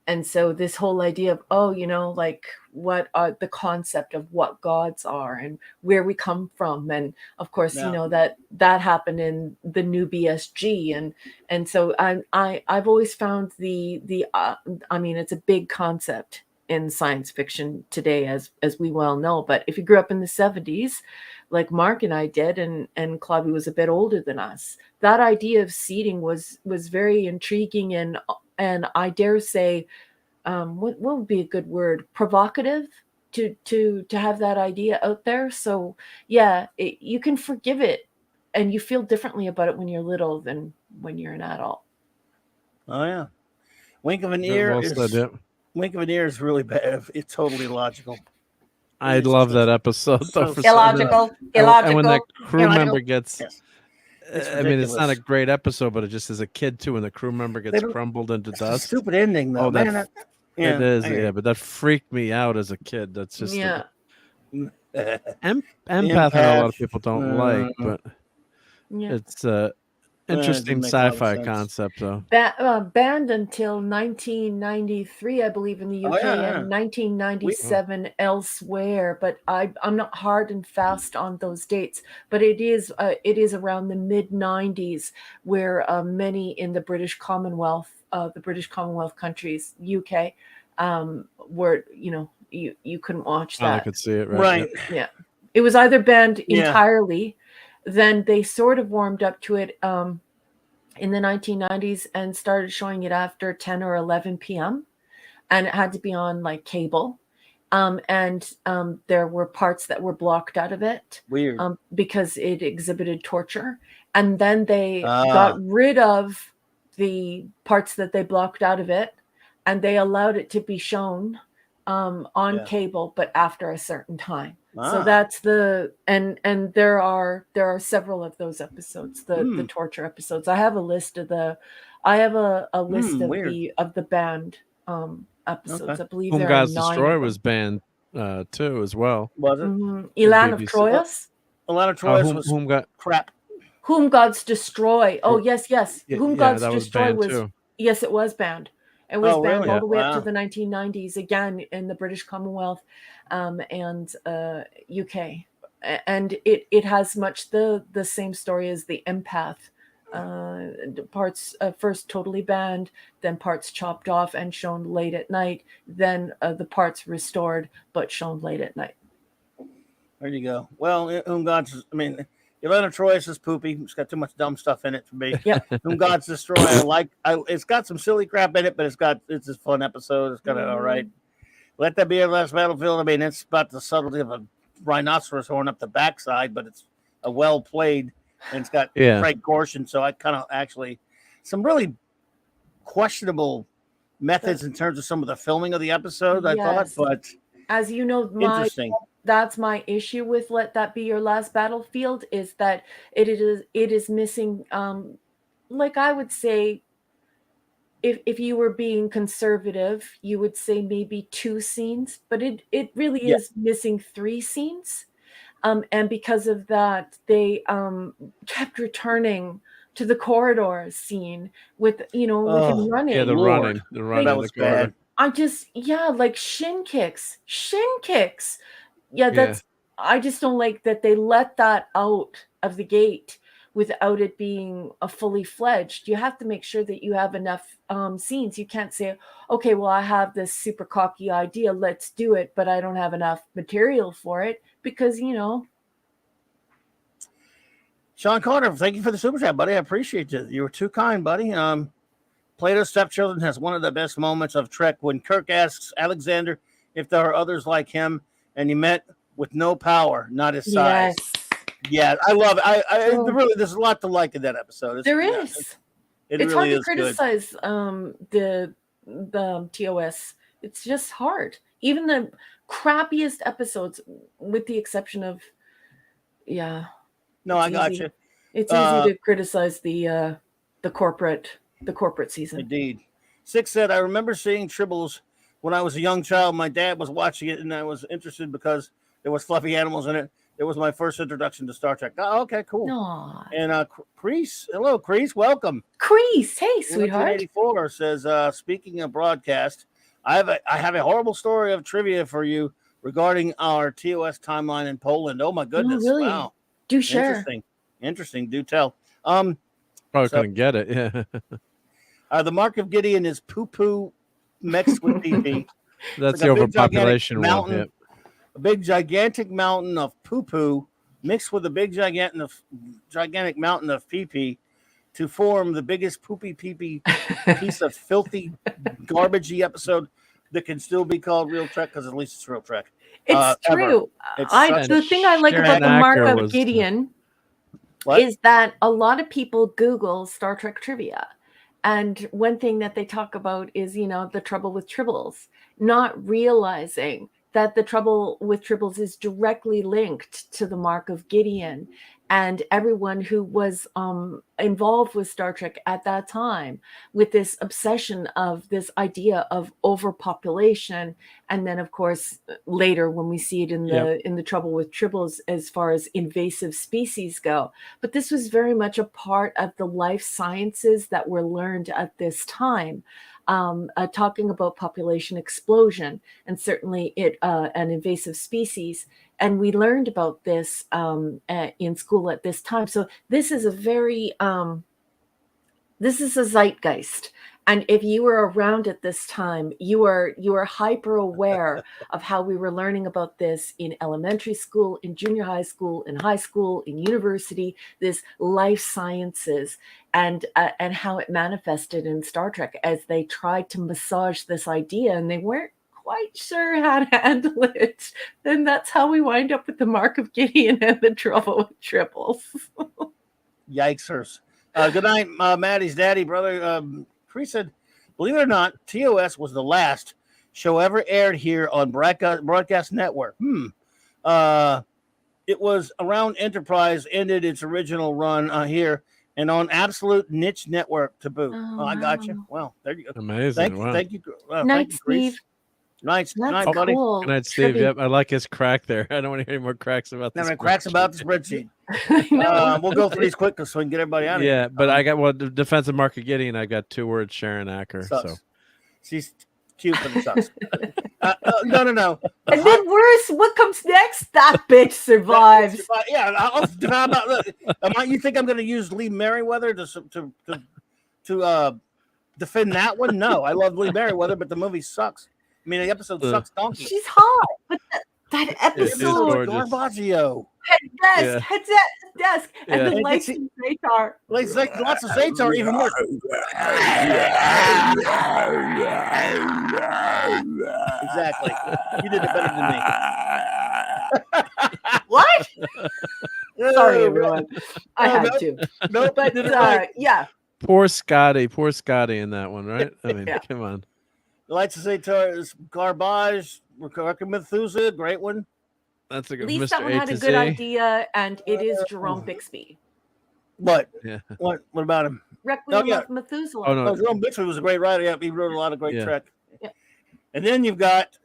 Speaker 6: And so this whole idea of, like what are the concept of what gods are and where we come from. And of course, that happened in the new BSG. And so I've always found it's a big concept in science fiction today, as we well know. But if you grew up in the 70s, like Mark and I did, and Clobby was a bit older than us, that idea of seeding was very intriguing and I dare say, what would be a good word? Provocative to have that idea out there. So yeah, you can forgive it, and you feel differently about it when you're little than when you're an adult.
Speaker 4: Oh yeah, wink of an ear. Wink of an ear is really bad. It's totally illogical.
Speaker 5: I love that episode.
Speaker 6: Illogical.
Speaker 5: And when that crew member gets,
Speaker 4: yes.
Speaker 5: I mean, it's not a great episode, but it just as a kid too, when the crew member gets crumbled into dust.
Speaker 4: Stupid ending though.
Speaker 5: It is. Yeah, but that freaked me out as a kid. That's just empath. I know a lot of people don't like, but it's interesting sci-fi concept though.
Speaker 6: Banned until 1993, I believe, in the UK, and 1997 elsewhere. But I'm not hard and fast on those dates. But it is around the mid 90s where many in the British Commonwealth countries, UK, were you couldn't watch that.
Speaker 5: I could see it.
Speaker 4: Right.
Speaker 6: Yeah, it was either banned entirely. then they sort of warmed up to it in the 1990s and started showing it after 10 or 11 p.m. And it had to be on like cable. There were parts that were blocked out of it.
Speaker 4: Weird.
Speaker 6: Because it exhibited torture. And then they got rid of the parts that they blocked out of it, and they allowed it to be shown on cable, but after a certain time. So that's and there are several of those episodes, the torture episodes. I have a list of a list of the banned episodes. I believe
Speaker 5: Whom
Speaker 6: there
Speaker 5: Gods
Speaker 6: are 9
Speaker 5: Destroy
Speaker 6: of
Speaker 5: was banned too as well.
Speaker 4: Was it?
Speaker 6: Elan of Troyes?
Speaker 4: Elan of Troyes was crap.
Speaker 6: Whom Gods Destroy. Oh, yes. Whom Gods
Speaker 5: that was
Speaker 6: Destroy
Speaker 5: banned
Speaker 6: was
Speaker 5: too.
Speaker 6: Yes, it was banned. It was banned
Speaker 4: really?
Speaker 6: all the way up to
Speaker 4: Wow.
Speaker 6: the 1990s, again in the British Commonwealth and UK. And it has much the same story as the Empath. Parts first totally banned, then parts chopped off and shown late at night, then the parts restored but shown late at night.
Speaker 4: There you go. Well, Whom Gods, I mean, Elan of Troyes is poopy. It's got too much dumb stuff in it for me.
Speaker 6: Yeah.
Speaker 4: Whom Gods Destroy, it's got some silly crap in it, but it's a fun episode. It's kind of all right. Let That Be Our Last Battlefield. I mean, it's about the subtlety of a rhinoceros horn up the backside, but it's a well played, and it's got Frank Gorshin. So I kind of actually some really questionable methods in terms of some of the filming of the episode. I thought, but
Speaker 6: as you know,
Speaker 4: interesting.
Speaker 6: That's my issue with Let That Be Your Last Battlefield, is that it is missing, like I would say, if you were being conservative, you would say maybe 2 scenes, but it really is missing 3 scenes. And because of that, they kept returning to the corridor scene with with him running.
Speaker 5: Yeah, the running
Speaker 4: that was bad.
Speaker 6: I just like shin kicks. Yeah, I just don't like that they let that out of the gate without it being a fully fledged. You have to make sure that you have enough scenes. You can't say, okay, well, I have this super cocky idea, let's do it, but I don't have enough material for it, because
Speaker 4: Sean Carter, thank you for the super chat, buddy. I appreciate you. You were too kind, buddy. Plato's Stepchildren has one of the best moments of Trek when Kirk asks Alexander if there are others like him, and he met with no power, not his size. Yeah, I love it. I really, there's a lot to like in that episode.
Speaker 6: There is.
Speaker 4: It's
Speaker 6: really
Speaker 4: hard to
Speaker 6: criticize the TOS. It's just hard. Even the crappiest episodes, with the exception of
Speaker 4: No, I got you.
Speaker 6: It's easy to criticize the corporate season.
Speaker 4: Indeed. Six said, I remember seeing Tribbles when I was a young child. My dad was watching it, and I was interested because there was fluffy animals in it. It was my first introduction to Star Trek. Oh, okay, cool.
Speaker 6: Aww.
Speaker 4: And Crease, hello, Crease, welcome.
Speaker 6: Crease, hey, sweetheart.
Speaker 4: 1984 says, speaking of broadcast, I have a horrible story of trivia for you regarding our TOS timeline in Poland. Oh my goodness!
Speaker 6: Really?
Speaker 4: Wow.
Speaker 6: Do share.
Speaker 4: Interesting. Do tell.
Speaker 5: Probably couldn't get it. Yeah.
Speaker 4: The mark of Gideon is poo-poo mixed with pee-pee.
Speaker 5: That's the overpopulation one. Yep.
Speaker 4: A big gigantic mountain of poo-poo mixed with a big gigantic mountain of pee-pee to form the biggest poopy pee-pee piece of filthy garbagey episode that can still be called Real Trek, because at least it's Real Trek.
Speaker 6: It's true. The thing I like about the mark of Gideon is that a lot of people Google Star Trek trivia. And one thing that they talk about is, the trouble with tribbles, not realizing that the trouble with tribbles is directly linked to the mark of Gideon. And everyone who was involved with Star Trek at that time, with this obsession of this idea of overpopulation, and then of course later when we see it in the trouble with tribbles as far as invasive species go. But this was very much a part of the life sciences that were learned at this time. Talking about population explosion and certainly an invasive species. And we learned about this in school at this time. So this is a very, this is a zeitgeist. And if you were around at this time, you were hyper aware of how we were learning about this in elementary school, in junior high school, in high school, in university, this life sciences, and how it manifested in Star Trek as they tried to massage this idea and they weren't quite sure how to handle it. Then that's how we wind up with the Mark of Gideon and the trouble with triples.
Speaker 4: Yikesers. Good night, Maddie's daddy, brother. Chris said, believe it or not, TOS was the last show ever aired here on Broadcast Network. It was around Enterprise, ended its original run here, and on absolute niche network to boot. Oh, I got you. Well, there you go.
Speaker 5: Amazing.
Speaker 4: Thank you.
Speaker 6: Night,
Speaker 4: thank you, Chris.
Speaker 6: Steve.
Speaker 4: Nice,
Speaker 6: That's
Speaker 4: buddy.
Speaker 6: cool.
Speaker 5: Good night, Steve. Yep, I like his crack there. I don't want to hear any more cracks about this.
Speaker 4: No, cracks about the spreadsheet. We'll go through these quick so we can get everybody out of here.
Speaker 5: Yeah, but I got the defensive Mark of Gideon. I got 2 words, Sharon Acker.
Speaker 4: Sucks.
Speaker 5: So
Speaker 4: She's cute, but it sucks. No.
Speaker 6: And then worse, what comes next? That bitch survives.
Speaker 4: Yeah, how about you think I'm going to use Lee Merriweather to defend that one? No, I love Lee Merriweather, but the movie sucks. I mean, the episode sucks donkey.
Speaker 6: She's hot, but that episode,
Speaker 4: Garbaggio.
Speaker 6: head desk, and the lights in Zatar.
Speaker 4: Lots of Zatar, even more. Exactly. You did it better than me.
Speaker 6: What? Sorry, everyone. I had to.
Speaker 4: No,
Speaker 6: but yeah.
Speaker 5: Poor Scotty in that one, right? I mean, come on.
Speaker 4: The Lights of Zatar is Garbage, Rebecca Methuselah, great one.
Speaker 5: That's a good.
Speaker 6: At least
Speaker 5: Mr.
Speaker 6: that one had a good idea, and it is Jerome Bixby.
Speaker 4: What?
Speaker 5: Yeah.
Speaker 4: What about him?
Speaker 6: Requiem of Methuselah.
Speaker 5: Oh no,
Speaker 4: Jerome Bixby was a great writer. Yeah, he wrote a lot of great Trek.
Speaker 6: Yeah.
Speaker 4: And then you've got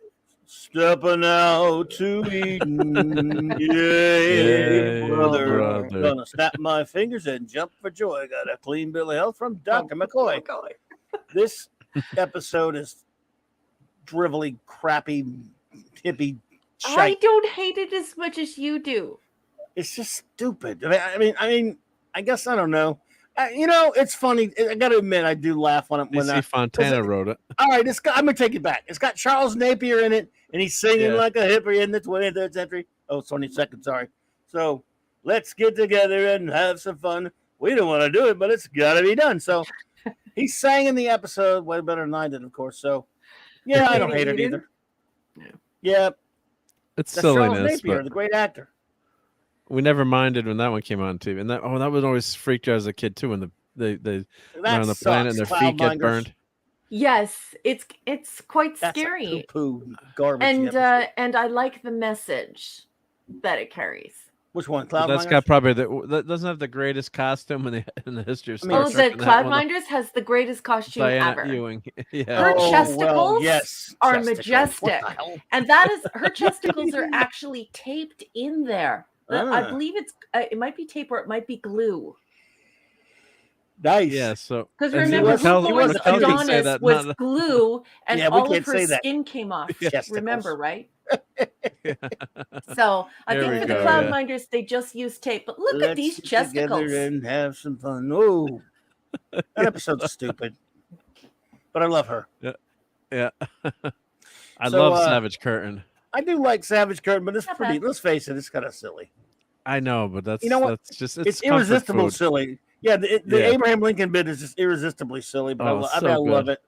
Speaker 4: Stepping Out to Eden. Yay, brother. Gonna snap my fingers and jump for joy. Got a clean bill of health from Dr. McCoy. This episode is drivelly, crappy, hippie shite.
Speaker 6: I don't hate it as much as you do.
Speaker 4: It's just stupid. I mean, I guess I don't know. It's funny. I got to admit, I do laugh on it when
Speaker 5: DC Fontana wrote it.
Speaker 4: All right, I'm gonna take it back. It's got Charles Napier in it, and he's singing like a hippie in the 23rd century. Oh, 22nd, sorry. So let's get together and have some fun. We don't want to do it, but it's got to be done. So he sang in the episode way better than I did, of course. So yeah, I don't hate it either. Yeah,
Speaker 5: it's
Speaker 4: that's Charles
Speaker 5: silliness,
Speaker 4: Napier,
Speaker 5: but
Speaker 4: the great actor.
Speaker 5: we never minded when that one came on TV, and that would always freak you as a kid too when they went on the planet and their feet get burned.
Speaker 6: Yes, it's quite
Speaker 4: That's
Speaker 6: scary.
Speaker 4: Poo garbage.
Speaker 6: And I like the message that it carries.
Speaker 4: Which one?
Speaker 5: That's got probably that doesn't have the greatest costume in the history of Star Trek.
Speaker 6: The Cloudminders has the greatest costume
Speaker 5: Diana
Speaker 6: ever.
Speaker 5: Ewing. Yeah.
Speaker 6: Her chesticles are
Speaker 4: chesticles.
Speaker 6: majestic, and that is her chesticles are actually taped in there. I believe it might be tape or it might be glue.
Speaker 4: Nice.
Speaker 5: Yeah. So
Speaker 6: because remember, Luthor's Adonis was glue, and all of her skin came off. Remember, right? So I think for the Cloudminders, they just use tape. But look at these chesticles.
Speaker 4: Together and have some fun. Oh, that episode's stupid, but I love her.
Speaker 5: Yeah. I love Savage Curtain.
Speaker 4: I do like Savage Curtain, but it's pretty. Let's face it, it's kind of silly.
Speaker 5: I know, but that's that's just
Speaker 4: it's irresistible silly. Yeah, the Abraham Lincoln bit is just irresistibly silly, but I love it.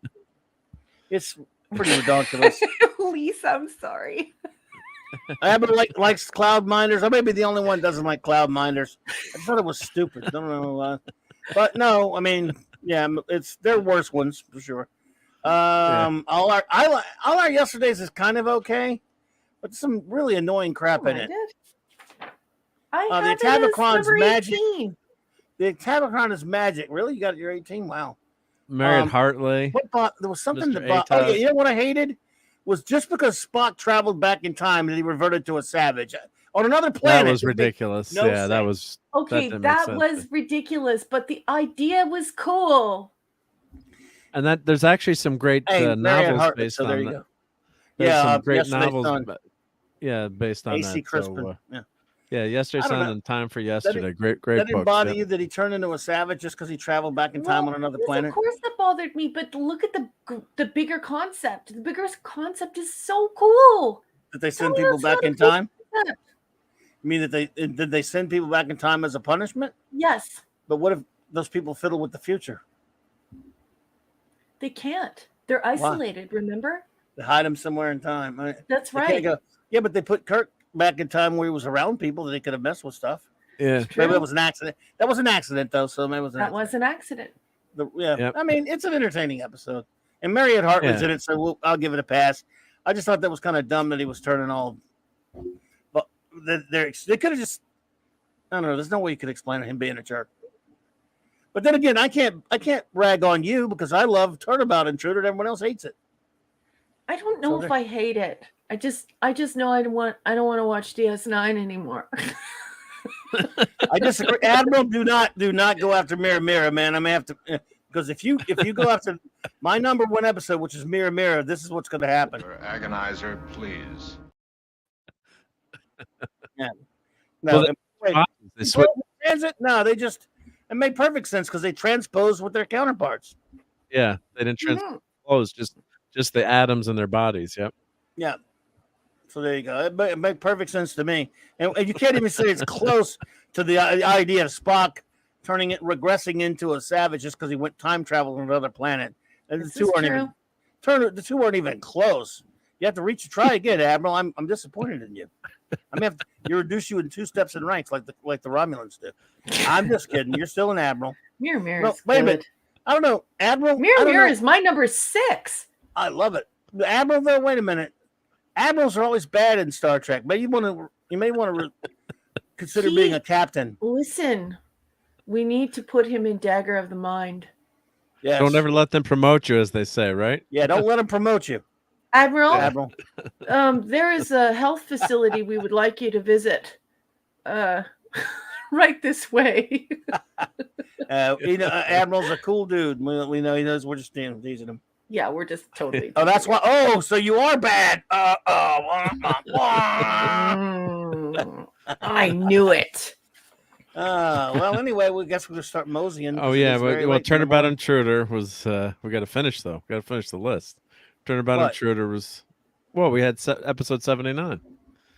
Speaker 4: It's pretty ridiculous.
Speaker 6: Lisa, I'm sorry.
Speaker 4: I happen likes Cloudminders. I may be the only one that doesn't like Cloudminders. I thought it was stupid. I don't know, but no, I mean, yeah, they're worse ones for sure. All our yesterdays is kind of okay, but some really annoying crap in it. The Tabacron's magic. The Tabacron is magic. Really, you got your 18? Wow.
Speaker 5: Marriott Hartley.
Speaker 4: There was something that you know what I hated was just because Spock traveled back in time and he reverted to a savage on another planet.
Speaker 5: That was ridiculous. That was
Speaker 6: okay. That was ridiculous, but the idea was cool.
Speaker 5: And there's actually some great novels based on that. There's some great novels. Based on
Speaker 4: A.C.
Speaker 5: that.
Speaker 4: Crispin. Yeah.
Speaker 5: Yeah, Yesterday's
Speaker 4: I don't
Speaker 5: Son
Speaker 4: know.
Speaker 5: and Time for Yesterday. Great
Speaker 4: That didn't
Speaker 5: books.
Speaker 4: bother
Speaker 5: Yeah.
Speaker 4: you that he turned into a savage just because he traveled back in time on another
Speaker 6: yes,
Speaker 4: planet?
Speaker 6: Of course that bothered me, but look at the bigger concept. The bigger concept is so cool.
Speaker 4: That they
Speaker 6: Tell
Speaker 4: send
Speaker 6: me
Speaker 4: people
Speaker 6: that's not
Speaker 4: back
Speaker 6: a
Speaker 4: in
Speaker 6: cool
Speaker 4: time?
Speaker 6: concept.
Speaker 4: You mean that did they send people back in time as a punishment?
Speaker 6: Yes,
Speaker 4: But what if those people fiddle with the future?
Speaker 6: they can't. They're isolated, remember?
Speaker 4: They hide him somewhere in time.
Speaker 6: That's
Speaker 4: They can't
Speaker 6: right.
Speaker 4: go, yeah, but they put Kirk back in time where he was around people that he could have messed with stuff.
Speaker 5: Yeah.
Speaker 4: Maybe that was an accident. That was an accident, though. So maybe it was an
Speaker 6: That
Speaker 4: accident.
Speaker 6: was an accident.
Speaker 4: Yeah.
Speaker 5: Yep.
Speaker 4: I mean, it's an entertaining episode. And Mariette Hartman's
Speaker 5: Yeah.
Speaker 4: in it, so I'll give it a pass. I just thought that was kind of dumb that he was turning all. But they could have just. I don't know. There's no way you could explain him being a jerk. But then again, I can't rag on you because I love Turnabout Intruder and everyone else hates it.
Speaker 6: I don't know
Speaker 4: So
Speaker 6: if I hate it. I just know I don't want to watch DS9 anymore.
Speaker 4: I disagree. Admiral, do not go after Mirror Mirror, man. I may have to because if you go after my number one episode, which is Mirror Mirror, this is what's going to happen.
Speaker 3: Agonizer, please.
Speaker 4: Yeah. No.
Speaker 5: Well,
Speaker 4: wait,
Speaker 5: they switch-
Speaker 4: transit? No, they just it made perfect sense because they transposed with their counterparts.
Speaker 5: Yeah, they didn't transpose, just the atoms in their bodies. Yep.
Speaker 4: Yeah. So there you go. It made perfect sense to me. And you can't even say it's close to the idea of Spock regressing into a savage just because he went time travel on another planet. And the two aren't even close. You have to try again, Admiral. I'm disappointed in you. I mean, you reduce you in 2 steps in ranks like the Romulans do. I'm just kidding. You're still an Admiral.
Speaker 6: Mirror Mirror.
Speaker 4: No, wait a minute. I don't know, Admiral.
Speaker 6: Mirror Mirror is my number 6.
Speaker 4: I love it. The Admiral, though. Wait a minute. Admirals are always bad in Star Trek. But you may want to consider being a captain.
Speaker 6: Listen, we need to put him in Dagger of the Mind.
Speaker 4: Yes.
Speaker 5: Don't ever let them promote you, as they say, right?
Speaker 4: Yeah, don't let them promote you.
Speaker 6: Admiral, there is a health facility we would like you to visit. Right this way.
Speaker 4: Admiral's a cool dude. We know he knows we're just teasing him.
Speaker 6: Yeah, we're just totally.
Speaker 4: Oh, that's why. Oh, so you are bad.
Speaker 6: I knew it.
Speaker 4: Well, anyway, we guess we're gonna start moseying.
Speaker 5: Oh yeah, well, Turnabout Intruder was. We got to finish though. We got to finish the list. Turnabout Intruder was. Well, we had episode 79.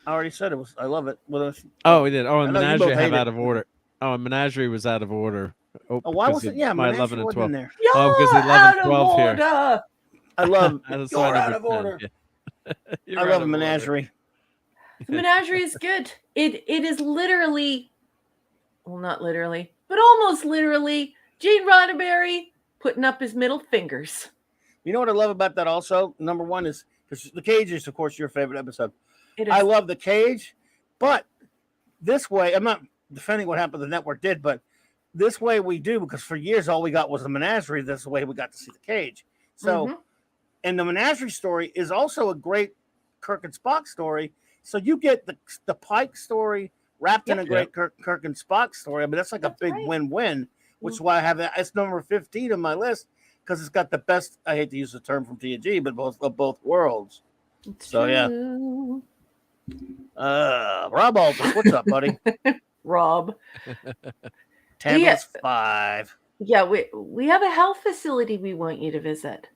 Speaker 4: I already said it was. I love it.
Speaker 5: Oh, we did. Oh, and
Speaker 4: I know you
Speaker 5: Menagerie
Speaker 4: both
Speaker 5: have
Speaker 4: hate
Speaker 5: out
Speaker 4: it.
Speaker 5: of order. Oh, and Menagerie was out of order.
Speaker 4: Oh, why was it? Yeah,
Speaker 5: my
Speaker 4: Menagerie
Speaker 5: 11 and
Speaker 4: wasn't
Speaker 5: 12.
Speaker 4: in there.
Speaker 5: Oh, because 11 and 12 here.
Speaker 4: I love.
Speaker 5: That's
Speaker 4: You're
Speaker 5: why
Speaker 4: out
Speaker 5: number
Speaker 4: of
Speaker 5: 10.
Speaker 4: order.
Speaker 5: Yeah.
Speaker 4: I love a Menagerie.
Speaker 6: The Menagerie is good. It is literally, well, not literally, but almost literally, Gene Roddenberry putting up his middle fingers.
Speaker 4: You know what I love about that also? Number one is because The Cage is, of course, your favorite episode.
Speaker 6: It is.
Speaker 4: I love The Cage, but this way, I'm not defending what happened. The network did, but this way we do because for years all we got was the Menagerie. This is the way we got to see The Cage. So, and the Menagerie story is also a great Kirk and Spock story. So you get the Pike story wrapped in a great Kirk and Spock story. I mean, that's like a big win-win, which is why I have that. It's number 15 on my list because it's got the best. I hate to use the term from TNG, but both worlds. So yeah. Rob Aldous, what's up, buddy?
Speaker 6: Rob.
Speaker 4: 10 5.
Speaker 6: Yeah, we have a health facility we want you to visit.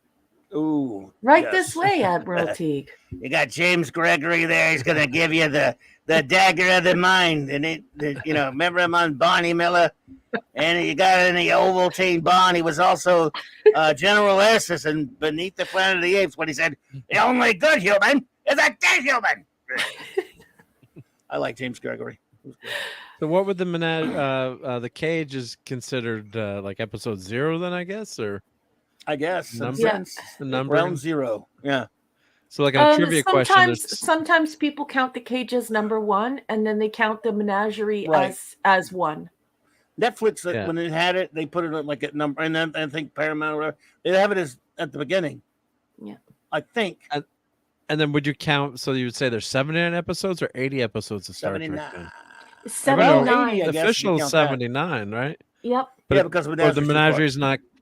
Speaker 4: Ooh.
Speaker 6: Right this way, Admiral Teague.
Speaker 4: You got James Gregory there. He's going to give you the dagger of the mind. And remember him on Bonnie Miller? And you got in the Ovaltine Bond. He was also General Estes in Beneath the Planet of the Apes when he said, the only good human is a dead human. I like James Gregory.
Speaker 5: So what would the Cage is considered like episode 0 then, I guess, or
Speaker 4: I guess
Speaker 5: the number
Speaker 4: round 0. Yeah.
Speaker 5: So like a trivia question.
Speaker 6: Sometimes people count the Cage as number 1, and then they count the Menagerie as 1.
Speaker 4: Netflix, when it had it, they put it like at number, and then I think Paramount or whatever, they have it as at the beginning.
Speaker 6: Yeah.
Speaker 4: I think.
Speaker 5: And then would you count? So you would say there's 79 episodes or 80 episodes of Star
Speaker 4: 79.
Speaker 5: Trek?
Speaker 6: 79.
Speaker 4: The
Speaker 5: official 79, right?
Speaker 6: Yep.
Speaker 5: But
Speaker 4: yeah, because
Speaker 5: the Menagerie's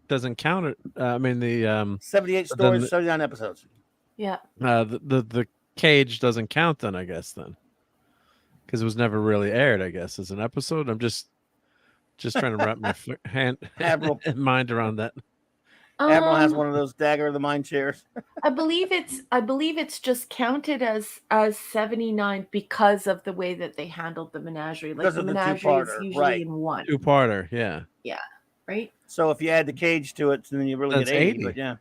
Speaker 5: doesn't count it. I mean the
Speaker 4: 78 stories, 79 episodes.
Speaker 6: Yeah.
Speaker 5: The Cage doesn't count then, I guess then. because it was never really aired, I guess, as an episode. I'm just trying to wrap my
Speaker 4: Admiral
Speaker 5: mind around that.
Speaker 4: Admiral has one of those dagger of the mind chairs.
Speaker 6: I believe it's just counted as 79 because of the way that they handled the menagerie. Like
Speaker 4: Because
Speaker 6: the
Speaker 4: of the
Speaker 6: menagerie is
Speaker 4: two-parter,
Speaker 6: usually
Speaker 4: right.
Speaker 6: in one.
Speaker 5: Two-parter, yeah.
Speaker 6: Yeah, right?
Speaker 4: So if you add the cage to it, then you really
Speaker 5: That's
Speaker 4: get 80,
Speaker 5: 80.
Speaker 4: but yeah.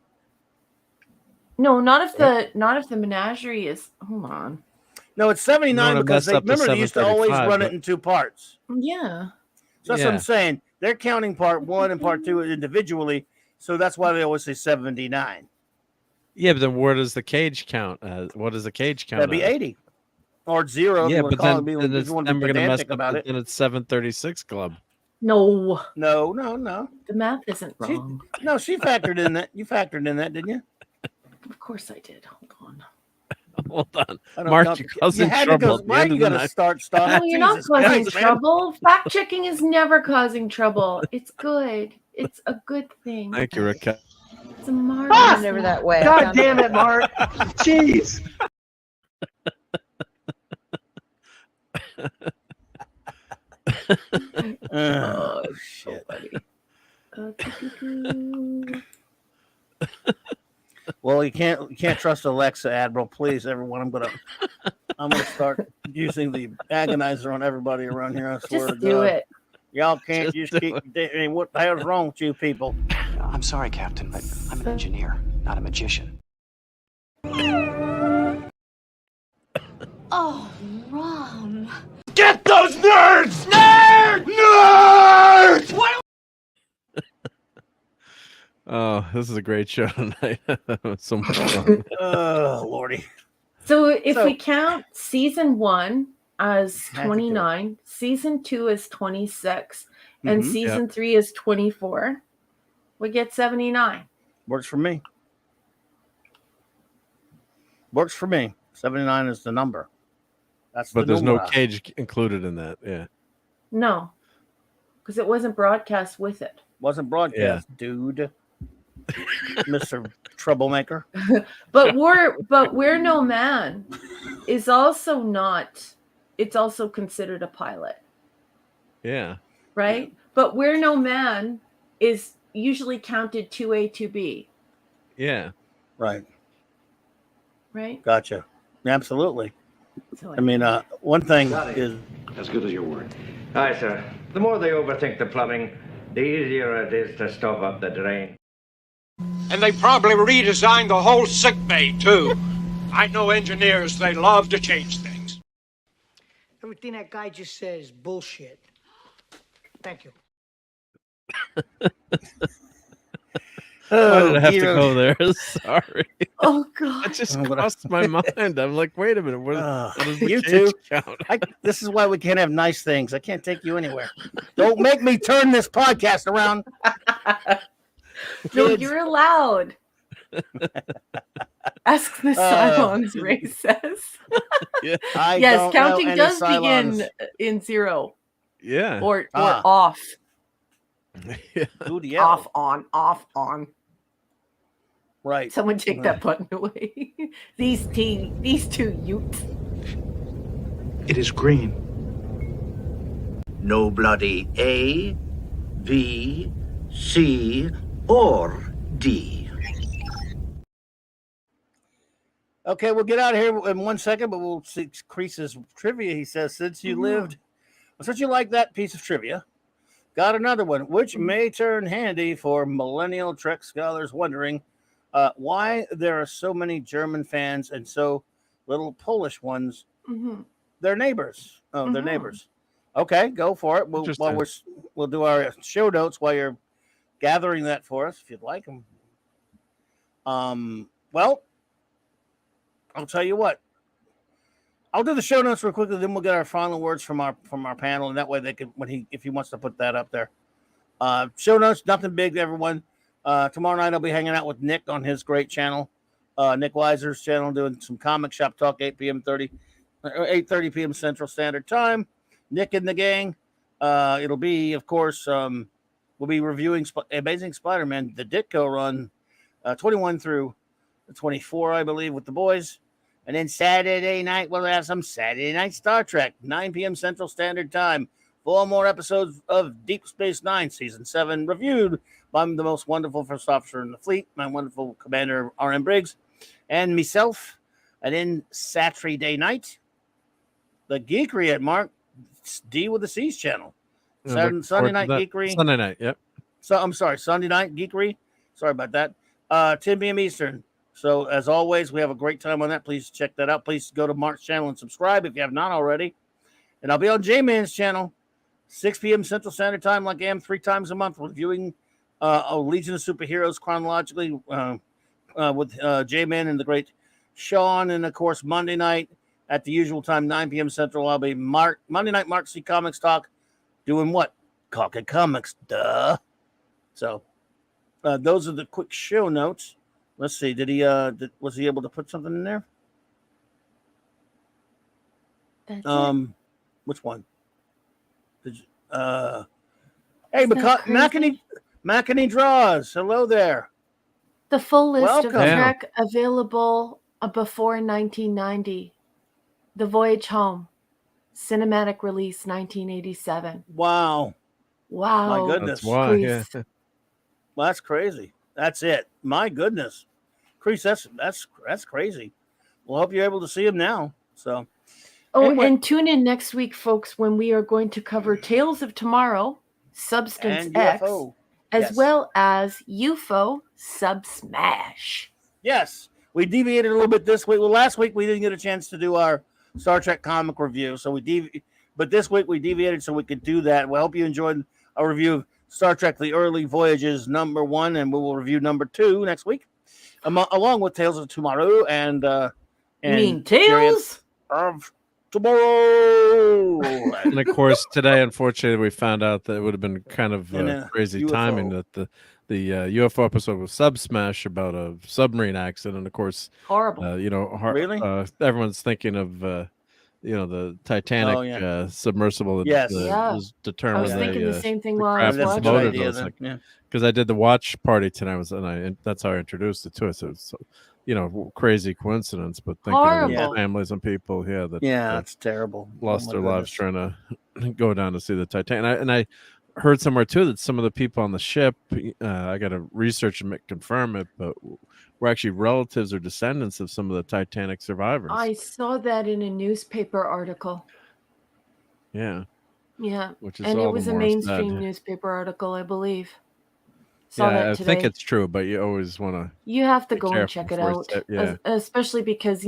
Speaker 6: No, not if the menagerie is. Hold on.
Speaker 4: No, it's 79 because they remember they used to always run it in two parts.
Speaker 6: Yeah.
Speaker 4: So that's what I'm saying. They're counting part 1 and part 2 individually, so that's why they always say 79.
Speaker 5: Yeah, but then where does the cage count? What does the cage count?
Speaker 4: That'd be
Speaker 5: as?
Speaker 4: 80 or 0.
Speaker 5: Yeah, but then
Speaker 4: we're
Speaker 5: we're gonna mess up. Then it's 736 Club.
Speaker 6: No.
Speaker 4: No.
Speaker 6: The math isn't wrong.
Speaker 4: She factored in that. You factored in that, didn't you?
Speaker 6: Of course I did. Hold on.
Speaker 5: Hold on.
Speaker 4: I don't
Speaker 5: Mark,
Speaker 4: know.
Speaker 5: you're causing trouble.
Speaker 4: Why are you going to stop?
Speaker 6: No, you're not
Speaker 4: Jesus
Speaker 6: causing
Speaker 4: Christ, man.
Speaker 6: trouble. Fact checking is never causing trouble. It's good. It's a good thing.
Speaker 5: Thank you, Raquel.
Speaker 6: It's a marvelous.
Speaker 12: Never that way.
Speaker 2: God damn it, Mark. Jeez.
Speaker 4: Oh, shit. Well, you can't trust Alexa, Admiral. Please, everyone. I'm gonna start using the agonizer on everybody around here. I swear to
Speaker 6: Just do
Speaker 4: God.
Speaker 6: it.
Speaker 4: Y'all can't just keep. I mean, what the hell's wrong with you people?
Speaker 2: I'm sorry, Captain, but I'm an engineer, not a magician.
Speaker 8: Oh, Rom.
Speaker 11: Get those nerds! Nerds! What?
Speaker 5: Oh, this is a great show tonight. So much fun.
Speaker 4: Oh, Lordy.
Speaker 6: So if we count season 1 as 29, season 2 is 26, and season 3 is 24, we get 79.
Speaker 4: Works for me. Works for me. 79 is the number.
Speaker 5: But there's no cage included in that. Yeah.
Speaker 6: No, because it wasn't broadcast with it.
Speaker 4: Wasn't broadcast, dude. Mr. Troublemaker.
Speaker 6: But We're No Man is also not. It's also considered a pilot.
Speaker 5: Yeah.
Speaker 6: Right? But We're No Man is usually counted 2A, 2B.
Speaker 5: Yeah.
Speaker 4: Right.
Speaker 6: Right?
Speaker 4: Gotcha. Absolutely.
Speaker 6: So
Speaker 4: I mean, one thing is
Speaker 7: As good as your word.
Speaker 13: Aye, sir. The more they overthink the plumbing, the easier it is to stop up the drain.
Speaker 11: And they probably redesigned the whole sick bay, too. I know engineers, they love to change things.
Speaker 14: Everything that guy just said is bullshit. Thank you.
Speaker 5: Why did I have to go there? Sorry.
Speaker 6: Oh God!
Speaker 5: It just crossed my mind. I'm like, wait a minute. What is the
Speaker 4: you
Speaker 5: cage
Speaker 4: two.
Speaker 5: count?
Speaker 4: This is why we can't have nice things. I can't take you anywhere. Don't make me turn this podcast around.
Speaker 6: No, you're allowed. Ask the Cylons, Ray says.
Speaker 5: Yeah.
Speaker 6: Yes, counting does begin in 0.
Speaker 5: Yeah.
Speaker 6: Or off.
Speaker 5: Yeah.
Speaker 6: Off, on.
Speaker 4: Right.
Speaker 6: Someone take that button away. These two youths.
Speaker 11: It is green.
Speaker 15: No bloody A, B, C, or D.
Speaker 4: Okay, we'll get out of here in 1 second, but we'll see Crease's trivia. He says, since you like that piece of trivia, got another one, which may turn handy for millennial Trek scholars wondering why there are so many German fans and so little Polish ones. They're neighbors. Oh, they're neighbors. Okay, go for it. We'll do our show notes while you're gathering that for us, if you'd like them. Well, I'll tell you what. I'll do the show notes real quickly, then we'll get our final words from our panel, and that way they can, if he wants to put that up there. Show notes, nothing big, everyone. Tomorrow night I'll be hanging out with Nick on his great channel, Nick Weiser's channel, doing some comic shop talk, 8:30 p.m. Central Standard Time. Nick and the gang. It'll be, of course, we'll be reviewing Amazing Spider-Man, the Ditko run, 21 through 24, I believe, with the boys. And then Saturday night, we'll have some Saturday Night Star Trek, 9 p.m. Central Standard Time. 4 more episodes of Deep Space Nine, Season 7, reviewed by the most wonderful first officer in the fleet, my wonderful Commander R.M. Briggs, and myself. And then Saturday night, the Geekery at Mark D with the C's channel. Sunday Night Geekery.
Speaker 5: Sunday night, yep.
Speaker 4: So I'm sorry, Sunday Night Geekery. Sorry about that. 10 p.m. Eastern. So as always, we have a great time on that. Please check that out. Please go to Mark's channel and subscribe if you have not already. And I'll be on J-Man's channel, 6 p.m. Central Standard Time, like I am 3 times a month, reviewing Legion of Superheroes chronologically with J-Man and the great Sean. And of course, Monday night at the usual time, 9 p.m. Central, I'll be Monday night Mark C Comics Talk, doing what? Talking comics, duh. So those are the quick show notes. Let's see. Did he? Was he able to put something in there?
Speaker 6: That's it.
Speaker 4: Which one? Did you, hey, McAnee Draws. Hello there.
Speaker 6: The full list
Speaker 4: Welcome.
Speaker 6: of Trek available before 1990. The Voyage Home, cinematic release 1987.
Speaker 4: Wow.
Speaker 6: Wow.
Speaker 4: My goodness.
Speaker 5: That's why, yeah.
Speaker 4: Well, that's crazy. That's it. My goodness. Chris, that's crazy. We'll hope you're able to see him now. So
Speaker 6: Oh,
Speaker 4: anyway.
Speaker 6: and tune in next week, folks, when we are going to cover Tales of Tomorrow, Substance
Speaker 4: And
Speaker 6: X,
Speaker 4: UFO.
Speaker 6: as
Speaker 4: Yes.
Speaker 6: well as UFO Subsmash.
Speaker 4: Yes, we deviated a little bit this week. Well, last week we didn't get a chance to do our Star Trek comic review, so but this week we deviated so we could do that. We hope you enjoyed our review of Star Trek: The Early Voyages #1, and we will review #2 next week, along with Tales of Tomorrow and
Speaker 6: You mean
Speaker 4: Chariots
Speaker 6: Tales
Speaker 4: of Tomorrow.
Speaker 5: And of course, today, unfortunately, we found out that it would have been kind of
Speaker 4: And,
Speaker 5: crazy
Speaker 4: UFO.
Speaker 5: timing that the UFO episode was Subsmash about a submarine accident. And of course,
Speaker 6: Horrible.
Speaker 4: Really?
Speaker 5: Everyone's thinking of the Titanic
Speaker 4: Oh, yeah.
Speaker 5: submersible that
Speaker 4: Yes.
Speaker 6: Yeah.
Speaker 5: was determined.
Speaker 6: I was thinking the same thing while I
Speaker 5: craft
Speaker 6: was
Speaker 5: was
Speaker 4: That's a
Speaker 6: watching.
Speaker 4: good
Speaker 5: motored. I
Speaker 4: idea
Speaker 5: was
Speaker 4: then.
Speaker 5: like,
Speaker 4: Yeah.
Speaker 5: because I did the watch party tonight, and that's how I introduced it to us. It was, crazy coincidence, but thinking of
Speaker 6: Horrible.
Speaker 5: those families and people, that
Speaker 4: Yeah, that's terrible.
Speaker 5: lost
Speaker 4: Oh,
Speaker 5: their
Speaker 4: my
Speaker 5: lives
Speaker 4: goodness.
Speaker 5: trying to go down to see the Titanic. And I heard somewhere too that some of the people on the ship, I got to research and confirm it, but were actually relatives or descendants of some of the Titanic survivors.
Speaker 6: I saw that in a newspaper article.
Speaker 5: Yeah,
Speaker 6: Yeah.
Speaker 5: which is
Speaker 6: And
Speaker 5: all
Speaker 6: it was
Speaker 5: the
Speaker 6: a
Speaker 5: more
Speaker 6: mainstream
Speaker 5: sad.
Speaker 6: newspaper article, I believe. Saw
Speaker 5: Yeah,
Speaker 6: that
Speaker 5: I
Speaker 6: today.
Speaker 5: think it's true, but you always want to.
Speaker 6: You have to
Speaker 5: Be
Speaker 6: go and
Speaker 5: careful
Speaker 6: check it
Speaker 5: before you
Speaker 6: out,
Speaker 5: say- yeah.
Speaker 6: especially because,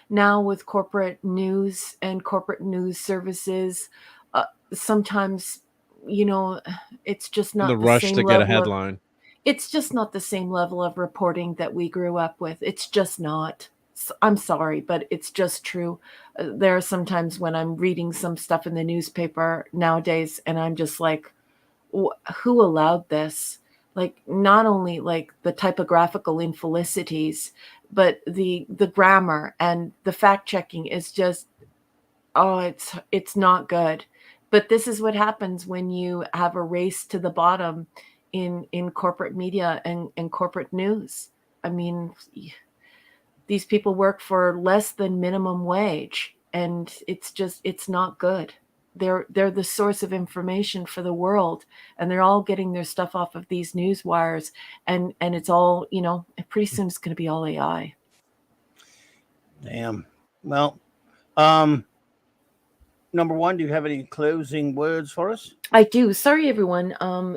Speaker 6: now with corporate news and corporate news services, sometimes, it's just not
Speaker 5: The
Speaker 6: the
Speaker 5: rush
Speaker 6: same
Speaker 5: to get a
Speaker 6: level of,
Speaker 5: headline.
Speaker 6: it's just not the same level of reporting that we grew up with. It's just not. I'm sorry, but it's just true. There are some times when I'm reading some stuff in the newspaper nowadays, and I'm just like, who allowed this? Like, not only like the typographical infelicities, but the grammar and the fact checking is just, it's not good. But this is what happens when you have a race to the bottom in corporate media and corporate news. I mean, these people work for less than minimum wage, and it's not good. They're the source of information for the world, and they're all getting their stuff off of these news wires, and it's all, pretty soon it's going to be all AI.
Speaker 4: Damn. Well, #1, do you have any closing words for us?
Speaker 6: I do. Sorry, everyone,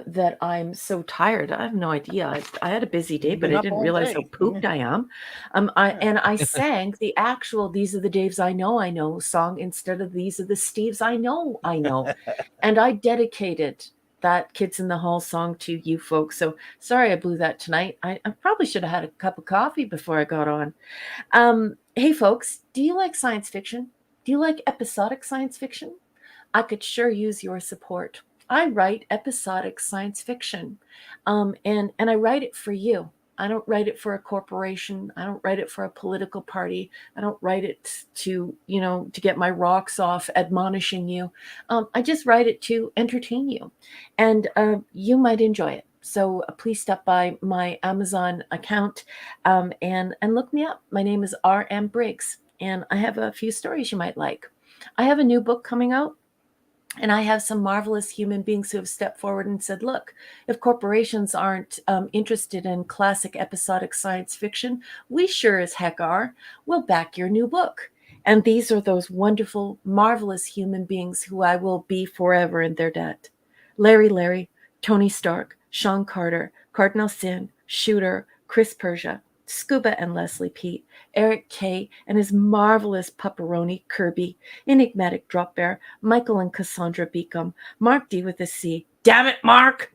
Speaker 6: that I'm so tired. I have no idea. I had a busy day,
Speaker 4: You've
Speaker 6: but
Speaker 4: been
Speaker 6: I
Speaker 4: up
Speaker 6: didn't
Speaker 4: all
Speaker 6: realize how
Speaker 4: day.
Speaker 6: pooped I am. I sang the actual "These Are the Daves I Know" song instead of "These Are the Steves I Know." And I dedicated that Kids in the Hall song to you folks. So sorry I blew that tonight. I probably should have had a cup of coffee before I got on. Hey, folks, do you like science fiction? Do you like episodic science fiction? I could sure use your support. I write episodic science fiction, and I write it for you. I don't write it for a corporation. I don't write it for a political party. I don't write it to get my rocks off admonishing you. I just write it to entertain you, and you might enjoy it. So please stop by my Amazon account and look me up. My name is R.M. Briggs. and I have a few stories you might like. I have a new book coming out, and I have some marvelous human beings who have stepped forward and said, look, if corporations aren't interested in classic episodic science fiction, we sure as heck are. We'll back your new book. And these are those wonderful, marvelous human beings who I will be forever in their debt. Larry, Tony Stark, Sean Carter, Cardinal Sin, Shooter, Chris Persia, Scuba and Leslie Pete, Eric Kay and his marvelous pepperoni Kirby, Enigmatic Drop Bear, Michael and Cassandra Beacom, Mark D with a C. Damn it, Mark!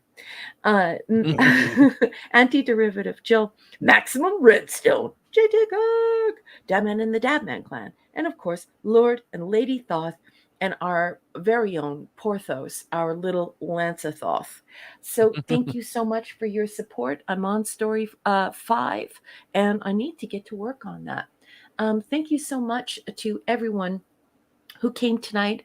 Speaker 6: Anti-Derivative Jill, Maximum Redstone, JT Cook, Dabman and the Dabman Clan, and of course, Lord and Lady Thoth, and our very own Porthos, our little Lancethoth. So thank you so much for your support. I'm on story 5, and I need to get to work on that. Thank you so much to everyone who came tonight,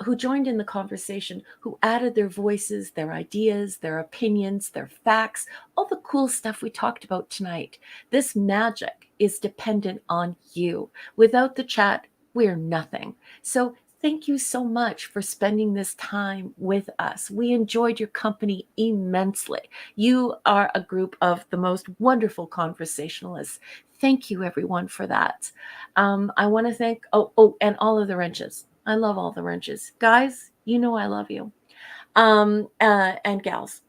Speaker 6: who joined in the conversation, who added their voices, their ideas, their opinions, their facts, all the cool stuff we talked about tonight. This magic is dependent on you. Without the chat, we're nothing. So thank you so much for spending this time with us. We enjoyed your company immensely. You are a group of the most wonderful conversationalists. Thank you, everyone, for that. I want to thank, and all of the wrenches. I love all the wrenches. Guys, you know I love you. And gals.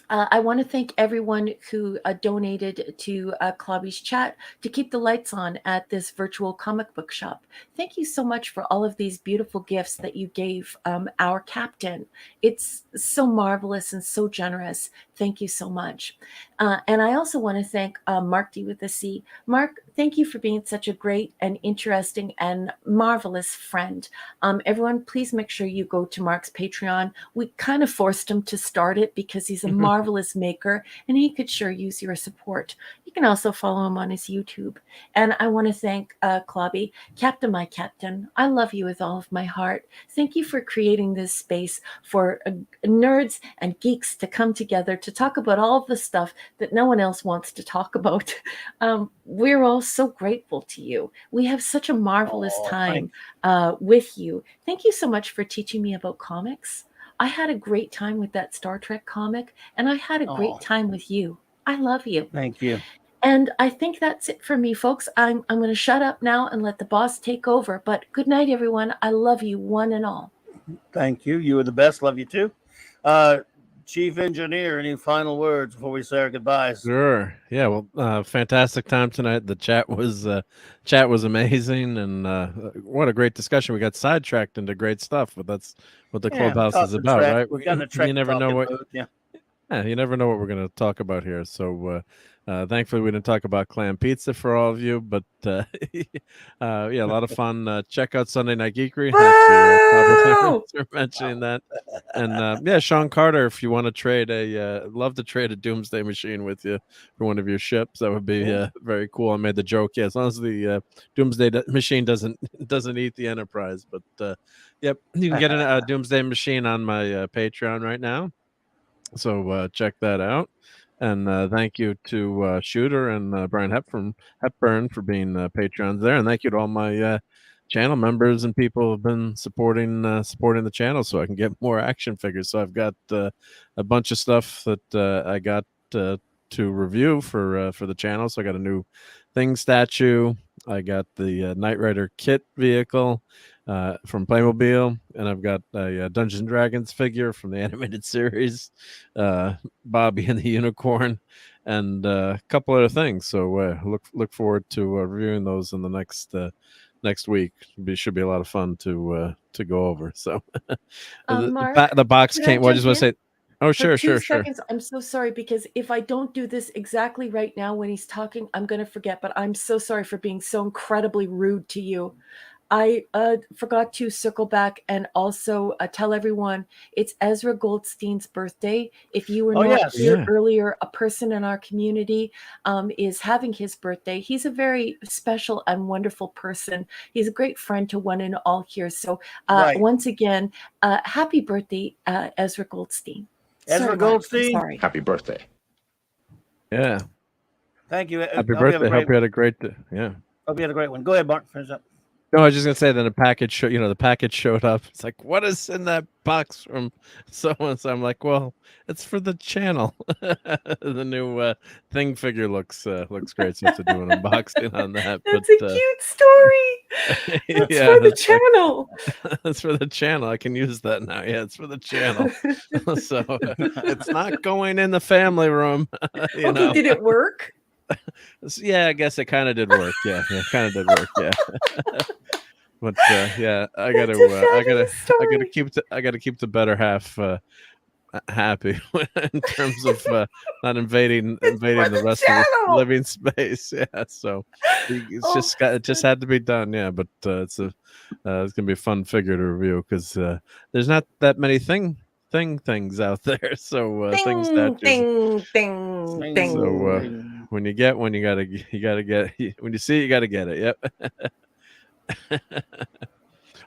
Speaker 6: I want to thank everyone who donated to CLOBBERIN chat to keep the lights on at this virtual comic book shop. Thank you so much for all of these beautiful gifts that you gave our captain. It's so marvelous and so generous. Thank you so much. And I also want to thank Mark D with a C. Mark, thank you for being such a great and interesting and marvelous friend. Everyone, please make sure you go to Mark's Patreon. We kind of forced him to start it because he's a marvelous maker and he could sure use your support. You can also follow him on his YouTube. And I want to thank Clobby, Captain, my captain. I love you with all of my heart. Thank you for creating this space for nerds and geeks to come together to talk about all of the stuff that no one else wants to talk about. We're all so grateful to you. We have such a marvelous time with you. Thank you so much for teaching me about comics. I had a great time with that Star Trek comic, and I had a great time with you. I love you.
Speaker 4: Thank you.
Speaker 6: And I think that's it for me, folks. I'm going to shut up now and let the boss take over. But good night, everyone. I love you, one and all.
Speaker 4: Thank you. You are the best. Love you too. Chief Engineer, any final words before we say our goodbyes?
Speaker 5: Sure. Yeah. Well, fantastic time tonight. The chat was amazing, and what a great discussion. We got sidetracked into great stuff, but that's what the clubhouse is about, right?
Speaker 4: We got in a
Speaker 5: You never know what.
Speaker 4: mode, yeah.
Speaker 5: Yeah, you never know what we're going to talk about here. So thankfully, we didn't talk about clam pizza for all of you, but yeah, a lot of fun. Check out Sunday Night Geekery. Thanks for mentioning that. And yeah, Sean Carter, if you want to trade love to trade a Doomsday Machine with you for one of your ships, that would be very cool. I made the joke, yeah, as long as the Doomsday Machine doesn't eat the Enterprise. But yep, you can get a Doomsday Machine on my Patreon right now. So check that out. And thank you to Shooter and Brian Hepburn for being patrons there. And thank you to all my channel members and people who have been supporting the channel so I can get more action figures. So I've got a bunch of stuff that I got to review for the channel. So I got a new Thing statue. I got the Knight Rider kit vehicle from Playmobil, and I've got a Dungeons and Dragons figure from the animated series, Bobby and the Unicorn, and a couple other things. So look forward to reviewing those in the next week. Should be a lot of fun to go over. So
Speaker 6: Mark,
Speaker 5: the box came. Well, I just want to say. Oh, sure.
Speaker 6: Seconds, I'm so sorry, because if I don't do this exactly right now when he's talking, I'm going to forget, but I'm so sorry for being so incredibly rude to you. I forgot to circle back and also tell everyone it's Ezra Goldstein's birthday. If you were not here earlier, a person in our community is having his birthday. He's a very special and wonderful person. He's a great friend to one and all here. So once again, happy birthday, Ezra Goldstein.
Speaker 4: Ezra Goldstein.
Speaker 6: Sorry.
Speaker 3: Happy birthday.
Speaker 5: Yeah.
Speaker 4: Thank you.
Speaker 5: Happy birthday. Hope you had a great day. Yeah.
Speaker 4: Hope you had a great one. Go ahead, Mark. Finish up.
Speaker 5: No, I was just gonna say that the package the package showed up. It's like, what is in that box from someone? So I'm like, well, it's for the channel. The new thing figure looks great. So to do an unboxing on that.
Speaker 6: That's a cute story. That's
Speaker 5: yeah,
Speaker 6: for the
Speaker 5: it's like,
Speaker 6: channel.
Speaker 5: that's for the channel. I can use that now. Yeah, it's for the channel. So it's not going in the family room.
Speaker 6: Okay, did it work?
Speaker 5: Yeah, I guess it kind of did work. Yeah, it kind of did work. Yeah. But yeah, I gotta keep the better half happy in terms of not invading the rest of the living space. Yeah, so it just had to be done. Yeah, but it's gonna be a fun figure to review because there's not that many things out there. So things statues. So when you get one, you gotta get when you see it, you gotta get it. Yep.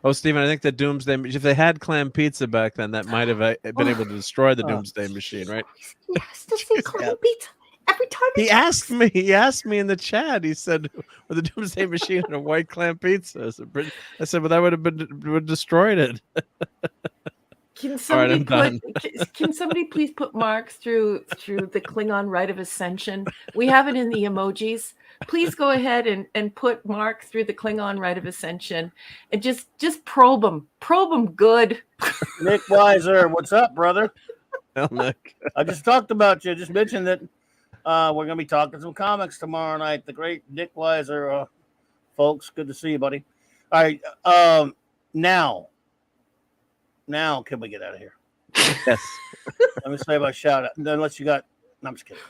Speaker 5: Oh, Steven, I think the Doomsday. If they had clam pizza back then, that might have been able to destroy the Doomsday Machine, right?
Speaker 6: He has to say clam pizza every time.
Speaker 5: He asked me in the chat. He said, "With the Doomsday Machine and a white clam pizza." I said, "Well, that would have destroyed it."
Speaker 6: Can somebody
Speaker 5: right,
Speaker 6: can somebody please put marks through the Klingon Rite of Ascension? We have it in the emojis. Please go ahead and put mark through the Klingon Rite of Ascension and just probe them good.
Speaker 4: Nick Weiser, what's up, brother?
Speaker 5: Hell, Nick.
Speaker 4: I just talked about you. Just mentioned that we're gonna be talking some comics tomorrow night. The great Nick Weiser, folks. Good to see you, buddy. All right, now can we get out of here?
Speaker 5: Yes.
Speaker 4: Let me say my shout out. Unless you got, no, I'm just kidding.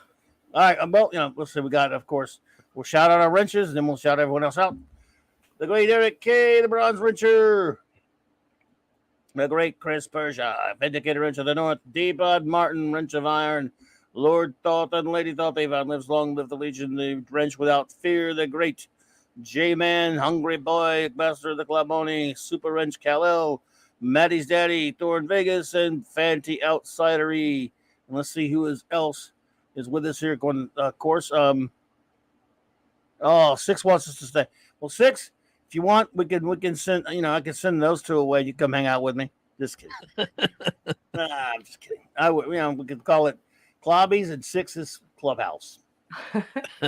Speaker 4: All right, well, we'll see. We got, of course, we'll shout out our wrenches, and then we'll shout everyone else out. The great Eric K, the Bronze Wrencher. The great Chris Persia, Vindicator Wrench of the North. D-Bud Martin, Wrench of Iron. Lord Thoth and Lady Thoth Avon lives long, live the Legion, the Wrench Without Fear. The great J-Man, Hungry Boy, Master of the Claboni, Super Wrench Kal-El, Maddie's Daddy, Thorn Vegas, and Fanty Outsidery. And let's see who else is with us here. Going, of course. Six wants us to stay. Well, Six, if you want, we can send. I can send those two away. You come hang out with me. Just kidding. I'm just kidding. We could call it CLOBBERIN and Six's Clubhouse.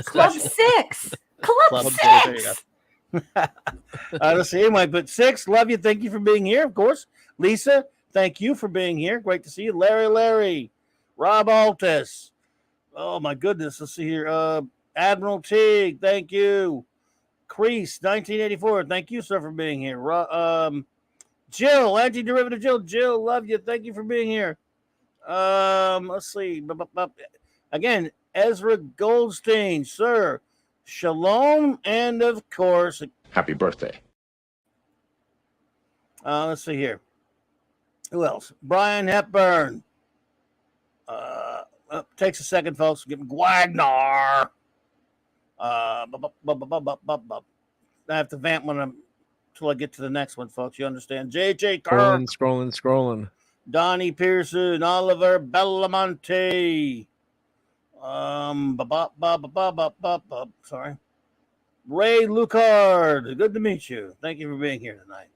Speaker 6: Club 6. Club 6.
Speaker 4: Let's see. Anyway, but Six, love you. Thank you for being here, of course. Lisa, thank you for being here. Great to see you. Larry, Rob Altus. Oh my goodness. Let's see here. Admiral Teague, thank you. Crease, 1984. Thank you, sir, for being here. Jill, Anti-Derivative Jill, love you. Thank you for being here. Let's see. Again, Ezra Goldstein, sir. Shalom, and of course,
Speaker 3: happy birthday.
Speaker 4: Let's see here. Who else? Brian Hepburn. Takes a second, folks. Give him Gwagnar. I have to vamp until I get to the next one, folks. You understand? JJ Kirk.
Speaker 5: Scrolling.
Speaker 4: Donnie Pearson. Oliver Belamonte. Sorry. Ray Lucard. Good to meet you. Thank you for being here tonight.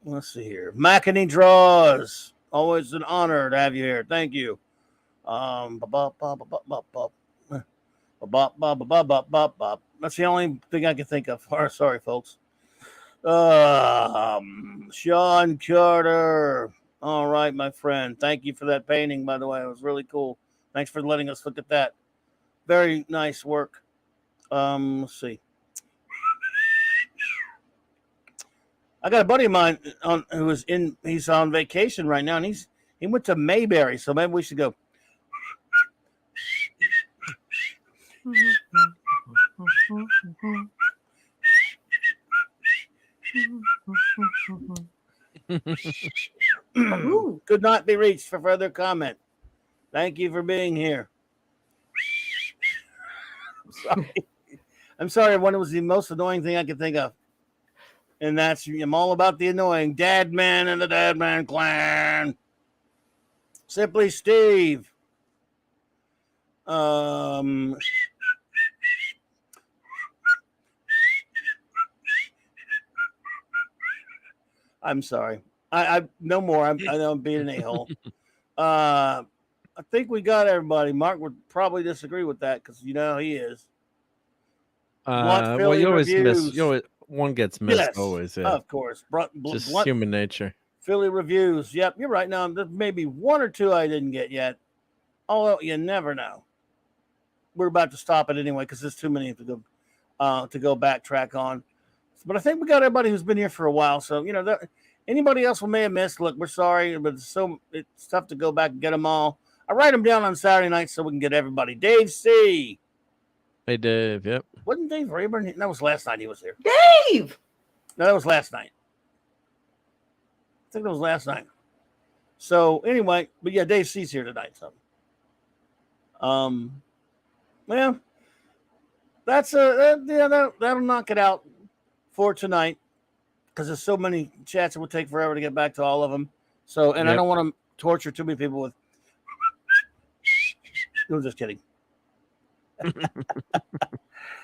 Speaker 4: Let's see here. McEnany Draws. Always an honor to have you here. Thank you. That's the only thing I can think of. Sorry, folks. Sean Carter. All right, my friend. Thank you for that painting, by the way. It was really cool. Thanks for letting us look at that. Very nice work. Let's see. I got a buddy of mine he's on vacation right now, and he went to Mayberry, so maybe we should go. Could not be reached for further comment. Thank you for being here. I'm sorry when it was the most annoying thing I could think of. And I'm all about the annoying. Dad Man and the Dad Man Clan. Simply Steve. I'm sorry. I no more. I know I'm being an a-hole. I think we got everybody. Mark would probably disagree with that because you know how he is.
Speaker 5: Well,
Speaker 4: Philly
Speaker 5: you always
Speaker 4: reviews.
Speaker 5: miss. You always, one gets missed.
Speaker 4: Yes,
Speaker 5: Always, yeah.
Speaker 4: of course.
Speaker 5: Just
Speaker 4: Blunt
Speaker 5: human nature.
Speaker 4: Philly reviews. Yep, you're right. Now there's maybe one or two I didn't get yet. Although you never know. We're about to stop it anyway because there's too many to go backtrack on. But I think we got everybody who's been here for a while. So you know, anybody else we may have missed. Look, we're sorry, but it's tough to go back and get them all. I write them down on Saturday night so we can get everybody. Dave C.
Speaker 5: Hey, Dave. Yep.
Speaker 4: Wasn't Dave Rayburn? That was last night he was here.
Speaker 6: Dave.
Speaker 4: No, that was last night. I think that was last night. So anyway, but yeah, Dave C's here tonight. So, well, that's that'll knock it out for tonight because there's so many chats it will take forever to get back to all of them. So, and I don't want to torture too many people with. No, just kidding.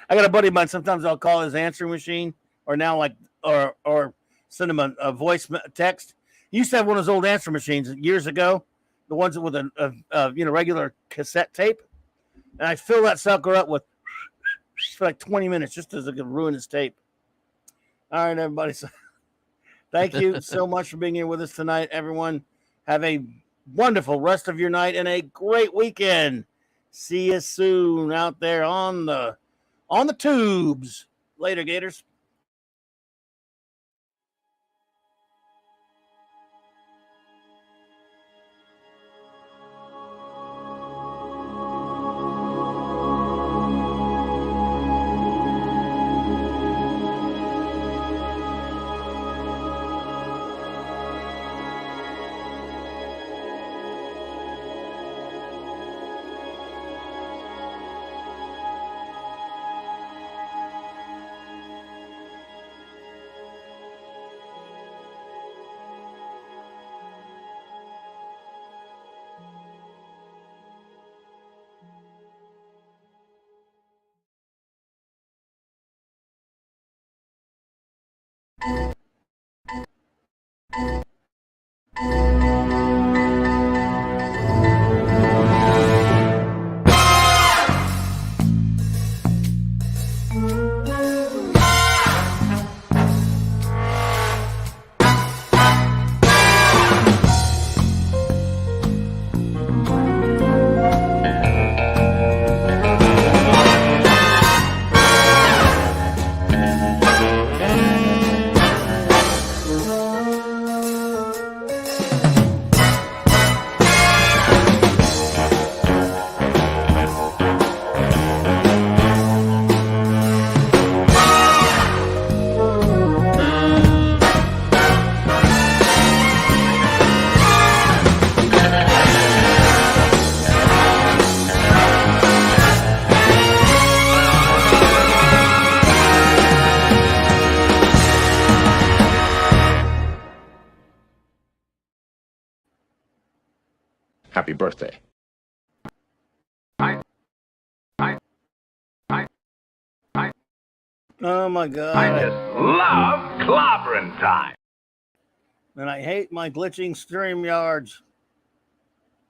Speaker 4: I got a buddy of mine. Sometimes I'll call his answering machine, or now or send him a voice text. He used to have one of those old answer machines years ago, the ones with a regular cassette tape, and I fill that sucker up with for like 20 minutes just as it could ruin his tape. All right, everybody. So, thank you so much for being here with us tonight, everyone. Have a wonderful rest of your night and a great weekend. See you soon out there on the tubes. Later, Gators.
Speaker 3: Happy birthday.
Speaker 4: Oh my God.
Speaker 12: I just love clobbering time.
Speaker 4: And I hate my glitching StreamYards.